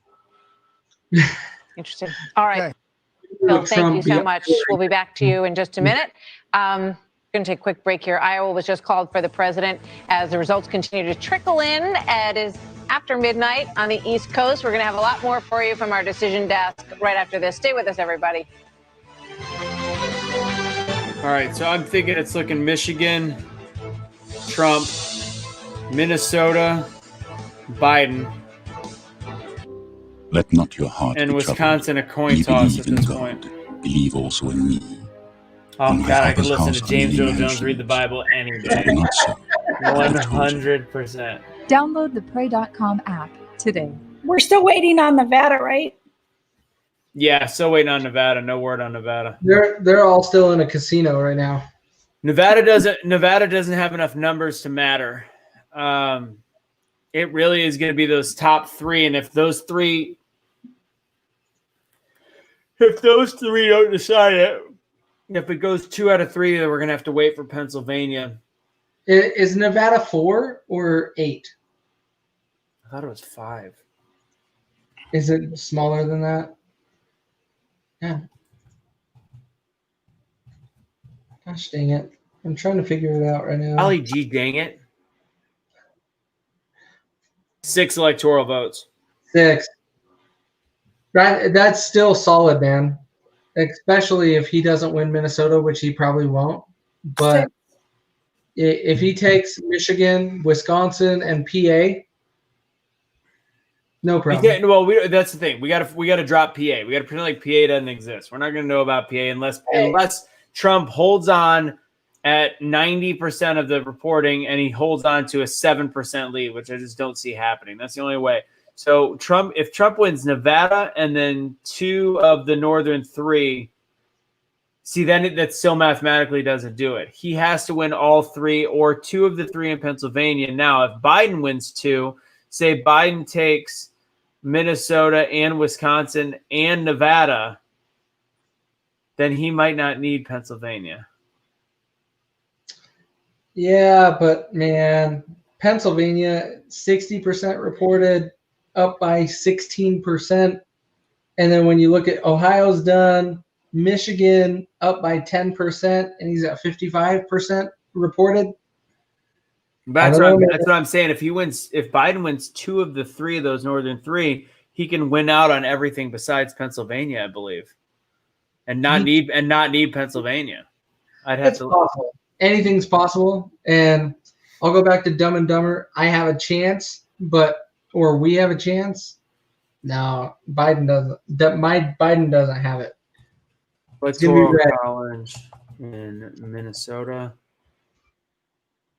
Interesting. All right. Bill, thank you so much. We'll be back to you in just a minute. Going to take a quick break here. Iowa was just called for the president as the results continue to trickle in. It is after midnight on the East Coast. We're going to have a lot more for you from our decision desk right after this. Stay with us, everybody. All right, so I'm thinking it's looking Michigan, Trump, Minnesota, Biden, Let not your heart and be Wisconsin a coin Ye toss believe at in this God. point. Believe also in me. Oh In my God, I could Father's listen house to are James many Earl Jones mansions. read the Bible any If day. it were not so, I would have told you. 100%. Download the Pray.com app today. We're still waiting on Nevada, right? Yeah, still waiting on Nevada. No word on Nevada. They're all still in a casino right now. Nevada doesn't have enough numbers to matter. It really is going to be those top three, and if those three don't decide it, if it goes 2 out of 3, then we're going to have to wait for Pennsylvania. Is Nevada 4 or 8? I thought it was 5. Is it smaller than that? Yeah. Gosh dang it. I'm trying to figure it out right now. Golly gee, dang it. 6 electoral votes. 6. That's still solid, man. Especially if he doesn't win Minnesota, which he probably won't. But if he takes Michigan, Wisconsin, and PA, no problem. Yeah, well, that's the thing. We got to drop PA. We got to pretend like PA doesn't exist. We're not going to know about PA unless Trump holds on at 90% of the reporting and he holds on to a 7% lead, which I just don't see happening. That's the only way. So if Trump wins Nevada and then 2 of the northern 3, see, then that still mathematically doesn't do it. He has to win all 3 or 2 of the 3 in Pennsylvania. Now, if Biden wins 2, say Biden takes Minnesota and Wisconsin and Nevada, then he might not need Pennsylvania. Yeah, but man, Pennsylvania, 60% reported, up by 16%. And then when you look at Ohio's done, Michigan up by 10%, and he's at 55% reported. That's what I'm saying. If Biden wins 2 of the 3 of those northern 3, he can win out on everything besides Pennsylvania, I believe, and not need Pennsylvania. It's possible. Anything's possible. And I'll go back to Dumb and Dumber. I have a chance, or we have a chance. No, Biden doesn't. Biden doesn't have it. Electoral College in Minnesota.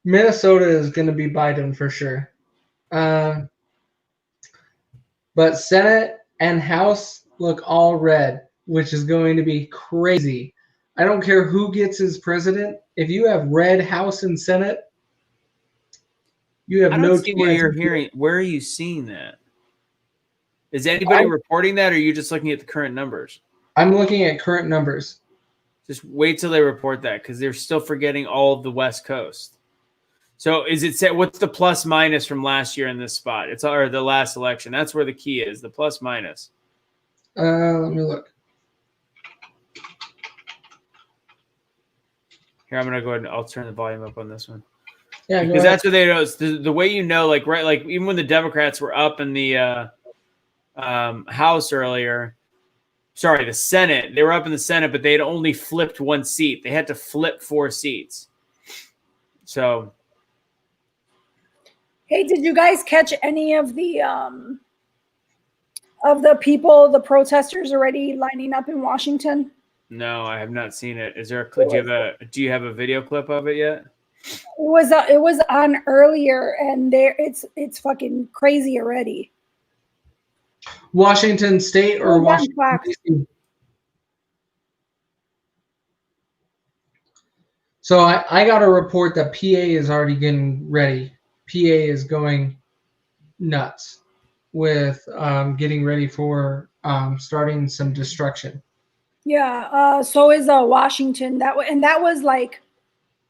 Minnesota is going to be Biden for sure. But Senate and House look all red, which is going to be crazy. I don't care who gets as president. If you have red House and Senate, you have no choice. What you're hearing. Where are you seeing that? Is anybody reporting that, or are you just looking at the current numbers? I'm looking at current numbers. Just wait till they report that, because they're still forgetting all of the West Coast. So is it set? What's the plus minus from last year in this spot? It's or the last election. That's where the key is. The plus minus. Let me look. Here, I'm gonna go ahead and I'll turn the volume up on this one. Yeah, because that's what they know. The way you know, like right, like even when the Democrats were up in the House earlier. Sorry, the Senate. They were up in the Senate, but they had only flipped one seat. They had to flip 4 seats. So, Hey, did you guys catch any of the people, the protesters already lining up in Washington? no, I have not seen it. Is there a clip? Do you have a video clip of it yet? It was on earlier, and it's fucking crazy already. Washington State or It was on Washington Fox. DC? So I got a report that PA is already getting ready. PA is going nuts with getting ready for starting some destruction. Yeah, so is Washington. That was like,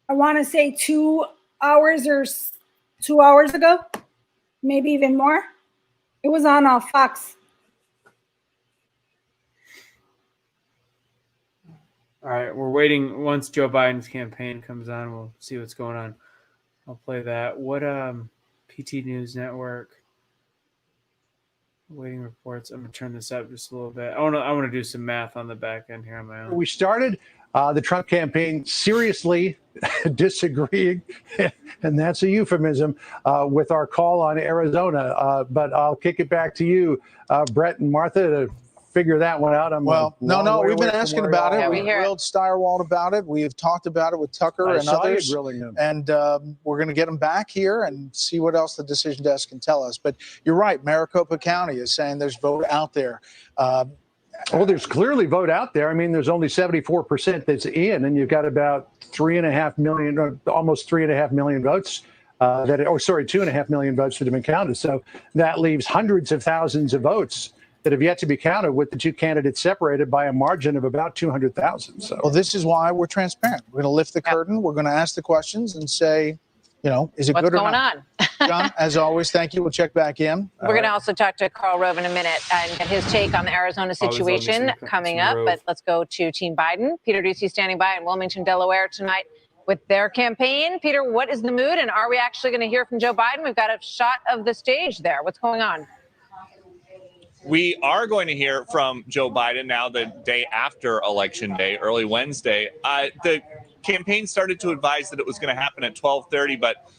I want to say 2 hours or 2 hours ago, maybe even more. It was on Fox. All right, we're waiting. Once Joe Biden's campaign comes on, we'll see what's going on. I'll play that. What PT News Network waiting reports. I'm gonna turn this up just a little bit. I want to do some math on the back end here on my own. We started the Trump campaign seriously disagreeing, and that's a euphemism, with our call on Arizona. But I'll kick it back to you, Brett and Martha, to figure that one out. No, we've been asking about it. Yeah, We we hear it. grilled Steyerwald about it. We've talked about it with Tucker I and saw you others. grilling him. And we're going to get them back here and see what else the decision desk can tell us. But you're right. Maricopa County is saying there's vote out there. Well, there's clearly vote out there. I mean, there's only 74% that's in, and you've got about 3.5 million, or almost 3.5 million votes. 2.5 million votes that have been counted. So that leaves hundreds of thousands of votes that have yet to be counted, with the two candidates separated by a margin of about 200,000. So, well, this is why we're transparent. We're going to lift the curtain. We're going to ask the questions and say, is it What's good or going not? on? John, as always, thank you. We'll check back in. We're going to also talk to Carl Rove in a minute and get his take on the Arizona situation coming up. But let's go to Team Biden. Peter Doocy standing by in Wilmington, Delaware tonight with their campaign. Peter, what is the mood? And are we actually going to hear from Joe Biden? We've got a shot of the stage there. What's going on? We are going to hear from Joe Biden now the day after Election Day, early Wednesday. The campaign started to advise that it was going to happen at 12:30, but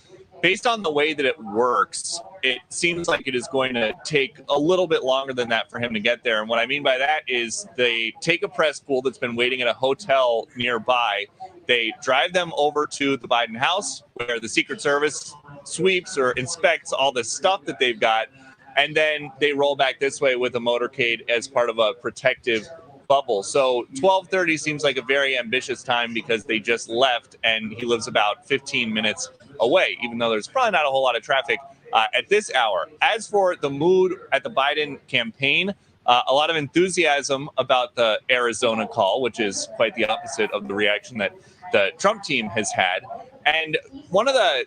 based on the way that it works, it seems like it is going to take a little bit longer than that for him to get there. And what I mean by that is they take a press pool that's been waiting at a hotel nearby. They drive them over to the Biden house, where the Secret Service sweeps or inspects all the stuff that they've got. And then they roll back this way with a motorcade as part of a protective bubble. So 12:30 seems like a very ambitious time because they just left and he lives about 15 minutes away, even though there's probably not a whole lot of traffic at this hour. As for the mood at the Biden campaign, a lot of enthusiasm about the Arizona call, which is quite the opposite of the reaction that the Trump team has had. And one of a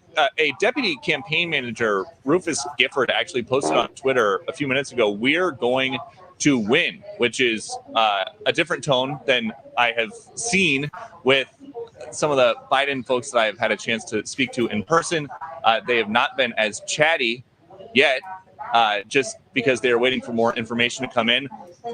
deputy campaign manager, Rufus Gifford, actually posted on Twitter a few minutes ago, "We're going to win," which is a different tone than I have seen with some of the Biden folks that I have had a chance to speak to in person. They have not been as chatty yet, just because they are waiting for more information to come in.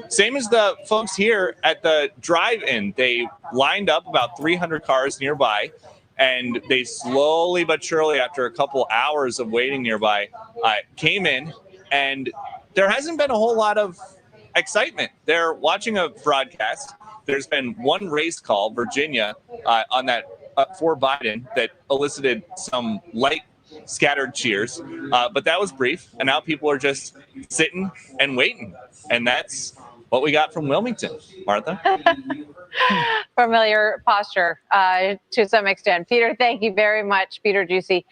Same as the folks here at the drive-in. They lined up about 300 cars nearby, and they slowly but surely, after a couple hours of waiting nearby, came in, and there hasn't been a whole lot of excitement. They're watching a broadcast. There's been one race call, Virginia, on that for Biden, that elicited some light scattered cheers, but that was brief, and now people are just sitting and waiting, and that's what we got from Wilmington. Martha? Familiar posture to some extent. Peter, thank you very much. Peter Doocy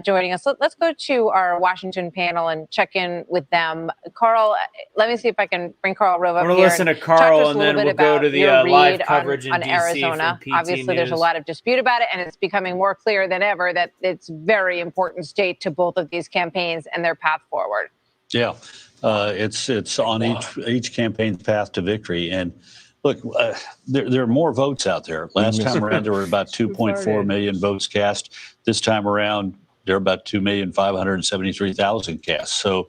joining us. Let's go to our Washington panel and check in with them. Carl, let me see if I can bring Carl Rove up We're gonna here. listen to Talk Carl, us a and little then bit we'll go about to the your live read coverage in on DC Arizona. from PT Obviously, there's a News. lot of dispute about it, and it's becoming more clear than ever that it's a very important state to both of these campaigns and their path forward. Yeah, it's on each campaign's path to victory. And look, there are more votes out there. Last time around, there were about 2.4 million votes cast. This time around, there are about 2,573,000 cast. So,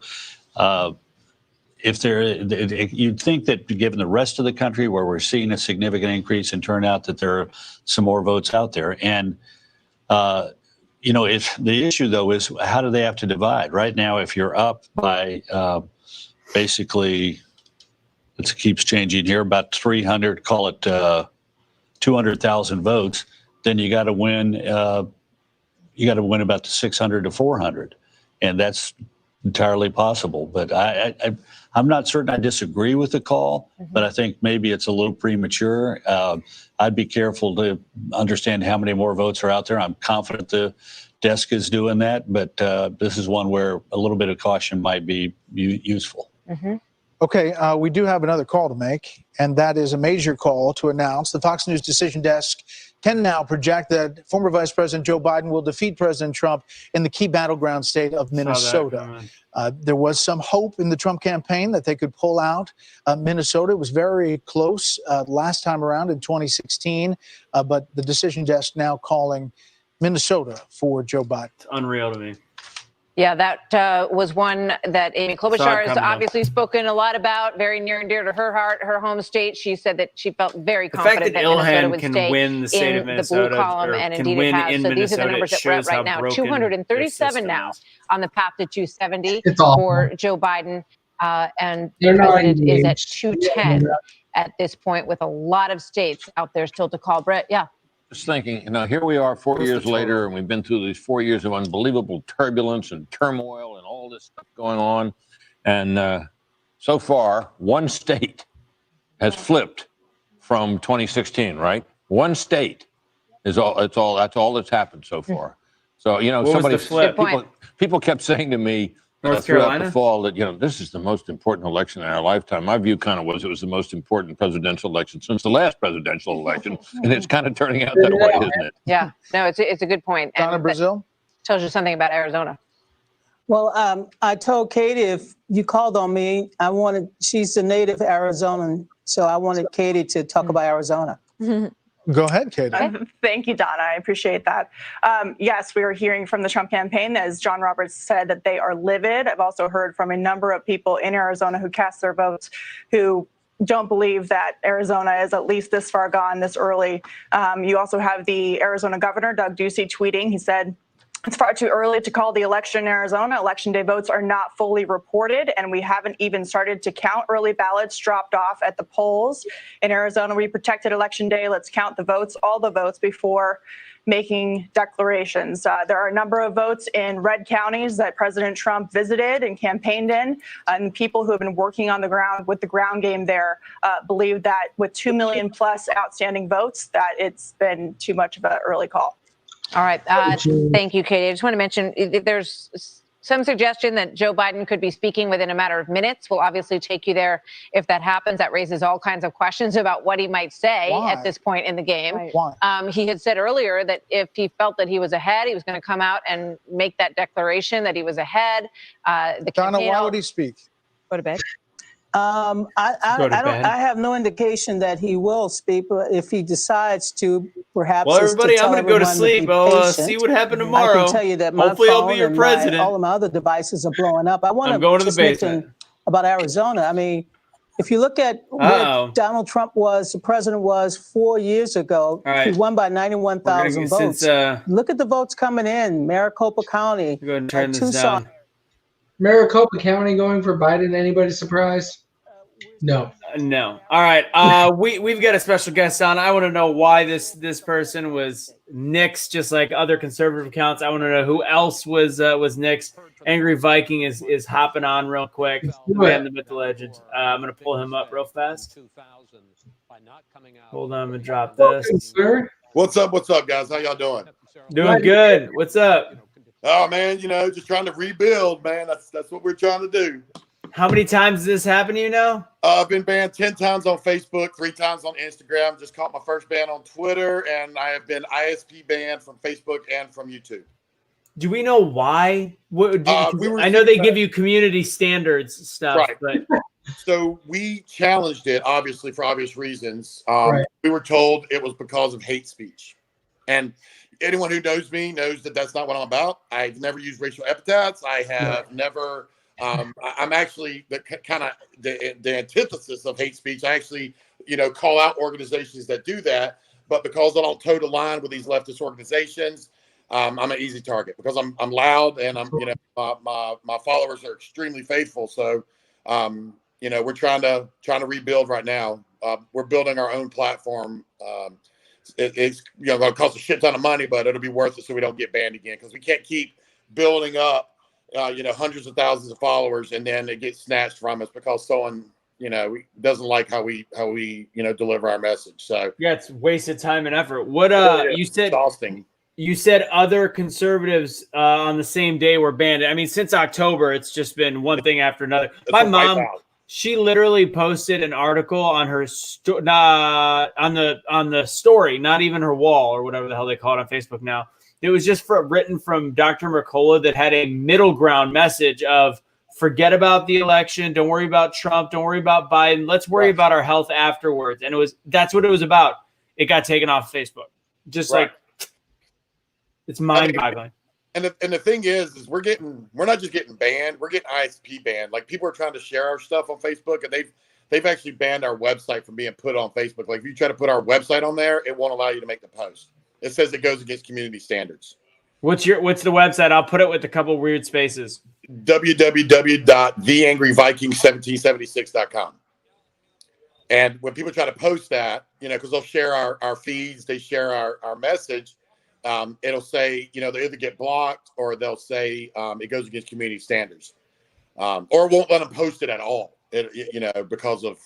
you'd think that given the rest of the country where we're seeing a significant increase in turnout, that there are some more votes out there. And if the issue though is how do they have to divide? Right now, if you're up by basically, it keeps changing here, about 300, call it 200,000 votes, then you got to win. You got to win about 600 to 400, and that's entirely possible. But I'm not certain I disagree with the call, but I think maybe it's a little premature. I'd be careful to understand how many more votes are out there. I'm confident the desk is doing that, but this is one where a little bit of caution might be useful. Okay, we do have another call to make, and that is a major call to announce. The Fox News Decision Desk can now project that former Vice President Joe Biden will defeat President Trump in the key battleground state of Minnesota. There was some hope in the Trump campaign that they could pull out Minnesota. It was very close last time around in 2016, but the Decision Desk now calling Minnesota for Joe Biden. It's unreal to me. Yeah, that was one that Amy Klobuchar has obviously up. spoken a lot about, very near and dear to her heart, her home state. She said that she felt very The fact confident that that Minnesota Ilhan would can stay win the state in of Minnesota, the blue column, or and can indeed win it has. in So these are the Minnesota, numbers it that we're at shows how right now. broken 237 their now system is. on the path to 270 It's awful. for Joe Biden, and the They're not president is at engaged. 210 at this point, with a lot of states out there still to call. Brett, yeah. Just thinking, here we are 4 years later, and we've been through these 4 years of unbelievable turbulence and turmoil and all this stuff going on. And so far, one state has flipped from 2016, right? One state is all. That's all that's happened so far. So What was the flip? people kept saying to me North throughout Carolina? the fall that this is the most important election in our lifetime. My view kind of was it was the most important presidential election since the last presidential election, and it's kind of turning out that way, isn't it? Yeah, no, it's a good point. Donna Brazil tells you something about Arizona. Well, I told Katie if you called on me, she's a native Arizonan, so I wanted Katie to talk about Arizona. Go ahead, Katie. Thank you, Donna. I appreciate that. Yes, we are hearing from the Trump campaign, as John Roberts said, that they are livid. I've also heard from a number of people in Arizona who cast their votes who don't believe that Arizona is at least this far gone this early. You also have the Arizona governor, Doug Ducey, tweeting. He said, "It's far too early to call the election in Arizona. Election day votes are not fully reported, and we haven't even started to count. Early ballots dropped off at the polls. In Arizona, we protected Election Day. Let's count the votes, all the votes, before making declarations." There are a number of votes in red counties that President Trump visited and campaigned in, and people who have been working on the ground with the ground game there believe that with 2 million plus outstanding votes, that it's been too much of an early call. All right. Thank you, Katie. I just want to mention there's some suggestion that Joe Biden could be speaking within a matter of minutes. We'll obviously take you there if that happens. That raises all kinds of questions about what he might say at this point in the game. Why? He had said earlier that if he felt that he was ahead, he was going to come out and make that declaration that he was ahead. Donna, why would he speak? Go to bed. I have no indication that he will speak, but if he decides to, perhaps. Well, it's everybody, to I'm tell going to go to everyone sleep. be I'll see patient. what happened I tomorrow. can tell you that my Hopefully, I'll phone be your and president. all of my other devices are blowing up. I want I'm going to the just mention basement. about Arizona. I mean, if you look at where Donald Trump was, the president was 4 years ago, right. he won by 91,000 votes. Look at the votes coming in. Maricopa County, Go ahead and turn this Tucson. down. Maricopa County going for Biden. Anybody surprised? No. No. All right. We've got a special guest on. I want to know why this person was nixed, just like other conservative accounts. I want to know who else was nixed. Angry Viking is hopping on real quick. Man, the myth, the legend. I'm gonna pull him up real fast. Hold on, I'm gonna drop this. What's up? What's up, guys? How y'all doing? Doing good. What's up? Oh man, just trying to rebuild, man. That's what we're trying to do. How many times has this happened? You know? I've been banned 10 times on Facebook, 3 times on Instagram. Just caught my first ban on Twitter, and I have been ISP banned from Facebook and from YouTube. Do we know why? I know they give you community standards stuff, Right. but So we challenged it, obviously, for obvious reasons. Right. We were told it was because of hate speech. And anyone who knows me knows that that's not what I'm about. I've never used racial epithets. I have never, I'm actually the kind of the antithesis of hate speech. I actually, call out organizations that do that. But because I don't toe the line with these leftist organizations, I'm an easy target because I'm loud and my followers are extremely faithful. So, we're trying to rebuild right now. We're building our own platform. It's going to cost a shit ton of money, but it'll be worth it so we don't get banned again because we can't keep building up, hundreds of thousands of followers and then it gets snatched from us because someone doesn't like how we deliver our message. So yeah, it's wasted time and effort. What you said? Exhausting. You said other conservatives on the same day were banned. I mean, since October, it's just been one thing after another. My mom, she literally posted an article on her on the story, not even her wall or whatever the hell they call it on Facebook now. It was just written from Dr. Mercola that had a middle ground message of forget about the election, don't worry about Trump, don't worry about Biden, let's worry about our health afterwards. And that's what it was about. It got taken off Facebook. Just it's mind-boggling. And the thing is we're not just getting banned, we're getting ISP banned. Like people are trying to share our stuff on Facebook, and they've actually banned our website from being put on Facebook. Like if you try to put our website on there, it won't allow you to make the post. It says it goes against community standards. What's the website? I'll put it with a couple weird spaces. www.theangryviking1776.com. And when people try to post that, because they'll share our feeds, they share our message. It'll say, they'll either get blocked or they'll say it goes against community standards, or won't let them post it at all. Because of,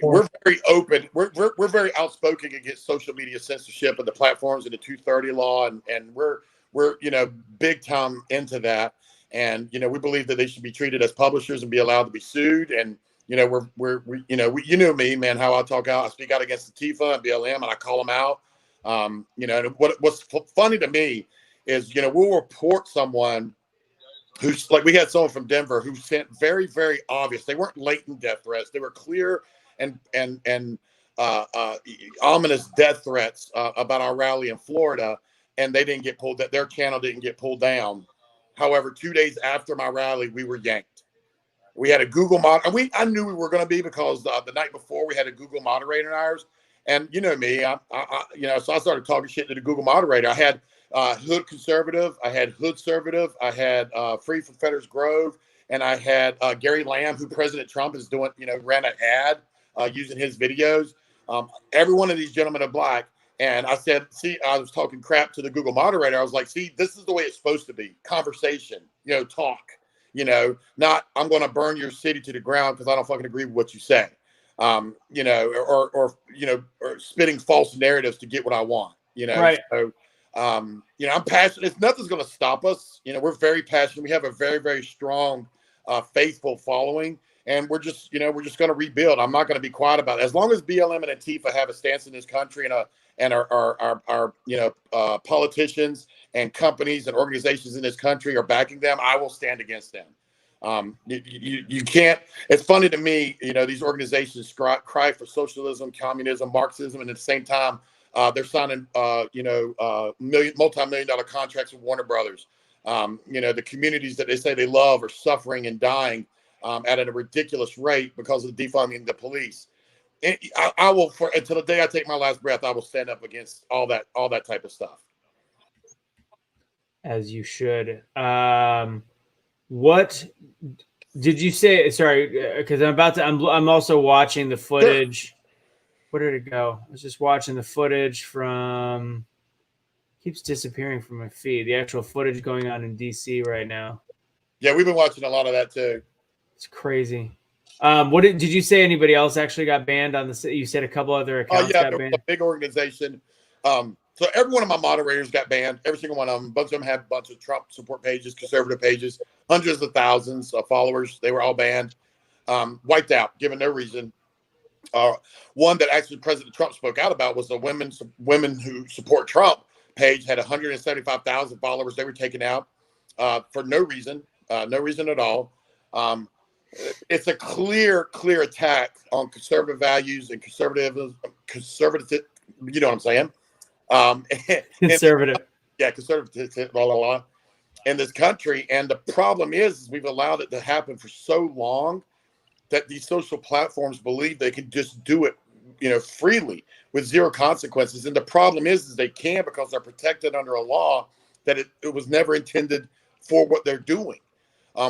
we're very open. We're very outspoken against social media censorship and the platforms and the 230 law. And we're big time into that. And, we believe that they should be treated as publishers and be allowed to be sued. And, you know me, man, how I speak out against Antifa and BLM and I call them out. What's funny to me is, we'll report someone who's like, we had someone from Denver who sent very, very obvious. They weren't latent death threats. They were clear and ominous death threats about our rally in Florida. And they didn't get pulled, that their channel didn't get pulled down. However, 2 days after my rally, we were yanked. We had a Google I knew we were going to be because the night before we had a Google moderator in ours. And you know me, so I started talking shit to the Google moderator. I had Hood Conservative, I had Hood Conservative, I had Free from Fetters Grove, and I had Gary Lamb, who President Trump is doing, ran an ad using his videos. Every one of these gentlemen are black. And I said, I was talking crap to the Google moderator. I was like, this is the way it's supposed to be. Conversation, talk, not I'm going to burn your city to the ground because I don't fucking agree with what you say. Or spitting false narratives to get what I want, Right. So, I'm passionate. Nothing's going to stop us. We're very passionate. We have a very, very strong, faithful following, and we're just going to rebuild. I'm not going to be quiet about it. As long as BLM and Antifa have a stance in this country and our politicians and companies and organizations in this country are backing them, I will stand against them. You can't. It's funny to me, these organizations cry for socialism, communism, Marxism, and at the same time, they're signing, multi-million-dollar contracts with Warner Brothers. The communities that they say they love are suffering and dying at a ridiculous rate because of defunding the police. I will, until the day I take my last breath, I will stand up against all that type of stuff. As you should. What did you say? Sorry, because I'm also watching the footage. Where did it go? I was just watching the footage from. Keeps disappearing from my feed. The actual footage going on in DC right now. Yeah, we've been watching a lot of that too. It's crazy. What did you say? Anybody else actually got banned on the? You said a couple other accounts got banned. A big organization. So every one of my moderators got banned. Every single one of them. A bunch of them had a bunch of Trump support pages, conservative pages. hundreds of thousands of followers. They were all banned, wiped out, given no reason. One that actually President Trump spoke out about was the women who support Trump page had 175,000 followers. They were taken out for no reason at all. It's a clear attack on conservative values and conservative. You know what I'm saying? Conservative. Conservative. Blah, blah, blah. In this country, and the problem is we've allowed it to happen for so long that these social platforms believe they can just do it, freely with zero consequences. And the problem is they can, because they're protected under a law that it was never intended for what they're doing.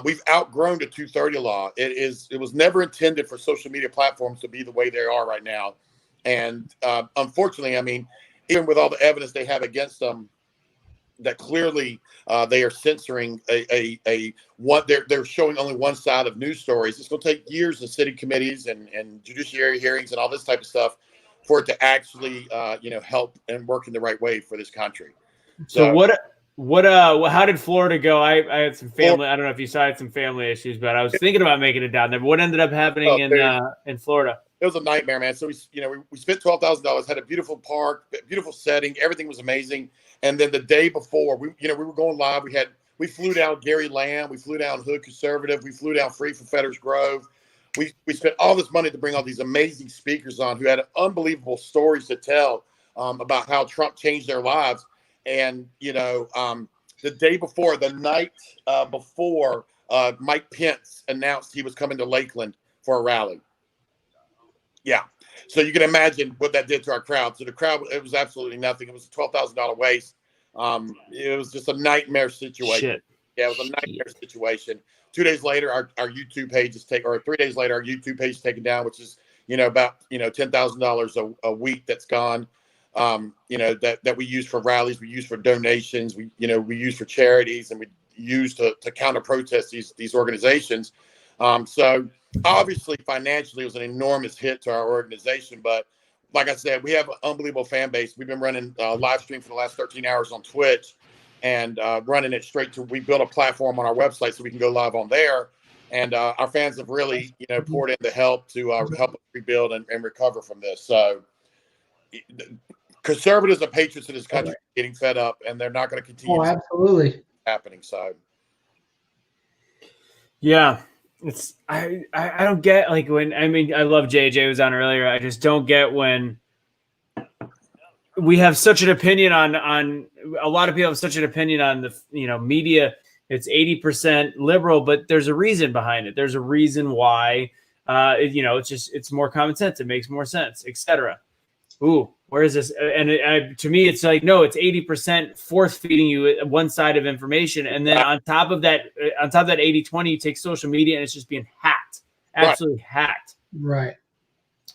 We've outgrown the 230 law. It was never intended for social media platforms to be the way they are right now. And unfortunately, I mean, even with all the evidence they have against them, that clearly they are censoring they're showing only one side of news stories. It's going to take years of city committees and judiciary hearings and all this type of stuff for it to actually help and work in the right way for this country. So how did Florida go? I had some family. I don't know if you saw, I had some family issues, but I was thinking about making it down there. But what ended up happening in Florida? It was a nightmare, man. So we spent $12,000, had a beautiful park, beautiful setting, everything was amazing. And then the day before, we were going live. We flew down Gary Lamb, we flew down Hood Conservative, we flew down Free from Fetters Grove. We spent all this money to bring all these amazing speakers on who had unbelievable stories to tell about how Trump changed their lives. And the day before, the night before, Mike Pence announced he was coming to Lakeland for a rally. Yeah. So you can imagine what that did to our crowd. So the crowd, it was absolutely nothing. It was a $12,000 waste. It was just a nightmare situation. Shit. Yeah, it was a nightmare situation. 2 days later, our YouTube page is 3 days later, our YouTube page is taken down, which is, about, $10,000 a week that's gone. That we use for rallies, we use for donations, we use for charities, and we use to counter protest these organizations. So obviously financially it was an enormous hit to our organization, but like I said, we have an unbelievable fan base. We've been running live stream for the last 13 hours on Twitch and running it we built a platform on our website so we can go live on there. And our fans have really, poured in the help to help us rebuild and recover from this. So conservatives and patriots in this country are getting fed up, and they're not going to continue. Oh, absolutely. Happening. So, yeah, it's I don't get, like, when, I mean, I love JJ was on earlier. I just don't get when we have such an opinion on a lot of people have such an opinion on the media. It's 80% liberal, but there's a reason behind it. There's a reason why. It's more common sense. It makes more sense, etc. Ooh, where is this? And to me, it's like, no, it's 80% force feeding you one side of information. And then on top of that 80-20, you take social media and it's just being hacked, absolutely hacked. Right.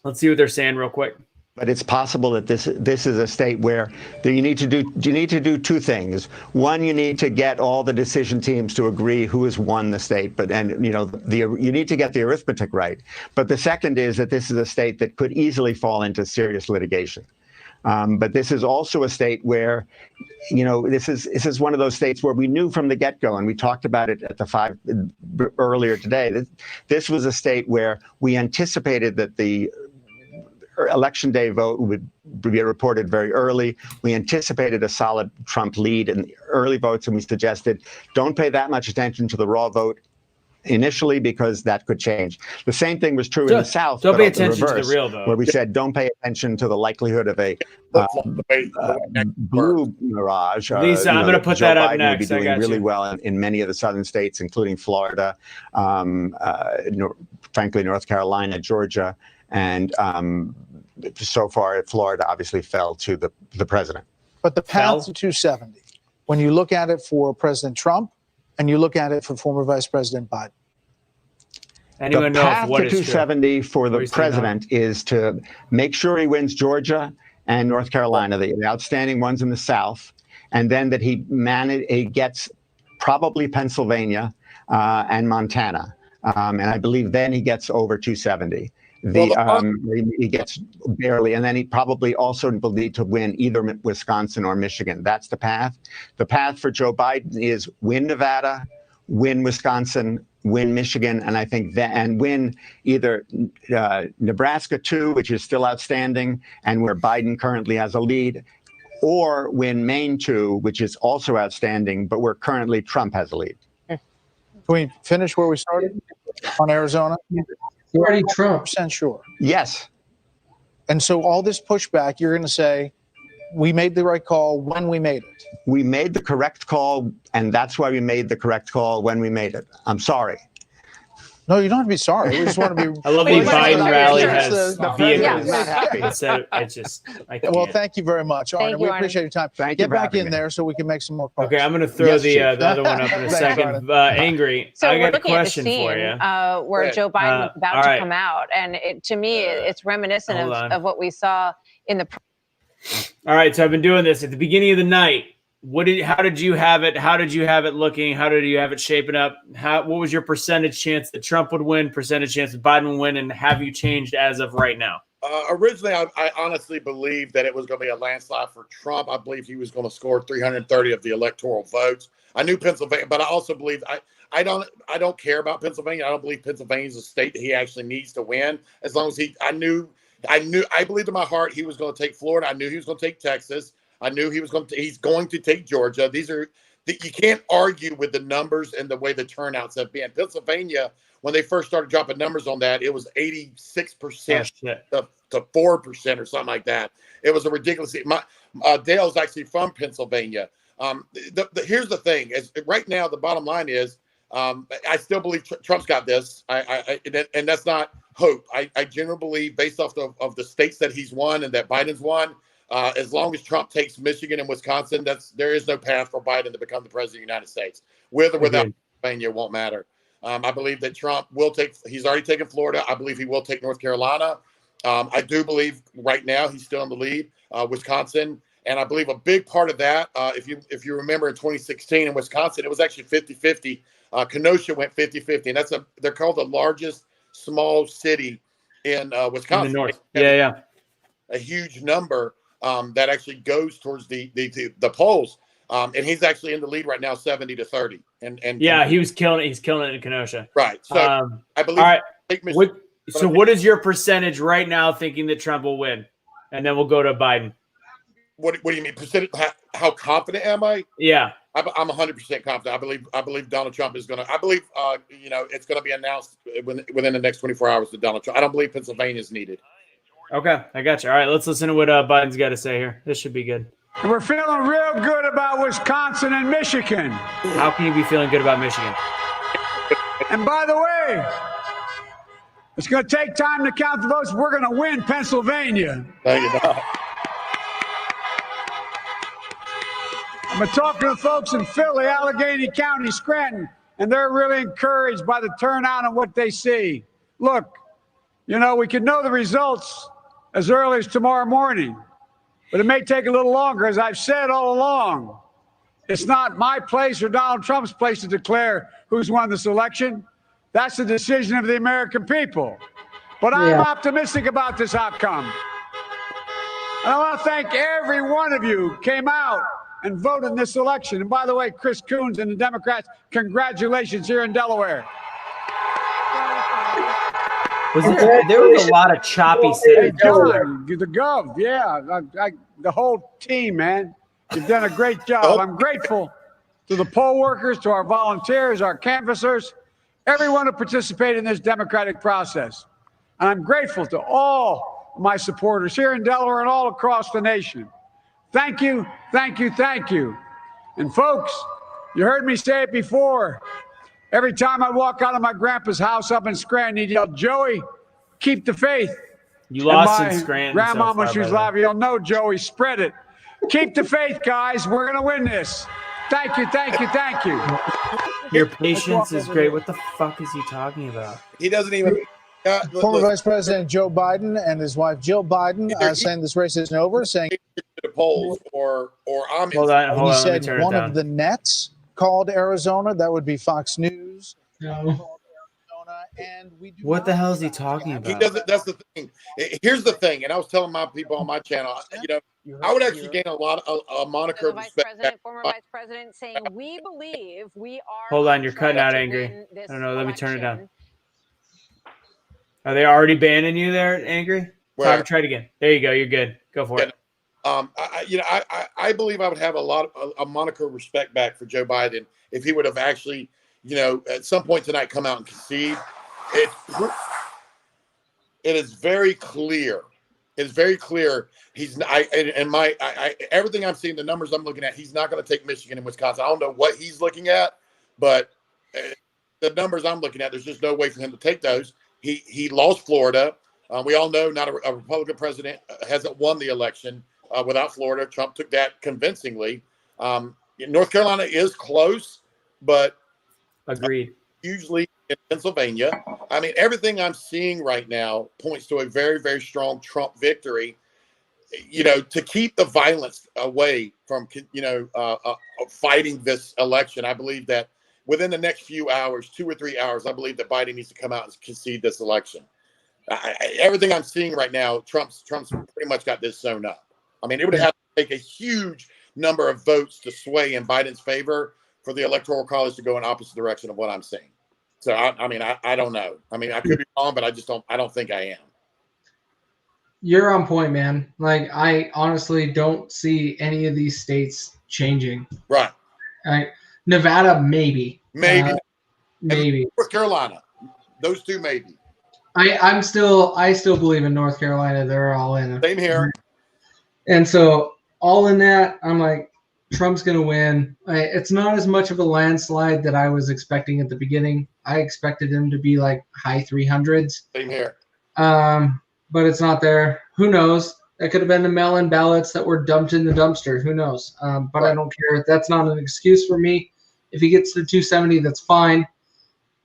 Let's see what they're saying real quick. But it's possible that this is a state where you need to do two things. One, you need to get all the decision teams to agree who has won the state, you need to get the arithmetic right. But the second is that this is a state that could easily fall into serious litigation. But this is also a state where, this is one of those states where we knew from the get-go, and we talked about it at the 5 earlier today. This was a state where we anticipated that the election day vote would be reported very early. We anticipated a solid Trump lead in the early votes, and we suggested don't pay that much attention to the raw vote initially because that could change. The same thing was true in the South. Don't but pay the attention to reverse, the real vote. where we said don't pay attention to the likelihood of a blue mirage. Lisa, I'm going to put Joe that up Biden next. would be I doing got really you. well in many of the southern states, including Florida, frankly, North Carolina, Georgia, and so far, Florida obviously fell to the president. But the path to 270, when you look at it for President Trump and you look at it for former Vice President Biden. Anyone The know path what to is true? 270 for the president is to make sure he wins Georgia and North Carolina, the outstanding ones in the South, and then that he gets probably Pennsylvania and Montana. And I believe then he gets over 270. He gets barely, and then he probably also will need to win either Wisconsin or Michigan. That's the path. The path for Joe Biden is win Nevada, win Wisconsin, win Michigan, and I think that, and win either Nebraska 2, which is still outstanding, and where Biden currently has a lead, or win Maine 2, which is also outstanding, but where currently Trump has a lead. Can we finish where we started on Arizona? You're already Trump. % sure. Yes. And so all this pushback, you're going to say, we made the right call when we made it. We made the correct call, and that's why we made the correct call when we made it. I'm sorry. No, you don't have to be sorry. We just want to be. I love the Biden rally has the vehicles. not happy. I can't. Well, thank you very much, Arnie. Thank We you, Arnie. appreciate your time. Thank Get you for back having in me. there so we can make some more calls. Okay, I'm going to throw Yes, the Chief. other one up in a Thanks, second. Arnie. Angry. So I we're got a looking at the question scene for you. where Joe Biden is about all to right. come out, and to me, it's reminiscent Hold on. of what we saw in the. All right, so I've been doing this at the beginning of the night. How did you have it? How did you have it looking? How did you have it shaping up? What was your percentage chance that Trump would win? Percentage chance that Biden would win? And have you changed as of right now? Originally, I honestly believed that it was going to be a landslide for Trump. I believed he was going to score 330 of the electoral votes. I knew Pennsylvania, but I also believe I don't care about Pennsylvania. I don't believe Pennsylvania is a state that he actually needs to win. As long as I believed in my heart he was going to take Florida. I knew he was going to take Texas. I knew he's going to take Georgia. You can't argue with the numbers and the way the turnouts have been. Pennsylvania, when they first started dropping numbers on that, it was 86% to 4% or something like that. It was a ridiculous. Dale's actually from Pennsylvania. Here's the thing: right now, the bottom line is, I still believe Trump's got this. And that's not hope. I generally believe, based off of the states that he's won and that Biden's won. As long as Trump takes Michigan and Wisconsin, there is no path for Biden to become the president of the United States. With or without Pennsylvania, it won't matter. I believe that Trump will he's already taken Florida. I believe he will take North Carolina. I do believe right now he's still in the lead, Wisconsin. And I believe a big part of that, if you remember in 2016 in Wisconsin, it was actually 50-50. Kenosha went 50-50. And they're called the largest small city in Wisconsin. In the north. Yeah. A huge number. That actually goes towards the polls, and he's actually in the lead right now, 70-30. And yeah, he was killing it. He's killing it in Kenosha. Right. So I believe. All right. What is your percentage right now thinking that Trump will win? And then we'll go to Biden. What do you mean percentage? How confident am I? Yeah, I'm 100% confident. I believe Donald Trump is going to. I believe it's going to be announced within the next 24 hours that Donald Trump. I don't believe Pennsylvania is needed. Okay, I got you. All right, let's listen to what Biden's got to say here. This should be good. We're feeling real good about Wisconsin and Michigan. How can you be feeling good about Michigan? And by the way, it's going to take time to count the votes. We're going to win Pennsylvania. Thank you, Doc. I've been talking to folks in Philly, Allegheny County, Scranton, and they're really encouraged by the turnout and what they see. Look, we could know the results as early as tomorrow morning, but it may take a little longer. As I've said all along, it's not my place or Donald Trump's place to declare who's won this election. That's the decision of the American people. But I'm optimistic about this outcome. And I want to thank every one of you who came out and voted in this election. And by the way, Chris Coons and the Democrats, congratulations here in Delaware. There was a lot of choppy Hey, signals. John, the Gov, the whole team, man. You've done a great job. I'm grateful to the poll workers, to our volunteers, our canvassers, everyone who participated in this democratic process. And I'm grateful to all my supporters here in Delaware and all across the nation. Thank you, thank you, thank you. And folks, you heard me say it before. Every time I walk out of my grandpa's house up in Scranton, he'd yell, "Joey, keep the faith." You lost and in Scranton. Grandmama, so far, she was by the way. laughing. You'll know, Joey, spread it. Keep the faith, guys. We're going to win this. Thank you, thank you, thank you. Your patience is great. What the fuck is he talking about? He doesn't even. Former Vice President Joe Biden and his wife Jill Biden saying this race isn't over, saying the polls or I'm. Hold on, he let me said turn it one down. of the Nets called Arizona. That would be Fox News. No. Arizona, and we do What the not hell is he have talking He about? doesn't. That's the thing. Here's the thing, and I was telling my people on my channel, I would actually gain a lot of a moniker of respect. Former vice president saying, we believe we are. Hold on, you're cutting out, Angry. I don't know. Let me turn it down. Are they already banning you there, Angry? Try it again. There you go. You're good. Go for it. I believe I would have a moniker of respect back for Joe Biden if he would have actually, at some point tonight come out and concede. It is very clear. It's very clear. Everything I'm seeing, the numbers I'm looking at, he's not going to take Michigan and Wisconsin. I don't know what he's looking at, but the numbers I'm looking at, there's just no way for him to take those. He lost Florida. We all know not a Republican president hasn't won the election without Florida. Trump took that convincingly. North Carolina is close, but agreed. Usually in Pennsylvania. I mean, everything I'm seeing right now points to a very, very strong Trump victory. To keep the violence away from, fighting this election, I believe that within the next few hours, 2 or 3 hours, I believe that Biden needs to come out and concede this election. Everything I'm seeing right now, Trump's pretty much got this sewn up. I mean, it would have to take a huge number of votes to sway in Biden's favor for the Electoral College to go in opposite direction of what I'm seeing. So, I don't know. I mean, I could be wrong, but I don't think I am. You're on point, man. Like, I honestly don't see any of these states changing. Right. Nevada, maybe. Maybe. North Carolina. Those two, maybe. I still believe in North Carolina. They're all in. Same here. And so all in that, I'm like, Trump's going to win. It's not as much of a landslide that I was expecting at the beginning. I expected him to be like high 300s. Same here. But it's not there. Who knows? That could have been the mail-in ballots that were dumped in the dumpster. Who knows? But I don't care. That's not an excuse for me. If he gets to 270, that's fine.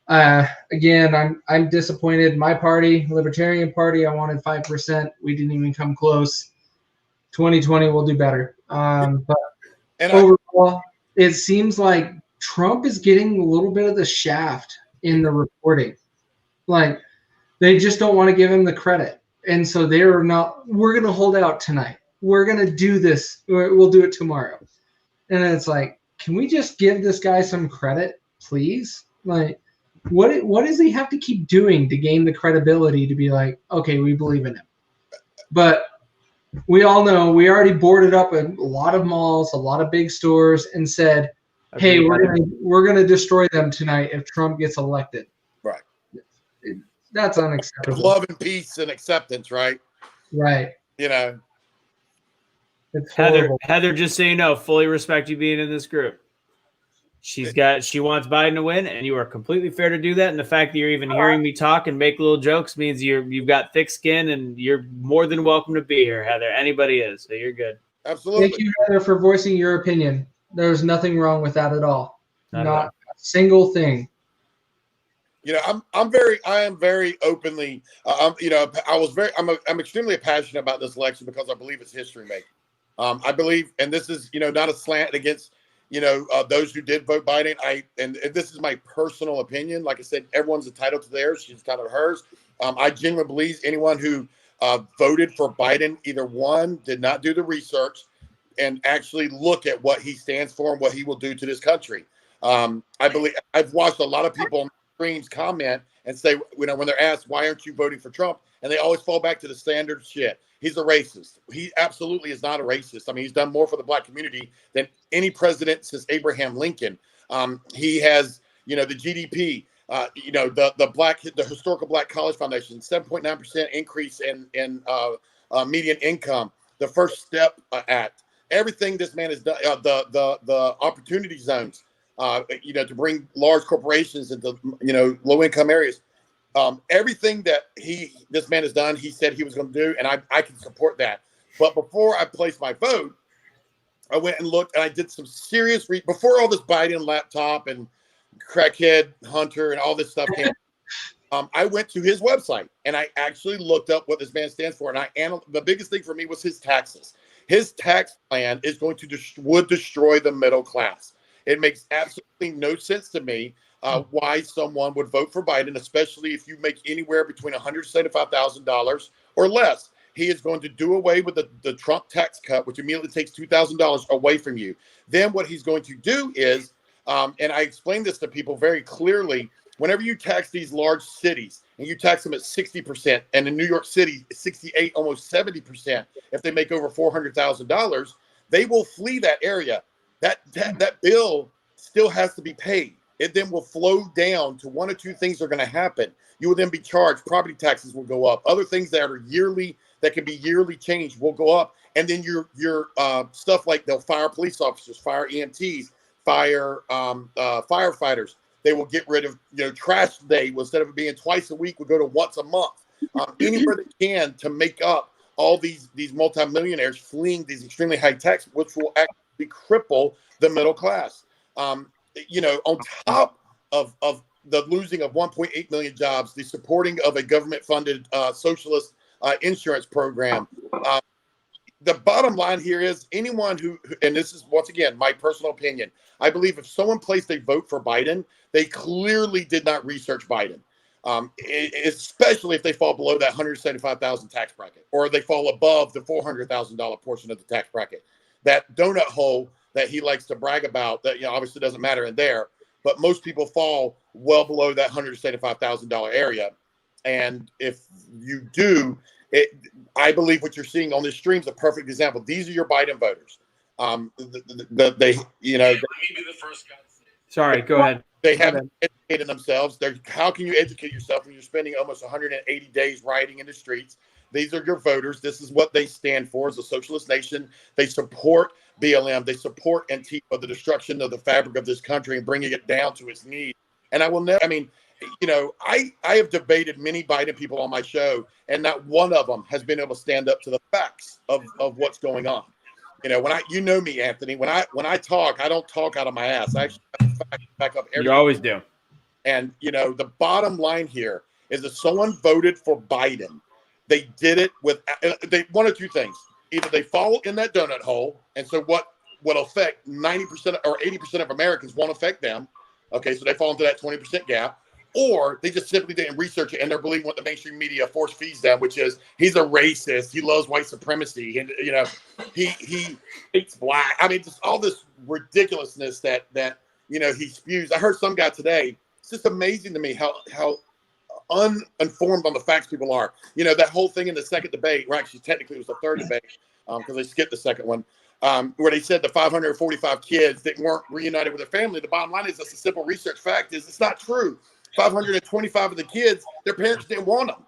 Again, I'm disappointed. My party, Libertarian Party, I wanted 5%. We didn't even come close. 2020 will do better. But overall, it seems like Trump is getting a little bit of the shaft in the reporting. Like, they just don't want to give him the credit. And so they're not, we're going to hold out tonight. We're going to do this. We'll do it tomorrow. And it's like, can we just give this guy some credit, please? Like, what does he have to keep doing to gain the credibility to be like, okay, we believe in him? But we all know we already boarded up a lot of malls, a lot of big stores, and said, hey, we're gonna destroy them tonight if Trump gets elected. Right. That's unacceptable. Love and peace and acceptance, right? Right. It's Heather, just so you know, fully respect you being in this group. She wants Biden to win, and you are completely fair to do that. And the fact that you're even hearing me talk and make little jokes means you've got thick skin, and you're more than welcome to be here, Heather. Anybody is, so you're good. Absolutely. Thank you, Heather, for voicing your opinion. There's nothing wrong with that at all. Not a single thing. I am very openly, I'm extremely passionate about this election because I believe it's history making. I believe, and this is, not a slant against, those who did vote Biden. And this is my personal opinion. Like I said, everyone's entitled to theirs. She's entitled to hers. I genuinely believe anyone who voted for Biden, either one, did not do the research and actually look at what he stands for and what he will do to this country. I believe I've watched a lot of people on screens comment and say, when they're asked, why aren't you voting for Trump? And they always fall back to the standard shit. He's a racist. He absolutely is not a racist. I mean, he's done more for the black community than any president since Abraham Lincoln. He has, the GDP, the Historical Black College Foundation, 7.9% increase in median income, the First Step Act, everything this man has done, the opportunity zones, to bring large corporations into, low income areas. Everything that this man has done, he said he was going to do, and I can support that. But before I placed my vote, I went and looked, and I did some serious before all this Biden laptop and crackhead Hunter and all this stuff came. I went to his website and I actually looked up what this man stands for, and the biggest thing for me was his taxes. His tax plan is going to would destroy the middle class. It makes absolutely no sense to me why someone would vote for Biden, especially if you make anywhere between $175,000 or less. He is going to do away with the Trump tax cut, which immediately takes $2,000 away from you. Then what he's going to do is, and I explained this to people very clearly, whenever you tax these large cities and you tax them at 60%, and in New York City, 68, almost 70%, if they make over $400,000, they will flee that area. That bill still has to be paid. It then will flow down to one or two things are going to happen. You will then be charged. Property taxes will go up. Other things that are yearly, that can be yearly changed, will go up. And then your stuff like they'll fire police officers, fire EMTs, fire firefighters. They will get rid of, trash day. Instead of it being twice a week, we'll go to once a month. Anywhere they can to make up all these multimillionaires fleeing these extremely high taxes, which will actually cripple the middle class. On top of the losing of 1.8 million jobs, the supporting of a government-funded socialist insurance program. The bottom line here is anyone who, and this is once again my personal opinion, I believe if someone placed a vote for Biden, they clearly did not research Biden, especially if they fall below that $175,000 tax bracket, or they fall above the $400,000 portion of the tax bracket. That donut hole that he likes to brag about, that obviously doesn't matter in there, but most people fall well below that $175,000 area. And if you do, I believe what you're seeing on this stream is a perfect example. These are your Biden voters. Sorry, go ahead. They haven't educated themselves. How can you educate yourself when you're spending almost 180 days riding in the streets? These are your voters. This is what they stand for as a socialist nation. They support BLM. They support Antifa, the destruction of the fabric of this country and bringing it down to its knees. And I will never, I have debated many Biden people on my show, and not one of them has been able to stand up to the facts of what's going on. When me, Anthony, when I talk, I don't talk out of my ass. I actually have facts back up everything. You always do. And, the bottom line here is that someone voted for Biden. They did it with one or two things. Either they fall in that donut hole, and so what will affect 90% or 80% of Americans won't affect them. Okay, so they fall into that 20% gap. Or they just simply didn't research it, and they're believing what the mainstream media force feeds them, which is he's a racist, he loves white supremacy, and he hates black. Just all this ridiculousness that he spews. I heard some guy today. It's just amazing to me how uninformed on the facts people are. That whole thing in the second debate, or actually technically it was the third debate, because they skipped the second one, where they said the 545 kids that weren't reunited with their family. The bottom line is that's a simple research fact is it's not true. 525 of the kids, their parents didn't want them.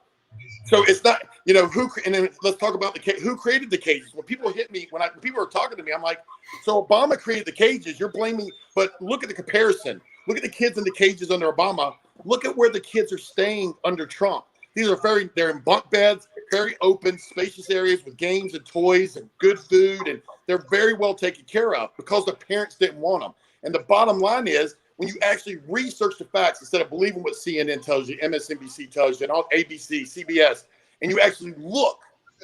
So it's not, and then let's talk about who created the cages. When people hit me, when people are talking to me, I'm like, so Obama created the cages, you're blaming, but look at the comparison. Look at the kids in the cages under Obama. Look at where the kids are staying under Trump. These are they're in bunk beds, very open, spacious areas with games and toys and good food, and they're very well taken care of because the parents didn't want them. And the bottom line is, when you actually research the facts instead of believing what CNN tells you, MSNBC tells you, and all ABC, CBS, and you actually look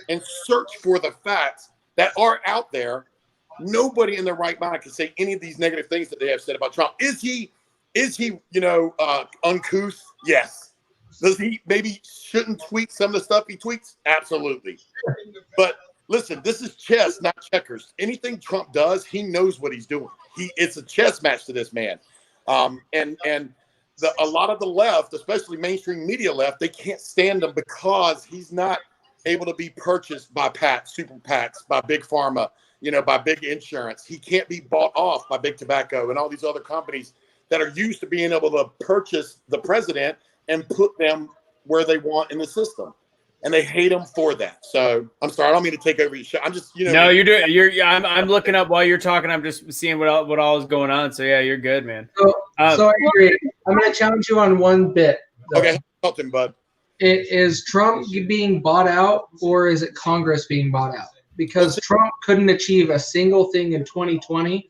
and search for the facts that are out there, nobody in their right mind can say any of these negative things that they have said about Trump. Is he uncouth? Yes. Does he maybe shouldn't tweet some of the stuff he tweets? Absolutely. But listen, this is chess, not checkers. Anything Trump does, he knows what he's doing. It's a chess match to this man. A lot of the left, especially mainstream media left, they can't stand him because he's not able to be purchased by super PACs, by big pharma, by big insurance. He can't be bought off by big tobacco and all these other companies that are used to being able to purchase the president and put them where they want in the system. And they hate him for that. So I'm sorry, I don't mean to take over your show. I'm just, No, you're doing. I'm looking up while you're talking. I'm just seeing what all is going on. So yeah, you're good, man. So I agree. I'm going to challenge you on one bit. Though. Okay, help him, bud. Is Trump being bought out, or is it Congress being bought out? Because Trump couldn't achieve a single thing in 2020,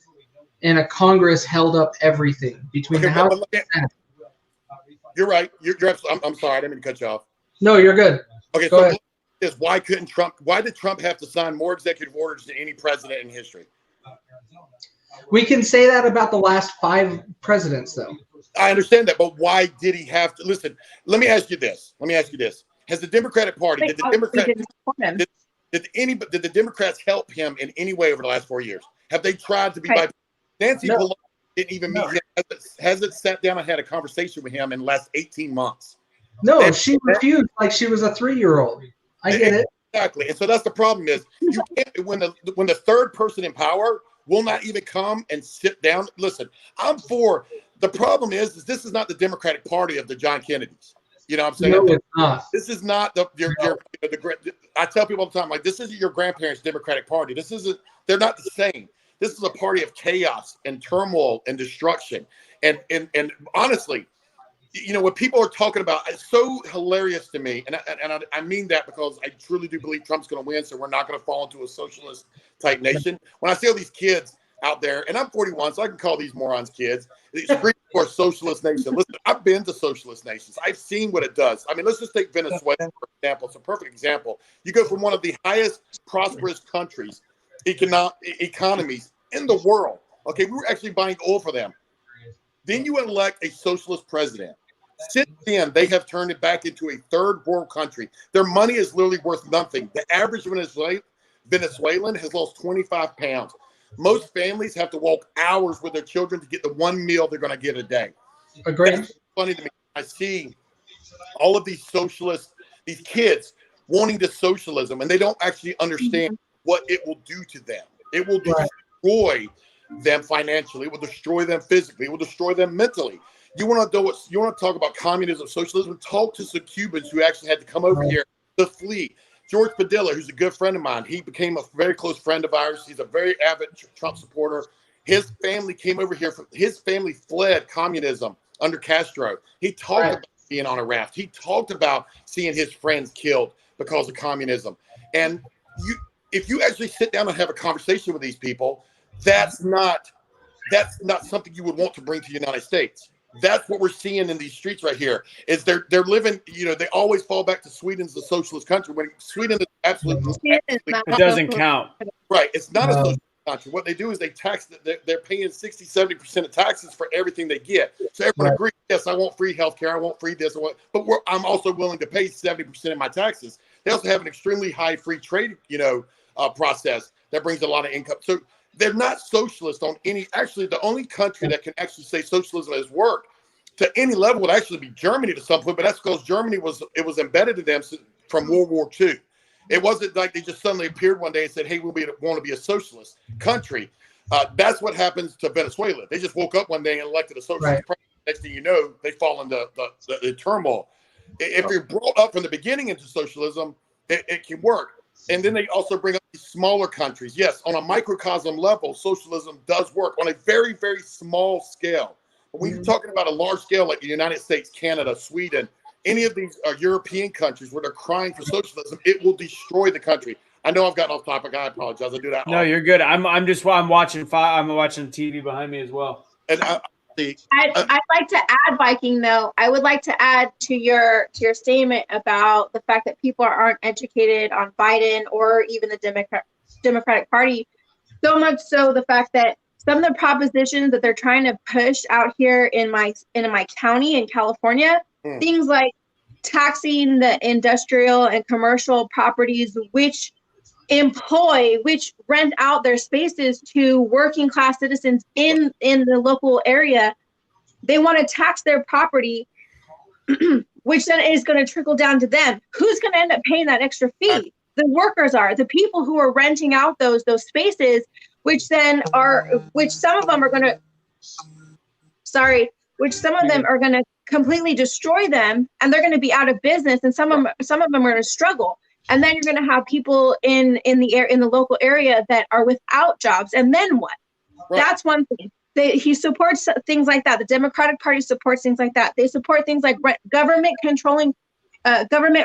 and a Congress held up everything between the House and the Senate. You're right. You're absolutely. I'm sorry. I didn't mean to cut you off. No, you're good. Okay, Go so ahead. why did Trump have to sign more executive orders than any president in history? We can say that about the last 5 presidents, though. I understand that, but why did he have to listen? Let me ask you this. Has the Democratic Party, did the Democrats help him in any way over the last 4 years? Have they tried to be by Nancy Pelosi didn't even meet him? Hasn't sat down and had a conversation with him in the last 18 months? No, she refused like she was a 3-year-old. I get it. Exactly. And so that's the problem is you can't when the third person in power will not even come and sit down. Listen, I'm for the problem is this is not the Democratic Party of the John Kennedys. You know what I'm saying? No, it's not. This is not the I tell people all the time, like, this isn't your grandparents' Democratic Party. They're not the same. This is a party of chaos and turmoil and destruction. And honestly, you know, what people are talking about, it's so hilarious to me. And I mean that because I truly do believe Trump's going to win, so we're not going to fall into a socialist type nation. When I see all these kids out there, and I'm 41, so I can call these morons kids, screaming for a socialist nation. Listen, I've been to socialist nations. I've seen what it does. I mean, let's just take Venezuela, for example. It's a perfect example. You go from one of the highest prosperous countries, economies in the world. Okay, we were actually buying oil for them. Then you elect a socialist president. Since then, they have turned it back into a third world country. Their money is literally worth nothing. The average Venezuelan has lost 25 pounds. Most families have to walk hours with their children to get the one meal they're going to get a day. Agreed. That's funny to me. I see all of these socialists, these kids wanting this socialism, and they don't actually understand what it will do to them. It will destroy them financially. It will destroy them physically. It will destroy them mentally. You want to talk about communism, socialism? Talk to some Cubans who actually had to come over here to flee. George Padilla, who's a good friend of mine, he became a very close friend of ours. He's a very avid Trump supporter. His family came over here. His family fled communism under Castro. He talked about being on a raft. He talked about seeing his friends killed because of communism. And if you actually sit down and have a conversation with these people, that's not something you would want to bring to the United States. That's what we're seeing in these streets right here. Is they're living, you know, they always fall back to Sweden's a socialist country when Sweden is absolutely it doesn't count. Right. It's not a socialist country. What they do is they tax, they're paying 60-70% of taxes for everything they get. So everyone agrees, yes, I want free healthcare, I want free this, but I'm also willing to pay 70% of my taxes. They also have an extremely high free trade, process that brings a lot of income. So they're not socialist on any. Actually, the only country that can actually say socialism has worked to any level would actually be Germany to some point. But that's because Germany was embedded in them from World War II. It wasn't like they just suddenly appeared one day and said, "Hey, we want to be a socialist country." That's what happens to Venezuela. They just woke up one day and elected a socialist president. Next thing you know, they fall into the turmoil. If you're brought up from the beginning into socialism, it can work. And then they also bring up these smaller countries. Yes, on a microcosm level, socialism does work on a very, very small scale. But when you're talking about a large scale like the United States, Canada, Sweden, any of these European countries where they're crying for socialism, it will destroy the country. I know I've gotten off topic. I apologize. I do that. No, you're good. I'm watching TV behind me as well. And I'd like to add, Viking, though. I would like to add to your statement about the fact that people aren't educated on Biden or even the Democratic Party. So much so the fact that some of the propositions that they're trying to push out here in my county in California, things like taxing the industrial and commercial properties which rent out their spaces to working class citizens in the local area. They want to tax their property, which then is going to trickle down to them. Who's going to end up paying that extra fee? The workers are. The people who are renting out those spaces, which some of them are going to completely destroy them, and they're going to be out of business, and some of them are going to struggle. And then you're going to have people in the local area that are without jobs. And then what? Right. That's one thing. He supports things like that. The Democratic Party supports things like that. They support things like government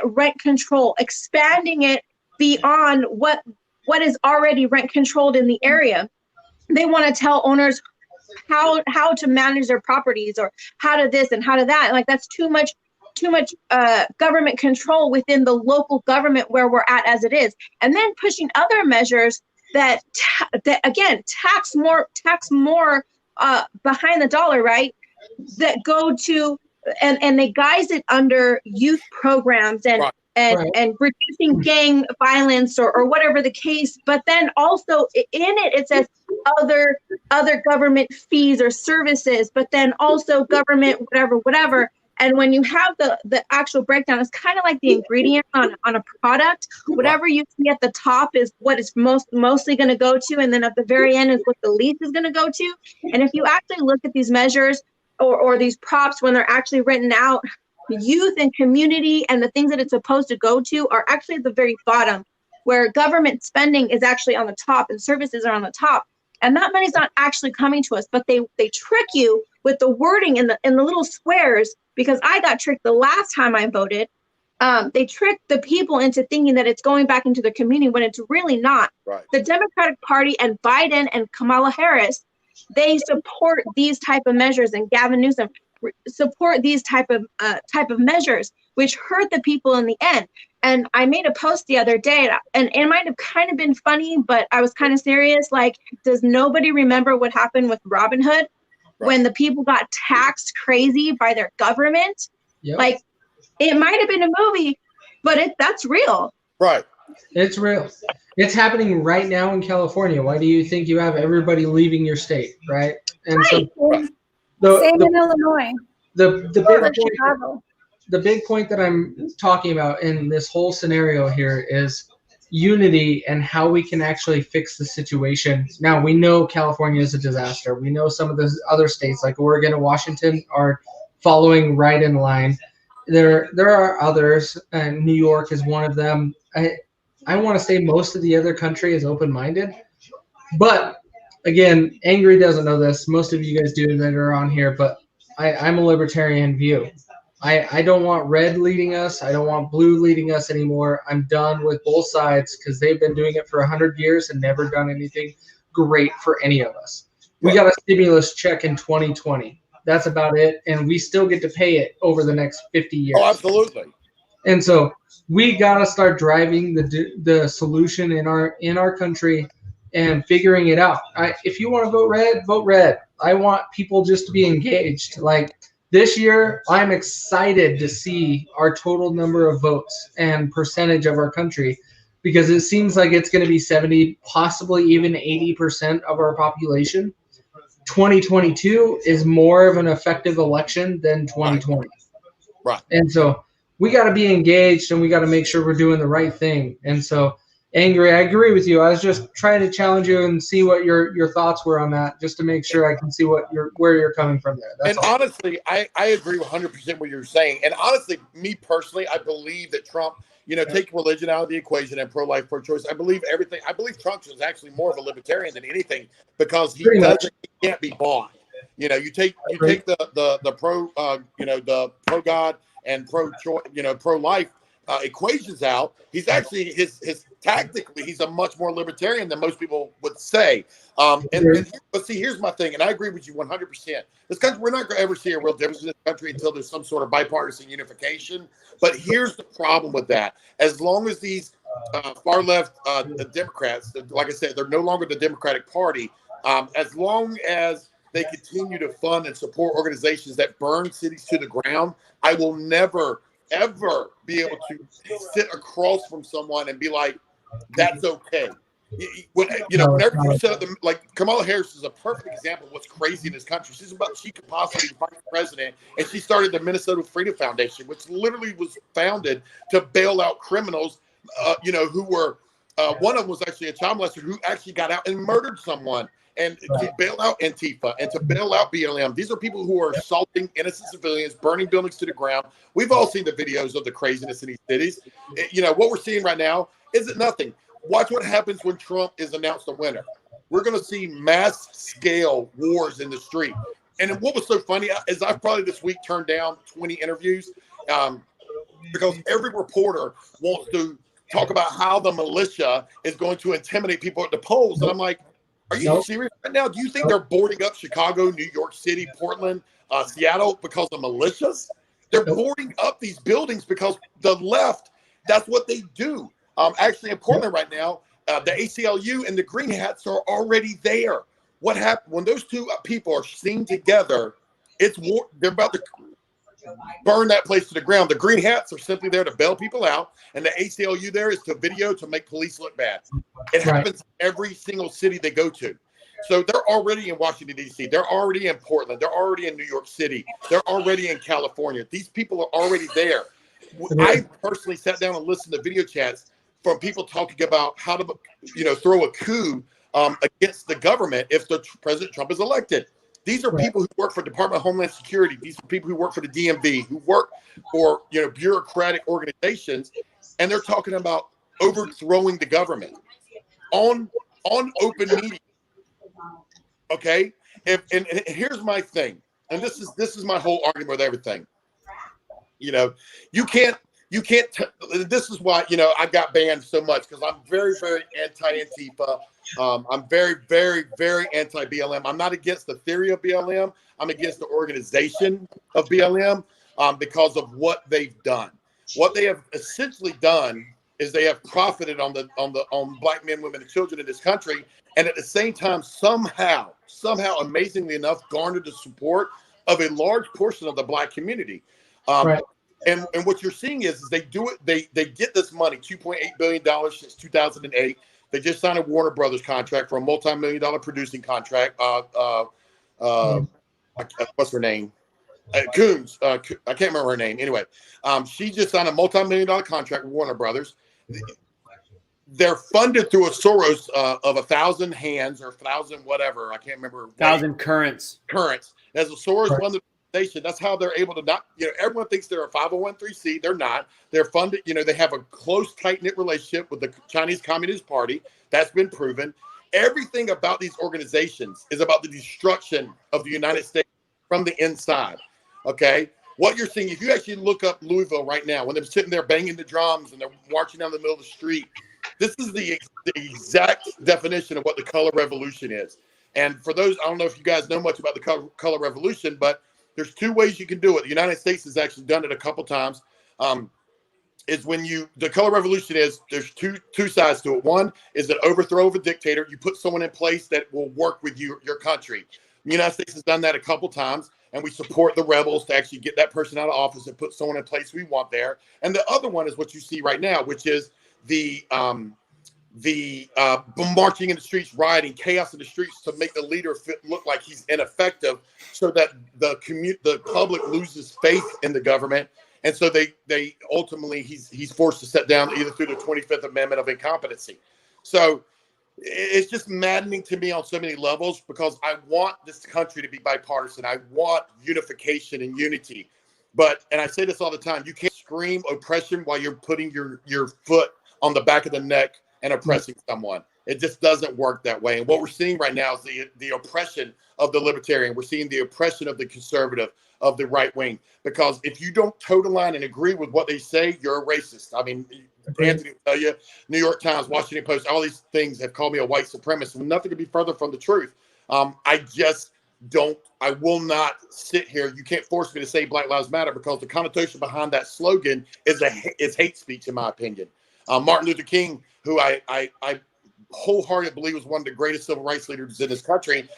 rent control, expanding it beyond what is already rent controlled in the area. They want to tell owners how to manage their properties, or how to this and how to that. Like, that's too much government control within the local government where we're at as it is. And then pushing other measures that again tax more behind the dollar, right? that go to, and they guise it under youth programs and and reducing gang violence or whatever the case. But then also in it says other government fees or services, but then also government whatever. And when you have the actual breakdown, it's kind of like the ingredient on a product. Whatever you see at the top is what it's mostly going to go to, and then at the very end is what the least is going to go to. And if you actually look at these measures or these props when they're actually written out, youth and community and the things that it's supposed to go to are actually at the very bottom, where government spending is actually on the top and services are on the top. And that money's not actually coming to us, but they trick you with the wording in the little squares, because I got tricked the last time I voted. They tricked the people into thinking that it's going back into the community when it's really not. Right. The Democratic Party and Biden and Kamala Harris, they support these type of measures, and Gavin Newsom support these type of measures, which hurt the people in the end. And I made a post the other day, and it might have kind of been funny, but I was kind of serious. Like, does nobody remember what happened with Robinhood when the people got taxed crazy by their government? Yep. Like, it might have been a movie, but that's real. Right. It's real. It's happening right now in California. Why do you think you have everybody leaving your state, right? And Same in Illinois. The big Or point, Chicago. the big point that I'm talking about in this whole scenario here is unity and how we can actually fix the situation. Now, we know California is a disaster. We know some of the other states like Oregon and Washington are following right in line. There are others, and New York is one of them. I want to say most of the other country is open-minded. But again, Angry doesn't know this. Most of you guys do that are on here, but I'm a libertarian view. I don't want red leading us. I don't want blue leading us anymore. I'm done with both sides because they've been doing it for 100 years and never done anything great for any of us. We got a stimulus check in 2020. That's about it. And we still get to pay it over the next 50 years. Oh, absolutely. And so we got to start driving the solution in our country and figuring it out. If you want to vote red, vote red. I want people just to be engaged. Like this year, I'm excited to see our total number of votes and percentage of our country, because it seems like it's going to be 70, possibly even 80% of our population. 2022 is more of an effective election than 2020. Right. And so we got to be engaged, and we got to make sure we're doing the right thing. And so, Angry, I agree with you. I was just trying to challenge you and see what your thoughts were on that, just to make sure I can see where you're coming from there. That's And all. honestly, I agree 100% what you're saying. And honestly, me personally, I believe that Trump, take religion out of the equation and pro-life, pro-choice. I believe everything. I believe Trump is actually more of a libertarian than anything, because he can't be bought. You take the pro-God and pro-life equations out. He's actually his tactically, he's a much more libertarian than most people would say. But see, here's my thing, and I agree with you 100%. This country, we're not going to ever see a real difference in this country until there's some sort of bipartisan unification. But here's the problem with that: as long as these far left the Democrats, like I said, they're no longer the Democratic Party. As long as they continue to fund and support organizations that burn cities to the ground, I will never ever be able to sit across from someone and be like, that's okay. Whenever you set up like Kamala Harris is a perfect example of what's crazy in this country. She could possibly be vice president, and she started the Minnesota Freedom Foundation, which literally was founded to bail out criminals, who were, one of them was actually a child molester who actually got out and murdered someone. And to bail out Antifa and to bail out BLM. These are people who are assaulting innocent civilians, burning buildings to the ground. We've all seen the videos of the craziness in these cities. What we're seeing right now isn't nothing. Watch what happens when Trump is announced a winner. We're going to see mass scale wars in the street. And what was so funny is I've probably this week turned down 20 interviews because every reporter wants to talk about how the militia is going to intimidate people at the polls. And I'm like, are you serious right now? Do you think they're boarding up Chicago, New York City, Portland, Seattle because of militias? They're boarding up these buildings because the left, that's what they do. Actually, in Portland right now, the ACLU and the Green Hats are already there. What happened when those two people are seen together? It's war. They're about to burn that place to the ground. The green hats are simply there to bail people out, and the ACLU there is to video to make police look bad. It happens in every single city they go to. So they're already in Washington, D.C. They're already in Portland. They're already in New York City. They're already in California. These people are already there. I personally sat down and listened to video chats from people talking about how to, throw a coup against the government if President Trump is elected. These are people who work for Department of Homeland Security. These are people who work for the DMV, who work for bureaucratic organizations, and they're talking about overthrowing the government on open media. Okay, and here's my thing, and this is my whole argument with everything. You can't. This is why I got banned so much, because I'm very, very anti-Antifa. I'm very, very, very anti-BLM. I'm not against the theory of BLM. I'm against the organization of BLM because of what they've done. What they have essentially done is they have profited on black men, women, and children in this country, and at the same time, somehow, amazingly enough, garnered the support of a large portion of the black community. And what you're seeing is they do it. They get this money, $2.8 billion since 2008. They just signed a Warner Brothers contract for a multi-million-dollar producing contract. What's her name? Coons. I can't remember her name. Anyway, she just signed a multi-million-dollar contract with Warner Brothers. They're funded through a Soros of 1,000 hands or 1,000 whatever. I can't remember. 1,000 currents. As a Soros funded. That's how they're able to not, everyone thinks they're a 501c. They're not. They're funded, they have a close, tight-knit relationship with the Chinese Communist Party. That's been proven. Everything about these organizations is about the destruction of the United States from the inside. Okay? What you're seeing, if you actually look up Louisville right now, when they're sitting there banging the drums and they're marching down the middle of the street, this is the exact definition of what the color revolution is. And for those, I don't know if you guys know much about the color revolution, but there's two ways you can do it. The United States has actually done it a couple times. Is when the color revolution is, there's two sides to it. One is an overthrow of a dictator. You put someone in place that will work with your country. The United States has done that a couple times, and we support the rebels to actually get that person out of office and put someone in place we want there. And the other one is what you see right now, which is the marching in the streets, rioting, chaos in the streets to make the leader look like he's ineffective, so that the public loses faith in the government, and so they ultimately he's forced to step down either through the 25th Amendment of incompetency. So it's just maddening to me on so many levels, because I want this country to be bipartisan. I want unification and unity, and I say this all the time: you can't scream oppression while you're putting your foot on the back of the neck and oppressing someone. It just doesn't work that way. And what we're seeing right now is the oppression of the libertarian. We're seeing the oppression of the conservative, of the right wing. Because if you don't toe the line and agree with what they say, you're a racist. I mean, Anthony will tell you, New York Times, Washington Post, all these things have called me a white supremacist. Nothing could be further from the truth. I will not sit here. You can't force me to say Black Lives Matter, because the connotation behind that slogan is hate speech, in my opinion. Martin Luther King, who I wholeheartedly believe was one of the greatest civil rights leaders in this country,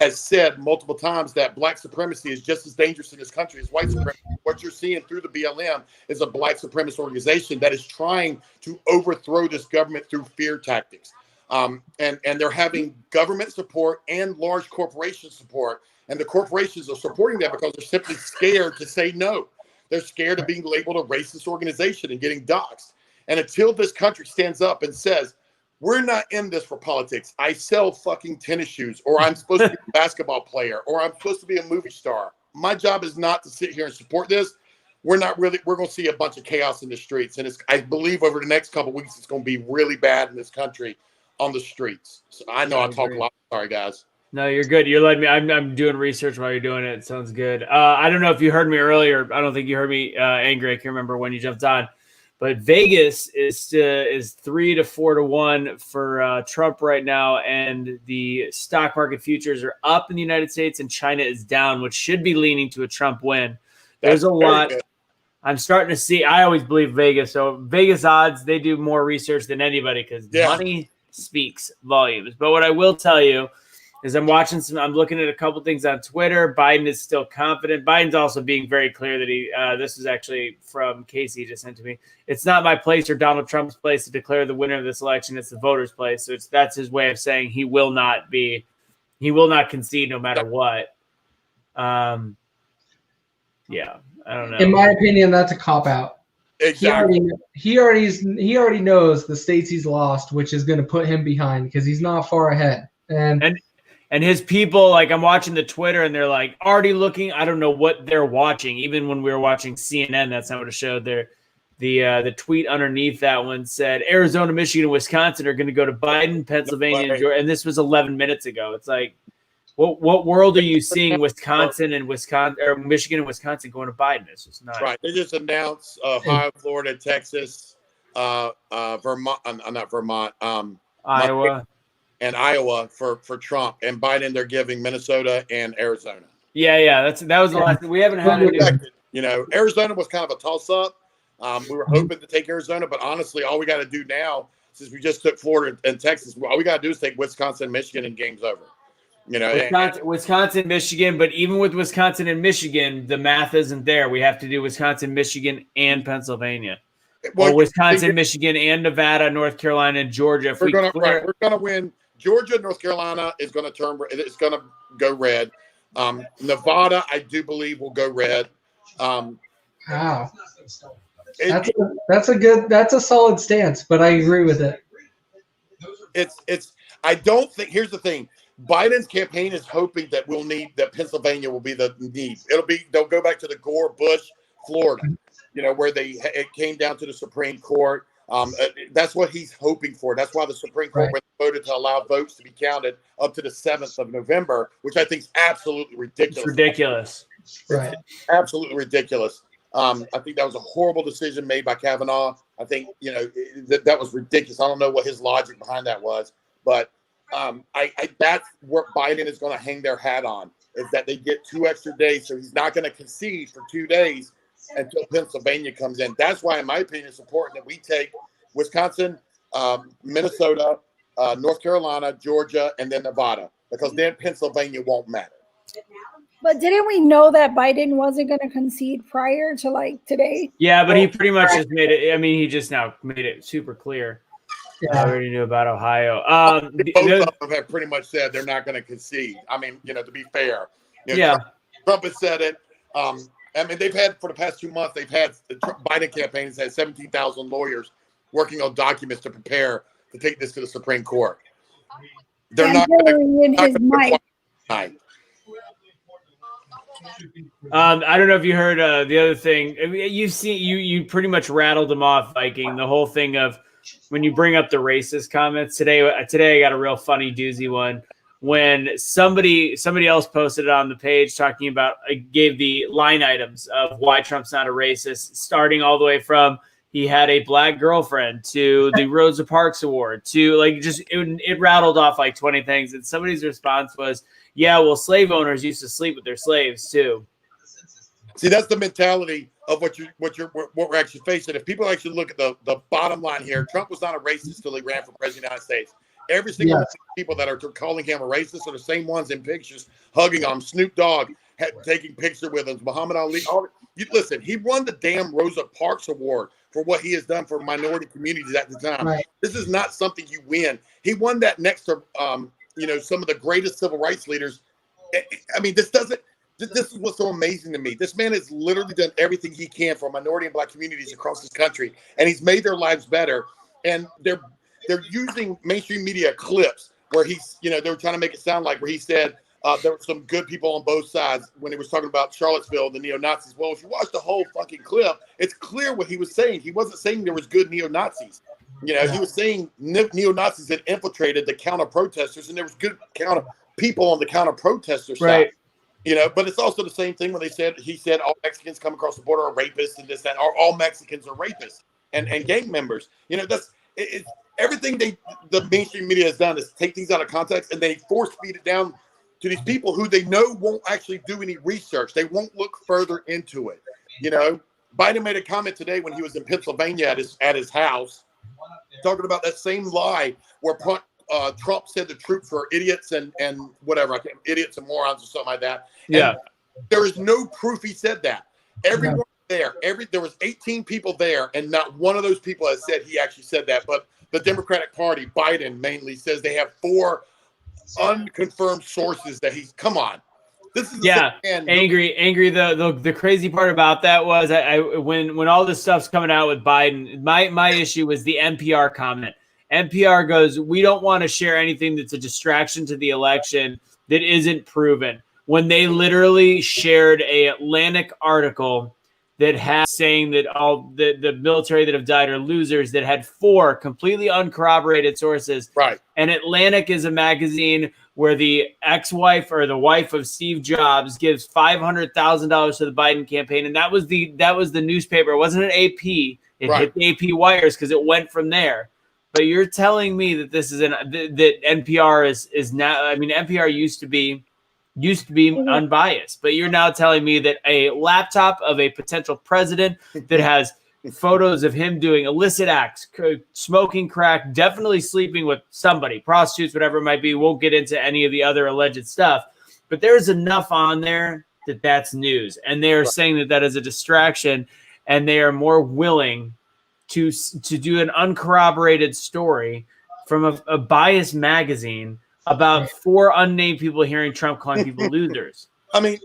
has said multiple times that black supremacy is just as dangerous in this country as white supremacy. What you're seeing through the BLM is a black supremacist organization that is trying to overthrow this government through fear tactics. And they're having government support and large corporation support. And the corporations are supporting that because they're simply scared to say no. They're scared of being labeled a racist organization and getting doxxed. And until this country stands up and says, we're not in this for politics. I sell fucking tennis shoes, or I'm supposed to be a basketball player, or I'm supposed to be a movie star. My job is not to sit here and support this. We're going to see a bunch of chaos in the streets. And I believe over the next couple of weeks, it's going to be really bad in this country on the streets. So I know I talk a lot. Sorry, guys. No, you're good. You're letting me. I'm doing research while you're doing it. It sounds good. I don't know if you heard me earlier. I don't think you heard me angry. I can't remember when you jumped on. But Vegas is 3 to 4 to 1 for Trump right now, and the stock market futures are up in the United States, and China is down, which should be leaning to a Trump win. There's a lot. I'm starting to see. I always believe Vegas. So Vegas odds, they do more research than anybody because money speaks volumes. But what I will tell you is I'm looking at a couple things on Twitter. Biden is still confident. Biden's also being very clear that this is actually from Casey just sent to me. It's not my place or Donald Trump's place to declare the winner of this election. It's the voters' place. So that's his way of saying he will not concede no matter what. Yeah, I don't know. In my opinion, that's a cop out. Exactly. He already knows the states he's lost, which is going to put him behind because he's not far ahead. And his people, like I'm watching the Twitter, and they're like already looking. I don't know what they're watching. Even when we were watching CNN, that's not what it showed there. The tweet underneath that one said Arizona, Michigan, and Wisconsin are going to go to Biden, Pennsylvania, and Georgia. And this was 11 minutes ago. It's like, what world are you seeing Michigan and Wisconsin going to Biden? It's just not right. They just announced Ohio, Florida, Texas, Vermont, not Vermont, Iowa. And Iowa for Trump, and Biden they're giving Minnesota and Arizona. Yeah. That was the last. We haven't had it. You know, Arizona was kind of a toss-up. We were hoping to take Arizona, but honestly, all we got to do now, since we just took Florida and Texas, all we got to do is take Wisconsin, Michigan, and game's over. You know, Wisconsin, Michigan, but even with Wisconsin and Michigan, the math isn't there. We have to do Wisconsin, Michigan, and Pennsylvania. Well, Wisconsin, Michigan, and Nevada, North Carolina, and Georgia. We're gonna win. Georgia, North Carolina is going to it's going to go red. Nevada, I do believe, will go red. Wow, that's a solid stance, but I agree with it. I don't think. Here's the thing: Biden's campaign is hoping that that Pennsylvania will be the need. They'll go back to the Gore, Bush, Florida, you know, where it came down to the Supreme Court. That's what he's hoping for. That's why the Supreme Court voted to allow votes to be counted up to the 7th of November, which I think is absolutely ridiculous. It's ridiculous. Right. Absolutely ridiculous. I think that was a horrible decision made by Kavanaugh. I think, you know, that was ridiculous. I don't know what his logic behind that was, but that's what Biden is going to hang their hat on, is that they get 2 extra days. So he's not going to concede for 2 days until Pennsylvania comes in. That's why, in my opinion, it's important that we take Wisconsin, Minnesota, North Carolina, Georgia, and then Nevada, because then Pennsylvania won't matter. But didn't we know that Biden wasn't going to concede prior to like today? Yeah, but he pretty much just made it. I mean, he just now made it super clear. Yeah. I already knew about Ohio. Both of them have pretty much said they're not going to concede. I mean, you know, to be fair, you know, Trump has said it. I mean, they've had for the past 2 months, the Biden campaign has had 17,000 lawyers working on documents to prepare to take this to the Supreme Court. They're not going to. I don't know if you heard the other thing. You pretty much rattled them off, Viking. The whole thing of when you bring up the racist comments today. I got a real funny doozy one. When somebody else posted it on the page talking about, gave the line items of why Trump's not a racist, starting all the way from he had a black girlfriend to the Rosa Parks Award to like just it rattled off like 20 things. And somebody's response was, yeah, well, slave owners used to sleep with their slaves too. See, that's the mentality of what we're actually facing. If people actually look at the bottom line here, Trump was not a racist until he ran for president of the United States. Every single one of the people that are calling him a racist are the same ones in pictures hugging him. Snoop Dogg taking picture with him. Muhammad Ali. Listen, he won the damn Rosa Parks Award for what he has done for minority communities at the time. Right. This is not something you win. He won that next to some of the greatest civil rights leaders. I mean, this is what's so amazing to me. This man has literally done everything he can for minority and black communities across this country, and he's made their lives better. And they're using mainstream media clips where they were trying to make it sound like where he said there were some good people on both sides when he was talking about Charlottesville, the neo-Nazis. Well, if you watch the whole fucking clip, it's clear what he was saying. He wasn't saying there was good neo-Nazis. He was saying neo-Nazis had infiltrated the counter-protesters, and there was good people on the counter-protester side. But it's also the same thing when he said all Mexicans come across the border are rapists and this, that, or all Mexicans are rapists and gang members. It's everything the mainstream media has done is take things out of context and they force feed it down to these people who they know won't actually do any research. They won't look further into it. Biden made a comment today when he was in Pennsylvania at his house, talking about that same lie where Trump said the troops were idiots and whatever, idiots and morons or something like that. Yeah. And there is no proof he said that. Everyone there was 18 people there, and not one of those people has said he actually said that. But the Democratic Party, Biden mainly, says they have 4 unconfirmed sources that he's. Come on, this is angry. The crazy part about that was when all this stuff's coming out with Biden, my issue was the NPR comment. NPR goes, we don't want to share anything that's a distraction to the election that isn't proven. When they literally shared a Atlantic article that had saying that all the military that have died are losers, that had 4 completely uncorroborated sources. Right. And Atlantic is a magazine where the ex-wife or the wife of Steve Jobs gives $500,000 to the Biden campaign, and that was the newspaper. It wasn't an AP. It hit the AP wires because it went from there. But you're telling me that this is that NPR is now. I mean, NPR used to be unbiased, but you're now telling me that a laptop of a potential president that has photos of him doing illicit acts, smoking crack, definitely sleeping with somebody, prostitutes, whatever it might be. Won't get into any of the other alleged stuff, but there's enough on there that that's news, and they are saying that is a distraction, and they are more willing to do an uncorroborated story from a biased magazine about 4 unnamed people hearing Trump calling people losers. I mean,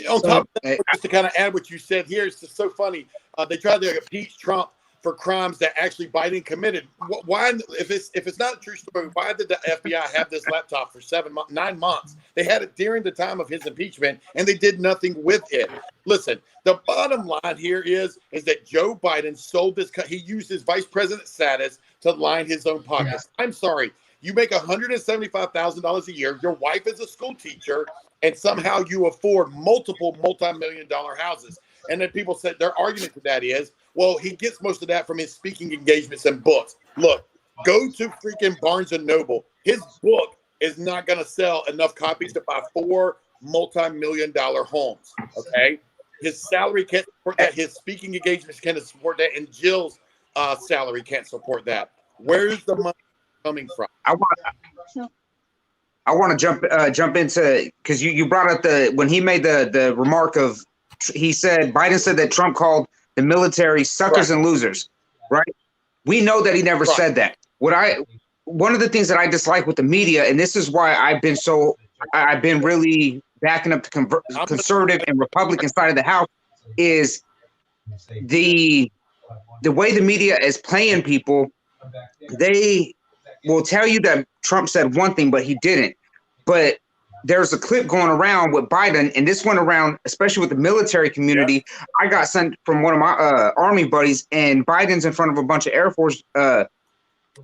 on top of that, just to kind of add what you said here, it's just so funny. They tried to impeach Trump for crimes that actually Biden committed. Why, if it's not a true story, why did the FBI have this laptop for 9 months? They had it during the time of his impeachment, and they did nothing with it. Listen, the bottom line here is that Joe Biden sold this. He used his vice president status to line his own pockets. Yeah. I'm sorry. You make $175,000 a year. Your wife is a school teacher, and somehow you afford multiple multi-million-dollar houses. And then people said their argument to that is, well, he gets most of that from his speaking engagements and books. Look, go to freaking Barnes & Noble. His book is not going to sell enough copies to buy 4 multi-million-dollar homes, okay? His salary can't support that. His speaking engagements can't support that. And Jill's salary can't support that. Where's the money coming from? I want to jump into, because you brought up when he made the remark of, Biden said that Trump called the military suckers and losers, right? We know that he never said that. One of the things that I dislike with the media, and this is why I've been really backing up the conservative and Republican side of the house, is the way the media is playing people. They will tell you that Trump said one thing, but he didn't. But there's a clip going around with Biden, and this went around, especially with the military community. I got sent from one of my Army buddies, and Biden's in front of a bunch of Air Force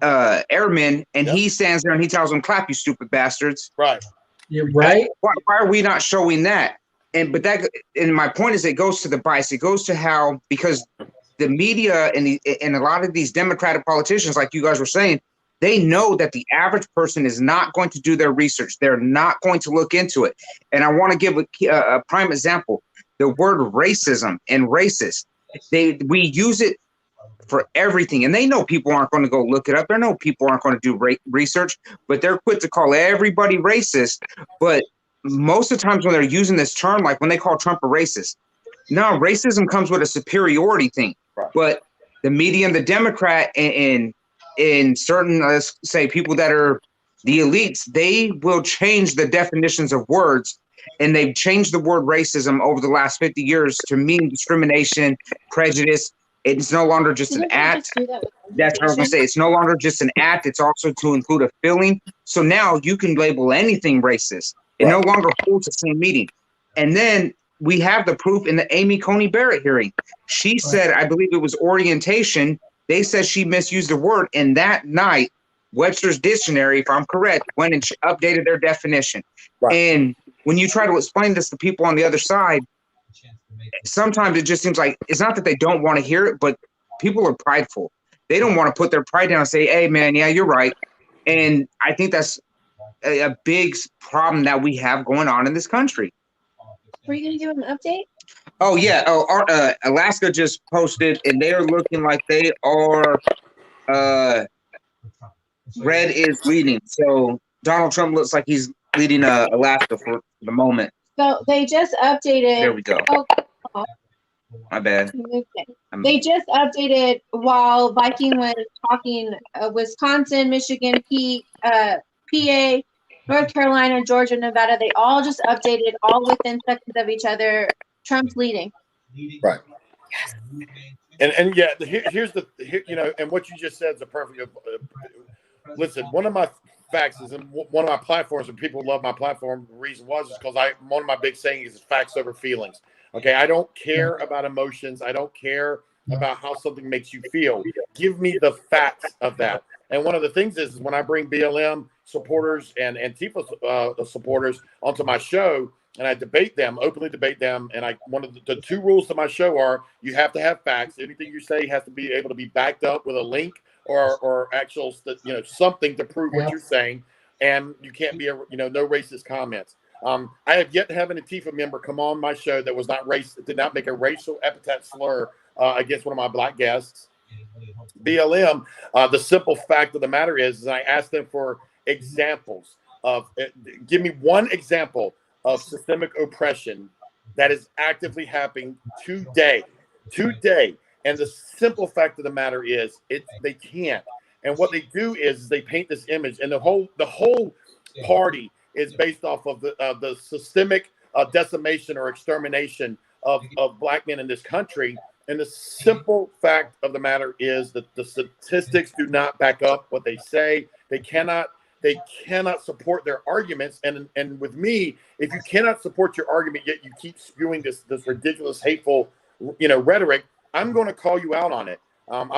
airmen, and he stands there and he tells them, "Clap, you stupid bastards." Right. You're right. Why are we not showing that? And my point is, it goes to the bias. It goes to how, because the media and a lot of these Democratic politicians, like you guys were saying, they know that the average person is not going to do their research. They're not going to look into it. And I want to give a prime example. The word racism and racist, we use it for everything. And they know people aren't going to go look it up. They know people aren't going to do research, but they're quick to call everybody racist. But most of the times when they're using this term, like when they call Trump a racist, no, racism comes with a superiority thing. Right. But the media and the Democrat and certain, let's say, people that are the elites, they will change the definitions of words, and they've changed the word racism over the last 50 years to mean discrimination, prejudice. It's no longer just an act. That's what I was going to say. It's no longer just an act. It's also to include a feeling. So now you can label anything racist. It no longer holds the same meaning. And then we have the proof in the Amy Coney Barrett hearing. She said, I believe it was orientation. They said she misused the word. And that night, Webster's Dictionary, if I'm correct, went and updated their definition. Right. And when you try to explain this to people on the other side, sometimes it just seems like it's not that they don't want to hear it, but people are prideful. They don't want to put their pride down and say, hey, man, yeah, you're right. And I think that's a big problem that we have going on in this country. Were you going to give them an update? Oh, yeah. Alaska just posted, and they are looking like they are red is leading. So Donald Trump looks like he's leading Alaska for the moment. So they just updated. There we go. Oh, My bad. they just updated while Viking was talking. Wisconsin, Michigan, PA, North Carolina, Georgia, Nevada. They all just updated, all within seconds of each other. Trump's leading. Right. And yeah, here's and what you just said is a perfect. Listen, one of my facts is in one of my platforms, and people love my platform. The reason was is because one of my big sayings is facts over feelings. Okay, I don't care about emotions. I don't care about how something makes you feel. Give me the facts of that. And one of the things is when I bring BLM supporters and Antifa supporters onto my show, and I openly debate them. And one of the two rules to my show are you have to have facts. Anything you say has to be able to be backed up with a link or actual, something to prove what you're saying. And you can't be no racist comments. I have yet to have an Antifa member come on my show that was not did not make a racial epithet slur against one of my black guests. BLM, the simple fact of the matter is I asked them for examples of, give me one example of systemic oppression that is actively happening today. And the simple fact of the matter is they can't. And what they do is they paint this image, and the whole party is based off of the systemic decimation or extermination of black men in this country. And the simple fact of the matter is that the statistics do not back up what they say. They cannot support their arguments. And with me, if you cannot support your argument, yet you keep spewing this ridiculous, hateful, rhetoric, I'm going to call you out on it. I'm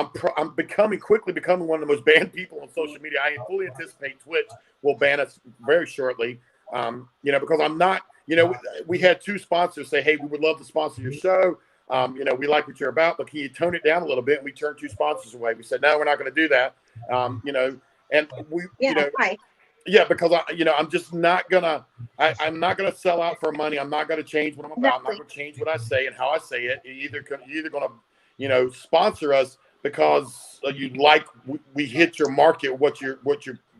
quickly becoming one of the most banned people on social media. I fully anticipate Twitch will ban us very shortly. Because I'm not, we had two sponsors say, hey, we would love to sponsor your show. We like what you're about, but can you tone it down a little bit? And we turned two sponsors away. We said, no, we're not going to do that. And we, because I'm just not gonna, I'm not gonna sell out for money. I'm not gonna change what I'm about. I'm not gonna change what I say and how I say it. You're either gonna, sponsor us because we hit your market, what your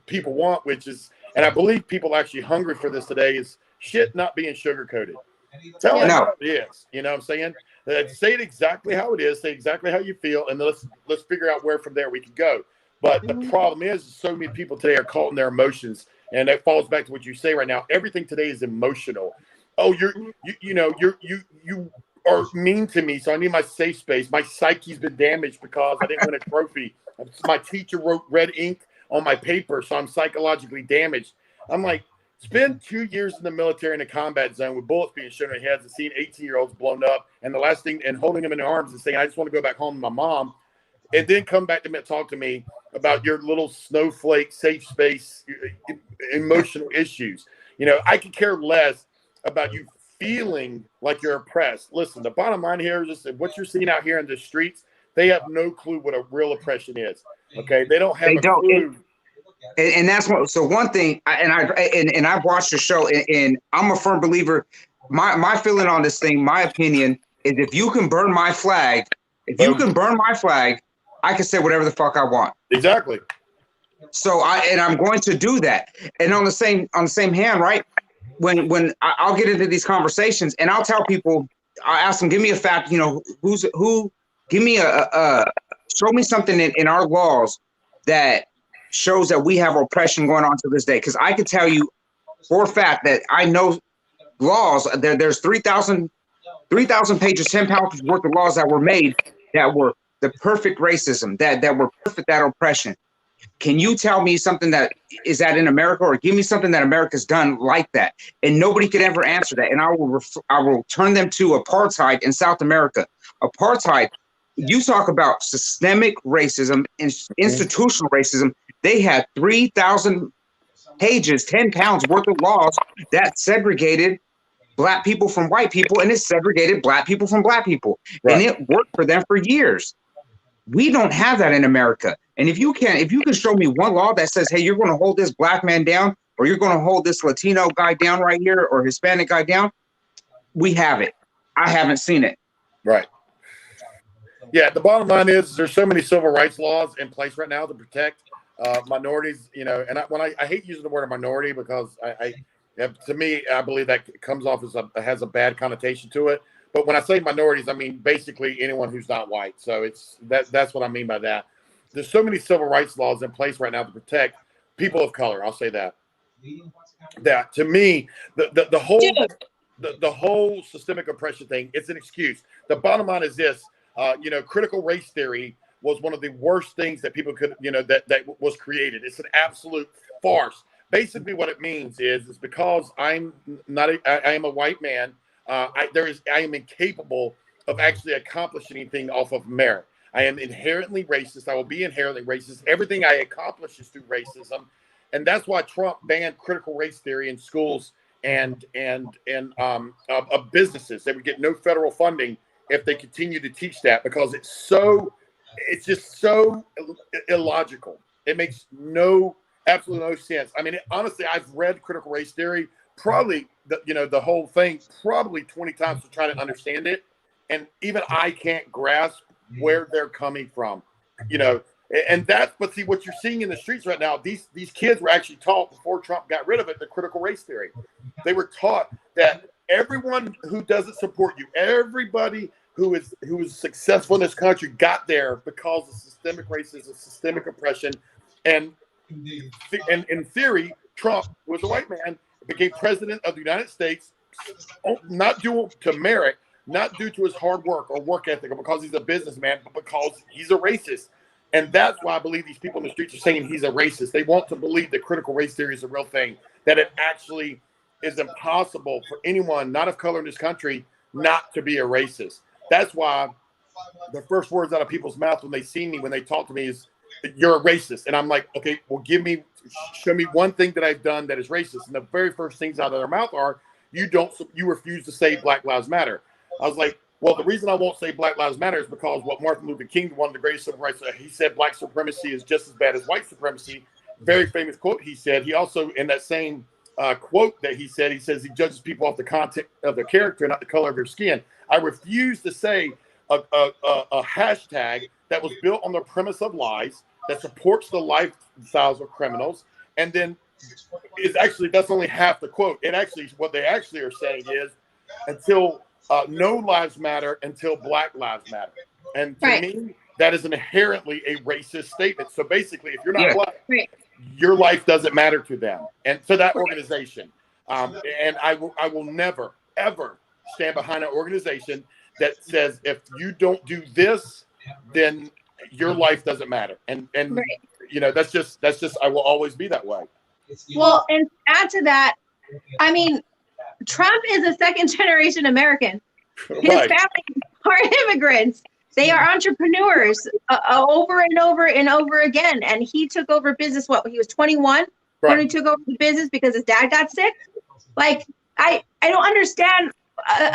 people want, which is, and I believe people are actually hungry for this today, is shit not being sugarcoated. Tell it how it is. You know what I'm saying? Say it exactly how it is. Say exactly how you feel, and let's figure out where from there we can go. But the problem is so many people today are caught in their emotions, and that falls back to what you say right now. Everything today is emotional. Oh, you are mean to me, so I need my safe space. My psyche's been damaged because I didn't win a trophy. My teacher wrote red ink on my paper, so I'm psychologically damaged. I'm like, spend 2 years in the military in a combat zone with bullets being shot in their heads and seeing 18-year-olds blown up, and the last thing, and holding them in their arms and saying, I just want to go back home to my mom, and then come back to me and talk to me about your little snowflake safe space emotional issues. I could care less about you feeling like you're oppressed. Listen, the bottom line here is just what you're seeing out here in the streets. They have no clue what a real oppression is. Okay, they don't have a clue. And that's what. So one thing, I've watched the show, and I'm a firm believer. My feeling on this thing, my opinion is, if you can burn my flag, I can say whatever the fuck I want. Exactly. So I'm going to do that. And on the same hand, right? When I'll get into these conversations and I'll tell people, I'll ask them, give me a fact, give me show me something in our laws that shows that we have oppression going on to this day. Because I can tell you for a fact that I know laws, there's 3,000 pages, 10 pages worth of laws that were made that were the perfect racism, that were perfect, that oppression. Can you tell me something that is that in America, or give me something that America's done like that? And nobody could ever answer that. And I will turn them to apartheid in South America. Apartheid, you talk about systemic racism, institutional racism. They had 3,000 pages, 10 pounds worth of laws that segregated black people from white people, and it segregated black people from black people. Right. And it worked for them for years. We don't have that in America. And if you can show me one law that says, hey, you're going to hold this black man down, or you're going to hold this Latino guy down right here, or Hispanic guy down, we have it. I haven't seen it. Right. Yeah, the bottom line is there's so many civil rights laws in place right now to protect minorities, you know, and I hate using the word minority because to me, I believe that comes off as has a bad connotation to it. But when I say minorities, I mean basically anyone who's not white. So that's what I mean by that. There's so many civil rights laws in place right now to protect people of color. I'll say that. That to me, the whole systemic oppression thing, it's an excuse. The bottom line is this: critical race theory was one of the worst things that people could, that was created. It's an absolute farce. Basically, what it means is because I am a white man. I am incapable of actually accomplishing anything off of merit. I am inherently racist. I will be inherently racist. Everything I accomplish is through racism, and that's why Trump banned critical race theory in schools and businesses. They would get no federal funding if they continue to teach that, because it's just so illogical. It makes absolutely no sense. I mean, honestly, I've read critical race theory probably the whole thing probably 20 times to try to understand it, and even I can't grasp where they're coming from, but see what you're seeing in the streets right now. These kids were actually taught before Trump got rid of it, the critical race theory. They were taught that everyone who doesn't support you, everybody who is successful in this country got there because of systemic racism, systemic oppression, and in theory, Trump was a white man, became president of the United States, not due to merit, not due to his hard work or work ethic, or because he's a businessman, but because he's a racist. And that's why I believe these people in the streets are saying he's a racist. They want to believe that critical race theory is a real thing, that it actually is impossible for anyone not of color in this country not to be a racist. That's why the first words out of people's mouth when they see me, when they talk to me, is, "You're a racist." And I'm like, okay, well, show me one thing that I've done that is racist. And the very first things out of their mouth are, you refuse to say Black Lives Matter. I was like, well, the reason I won't say Black Lives Matter is because what Martin Luther King, one of the greatest civil rights, he said black supremacy is just as bad as white supremacy. Very famous quote he said. He also, in that same quote that he says he judges people off the content of their character, not the color of their skin. I refuse to say a hashtag that was built on the premise of lies, that supports the lifestyles of criminals, and then that's only half the quote. What they actually are saying is, until no lives matter until Black Lives Matter. And to me, that is inherently a racist statement. So basically, if you're not Black, your life doesn't matter to them and to that organization. And I will never, ever stand behind an organization that says, if you don't do this, then your life doesn't matter. And that's just I will always be that way. Well, and add to that, I mean, Trump is a second generation American. His family are immigrants. They are entrepreneurs over and over and over again. And he took over business. He was 21 when he took over the business because his dad got sick. Like, I don't understand.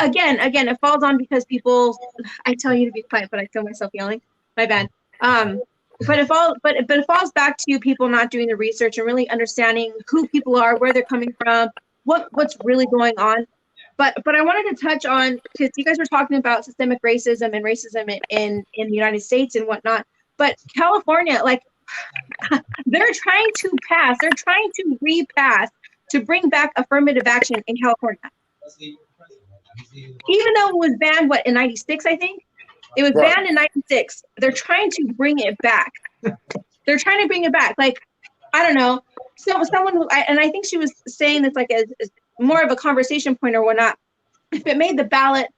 Again, it falls on because people. I tell you to be quiet, but I feel myself yelling. My bad. But it falls back to people not doing the research and really understanding who people are, where they're coming from, what's really going on. But I wanted to touch on, because you guys were talking about systemic racism and racism in the United States and whatnot. But California, like, they're trying to repass to bring back affirmative action in California. Even though it was banned, in 96, I think? It was banned in 96. They're trying to bring it back. They're trying to bring it back. Like, I don't know. So someone, and I think she was saying this like as more of a conversation point or whatnot. If it made the ballot,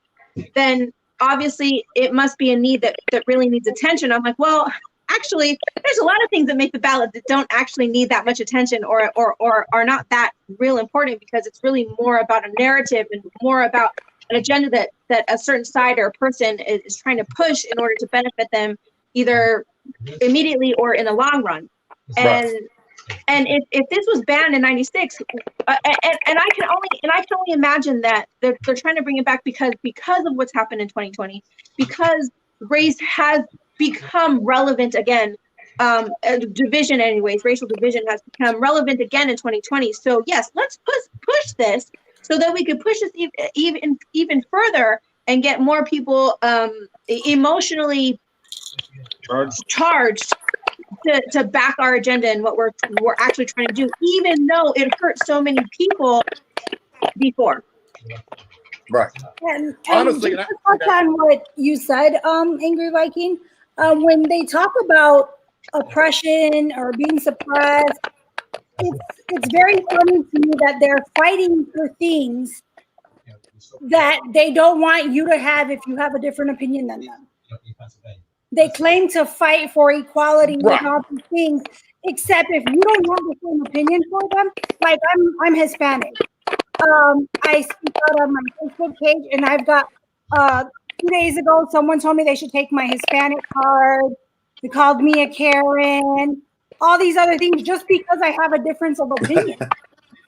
then obviously it must be a need that really needs attention. I'm like, well, actually, there's a lot of things that make the ballot that don't actually need that much attention or are not that real important, because it's really more about a narrative and more about an agenda that a certain side or a person is trying to push in order to benefit them either immediately or in the long run. And if this was banned in 96, and I can only imagine that they're trying to bring it back because of what's happened in 2020, because race has become relevant again. Division, anyways, racial division has become relevant again in 2020. So yes, let's push this so that we could push this even further and get more people emotionally charged to back our agenda and what we're actually trying to do, even though it hurt so many people before. Right. And Honestly, just to touch on what you said, Angry Viking, when they talk about oppression or being suppressed, it's very funny to me that they're fighting for things that they don't want you to have if you have a different opinion than them. They claim to fight for equality Right. and all these things, except if you don't have the same opinion for them. Like I'm Hispanic. I speak out on my Facebook page, and I've got 2 days ago someone told me they should take my Hispanic card. They called me a Karen. All these other things just because I have a difference of opinion.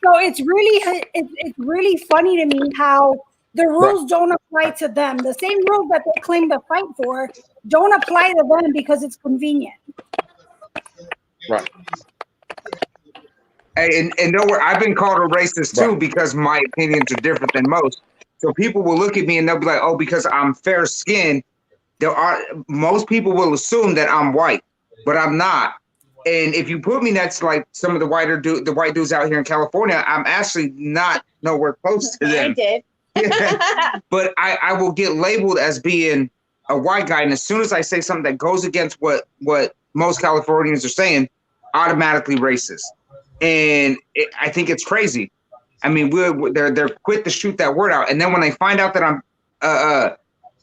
So it's really funny to me how the rules don't apply to them. The same rules that they claim to fight for don't apply to them because it's convenient. Right. And nowhere, I've been called a racist too because my opinions are different than most. So people will look at me and they'll be like, "Oh, because I'm fair skinned, most people will assume that I'm white, but I'm not." And if you put me next to like some of the white dudes out here in California, I'm actually not nowhere close to them. I did. But I will get labeled as being a white guy, and as soon as I say something that goes against what most Californians are saying, automatically racist. And I think it's crazy. I mean, they're quick to shoot that word out, and then when they find out that I'm a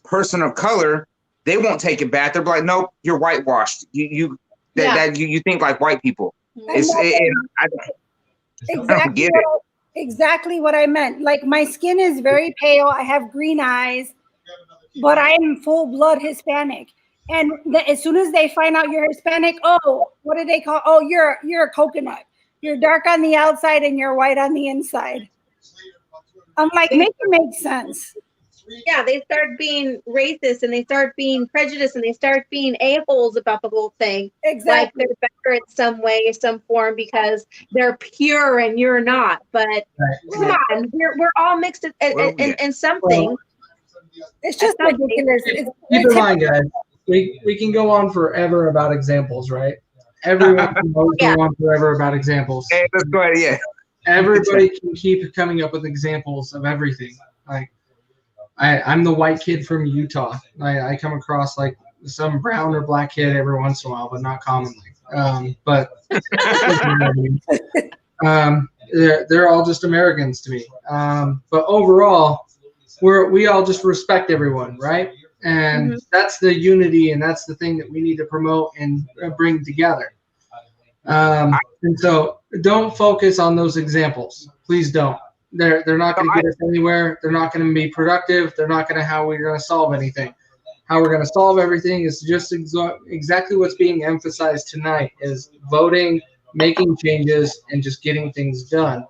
person of color, they won't take it back. They're like, "Nope, you're whitewashed. You think like white people." I don't get it. Exactly what I meant. Like my skin is very pale. I have green eyes, but I'm full blood Hispanic. And as soon as they find out you're Hispanic, oh, what do they call? Oh, you're a coconut. You're dark on the outside and you're white on the inside. I'm like, make it make sense. Yeah, they start being racist and they start being prejudiced and they start being a-holes about the whole thing. Exactly. Like they're better in some way, some form because they're pure and you're not. But come on, we're all mixed in something. It's just ridiculous. Keep in mind, guys, we can go on forever about examples, right? Everyone can always go on forever about examples. Hey, let's go ahead, yeah. Everybody can keep coming up with examples of everything. Like I'm the white kid from Utah. I come across like some brown or black kid every once in a while, but not commonly. They're all just Americans to me. But overall, we all just respect everyone, right? And that's the unity, and that's the thing that we need to promote and bring together. And so don't focus on those examples. Please don't. They're not going to get us anywhere. They're not going to be productive. They're not going to how we're going to solve anything. How we're going to solve everything is just exactly what's being emphasized tonight is voting, making changes, and just getting things done.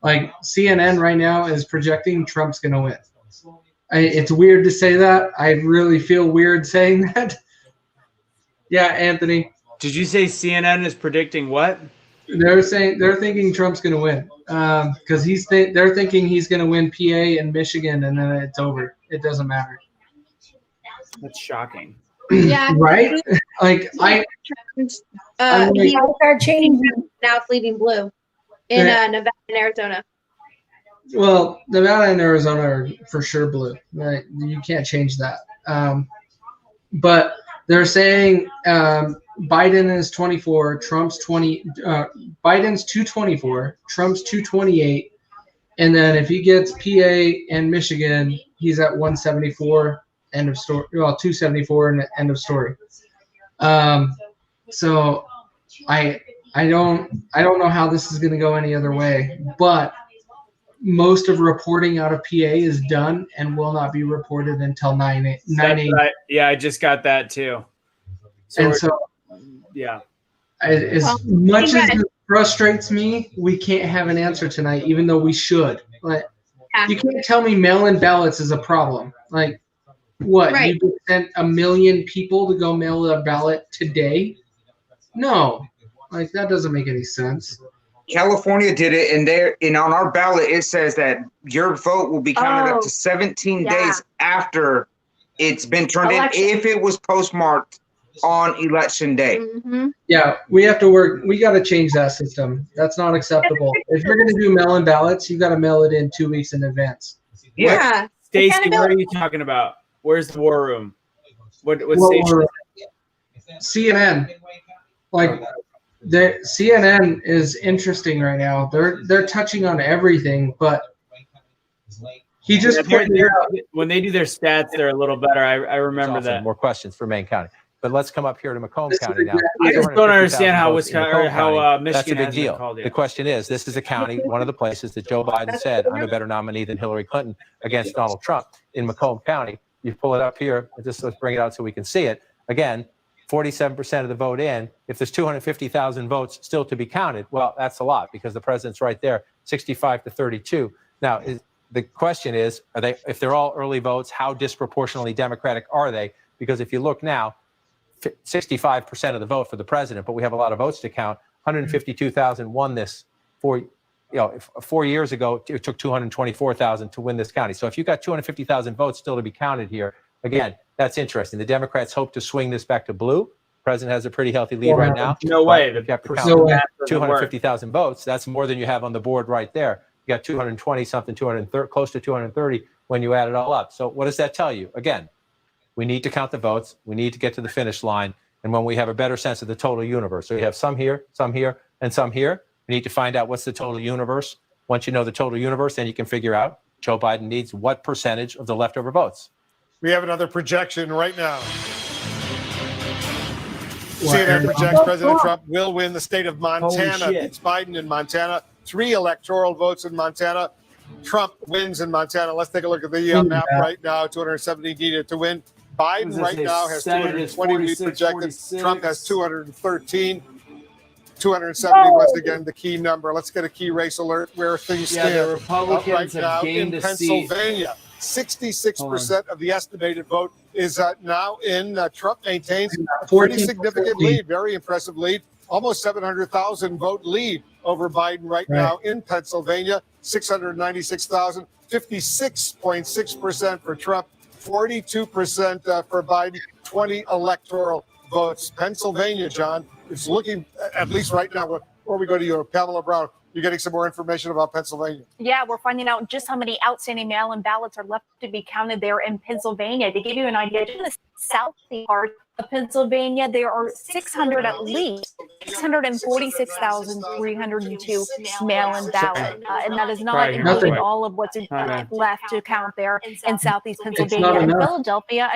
Like CNN right now is projecting Trump's going to win. It's weird to say that. I really feel weird saying that. Yeah, Anthony. Did you say CNN is predicting what? They're thinking Trump's going to win because they're thinking he's going to win PA and Michigan, and then it's over. It doesn't matter. That's shocking. Yeah. Right? Like he's now it's leading blue in Nevada and Arizona. Well, Nevada and Arizona are for sure blue. Right? You can't change that. But they're saying Biden is 24, Trump's 20. Biden's 224, Trump's 228, and then if he gets PA and Michigan, he's at 174. End of story. Well, 274 and end of story. So I don't know how this is going to go any other way, but most of reporting out of PA is done and will not be reported until 9 a.m. Yeah, I just got that too. Yeah. As much as it frustrates me, we can't have an answer tonight, even though we should. Like, you can't tell me mail-in ballots is a problem. Like, what? Right. You could send 1 million people to go mail a ballot today? No. Like, that doesn't make any sense. California did it, and on our ballot it says that your vote will be counted up to 17 days after it's been turned in if it was postmarked on election day. Mm-hmm. Yeah, we have to work. We got to change that system. That's not acceptable. If you're going to do mail-in ballots, you got to mail it in 2 weeks in advance. Yeah. Stacey, what are you talking about? Where's the war room? What Well, station? CNN, like the CNN is interesting right now. They're touching on everything, but he just Yeah, pointed out when they do their stats, they're a little better. I remember Awesome. that. More questions for Maine County. But let's come up here to Macomb County now. I just don't understand how 250,000 Wisconsin, votes in or how Macomb County. Michigan That's a big hasn't been deal. called yet. The question is, this is a county, one of the places that Joe Biden said, I'm a better nominee than Hillary Clinton against Donald Trump. In Macomb County, you pull it up here, just let's bring it out so we can see it. Again, 47% of the vote in. If there's 250,000 votes still to be counted, well, that's a lot because the president's right there, 65 to 32. Now, the question is, if they're all early votes, how disproportionately Democratic are they? Because if you look now, 65% of the vote for the president, but we have a lot of votes to count. 152,000 won this 4 years ago. It took 224,000 to win this county. So if you've got 250,000 votes still to be counted here, again, that's interesting. The Democrats hope to swing this back to blue. The president has a pretty healthy lead right now. No way. If you have to No way. count 250,000 votes, that's more than you have on the board right there. You got 220 something, 230, close to 230 when you add it all up. So what does that tell you? Again, we need to count the votes. We need to get to the finish line. And when we have a better sense of the total universe, so you have some here, and some here, we need to find out what's the total universe. Once you know the total universe, then you can figure out Joe Biden needs what percentage of the leftover votes. We have another projection right now. CNN projects President Trump will win the state of Montana. It's Biden in Montana. 3 electoral votes in Montana. Trump wins in Montana. Let's take a look at the map right now. 270 needed to win. Biden right now has 220 we projected. Trump has 213. 270 was again the key number. Let's get a key race alert where things stand. The Republicans right have now gained in a seat. Pennsylvania. 66% of the estimated vote is now in. Trump maintains a pretty significant lead, very impressive lead, almost 700,000 vote lead over Biden right now in Pennsylvania. 696,000, 56.6% for Trump, 42% for Biden, 20 electoral votes. Pennsylvania, John, is looking, at least right now, before we go to you, Pamela Brown, you're getting some more information about Pennsylvania. Yeah, we're finding out just how many outstanding mail-in ballots are left to be counted there in Pennsylvania. To give you an idea, just in the southeast part of Pennsylvania, there are 600 at least, 646,302 mail-in ballots. And that is not including all of what's left to count there in southeast Pennsylvania. In Philadelphia,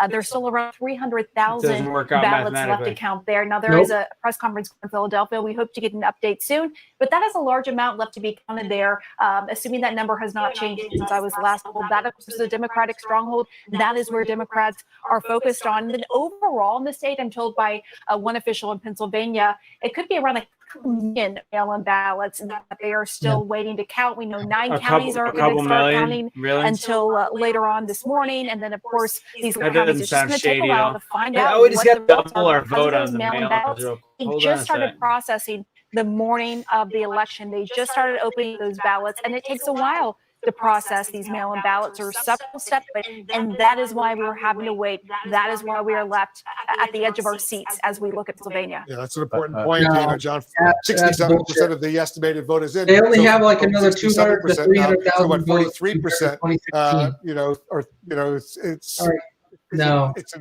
there's still around 300,000 ballots left to count there. Now, there is a press conference in Philadelphia. We hope to get an update soon, but that is a large amount left to be counted there. Assuming that number has not changed since I was last told, that is the Democratic stronghold. That is where Democrats are focused on. And then overall in the state, I'm told by one official in Pennsylvania, it could be around a million mail-in ballots that they are still waiting to count. We know 9 counties aren't going to start counting until later on this morning. And then, of course, these counties, it's just going to take a while to find out. We just got to double our vote on the mail-in ballots. They just started processing the morning of the election. They just started opening those ballots, and it takes a while to process these mail-in ballots or several steps, and that is why we were having to wait. That is why we are left at the edge of our seats as we look at Pennsylvania. Yeah, that's an important point, John. 67% of the estimated vote is in. They only have like another 200 to 300,000 votes. 43%. It's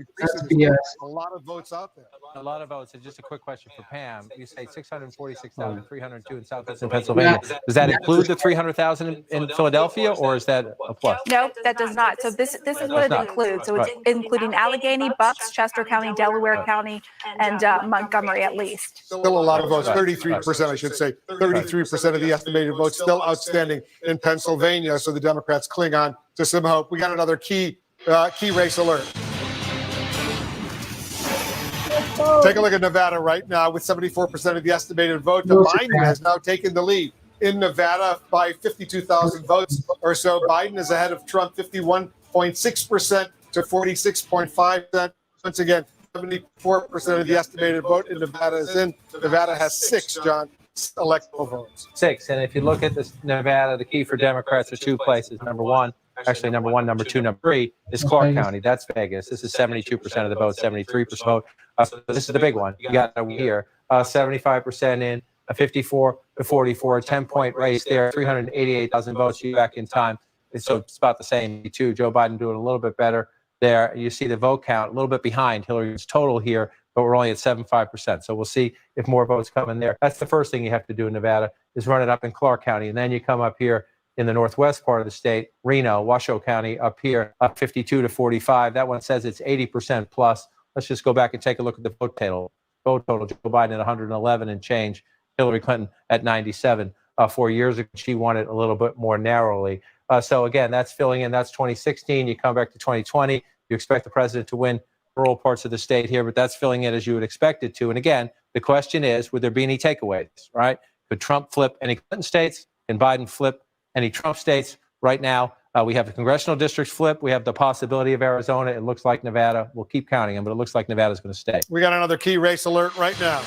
a lot of votes out there. A lot of votes. And just a quick question for Pam. You say 646,302 in southwestern Pennsylvania. Does that include the 300,000 in Philadelphia, or is that a plus? No, that does not. So this is what it includes. So it's including Allegheny, Bucks, Chester County, Delaware County, and Montgomery at least. Still a lot of votes. 33%, I should say. 33% of the estimated votes still outstanding in Pennsylvania. So the Democrats cling on to some hope. We got another key race alert. Take a look at Nevada right now with 74% of the estimated vote. Biden has now taken the lead in Nevada by 52,000 votes or so. Biden is ahead of Trump 51.6% to 46.5%. Once again, 74% of the estimated vote in Nevada is in. Nevada has 6, John, electoral votes. 6. And if you look at this Nevada, the key for Democrats are 2 places. Number 1, actually number 1, number 2, number 3 is Clark County. That's Vegas. This is 72% of the vote, 73% vote. So this is the big one. You got here 75% in, a 54 to 44, 10-point race there, 388,000 votes. You back in time. So it's about the same too. Joe Biden doing a little bit better there. You see the vote count a little bit behind Hillary's total here, but we're only at 75%. So we'll see if more votes come in there. That's the first thing you have to do in Nevada is run it up in Clark County. And then you come up here in the northwest part of the state, Reno, Washoe County up here, up 52 to 45. That one says it's 80% plus. Let's just go back and take a look at the vote total. Joe Biden at 111 and change. Hillary Clinton at 97. 4 years ago, she won it a little bit more narrowly. So again, that's filling in. That's 2016. You come back to 2020. You expect the president to win rural parts of the state here, but that's filling in as you would expect it to. And again, the question is, would there be any takeaways, right? Could Trump flip any Clinton states? Can Biden flip any Trump states? Right now, we have the congressional districts flip. We have the possibility of Arizona. It looks like Nevada. We'll keep counting them, but it looks like Nevada's going to stay. We got another key race alert right now.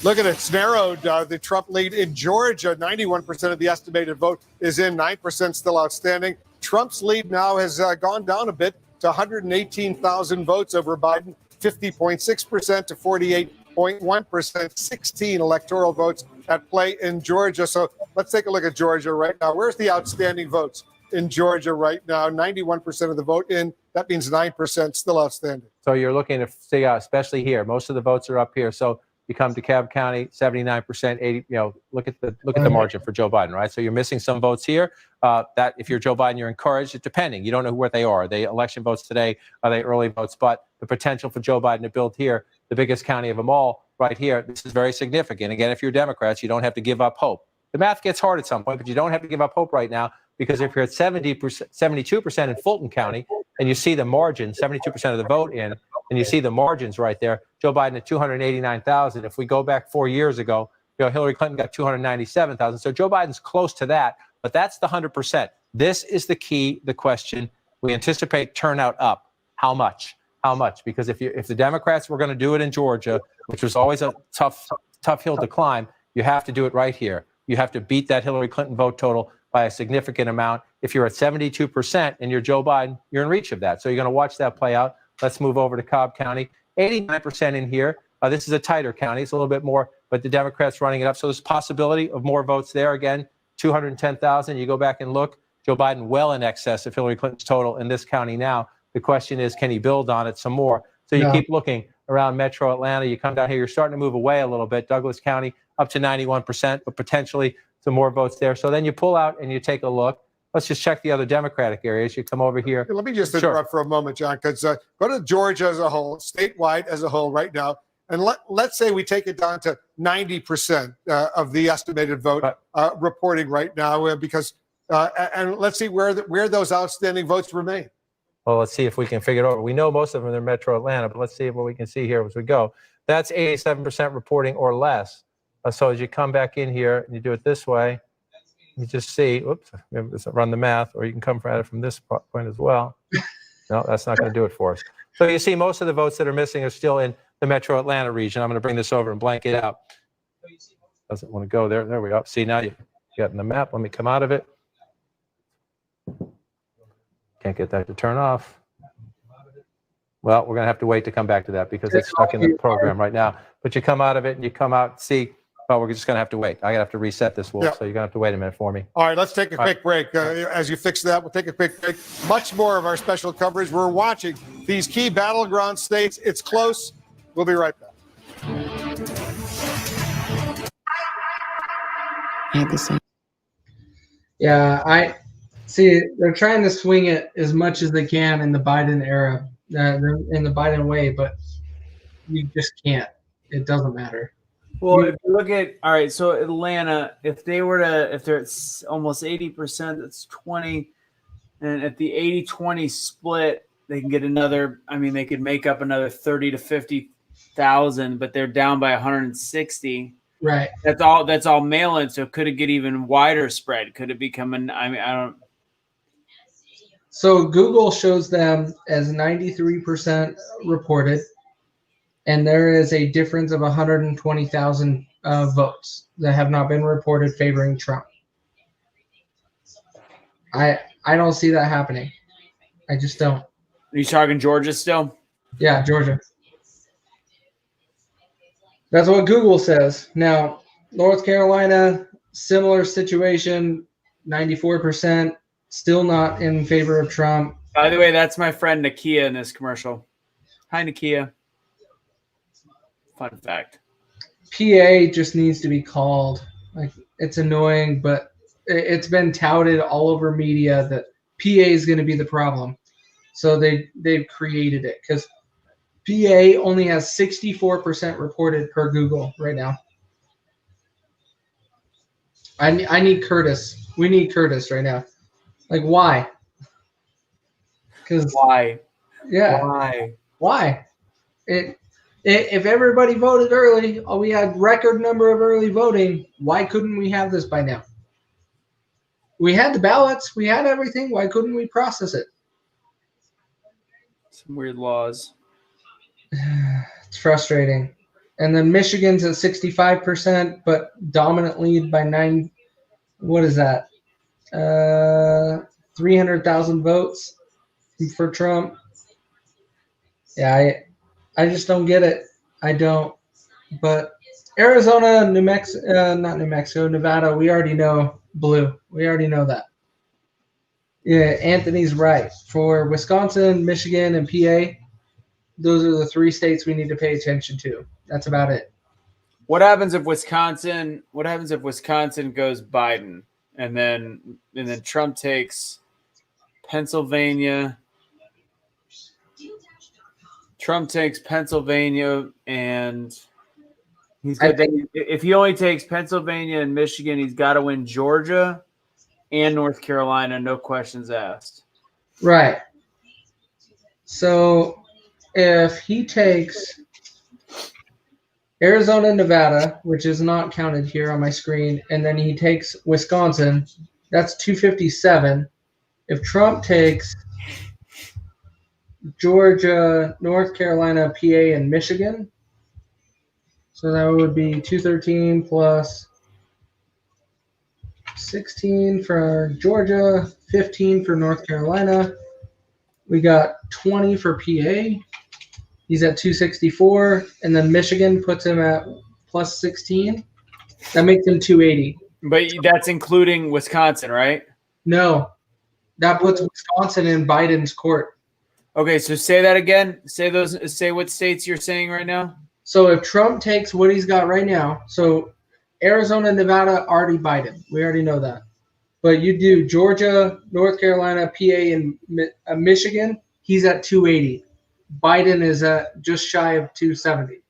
Look at it. It's narrowed. The Trump lead in Georgia, 91% of the estimated vote is in, 9% still outstanding. Trump's lead now has gone down a bit to 118,000 votes over Biden, 50.6% to 48.1%, 16 electoral votes at play in Georgia. So let's take a look at Georgia right now. Where's the outstanding votes in Georgia right now? 91% of the vote in. That means 9% still outstanding. So you're looking to see, especially here, most of the votes are up here. So you come to Cobb County, 79%, 80. Look at the margin for Joe Biden, right? So you're missing some votes here. That if you're Joe Biden, you're encouraged. It's depending. You don't know where they are. Are they election votes today? Are they early votes? But the potential for Joe Biden to build here, the biggest county of them all, right here, this is very significant. Again, if you're Democrats, you don't have to give up hope. The math gets hard at some point, but you don't have to give up hope right now because if you're at 72% in Fulton County, and you see the margin, 72% of the vote in, and you see the margins right there, Joe Biden at 289,000. If we go back 4 years ago, Hillary Clinton got 297,000. So Joe Biden's close to that, but that's the 100%. This is the key, the question. We anticipate turnout up. How much? How much? Because if the Democrats were going to do it in Georgia, which was always a tough hill to climb, you have to do it right here. You have to beat that Hillary Clinton vote total by a significant amount. If you're at 72% and you're Joe Biden, you're in reach of that. So you're going to watch that play out. Let's move over to Cobb County. 89% in here. This is a tighter county. It's a little bit more, but the Democrats running it up. So there's possibility of more votes there. Again, 210,000. You go back and look. Joe Biden well in excess of Hillary Clinton's total in this county now. The question is, can he build on it some more? So you keep looking around Metro Atlanta. You come down here. You're starting to move away a little bit. Douglas County up to 91%, but potentially some more votes there. So then you pull out and you take a look. Let's just check the other Democratic areas. You come over here. Let me just interrupt for a moment, John, because go to Georgia as a whole, statewide as a whole right now, and let's say we take it down to 90% of the estimated vote reporting right now, because and let's see where those outstanding votes remain. Well, let's see if we can figure it out. We know most of them are in Metro Atlanta, but let's see what we can see here as we go. That's 87% reporting or less. So as you come back in here and you do it this way, you just see, oops, run the math, or you can come at it from this point as well. No, that's not going to do it for us. So you see most of the votes that are missing are still in the Metro Atlanta region. I'm going to bring this over and blank it out. Doesn't want to go there. There we go. See, now you got in the map. Let me come out of it. Can't get that to turn off. Well, we're going to have to wait to come back to that because it's stuck in the program right now. But you come out of it and you come out, see, well, we're just going to have to wait. I have to reset this, Wolf, so you're going to have to wait a minute for me. All right, let's take a quick break. As you fix that, we'll take a quick break. Much more of our special coverage. We're watching these key battleground states. It's close. We'll be right back. Yeah, I see. They're trying to swing it as much as they can in the Biden era, in the Biden way, but you just can't. It doesn't matter. Well, if you look at, all right, so Atlanta, if they're at almost 80%, that's 20. And at the 80-20 split, they can get another, they could make up another 30 to 50,000, but they're down by 160. Right. That's all mail-in. So could it get even wider spread? Could it become I don't. So Google shows them as 93% reported. And there is a difference of 120,000 votes that have not been reported favoring Trump. I don't see that happening. I just don't. Are you talking Georgia still? Yeah, Georgia. That's what Google says. Now, North Carolina, similar situation, 94%, still not in favor of Trump. By the way, that's my friend Nakia in this commercial. Hi, Nakia. Fun fact. PA just needs to be called. Like, it's annoying, but it's been touted all over media that PA is going to be the problem. So they've created it because PA only has 64% reported per Google right now. I need Curtis. We need Curtis right now. Like, why? Because why? Yeah. Why? If everybody voted early, we had record number of early voting. Why couldn't we have this by now? We had the ballots. We had everything. Why couldn't we process it? Some weird laws. It's frustrating. And then Michigan's at 65%, but dominant lead by 9. What is that? 300,000 votes for Trump. Yeah, I just don't get it. I don't. But Arizona, not New Mexico, Nevada, we already know blue. We already know that. Yeah, Anthony's right. For Wisconsin, Michigan, and PA, those are the 3 states we need to pay attention to. That's about it. What happens if Wisconsin goes Biden and then Trump takes Pennsylvania? Trump takes Pennsylvania, and if he only takes Pennsylvania and Michigan, he's got to win Georgia and North Carolina, no questions asked. Right. So if he takes Arizona, Nevada, which is not counted here on my screen, and then he takes Wisconsin, that's 257. If Trump takes Georgia, North Carolina, PA, and Michigan, so that would be 213 plus 16 for Georgia, 15 for North Carolina. We got 20 for PA. He's at 264, and then Michigan puts him at plus 16. That makes him 280. But that's including Wisconsin, right? No, that puts Wisconsin in Biden's court. Okay, so say that again. Say what states you're saying right now. So if Trump takes what he's got right now, so Arizona, Nevada, already Biden. We already know that. But you do Georgia, North Carolina, PA, and Michigan, he's at 280. Biden is at just shy of 270,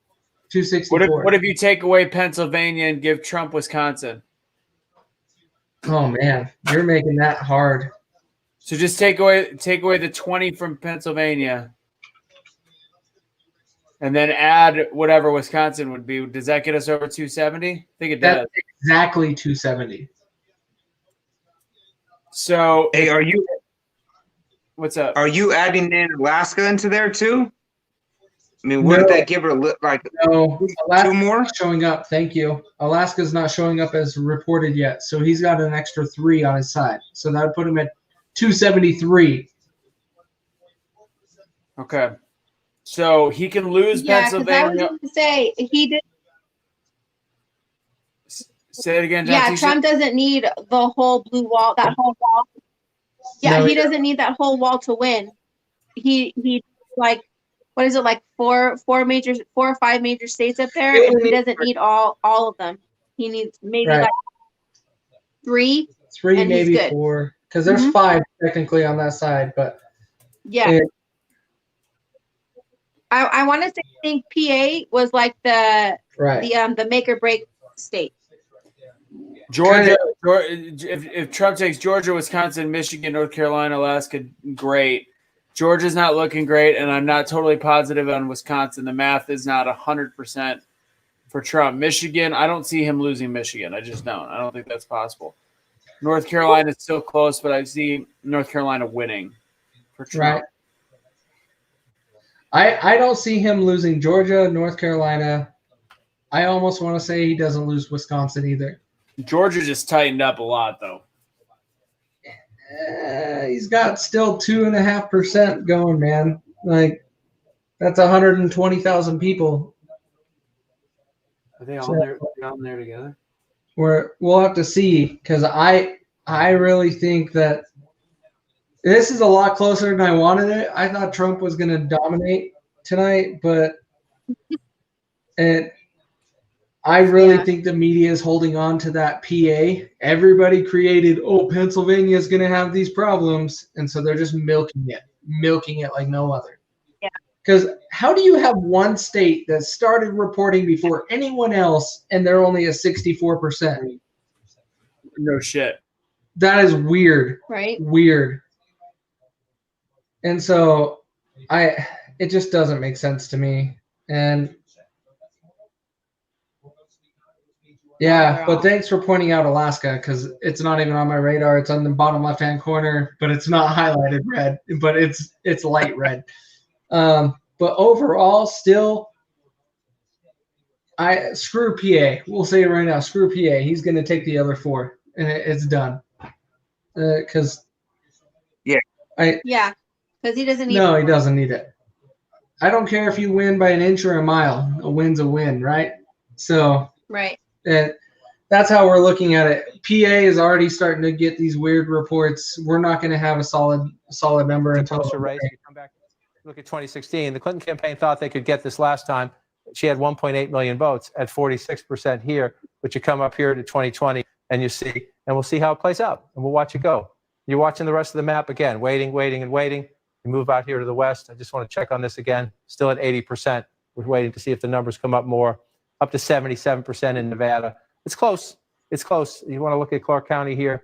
264. What if you take away Pennsylvania and give Trump Wisconsin? Oh man, you're making that hard. So just take away the 20 from Pennsylvania, and then add whatever Wisconsin would be. Does that get us over 270? I think it does. That's exactly 270. So hey, what's up? Are you adding in Alaska into there too? I mean, wouldn't that give her like no, Alaska's 2 more? not showing up? Thank you. Alaska's not showing up as reported yet, so he's got an extra 3 on his side. So that would put him at 273. Okay, so he can lose Pennsylvania. I was going to say he did. Say it again, John. Yeah, Trump doesn't need the whole blue wall, that whole wall. Yeah, No, he doesn't need that whole wall to win. He like, what is it, like 4 or 5 major states up there, and he doesn't need all of them. He needs maybe Right. like 3. 3, and he's maybe good. 4, because there's 5 technically on that side, but Yeah. I want to say I think PA was like the make or break state. Georgia, if Trump takes Georgia, Wisconsin, Michigan, North Carolina, Alaska, great. Georgia's not looking great, and I'm not totally positive on Wisconsin. The math is not 100% for Trump. Michigan, I don't see him losing Michigan. I just don't. I don't think that's possible. North Carolina is still close, but I see North Carolina winning for Trump. Right. I don't see him losing Georgia, North Carolina. I almost want to say he doesn't lose Wisconsin either. Georgia just tightened up a lot, though. He's got still 2.5% going, man. Like, that's 120,000 people. Are they all there? All there together? We'll have to see, because I really think that this is a lot closer than I wanted it. I thought Trump was going to dominate tonight, but I really think the media is holding on to that PA. Everybody created, Pennsylvania is going to have these problems, and so they're just milking it like no other. Yeah. Because how do you have one state that started reporting before anyone else, and they're only at 64%? No shit. That is weird. Right. Weird. And so it just doesn't make sense to me. And yeah, but thanks for pointing out Alaska, because it's not even on my radar. It's on the bottom left-hand corner, but it's not highlighted red, but it's light red. But overall, still, screw PA. We'll say it right now. Screw PA. He's going to take the other 4, and it's done. Because because he doesn't need he doesn't need it. I don't care if you win by an inch or a mile. A win's a win, right? So right. That's how we're looking at it. PA is already starting to get these weird reports. We're not going to have a solid number until closer race. You come back, look at 2016. The Clinton campaign thought they could get this last time. She had 1.8 million votes at 46% here, but you come up here to 2020 and you see, and we'll see how it plays out, and we'll watch it go. You're watching the rest of the map again, waiting. You move out here to the west. I just want to check on this again. Still at 80%. We're waiting to see if the numbers come up more. Up to 77% in Nevada. It's close. You want to look at Clark County here.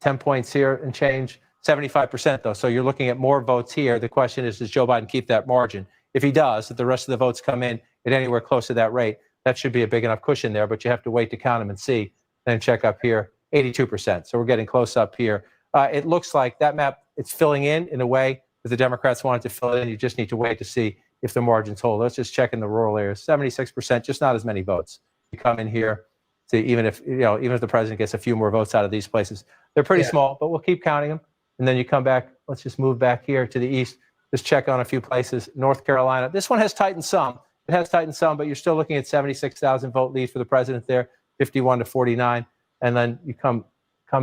10 points here and change. 75% though. So you're looking at more votes here. The question is, does Joe Biden keep that margin? If he does, if the rest of the votes come in at anywhere close to that rate, that should be a big enough cushion there, but you have to wait to count them and see. Then check up here, 82%. So we're getting close up here. It looks like that map, it's filling in a way that the Democrats wanted to fill it in. You just need to wait to see if the margins hold. Let's just check in the rural areas. 76%, just not as many votes. You come in here to even if the president gets a few more votes out of these places, they're pretty small, but we'll keep counting them. And then you come back. Let's just move back here to the east. Just check on a few places. North Carolina. This one has tightened some. It has tightened some, but you're still looking at 76,000 vote lead for the president there, 51 to 49. And then you come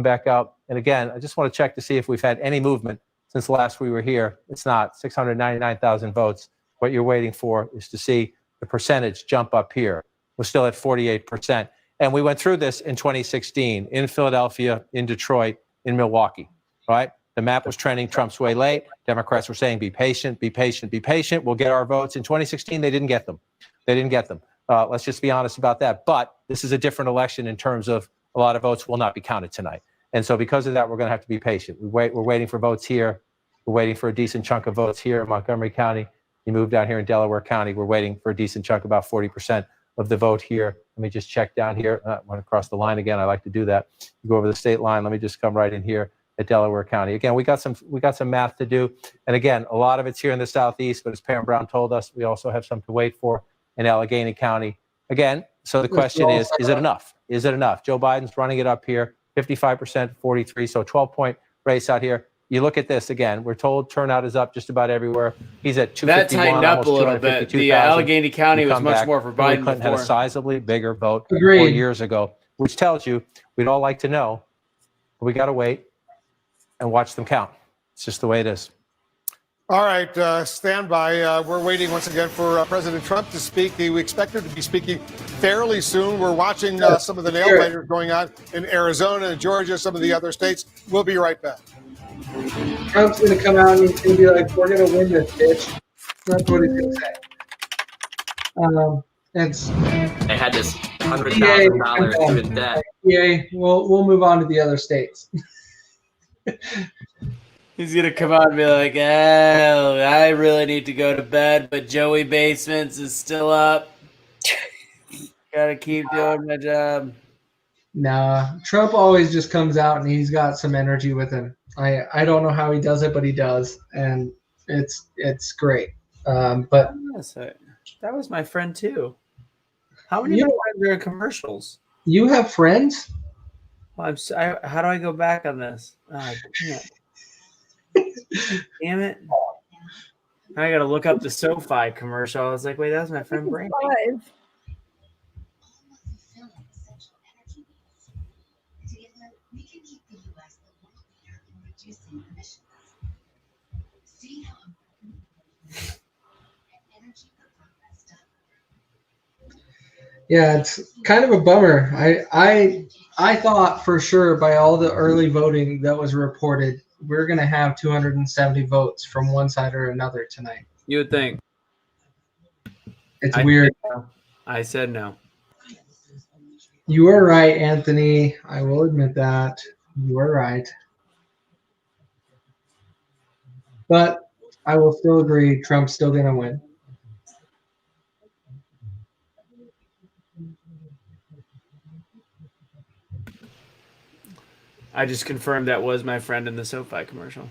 back out. And again, I just want to check to see if we've had any movement since last we were here. It's not. 699,000 votes. What you're waiting for is to see the percentage jump up here. We're still at 48%. And we went through this in 2016 in Philadelphia, in Detroit, in Milwaukee, right? The map was trending Trump's way late. Democrats were saying, be patient, be patient, be patient. We'll get our votes. In 2016, they didn't get them. Let's just be honest about that. But this is a different election in terms of a lot of votes will not be counted tonight. And so because of that, we're going to have to be patient. We're waiting for votes here. We're waiting for a decent chunk of votes here in Montgomery County. You move down here in Delaware County, we're waiting for a decent chunk, about 40% of the vote here. Let me just check down here. I want to cross the line again. I like to do that. You go over the state line. Let me just come right in here at Delaware County. Again, we got some math to do. And again, a lot of it's here in the southeast, but as Pam Brown told us, we also have some to wait for in Allegheny County. Again, so the question is it enough? Is it enough? Joe Biden's running it up here, 55%, 43, so 12-point race out here. You look at this again. We're told turnout is up just about everywhere. He's at 251. That tightened up a little bit. The Allegheny County was much more for Biden. Clinton had a sizably bigger vote 4 Agreed. years ago, which tells you we'd all like to know, but we got to wait and watch them count. It's just the way it is. All right, stand by. We're waiting once again for President Trump to speak. We expect her to be speaking fairly soon. We're watching some of the nail biters going on in Arizona and Georgia, some of the other states. We'll be right back. Trump's going to come out and he's going to be like, we're going to win this, bitch. That's what he's going to say. They had this $100,000 student debt. Yeah, we'll move on to the other states. He's going to come out and be like, oh, I really need to go to bed, but Joey Basements is still up. Got to keep doing my job. Nah, Trump always just comes out and he's got some energy with him. I don't know how he does it, but he does, and it's great. But that was my friend too. How many friends are in commercials? You have friends? Well, how do I go back on this? Damn it. I got to look up the SoFi commercial. I was like, wait, that's my friend Brandon. Live. Yeah, it's kind of a bummer. I thought for sure by all the early voting that was reported, we're going to have 270 votes from one side or another tonight. You would think. It's weird. I said no. You were right, Anthony. I will admit that. You were right. But I will still agree Trump's still going to win. I just confirmed that was my friend in the SoFi commercial.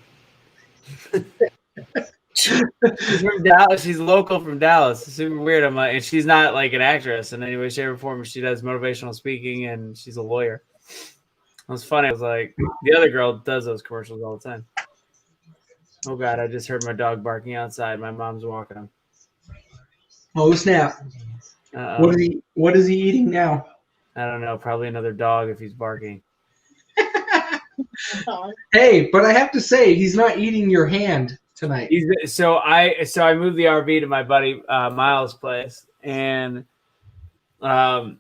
She's from Dallas. She's local from Dallas. It's super weird. I'm like, and she's not like an actress in any way, shape, or form. She does motivational speaking, and she's a lawyer. It was funny. I was like, the other girl does those commercials all the time. Oh God, I just heard my dog barking outside. My mom's walking him. Oh snap! What is he eating now? I don't know. Probably another dog if he's barking. Hey, but I have to say, he's not eating your hand tonight. So I moved the RV to my buddy Miles' place, and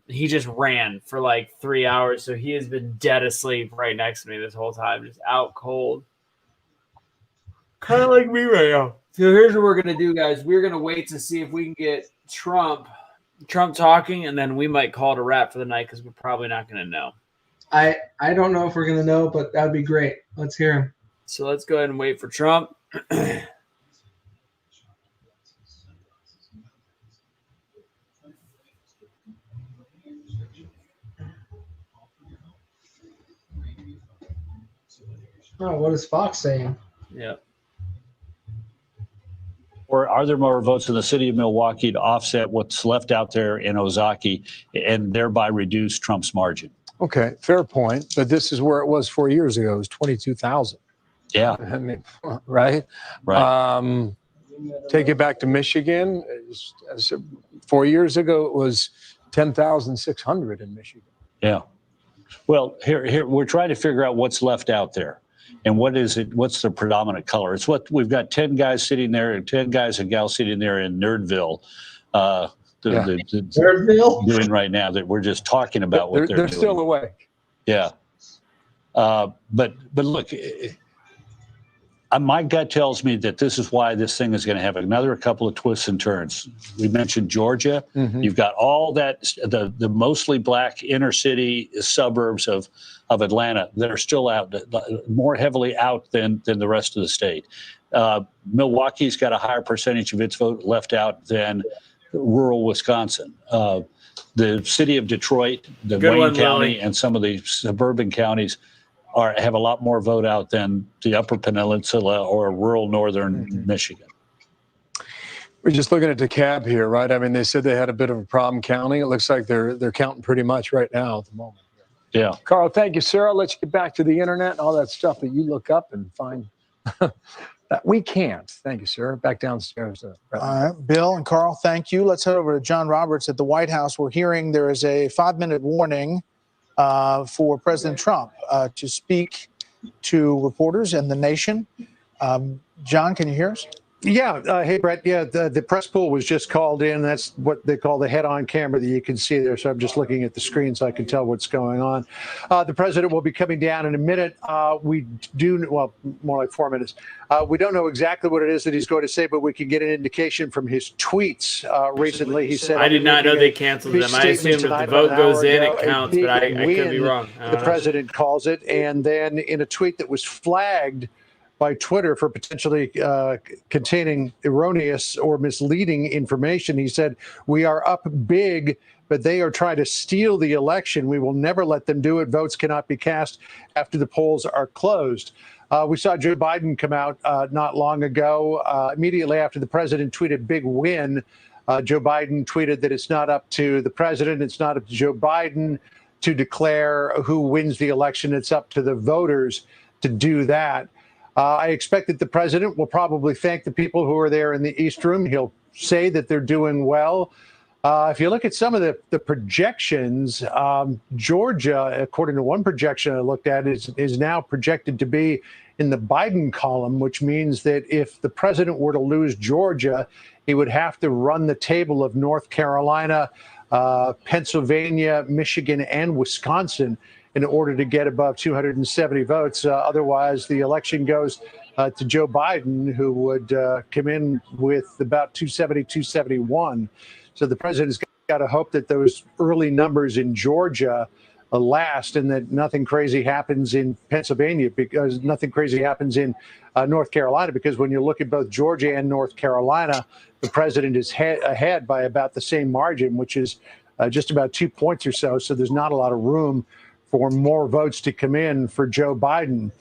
he just ran for like 3 hours. So he has been dead asleep right next to me this whole time, just out cold. Kind of like me right now. So here's what we're gonna do, guys. We're gonna wait to see if we can get Trump talking, and then we might call it a wrap for the night because we're probably not gonna know. I don't know if we're gonna know, but that'd be great. Let's hear him. So let's go ahead and wait for Trump. Oh, what is Fox saying? Yeah. Or are there more votes in the city of Milwaukee to offset what's left out there in Ozaki and thereby reduce Trump's margin? Okay, fair point. But this is where it was 4 years ago. It was 22,000. Yeah. I mean, right? Right. Take it back to Michigan. 4 years ago, it was 10,600 in Michigan. Yeah. Well, here we're trying to figure out what's left out there. And what is it? What's the predominant color? It's what we've got 10 guys sitting there and 10 guys and gals sitting there in Nerdville. Nerdville? Doing right now that we're just talking about what they're doing. They're still awake. Yeah. But look, my gut tells me that this is why this thing is going to have another couple of twists and turns. We mentioned Georgia. Mm-hmm. You've got all that, the mostly black inner city suburbs of Atlanta that are still out, more heavily out than the rest of the state. Milwaukee's got a higher percentage of its vote left out than rural Wisconsin. The city of Detroit, the Wayne County, and some of the suburban counties have a lot more vote out than the Upper Peninsula or rural northern Michigan. We're just looking at DeKalb here, right? I mean, they said they had a bit of a problem counting. It looks like they're counting pretty much right now at the moment. Yeah. Carl, thank you, sir. I'll let you get back to the internet and all that stuff that you look up and find. We can't. Thank you, sir. Back downstairs. All right, Bill and Carl, thank you. Let's head over to John Roberts at the White House. We're hearing there is a 5-minute warning for President Trump to speak to reporters and the nation. John, can you hear us? Yeah. Hey, Brett. Yeah, the press pool was just called in. That's what they call the head-on camera that you can see there. So I'm just looking at the screen so I can tell what's going on. The president will be coming down in a minute. We do, well, more like 4 minutes. We don't know exactly what it is that he's going to say, but we can get an indication from his tweets recently. He said, I did not know they canceled them. I assume if the vote goes in, it counts, but I could be wrong. The president calls it. And then in a tweet that was flagged by Twitter for potentially containing erroneous or misleading information, he said, "We are up big, but they are trying to steal the election. We will never let them do it. Votes cannot be cast after the polls are closed." We saw Joe Biden come out not long ago, immediately after the president tweeted big win. Joe Biden tweeted that it's not up to the president, it's not up to Joe Biden to declare who wins the election. It's up to the voters to do that. I expect that the president will probably thank the people who are there in the East Room. He'll say that they're doing well. If you look at some of the projections, Georgia, according to one projection I looked at, is now projected to be in the Biden column, which means that if the president were to lose Georgia, he would have to run the table of North Carolina, Pennsylvania, Michigan, and Wisconsin in order to get above 270 votes. Otherwise, the election goes to Joe Biden, who would come in with about 270, 271. So the president's got to hope that those early numbers in Georgia last and that nothing crazy happens in Pennsylvania, because nothing crazy happens in North Carolina, because when you look at both Georgia and North Carolina, the president is ahead by about the same margin, which is just about 2 points or so. So there's not a lot of room for more votes to come in for Joe Biden.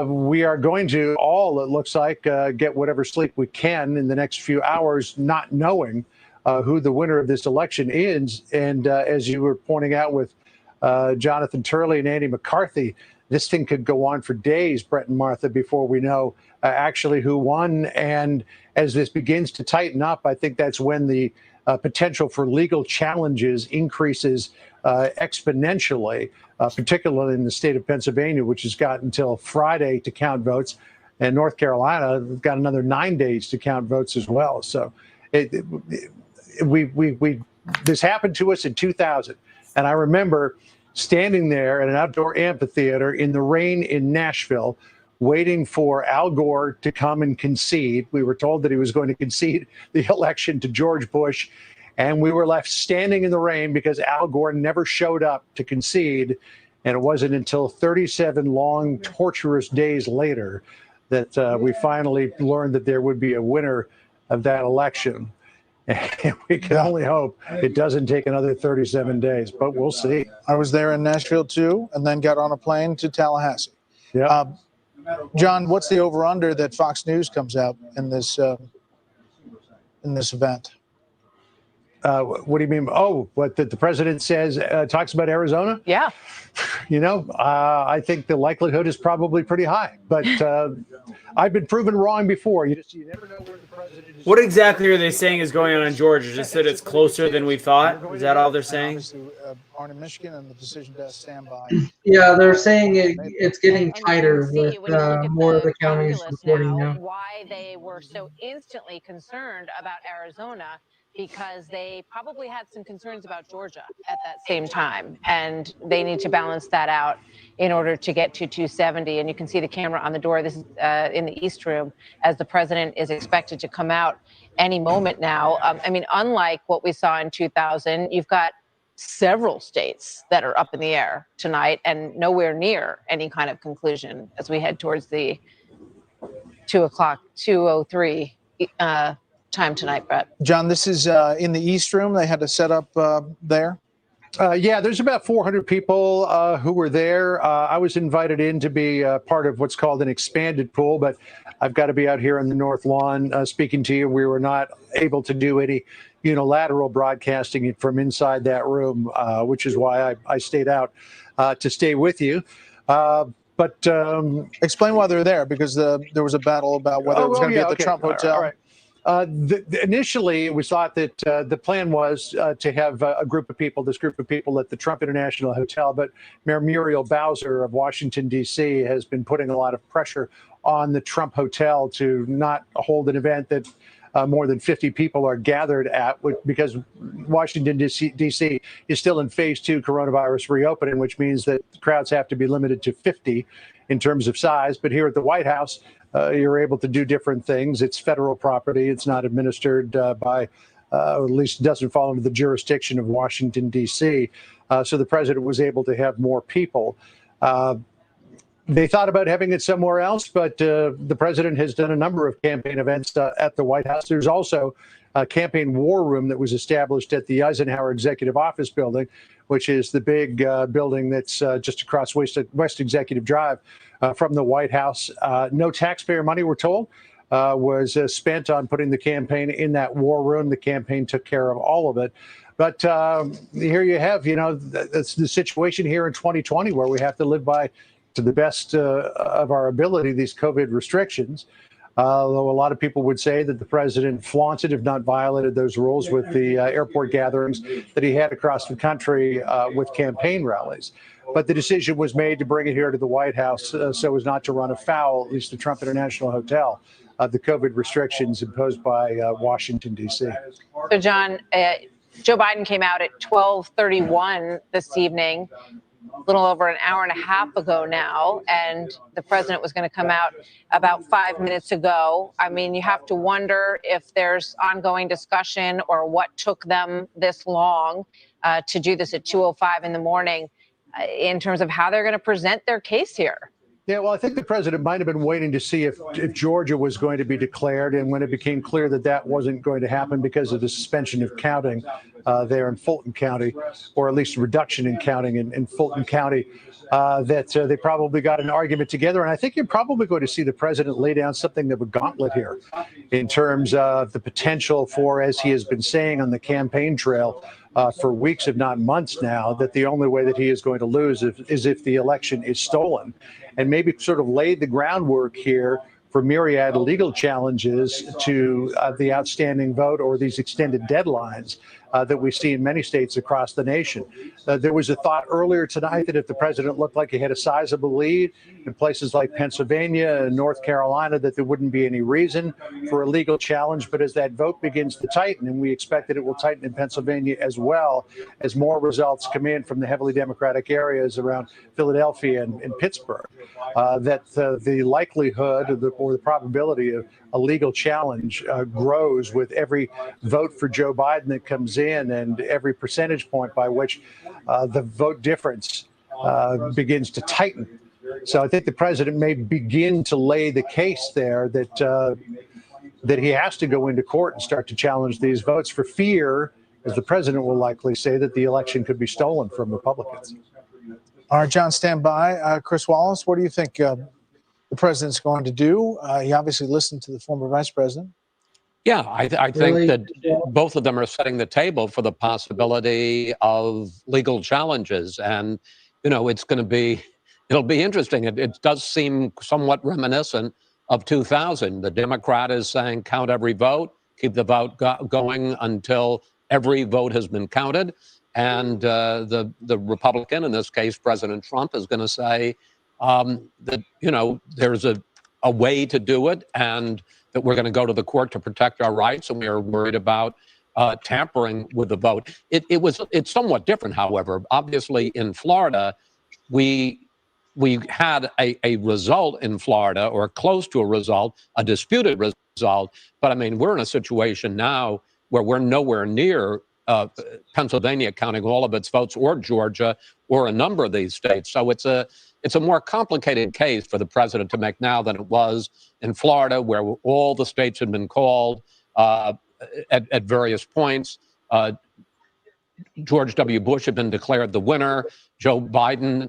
We are going to all, it looks like, get whatever sleep we can in the next few hours, not knowing who the winner of this election is. And as you were pointing out with Jonathan Turley and Andy McCarthy, this thing could go on for days, Brett and Martha, before we know actually who won. And as this begins to tighten up, I think that's when the potential for legal challenges increases exponentially, particularly in the state of Pennsylvania, which has got until Friday to count votes. And North Carolina have got another 9 days to count votes as well. So this happened to us in 2000. And I remember standing there at an outdoor amphitheater in the rain in Nashville, waiting for Al Gore to come and concede. We were told that he was going to concede the election to George Bush, and we were left standing in the rain because Al Gore never showed up to concede. And it wasn't until 37 long, torturous days later that we finally learned that there would be a winner of that election. And we can only hope it doesn't take another 37 days, but we'll see. I was there in Nashville too, and then got on a plane to Tallahassee. Yeah. John, what's the over/under that Fox News comes out in this event? What do you mean? Oh, what the president says, talks about Arizona? Yeah. You know, I think the likelihood is probably pretty high, but I've been proven wrong before. You never know where the president is. What exactly are they saying is going on in Georgia? Just that it's closer than we thought? Is that all they're saying? Arnhem, Michigan, and the decision to stand by. Yeah, they're saying it's getting tighter with more of the counties reporting now. Why they were so instantly concerned about Arizona, because they probably had some concerns about Georgia at that same time, and they need to balance that out in order to get to 270. And you can see the camera on the door. This is in the East Room, as the president is expected to come out any moment now. I mean, unlike what we saw in 2000, you've got several states that are up in the air tonight and nowhere near any kind of conclusion as we head towards the 2:03 time tonight, Brett. John, this is in the East Room. They had to set up there. Yeah, there's about 400 people who were there. I was invited in to be part of what's called an expanded pool, but I've got to be out here on the North Lawn speaking to you. We were not able to do any unilateral broadcasting from inside that room, which is why I stayed out to stay with you. But explain why they're there, because there was a battle about whether it was going to be at the Trump Hotel. All right. Initially, it was thought that the plan was to have a group of people, this group of people at the Trump International Hotel. But Mayor Muriel Bowser of Washington, D.C. has been putting a lot of pressure on the Trump Hotel to not hold an event that more than 50 people are gathered at, because Washington, D.C. is still in phase 2 coronavirus reopening, which means that crowds have to be limited to 50 in terms of size. But here at the White House, you're able to do different things. It's federal property. It's not administered by, or at least doesn't fall under the jurisdiction of Washington, D.C. So the president was able to have more people. They thought about having it somewhere else, but the president has done a number of campaign events at the White House. There's also a campaign war room that was established at the Eisenhower Executive Office Building, which is the big building that's just across West Executive Drive from the White House. No taxpayer money, we're told, was spent on putting the campaign in that war room. The campaign took care of all of it. But here you have, that's the situation here in 2020 where we have to live by, to the best of our ability, these COVID restrictions. Although a lot of people would say that the president flaunted, if not violated, those rules with the airport gatherings that he had across the country with campaign rallies. But the decision was made to bring it here to the White House so as not to run afoul, at least the Trump International Hotel, of the COVID restrictions imposed by Washington, D.C. So, John, Joe Biden came out at 12:31 this evening, a little over an hour and a half ago now, and the president was going to come out about 5 minutes ago. I mean, you have to wonder if there's ongoing discussion or what took them this long to do this at 2:05 in the morning in terms of how they're going to present their case here. Yeah, well, I think the president might have been waiting to see if Georgia was going to be declared. And when it became clear that that wasn't going to happen because of the suspension of counting there in Fulton County, or at least a reduction in counting in Fulton County, that they probably got an argument together. And I think you're probably going to see the president lay down something of a gauntlet here in terms of the potential for, as he has been saying on the campaign trail, for weeks, if not months now, that the only way that he is going to lose is if the election is stolen, and maybe sort of laid the groundwork here for myriad legal challenges to the outstanding vote or these extended deadlines that we see in many states across the nation. There was a thought earlier tonight that if the president looked like he had a sizable lead in places like Pennsylvania and North Carolina, that there wouldn't be any reason for a legal challenge. But as that vote begins to tighten, and we expect that it will tighten in Pennsylvania as well, as more results come in from the heavily Democratic areas around Philadelphia and Pittsburgh, that the likelihood or the probability of a legal challenge grows with every vote for Joe Biden that comes in, and every percentage point by which the vote difference begins to tighten. So I think the president may begin to lay the case there that he has to go into court and start to challenge these votes for fear, as the president will likely say, that the election could be stolen from Republicans. All right, John, stand by. Chris Wallace, what do you think the president's going to do? He obviously listened to the former vice president. Yeah, I think that both of them are setting the table for the possibility of legal challenges. And, it'll be interesting. It does seem somewhat reminiscent of 2000. The Democrat is saying count every vote, keep the vote going until every vote has been counted. And the Republican, in this case, President Trump, is going to say that, there's a way to do it, and that we're going to go to the court to protect our rights, and we are worried about tampering with the vote. It's somewhat different, however. Obviously, in Florida, we had a result in Florida, or close to a result, a disputed result. But I mean, we're in a situation now where we're nowhere near Pennsylvania counting all of its votes, or Georgia, or a number of these states. So it's a more complicated case for the president to make now than it was in Florida, where all the states had been called at various points. George W. Bush had been declared the winner. Joe Biden,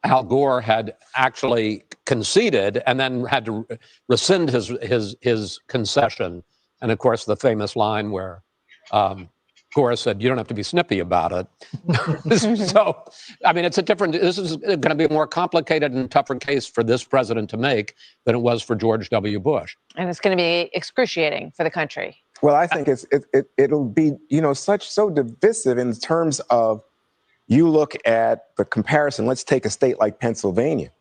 Al Gore had actually conceded and then had to rescind his concession. And of course, the famous line where Gore said, "You don't have to be snippy about it." So, I mean, this is going to be a more complicated and tougher case for this president to make than it was for George W. Bush. And it's going to be excruciating for the country. Well, I think it'll be, so divisive in terms of, you look at the comparison. Let's take a state like Pennsylvania.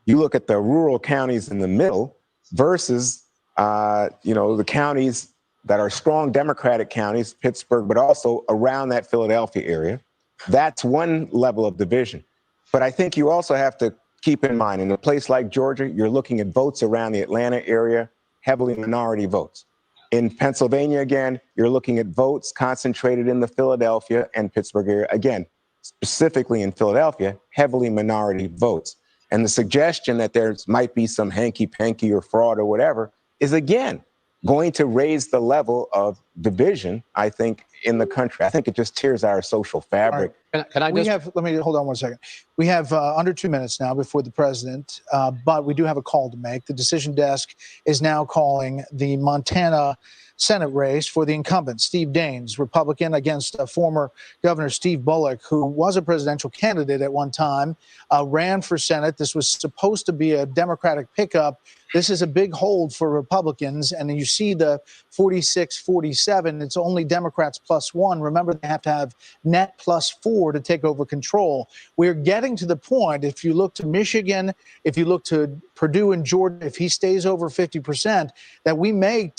You look at the rural counties in the middle versus, the counties that are strong Democratic counties, Pittsburgh, but also around that Philadelphia area. That's one level of division. But I think you also have to keep in mind, in a place like Georgia, you're looking at votes around the Atlanta area, heavily minority votes. In Pennsylvania, again, you're looking at votes concentrated in the Philadelphia and Pittsburgh area. Again, specifically in Philadelphia, heavily minority votes. And the suggestion that there might be some hanky-panky or fraud or whatever is, again, going to raise the level of division, I think, in the country. I think it just tears our social fabric. Can I just... Let me hold on one second. We have under 2 minutes now before the president, but we do have a call to make. The decision desk is now calling the Montana Senate race for the incumbent, Steve Daines, Republican, against former Governor Steve Bullock, who was a presidential candidate at one time, ran for Senate. This was supposed to be a Democratic pickup. This is a big hold for Republicans. And you see the 46-47, it's only Democrats +1. Remember, they have to have net +4 to take over control. We're getting to the point, if you look to Michigan, if you look to Purdue and Georgia, if he stays over 50%, that we may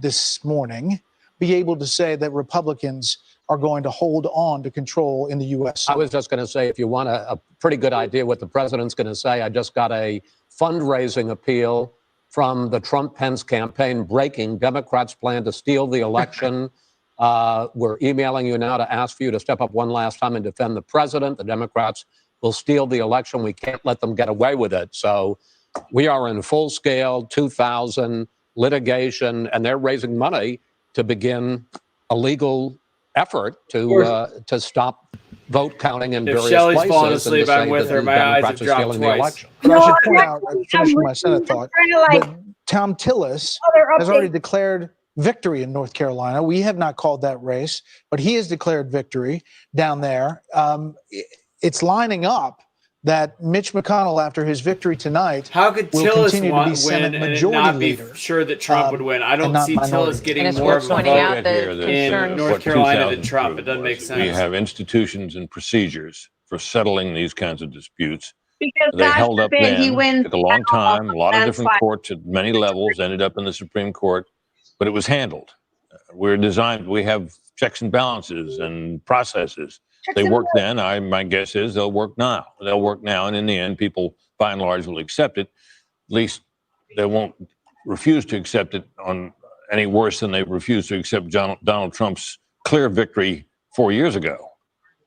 this morning be able to say that Republicans are going to hold on to control in the U.S. I was just going to say, if you want a pretty good idea what the president's going to say, I just got a fundraising appeal from the Trump-Pence campaign breaking Democrats' plan to steal the election. We're emailing you now to ask for you to step up one last time and defend the president. The Democrats will steal the election. We can't let them get away with it. So we are in full-scale 2000 litigation, and they're raising money to begin a legal effort to stop vote counting in various Shelley's places. falling asleep, I'm with her. My eyes have dropped twice. But I should point out, finishing my Senate thought, that Tom Tillis has already declared victory in North Carolina. We have not called that race, but he has declared victory down there. It's lining up that Mitch McConnell, after his victory tonight, how could will Tillis continue to be Senate win and majority not be leader. sure that Trump would win? I don't see Tillis getting more of a vote in North Carolina than Trump. It doesn't make sense. We have institutions and procedures for settling these kinds of disputes. Because They held up then. he wins. Took a long time. A lot of different landslide. courts at many levels ended up in the Supreme Court, but it was handled. We're designed. We have checks and balances and processes. They worked then. My guess is they'll work now. They'll work now, and in the end, people by and large will accept it. At least they won't refuse to accept it on any worse than they refused to accept Donald Trump's clear victory 4 years ago.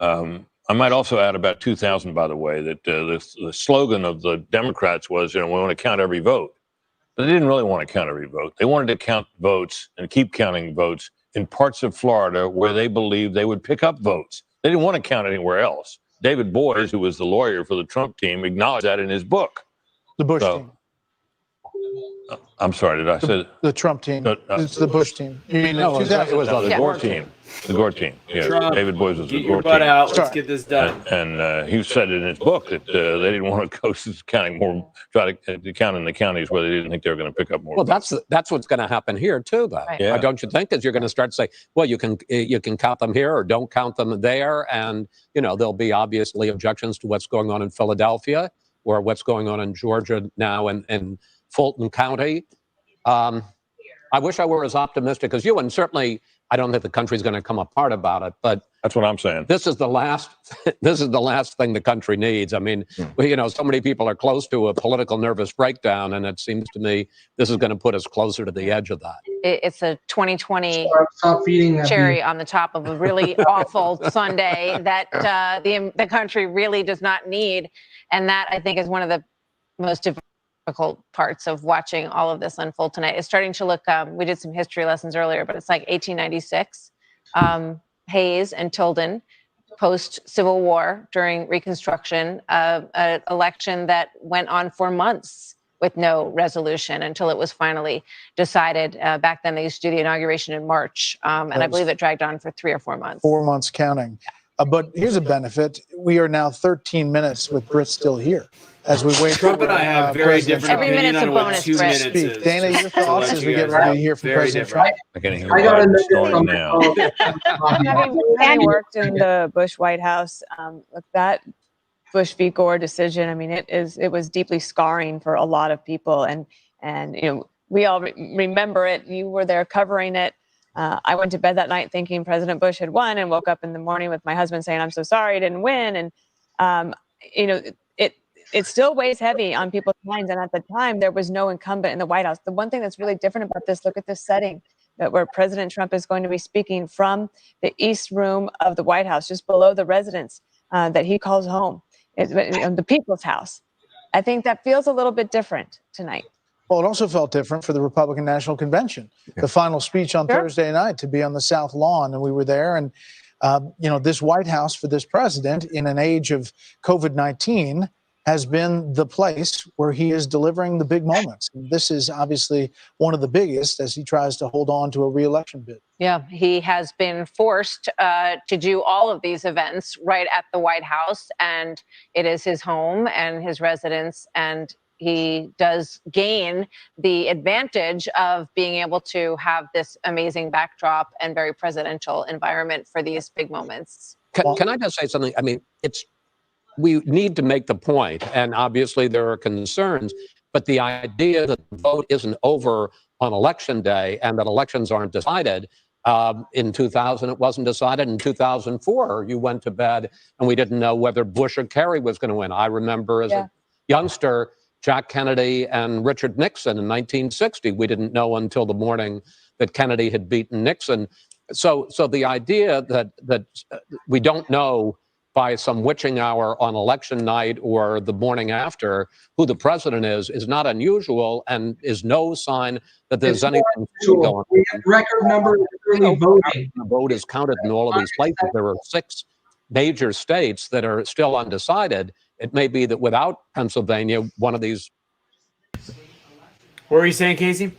I might also add about 2000, by the way, that the slogan of the Democrats was, we want to count every vote. But they didn't really want to count every vote. They wanted to count votes and keep counting votes in parts of Florida where they believed they would pick up votes. They didn't want to count anywhere else. David Boies, who was the lawyer for the Trump team, acknowledged that in his book. The Bush team. I'm sorry, did I say the Trump team? It's the Bush team. You mean no, it was the Gore team. team. The Gore team. Yeah, Trump, David Boies was the get Gore your butt team. out. Let's get this done. And he said in his book that they didn't want to go counting more, try to count in the counties where they didn't think they were going to pick up more. Well, that's what's going to happen here too, though. Right. Yeah. Don't you think? Is you're going to start to say, well, you can count them here or don't count them there, and there'll be obviously objections to what's going on in Philadelphia or what's going on in Georgia now and Fulton County. I wish I were as optimistic as you, and certainly I don't think the country's going to come apart about it. But that's what I'm saying. This is the last. This is the last thing the country needs. I mean, so many people are close to a political nervous breakdown, and it seems to me this is going to put us closer to the edge of that. It's a 2020 Stop feeding that cherry beef. on the top of a really awful Sunday that the country really does not need, and that I think is one of the most difficult parts of watching all of this unfold tonight. It's starting to look, we did some history lessons earlier, but it's like 1896, Hayes and Tilden, post-Civil War during Reconstruction, an election that went on for months with no resolution until it was finally decided. Back then they used to do the inauguration in March, and I believe it dragged on for 3 or 4 months. 4 months counting. But here's a benefit. We are now 13 minutes with Britt still here as we wait. Trump and I have very different Every opinion minute's on a what bonus, 2 Brett. minutes is. Speak. Dana, your thoughts let as you we get guys ready know. to hear from Very President different. Trump? I can hear I got a Biden nugget snoring from now. Having worked in the Bush White House, that Bush v. Gore decision, I mean, it was deeply scarring for a lot of people, and we all remember it. You were there covering it. I went to bed that night thinking President Bush had won, and woke up in the morning with my husband saying, "I'm so sorry, I didn't win." And it still weighs heavy on people's minds. And at the time, there was no incumbent in the White House. The one thing that's really different about this, look at this setting, where President Trump is going to be speaking from the East Room of the White House, just below the residence that he calls home, the People's House. I think that feels a little bit different tonight. Well, it also felt different for the Republican National Convention. The final speech on Thursday night to be on the South Lawn, and we were there. And, this White House for this president in an age of COVID-19 has been the place where he is delivering the big moments. And this is obviously one of the biggest as he tries to hold on to a re-election bid. Yeah, he has been forced to do all of these events right at the White House, and it is his home and his residence, and he does gain the advantage of being able to have this amazing backdrop and very presidential environment for these big moments. Can I just say something? I mean, we need to make the point, and obviously there are concerns, but the idea that the vote isn't over on election day and that elections aren't decided, in 2000, it wasn't decided. In 2004, you went to bed and we didn't know whether Bush or Kerry was going to win. I remember as a youngster, Jack Kennedy and Richard Nixon in 1960. We didn't know until the morning that Kennedy had beaten Nixon. So the idea that we don't know by some witching hour on election night or the morning after who the president is not unusual and is no sign that there's anything going on. We have record number of early voting. The vote is counted in all of these places. There are 6 major states that are still undecided. It may be that without Pennsylvania, one of these. What were you saying, Casey?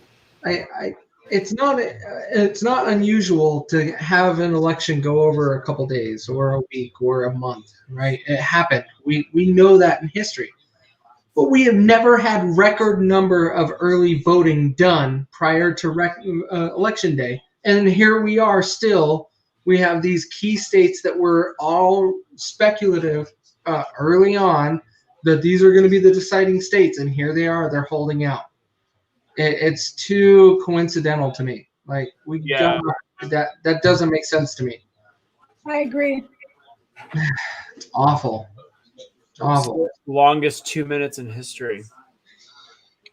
It's not unusual to have an election go over a couple days or a week or a month, right? It happened. We know that in history. But we have never had record number of early voting done prior to election day. And here we are still. We have these key states that were all speculative early on that these are going to be the deciding states. And here they are. They're holding out. It's too coincidental to me. Like that doesn't make sense to me. I agree. It's awful. Awful. Longest 2 minutes in history.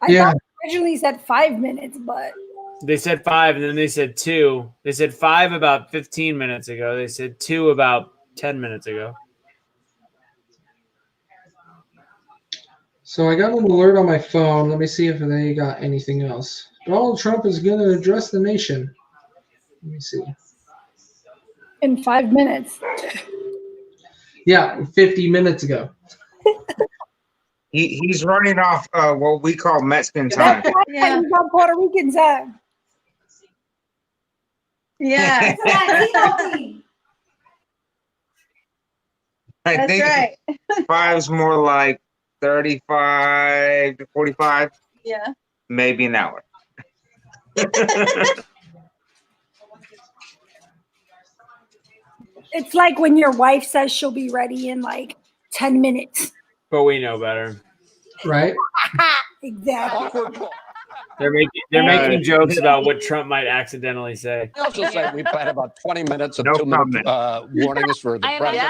I thought originally said 5 minutes, but They said 5 and then they said 2. They said 5 about 15 minutes ago. They said 2 about 10 minutes ago. So I got an alert on my phone. Let me see if they got anything else. Donald Trump is going to address the nation. Let me see. in 5 minutes. Yeah, 50 minutes ago. He's running off what we call Mexican time. Yeah. He's on Puerto Rican time. Yeah. I That's think right. 5's more like 35 to 45, Yeah. maybe an hour. It's like when your wife says she'll be ready in like 10 minutes. But we know better. Right? Exactly. They're making jokes about what Trump might accidentally say. I also say we've had about 20 minutes of 2-minute warnings for the president.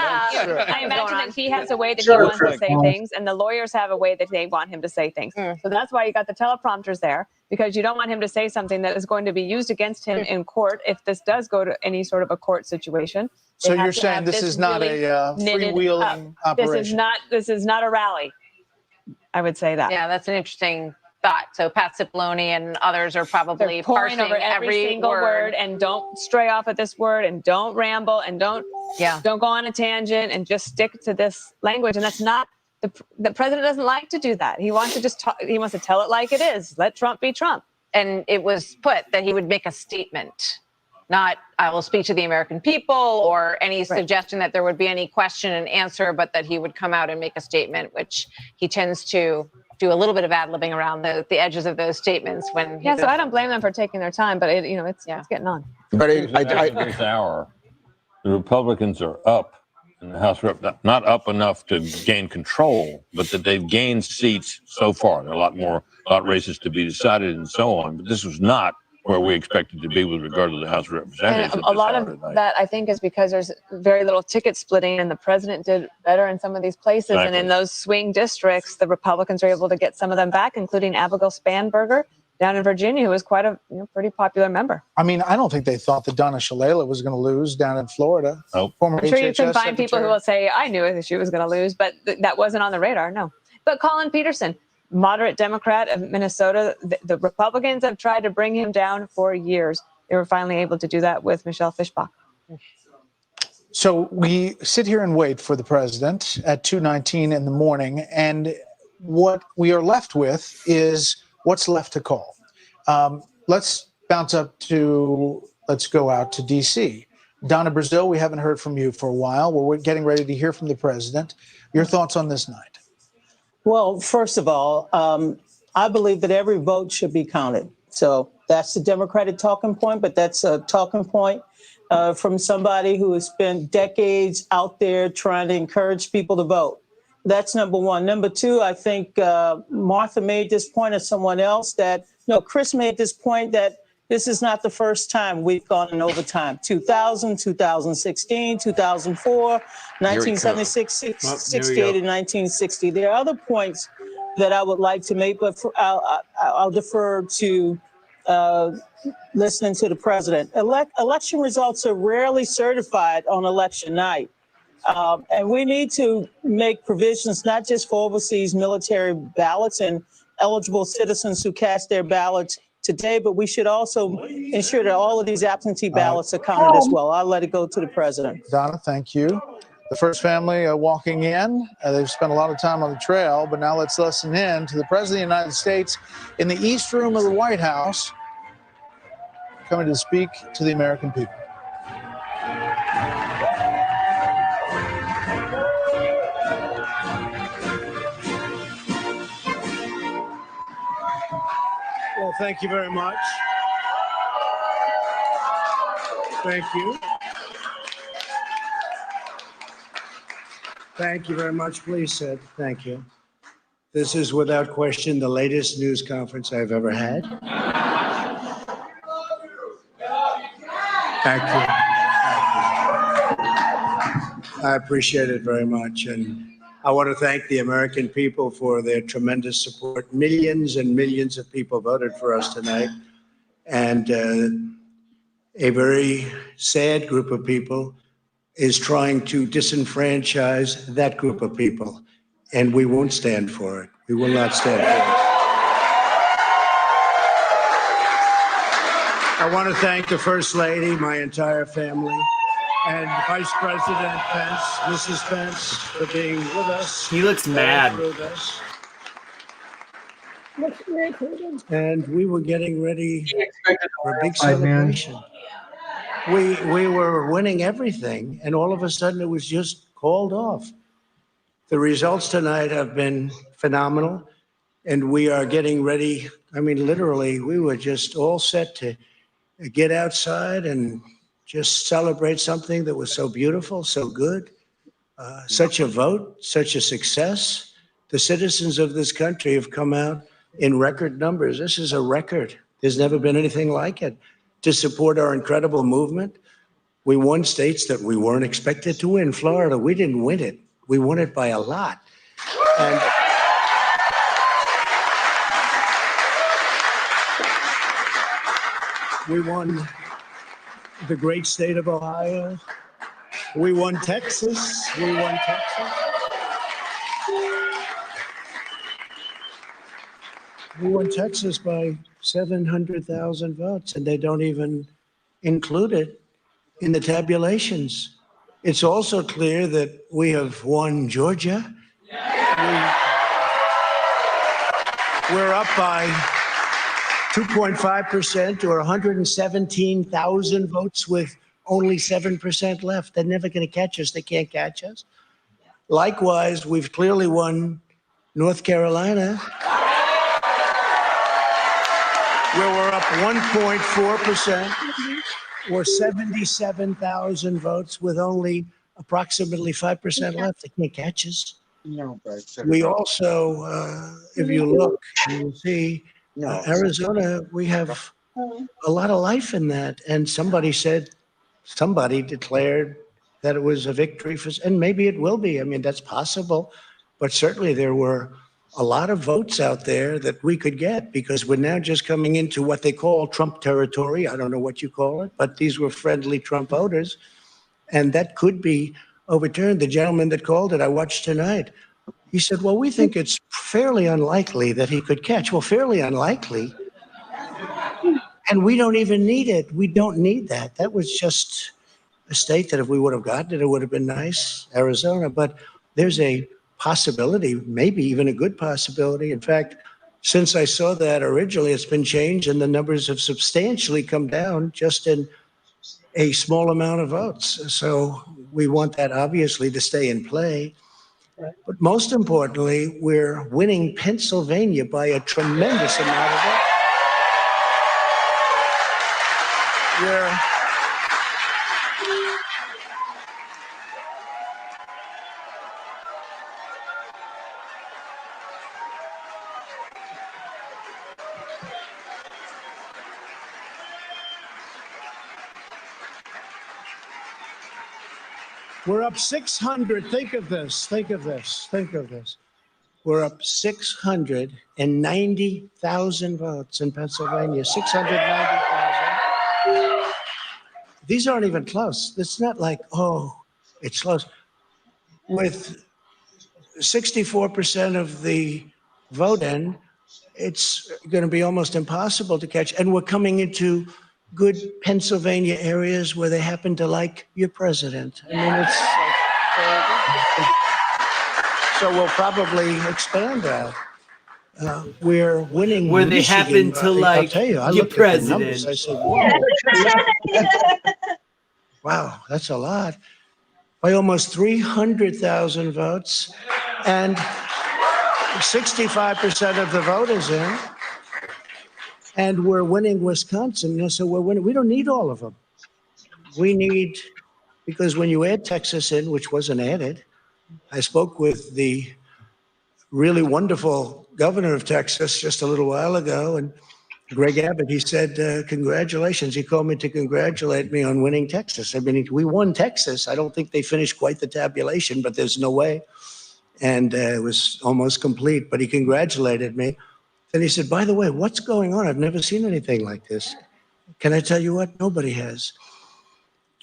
I imagine that he has a way that he wants to say things, and the lawyers have a way that they want him to say things. So that's why you got the teleprompters there, because you don't want him to say something that is going to be used against him in court if this does go to any sort of a court situation. So you're saying this is not a freewheeling operation? This is not a rally. I would say that. Yeah, that's an interesting thought. So Pat Cipollone and others are probably pouring parsing over every single word, and don't stray off at this word, and don't ramble, and don't go on a tangent, and just stick to this language. And that's not the president doesn't like to do that. He wants to just talk, he wants to tell it like it is. Let Trump be Trump. And it was put that he would make a statement, not I will speak to the American people or any suggestion that there would be any question and answer, but that he would come out and make a statement, which he tends to do a little bit of ad-libbing around the edges of those statements. When so I don't blame them for taking their time, but it's getting on. But this hour, the Republicans are up in the House Rep, not up enough to gain control, but that they've gained seats so far. There are a lot races to be decided and so on. But this was not where we expected to be with regard to the House of Representatives. And a lot of that, I think, is because there's very little ticket splitting, and the president did better in some of these places. Exactly. And in those swing districts, the Republicans are able to get some of them back, including Abigail Spanberger down in Virginia, who was quite a pretty popular member. I mean, I don't think they thought that Donna Shalala was going to lose down in Florida. Former I'm sure you can HHS find people who secretary. will say, I knew that she was going to lose, but that wasn't on the radar, no. But Colin Peterson, moderate Democrat of Minnesota, the Republicans have tried to bring him down for years. They were finally able to do that with Michelle Fischbach. So we sit here and wait for the president at 2:19 in the morning, and what we are left with is what's left to call. Let's go out to D.C. Donna Brazil, we haven't heard from you for a while. We're getting ready to hear from the president. Your thoughts on this night? Well, first of all, I believe that every vote should be counted. So that's the Democratic talking point, but that's a talking point from somebody who has spent decades out there trying to encourage people to vote. That's number one. Number two, I think Martha made this point, or someone else, that, no, Chris made this point that this is not the first time we've gone in overtime. 2000, 2016, 2004, 1976, 68, and 1960. There are other points that I would like to make, but I'll defer to listening to the president. Election results are rarely certified on election night. And we need to make provisions not just for overseas military ballots and eligible citizens who cast their ballots today, but we should also ensure that all of these absentee ballots are counted as well. I'll let it go to the president. Donna, thank you. The first family walking in, they've spent a lot of time on the trail, but now let's listen in to the president of the United States in the East Room of the White House, coming to speak to the American people. Well, thank you very much. Thank you. Thank you very much. Please sit. Thank you. This is without question the latest news conference I've ever had. Thank you. I appreciate it very much. And I want to thank the American people for their tremendous support. Millions and millions of people voted for us tonight. And a very sad group of people is trying to disenfranchise that group of people. And we won't stand for it. We will not stand for it. I want to thank the First Lady, my entire family, and Vice President Pence, Mrs. Pence, for being with us. He looks mad. With us. And we were getting ready for a big celebration. We were winning everything, and all of a sudden it was just called off. The results tonight have been phenomenal, and we are getting ready. I mean, literally, we were just all set to get outside and just celebrate something that was so beautiful, so good, such a vote, such a success. The citizens of this country have come out in record numbers. This is a record. There's never been anything like it, to support our incredible movement. We won states that we weren't expected to win. Florida, we didn't win it. We won it by a lot. And we won the great state of Ohio. We won Texas. We won Texas. We won Texas by 700,000 votes, and they don't even include it in the tabulations. It's also clear that we have won Georgia. We're up by 2.5% or 117,000 votes with only 7% left. They're never going to catch us. They can't catch us. Likewise, we've clearly won North Carolina, where we're up 1.4% or 77,000 votes with only approximately 5% left. They can't catch us. No, but We also, if you look, you'll see Arizona, we have a lot of life in that. And somebody declared that it was a victory for, and maybe it will be. I mean, that's possible. But certainly there were a lot of votes out there that we could get, because we're now just coming into what they call Trump territory. I don't know what you call it, but these were friendly Trump voters. And that could be overturned. The gentleman that called it, I watched tonight, he said, well, we think it's fairly unlikely that he could catch. Well, fairly unlikely. And we don't even need it. We don't need that. That was just a state that if we would have gotten it, it would have been nice, Arizona. But there's a possibility, maybe even a good possibility. In fact, since I saw that originally, it's been changed and the numbers have substantially come down just in a small amount of votes. So we want that obviously to stay in play. But most importantly, we're winning Pennsylvania by a tremendous amount of votes. We're up 600. Think of this. Think of this. Think of this. We're up 690,000 votes in Pennsylvania. 690,000. These aren't even close. It's not like, oh, it's close. With 64% of the vote in, it's going to be almost impossible to catch. And we're coming into good Pennsylvania areas where they happen to like your president. I mean, it's so we'll probably expand that. We're winning Where they Michigan. happen to like I'll tell you, I your looked at the numbers. president. I said, wow, that's a lot. By almost 300,000 votes, and 65% of the vote is in. And we're winning Wisconsin, so we're winning. We don't need all of them. We need, because when you add Texas in, which wasn't added, I spoke with the really wonderful governor of Texas just a little while ago, and Greg Abbott, he said, congratulations. He called me to congratulate me on winning Texas. I mean, we won Texas. I don't think they finished quite the tabulation, but there's no way. And it was almost complete, but he congratulated me. And he said, by the way, what's going on? I've never seen anything like this. Can I tell you what? Nobody has.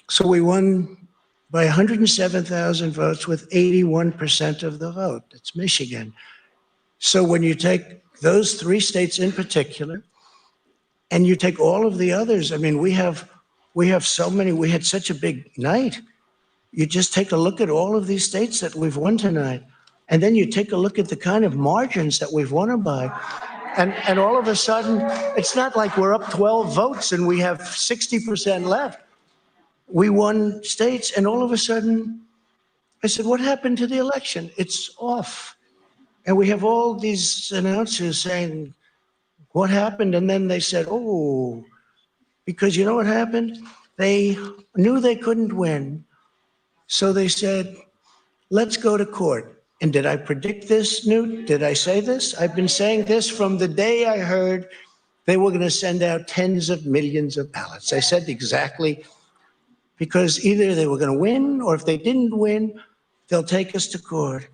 So we won by 107,000 votes with 81% of the vote. It's Michigan. So when you take those three states in particular, and you take all of the others, I mean, we have so many, we had such a big night. You just take a look at all of these states that we've won tonight. And then you take a look at the kind of margins that we've won them by. And all of a sudden, it's not like we're up 12 votes and we have 60% left. We won states, and all of a sudden, I said, what happened to the election? It's off. And we have all these announcers saying, what happened? And then they said, oh, because you know what happened? They knew they couldn't win. So they said, let's go to court. And did I predict this, Newt? Did I say this? I've been saying this from the day I heard they were going to send out tens of millions of ballots. I said exactly, because either they were going to win, or if they didn't win, they'll take us to court.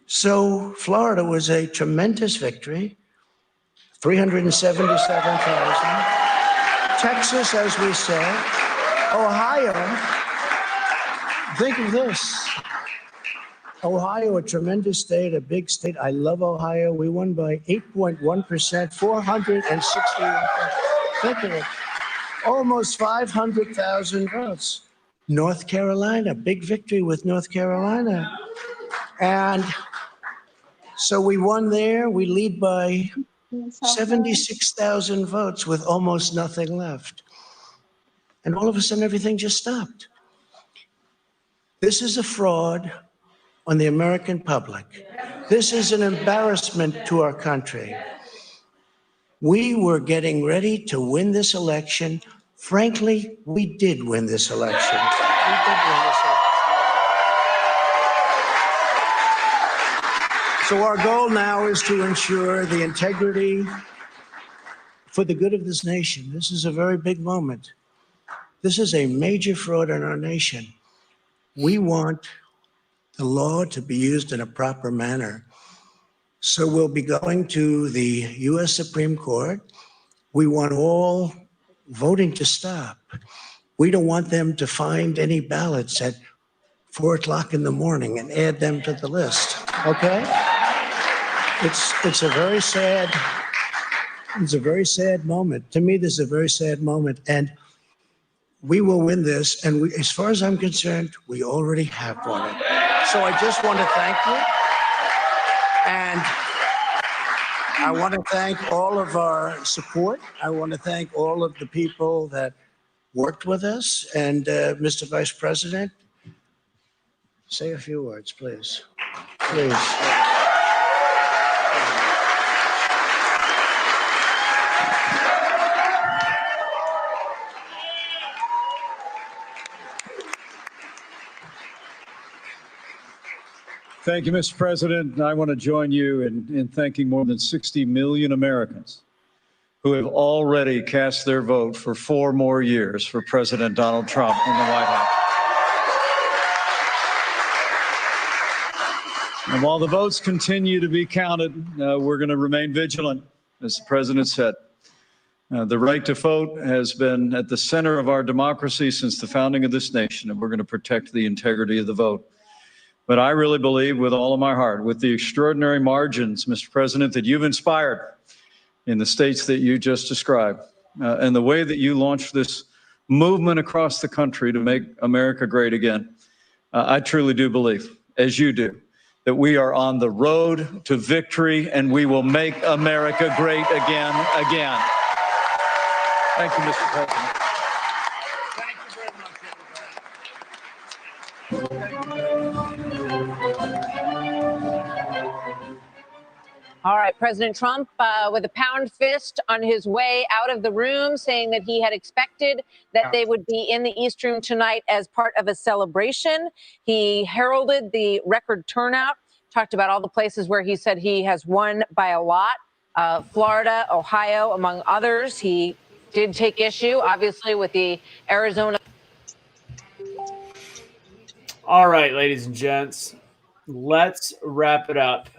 So Florida was a tremendous victory, 377,000. Texas, as we said. Ohio, think of this. Ohio, a tremendous state, a big state. I love Ohio. We won by 8.1%, 461. Think of it. Almost 500,000 votes. North Carolina, big victory with North Carolina. And so we won there. We lead by 76,000 votes with almost nothing left. And all of a sudden, everything just stopped. This is a fraud on the American public. This is an embarrassment to our country. We were getting ready to win this election. Frankly, we did win this election. We did win this election. So our goal now is to ensure the integrity for the good of this nation. This is a very big moment. This is a major fraud in our nation. We want the law to be used in a proper manner. So we'll be going to the U.S. Supreme Court. We want all voting to stop. We don't want them to find any ballots at 4 o'clock in the morning and add them to the list, okay? It's a very sad moment. To me, this is a very sad moment. And we will win this. And we, as far as I'm concerned, we already have won it. So I just want to thank you. And I want to thank all of our support. I want to thank all of the people that worked with us. And Mr. Vice President, say a few words, please. Please. Thank you, Mr. President. And I want to join you in thanking more than 60 million Americans who have already cast their vote for 4 more years for President Donald Trump in the White House. And while the votes continue to be counted, we're going to remain vigilant, as the president said. The right to vote has been at the center of our democracy since the founding of this nation, and we're going to protect the integrity of the vote. But I really believe with all of my heart, with the extraordinary margins, Mr. President, that you've inspired in the states that you just described, and the way that you launched this movement across the country to make America great again, I truly do believe, as you do, that we are on the road to victory and we will make America great again. Thank you, Mr. President. All right, President Trump with a pound fist on his way out of the room, saying that he had expected that they would be in the East Room tonight as part of a celebration. He heralded the record turnout, talked about all the places where he said he has won by a lot, Florida, Ohio, among others. He did take issue, obviously, with the Arizona. All right, ladies and gents, let's wrap it up.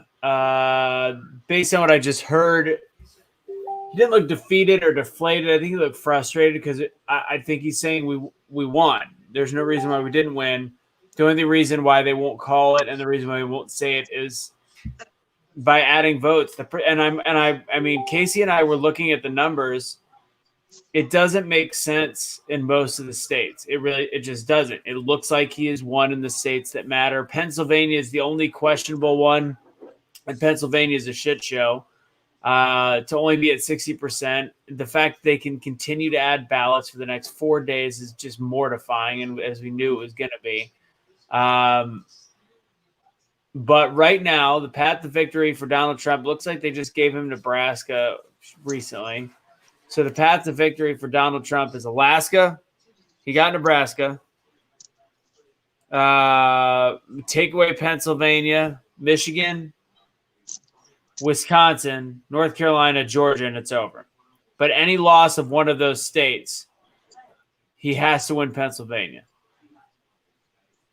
Based on what I just heard, he didn't look defeated or deflated. I think he looked frustrated because I think he's saying we won. There's no reason why we didn't win. The only reason why they won't call it and the reason why they won't say it is by adding votes. I mean, Casey and I were looking at the numbers. It doesn't make sense in most of the states. It just doesn't. It looks like he has won in the states that matter. Pennsylvania is the only questionable one. And Pennsylvania is a shit show. To only be at 60%. The fact that they can continue to add ballots for the next 4 days is just mortifying, and as we knew it was going to be. But right now, the path to victory for Donald Trump looks like they just gave him Nebraska recently. So the path to victory for Donald Trump is Alaska. He got Nebraska. Take away Pennsylvania, Michigan, Wisconsin, North Carolina, Georgia, and it's over. But any loss of one of those states, he has to win Pennsylvania.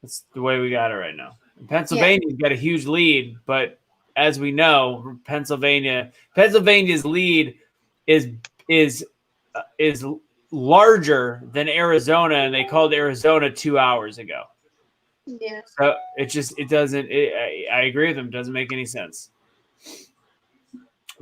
That's the way we got it right now. And Pennsylvania's got a huge lead, but as we know, Pennsylvania's lead is larger than Arizona, and they called Arizona 2 hours ago. Yeah. So it doesn't. I agree with them. It doesn't make any sense.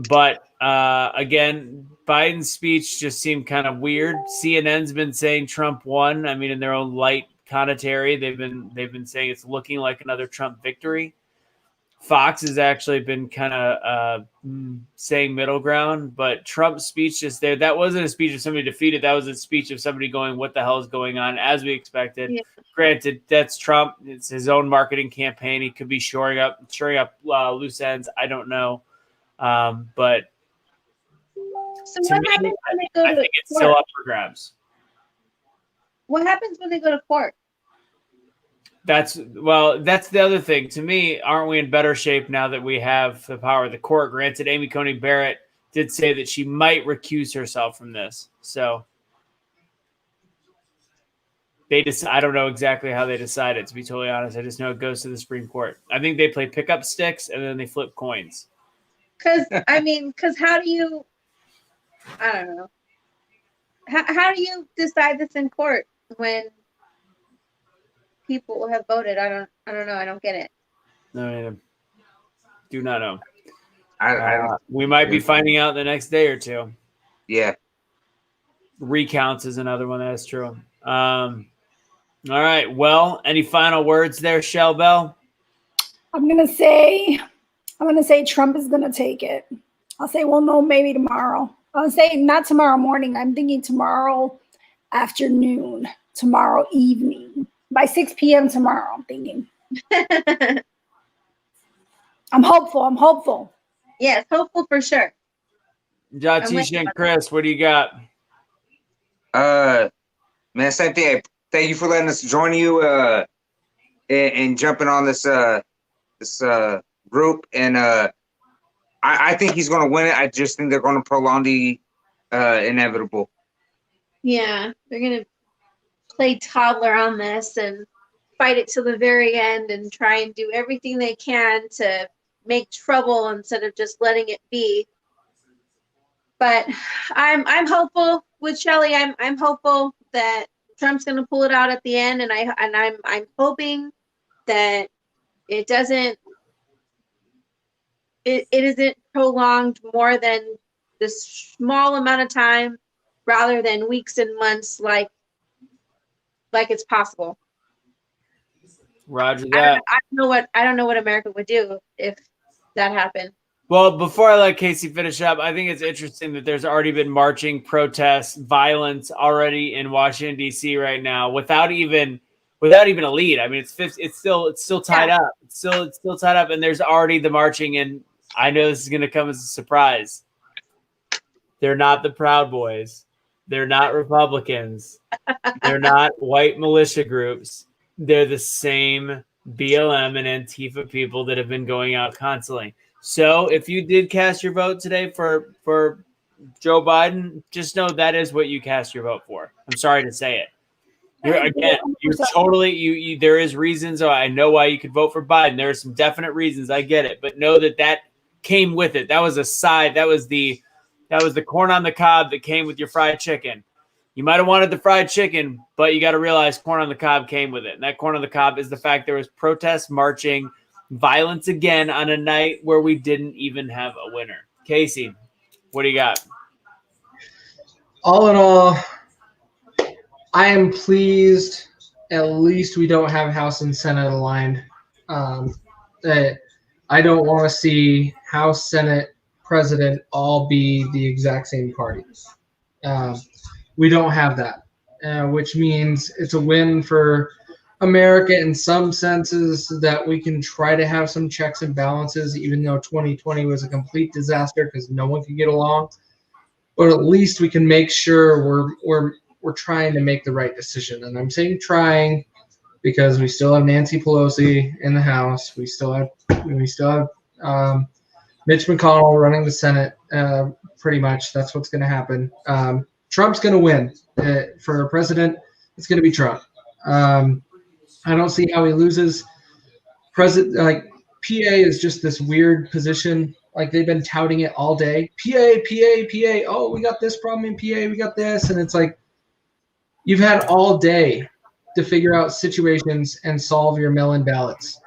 But again, Biden's speech just seemed kind of weird. CNN's been saying Trump won. I mean, in their own light commentary, they've been saying it's looking like another Trump victory. Fox has actually been kind of saying middle ground, but Trump's speech just there. That wasn't a speech of somebody defeated. That was a speech of somebody going, "What the hell is going on?" As we expected. Yeah. Granted, that's Trump. It's his own marketing campaign. He could be shoring up loose ends. I don't know. But so what happens when they go to court? I think it's still up for grabs. What happens when they go to court? That's the other thing. To me, aren't we in better shape now that we have the power of the court? Granted, Amy Coney Barrett did say that she might recuse herself from this. So I don't know exactly how they decided, to be totally honest. I just know it goes to the Supreme Court. I think they play pickup sticks and then they flip coins. Because how do you, I don't know. How do you decide this in court when people have voted? I don't know. I don't get it. No, do not know. We might be finding out the next day or two. Yeah. Recounts is another one that's true. All right. Well, any final words there, Shell Bell? I'm gonna say Trump is gonna take it. I'll say we'll know maybe tomorrow. I'll say not tomorrow morning. I'm thinking tomorrow afternoon, tomorrow evening, by 6 p.m. tomorrow. I'm thinking. I'm hopeful. Yes, hopeful for sure. Jatish and Chris, what do you got? Man, same thing. Thank you for letting us join you and jumping on this group. And I think he's going to win it. I just think they're going to prolong the inevitable. Yeah, they're gonna play toddler on this and fight it to the very end and try and do everything they can to make trouble instead of just letting it be. But I'm hopeful with Shelley. I'm hopeful that Trump's going to pull it out at the end, and I'm hoping that it isn't prolonged more than this small amount of time, rather than weeks and months, like it's possible. Roger that. I don't know what America would do if that happened. Well, before I let Casey finish up, I think it's interesting that there's already been marching, protests, violence already in Washington D.C. right now, without even a lead. I mean, it's still tied up. It's still tied up, and there's already the marching. And I know this is going to come as a surprise. They're not the Proud Boys. They're not Republicans. They're not white militia groups. They're the same BLM and Antifa people that have been going out constantly. So if you did cast your vote today for Joe Biden, just know that is what you cast your vote for. I'm sorry to say it. There is reasons. I know why you could vote for Biden. There are some definite reasons. I get it. But know that came with it. That was a side. That was the corn on the cob that came with your fried chicken. You might have wanted the fried chicken, but you got to realize corn on the cob came with it. And that corn on the cob is the fact there was protests, marching, violence again on a night where we didn't even have a winner. Casey, what do you got? All in all, I am pleased. At least we don't have House and Senate aligned. I don't want to see House, Senate, President all be the exact same party. We don't have that, which means it's a win for America in some senses, that we can try to have some checks and balances, even though 2020 was a complete disaster because no one could get along. But at least we can make sure we're trying to make the right decision. And I'm saying trying because we still have Nancy Pelosi in the House. We still have Mitch McConnell running the Senate. Pretty much that's what's going to happen. Trump's going to win. For president, it's going to be Trump. I don't see how he loses. PA is just this weird position. Like they've been touting it all day. PA. Oh, we got this problem in PA. We got this. And it's like, you've had all day to figure out situations and solve your mail-in ballots.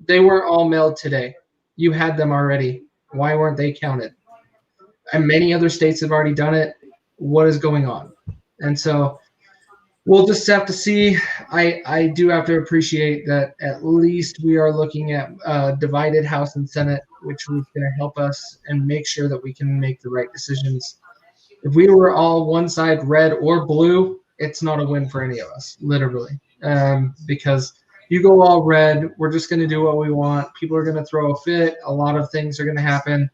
They weren't all mailed today. You had them already. Why weren't they counted? And many other states have already done it. What is going on? And so we'll just have to see. I do have to appreciate that at least we are looking at divided House and Senate, which is going to help us and make sure that we can make the right decisions. If we were all one side, red or blue, it's not a win for any of us, literally. Because you go all red, we're just going to do what we want. People are going to throw a fit. A lot of things are going to happen.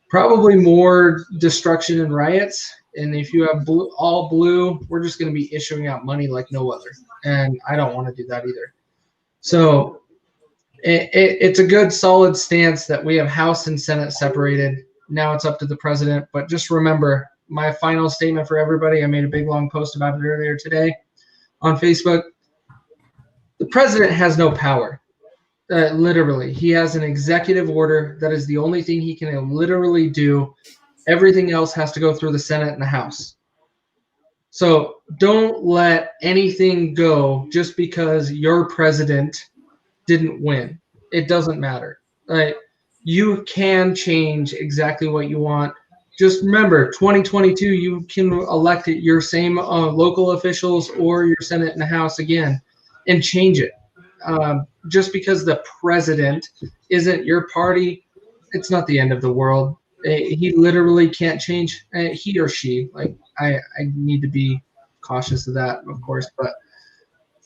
Probably more destruction and riots. And if you have all blue, we're just going to be issuing out money like no other. And I don't want to do that either. So it's a good, solid stance that we have House and Senate separated. Now it's up to the president. But just remember, my final statement for everybody, I made a big, long post about it earlier today on Facebook. The president has no power. Literally, he has an executive order. That is the only thing he can literally do. Everything else has to go through the Senate and the House. So don't let anything go just because your president didn't win. It doesn't matter. You can change exactly what you want just remember, 2022, you can elect your same local officials or your Senate and the House again and change it. Just because the president isn't your party, it's not the end of the world. He literally can't change, he or she. Like, I need to be cautious of that, of course, but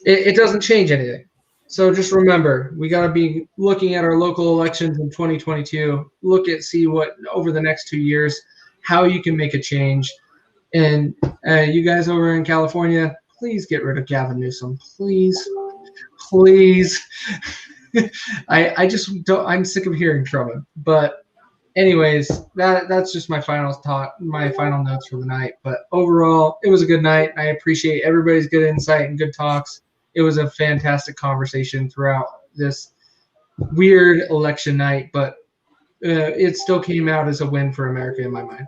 it doesn't change anything. So just remember, we got to be looking at our local elections in 2022. See what over the next 2 years, how you can make a change. And you guys over in California, please get rid of Gavin Newsom, please. I just don't. I'm sick of hearing from him. But anyways, that's just my final notes for the night. But overall, it was a good night. I appreciate everybody's good insight and good talks. It was a fantastic conversation throughout this weird election night, but it still came out as a win for America in my mind.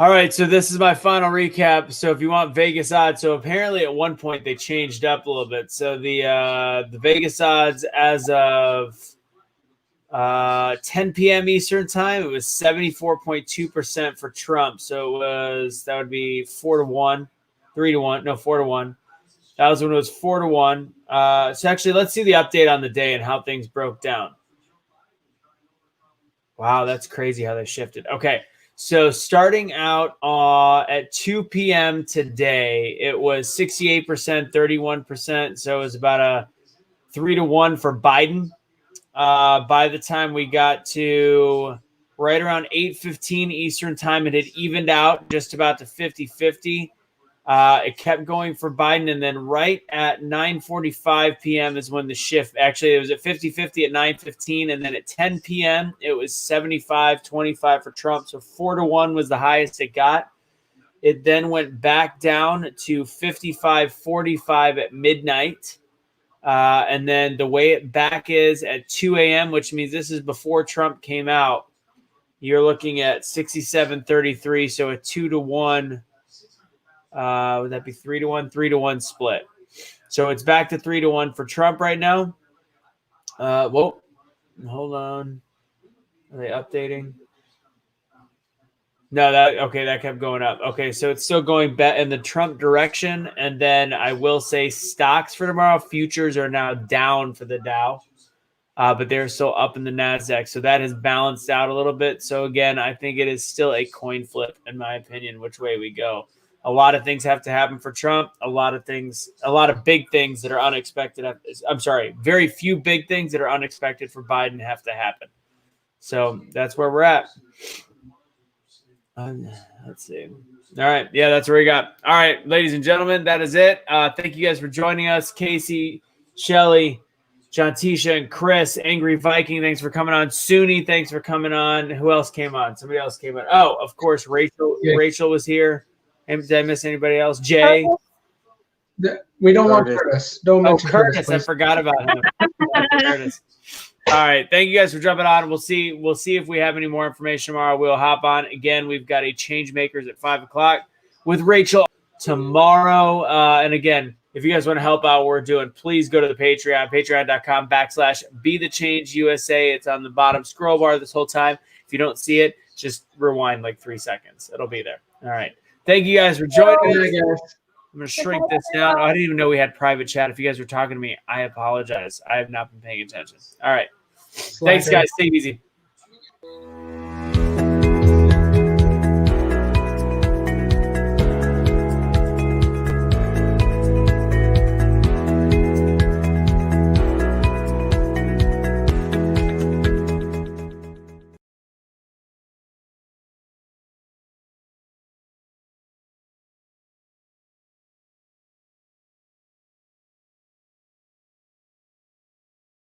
All right, so this is my final recap. So if you want Vegas odds, so apparently at one point they changed up a little bit. So the Vegas odds as of 10 p.m. Eastern time, it was 74.2% for Trump. So that would be 4-1, 3-1, no 4-1. That was when it was 4-1. So actually, let's see the update on the day and how things broke down. Wow, that's crazy how they shifted. Okay, so starting out at 2 p.m. today, it was 68%, 31%. So it was about a 3-1 for Biden. By the time we got to right around 8:15 Eastern time, it had evened out just about to 50-50. It kept going for Biden, and then right at 9:45 p.m. is when the shift. Actually, it was at 50-50 at 9:15, and then at 10 p.m. it was 75-25 for Trump. So 4-1 was the highest it got. It then went back down to 55-45 at midnight, and then the way it back is at 2 a.m., which means this is before Trump came out. You're looking at 67-33, so a 2-1. Would that be 3-1? 3-1 split. So it's back to 3-1 for Trump right now. Whoa, hold on. Are they updating? No, that kept going up. Okay, so it's still going back in the Trump direction. And then I will say stocks for tomorrow, futures are now down for the Dow, but they're still up in the NASDAQ. So that has balanced out a little bit. So again, I think it is still a coin flip, in my opinion, which way we go. A lot of things have to happen for Trump. A lot of big things that are unexpected. I'm sorry, very few big things that are unexpected for Biden have to happen. So that's where we're at. Let's see. All right. Yeah, that's where we got. All right, ladies and gentlemen, that is it. Thank you guys for joining us. Casey, Shelly, John Tisha, and Chris, Angry Viking, thanks for coming on. Suni, thanks for coming on. Who else came on? Somebody else came on. Oh, of course, Rachel. Yeah. Rachel was here. Did I miss anybody else? Jay? We don't want Curtis. Don't mention Curtis. I forgot about him. Curtis. All right. Thank you guys for jumping on. We'll see if we have any more information tomorrow. We'll hop on. Again, we've got a Change Makers at 5 o'clock with Rachel tomorrow. And again, if you guys want to help out what we're doing, please go to the Patreon, patreon.com/BeTheChangeUSA. It's on the bottom scroll bar this whole time. If you don't see it, just rewind like 3 seconds. It'll be there. All right. Thank you guys for joining us. I'm going to shrink this down. I didn't even know we had private chat. If you guys were talking to me, I apologize. I have not been paying attention. All right. Thanks, guys. Stay easy.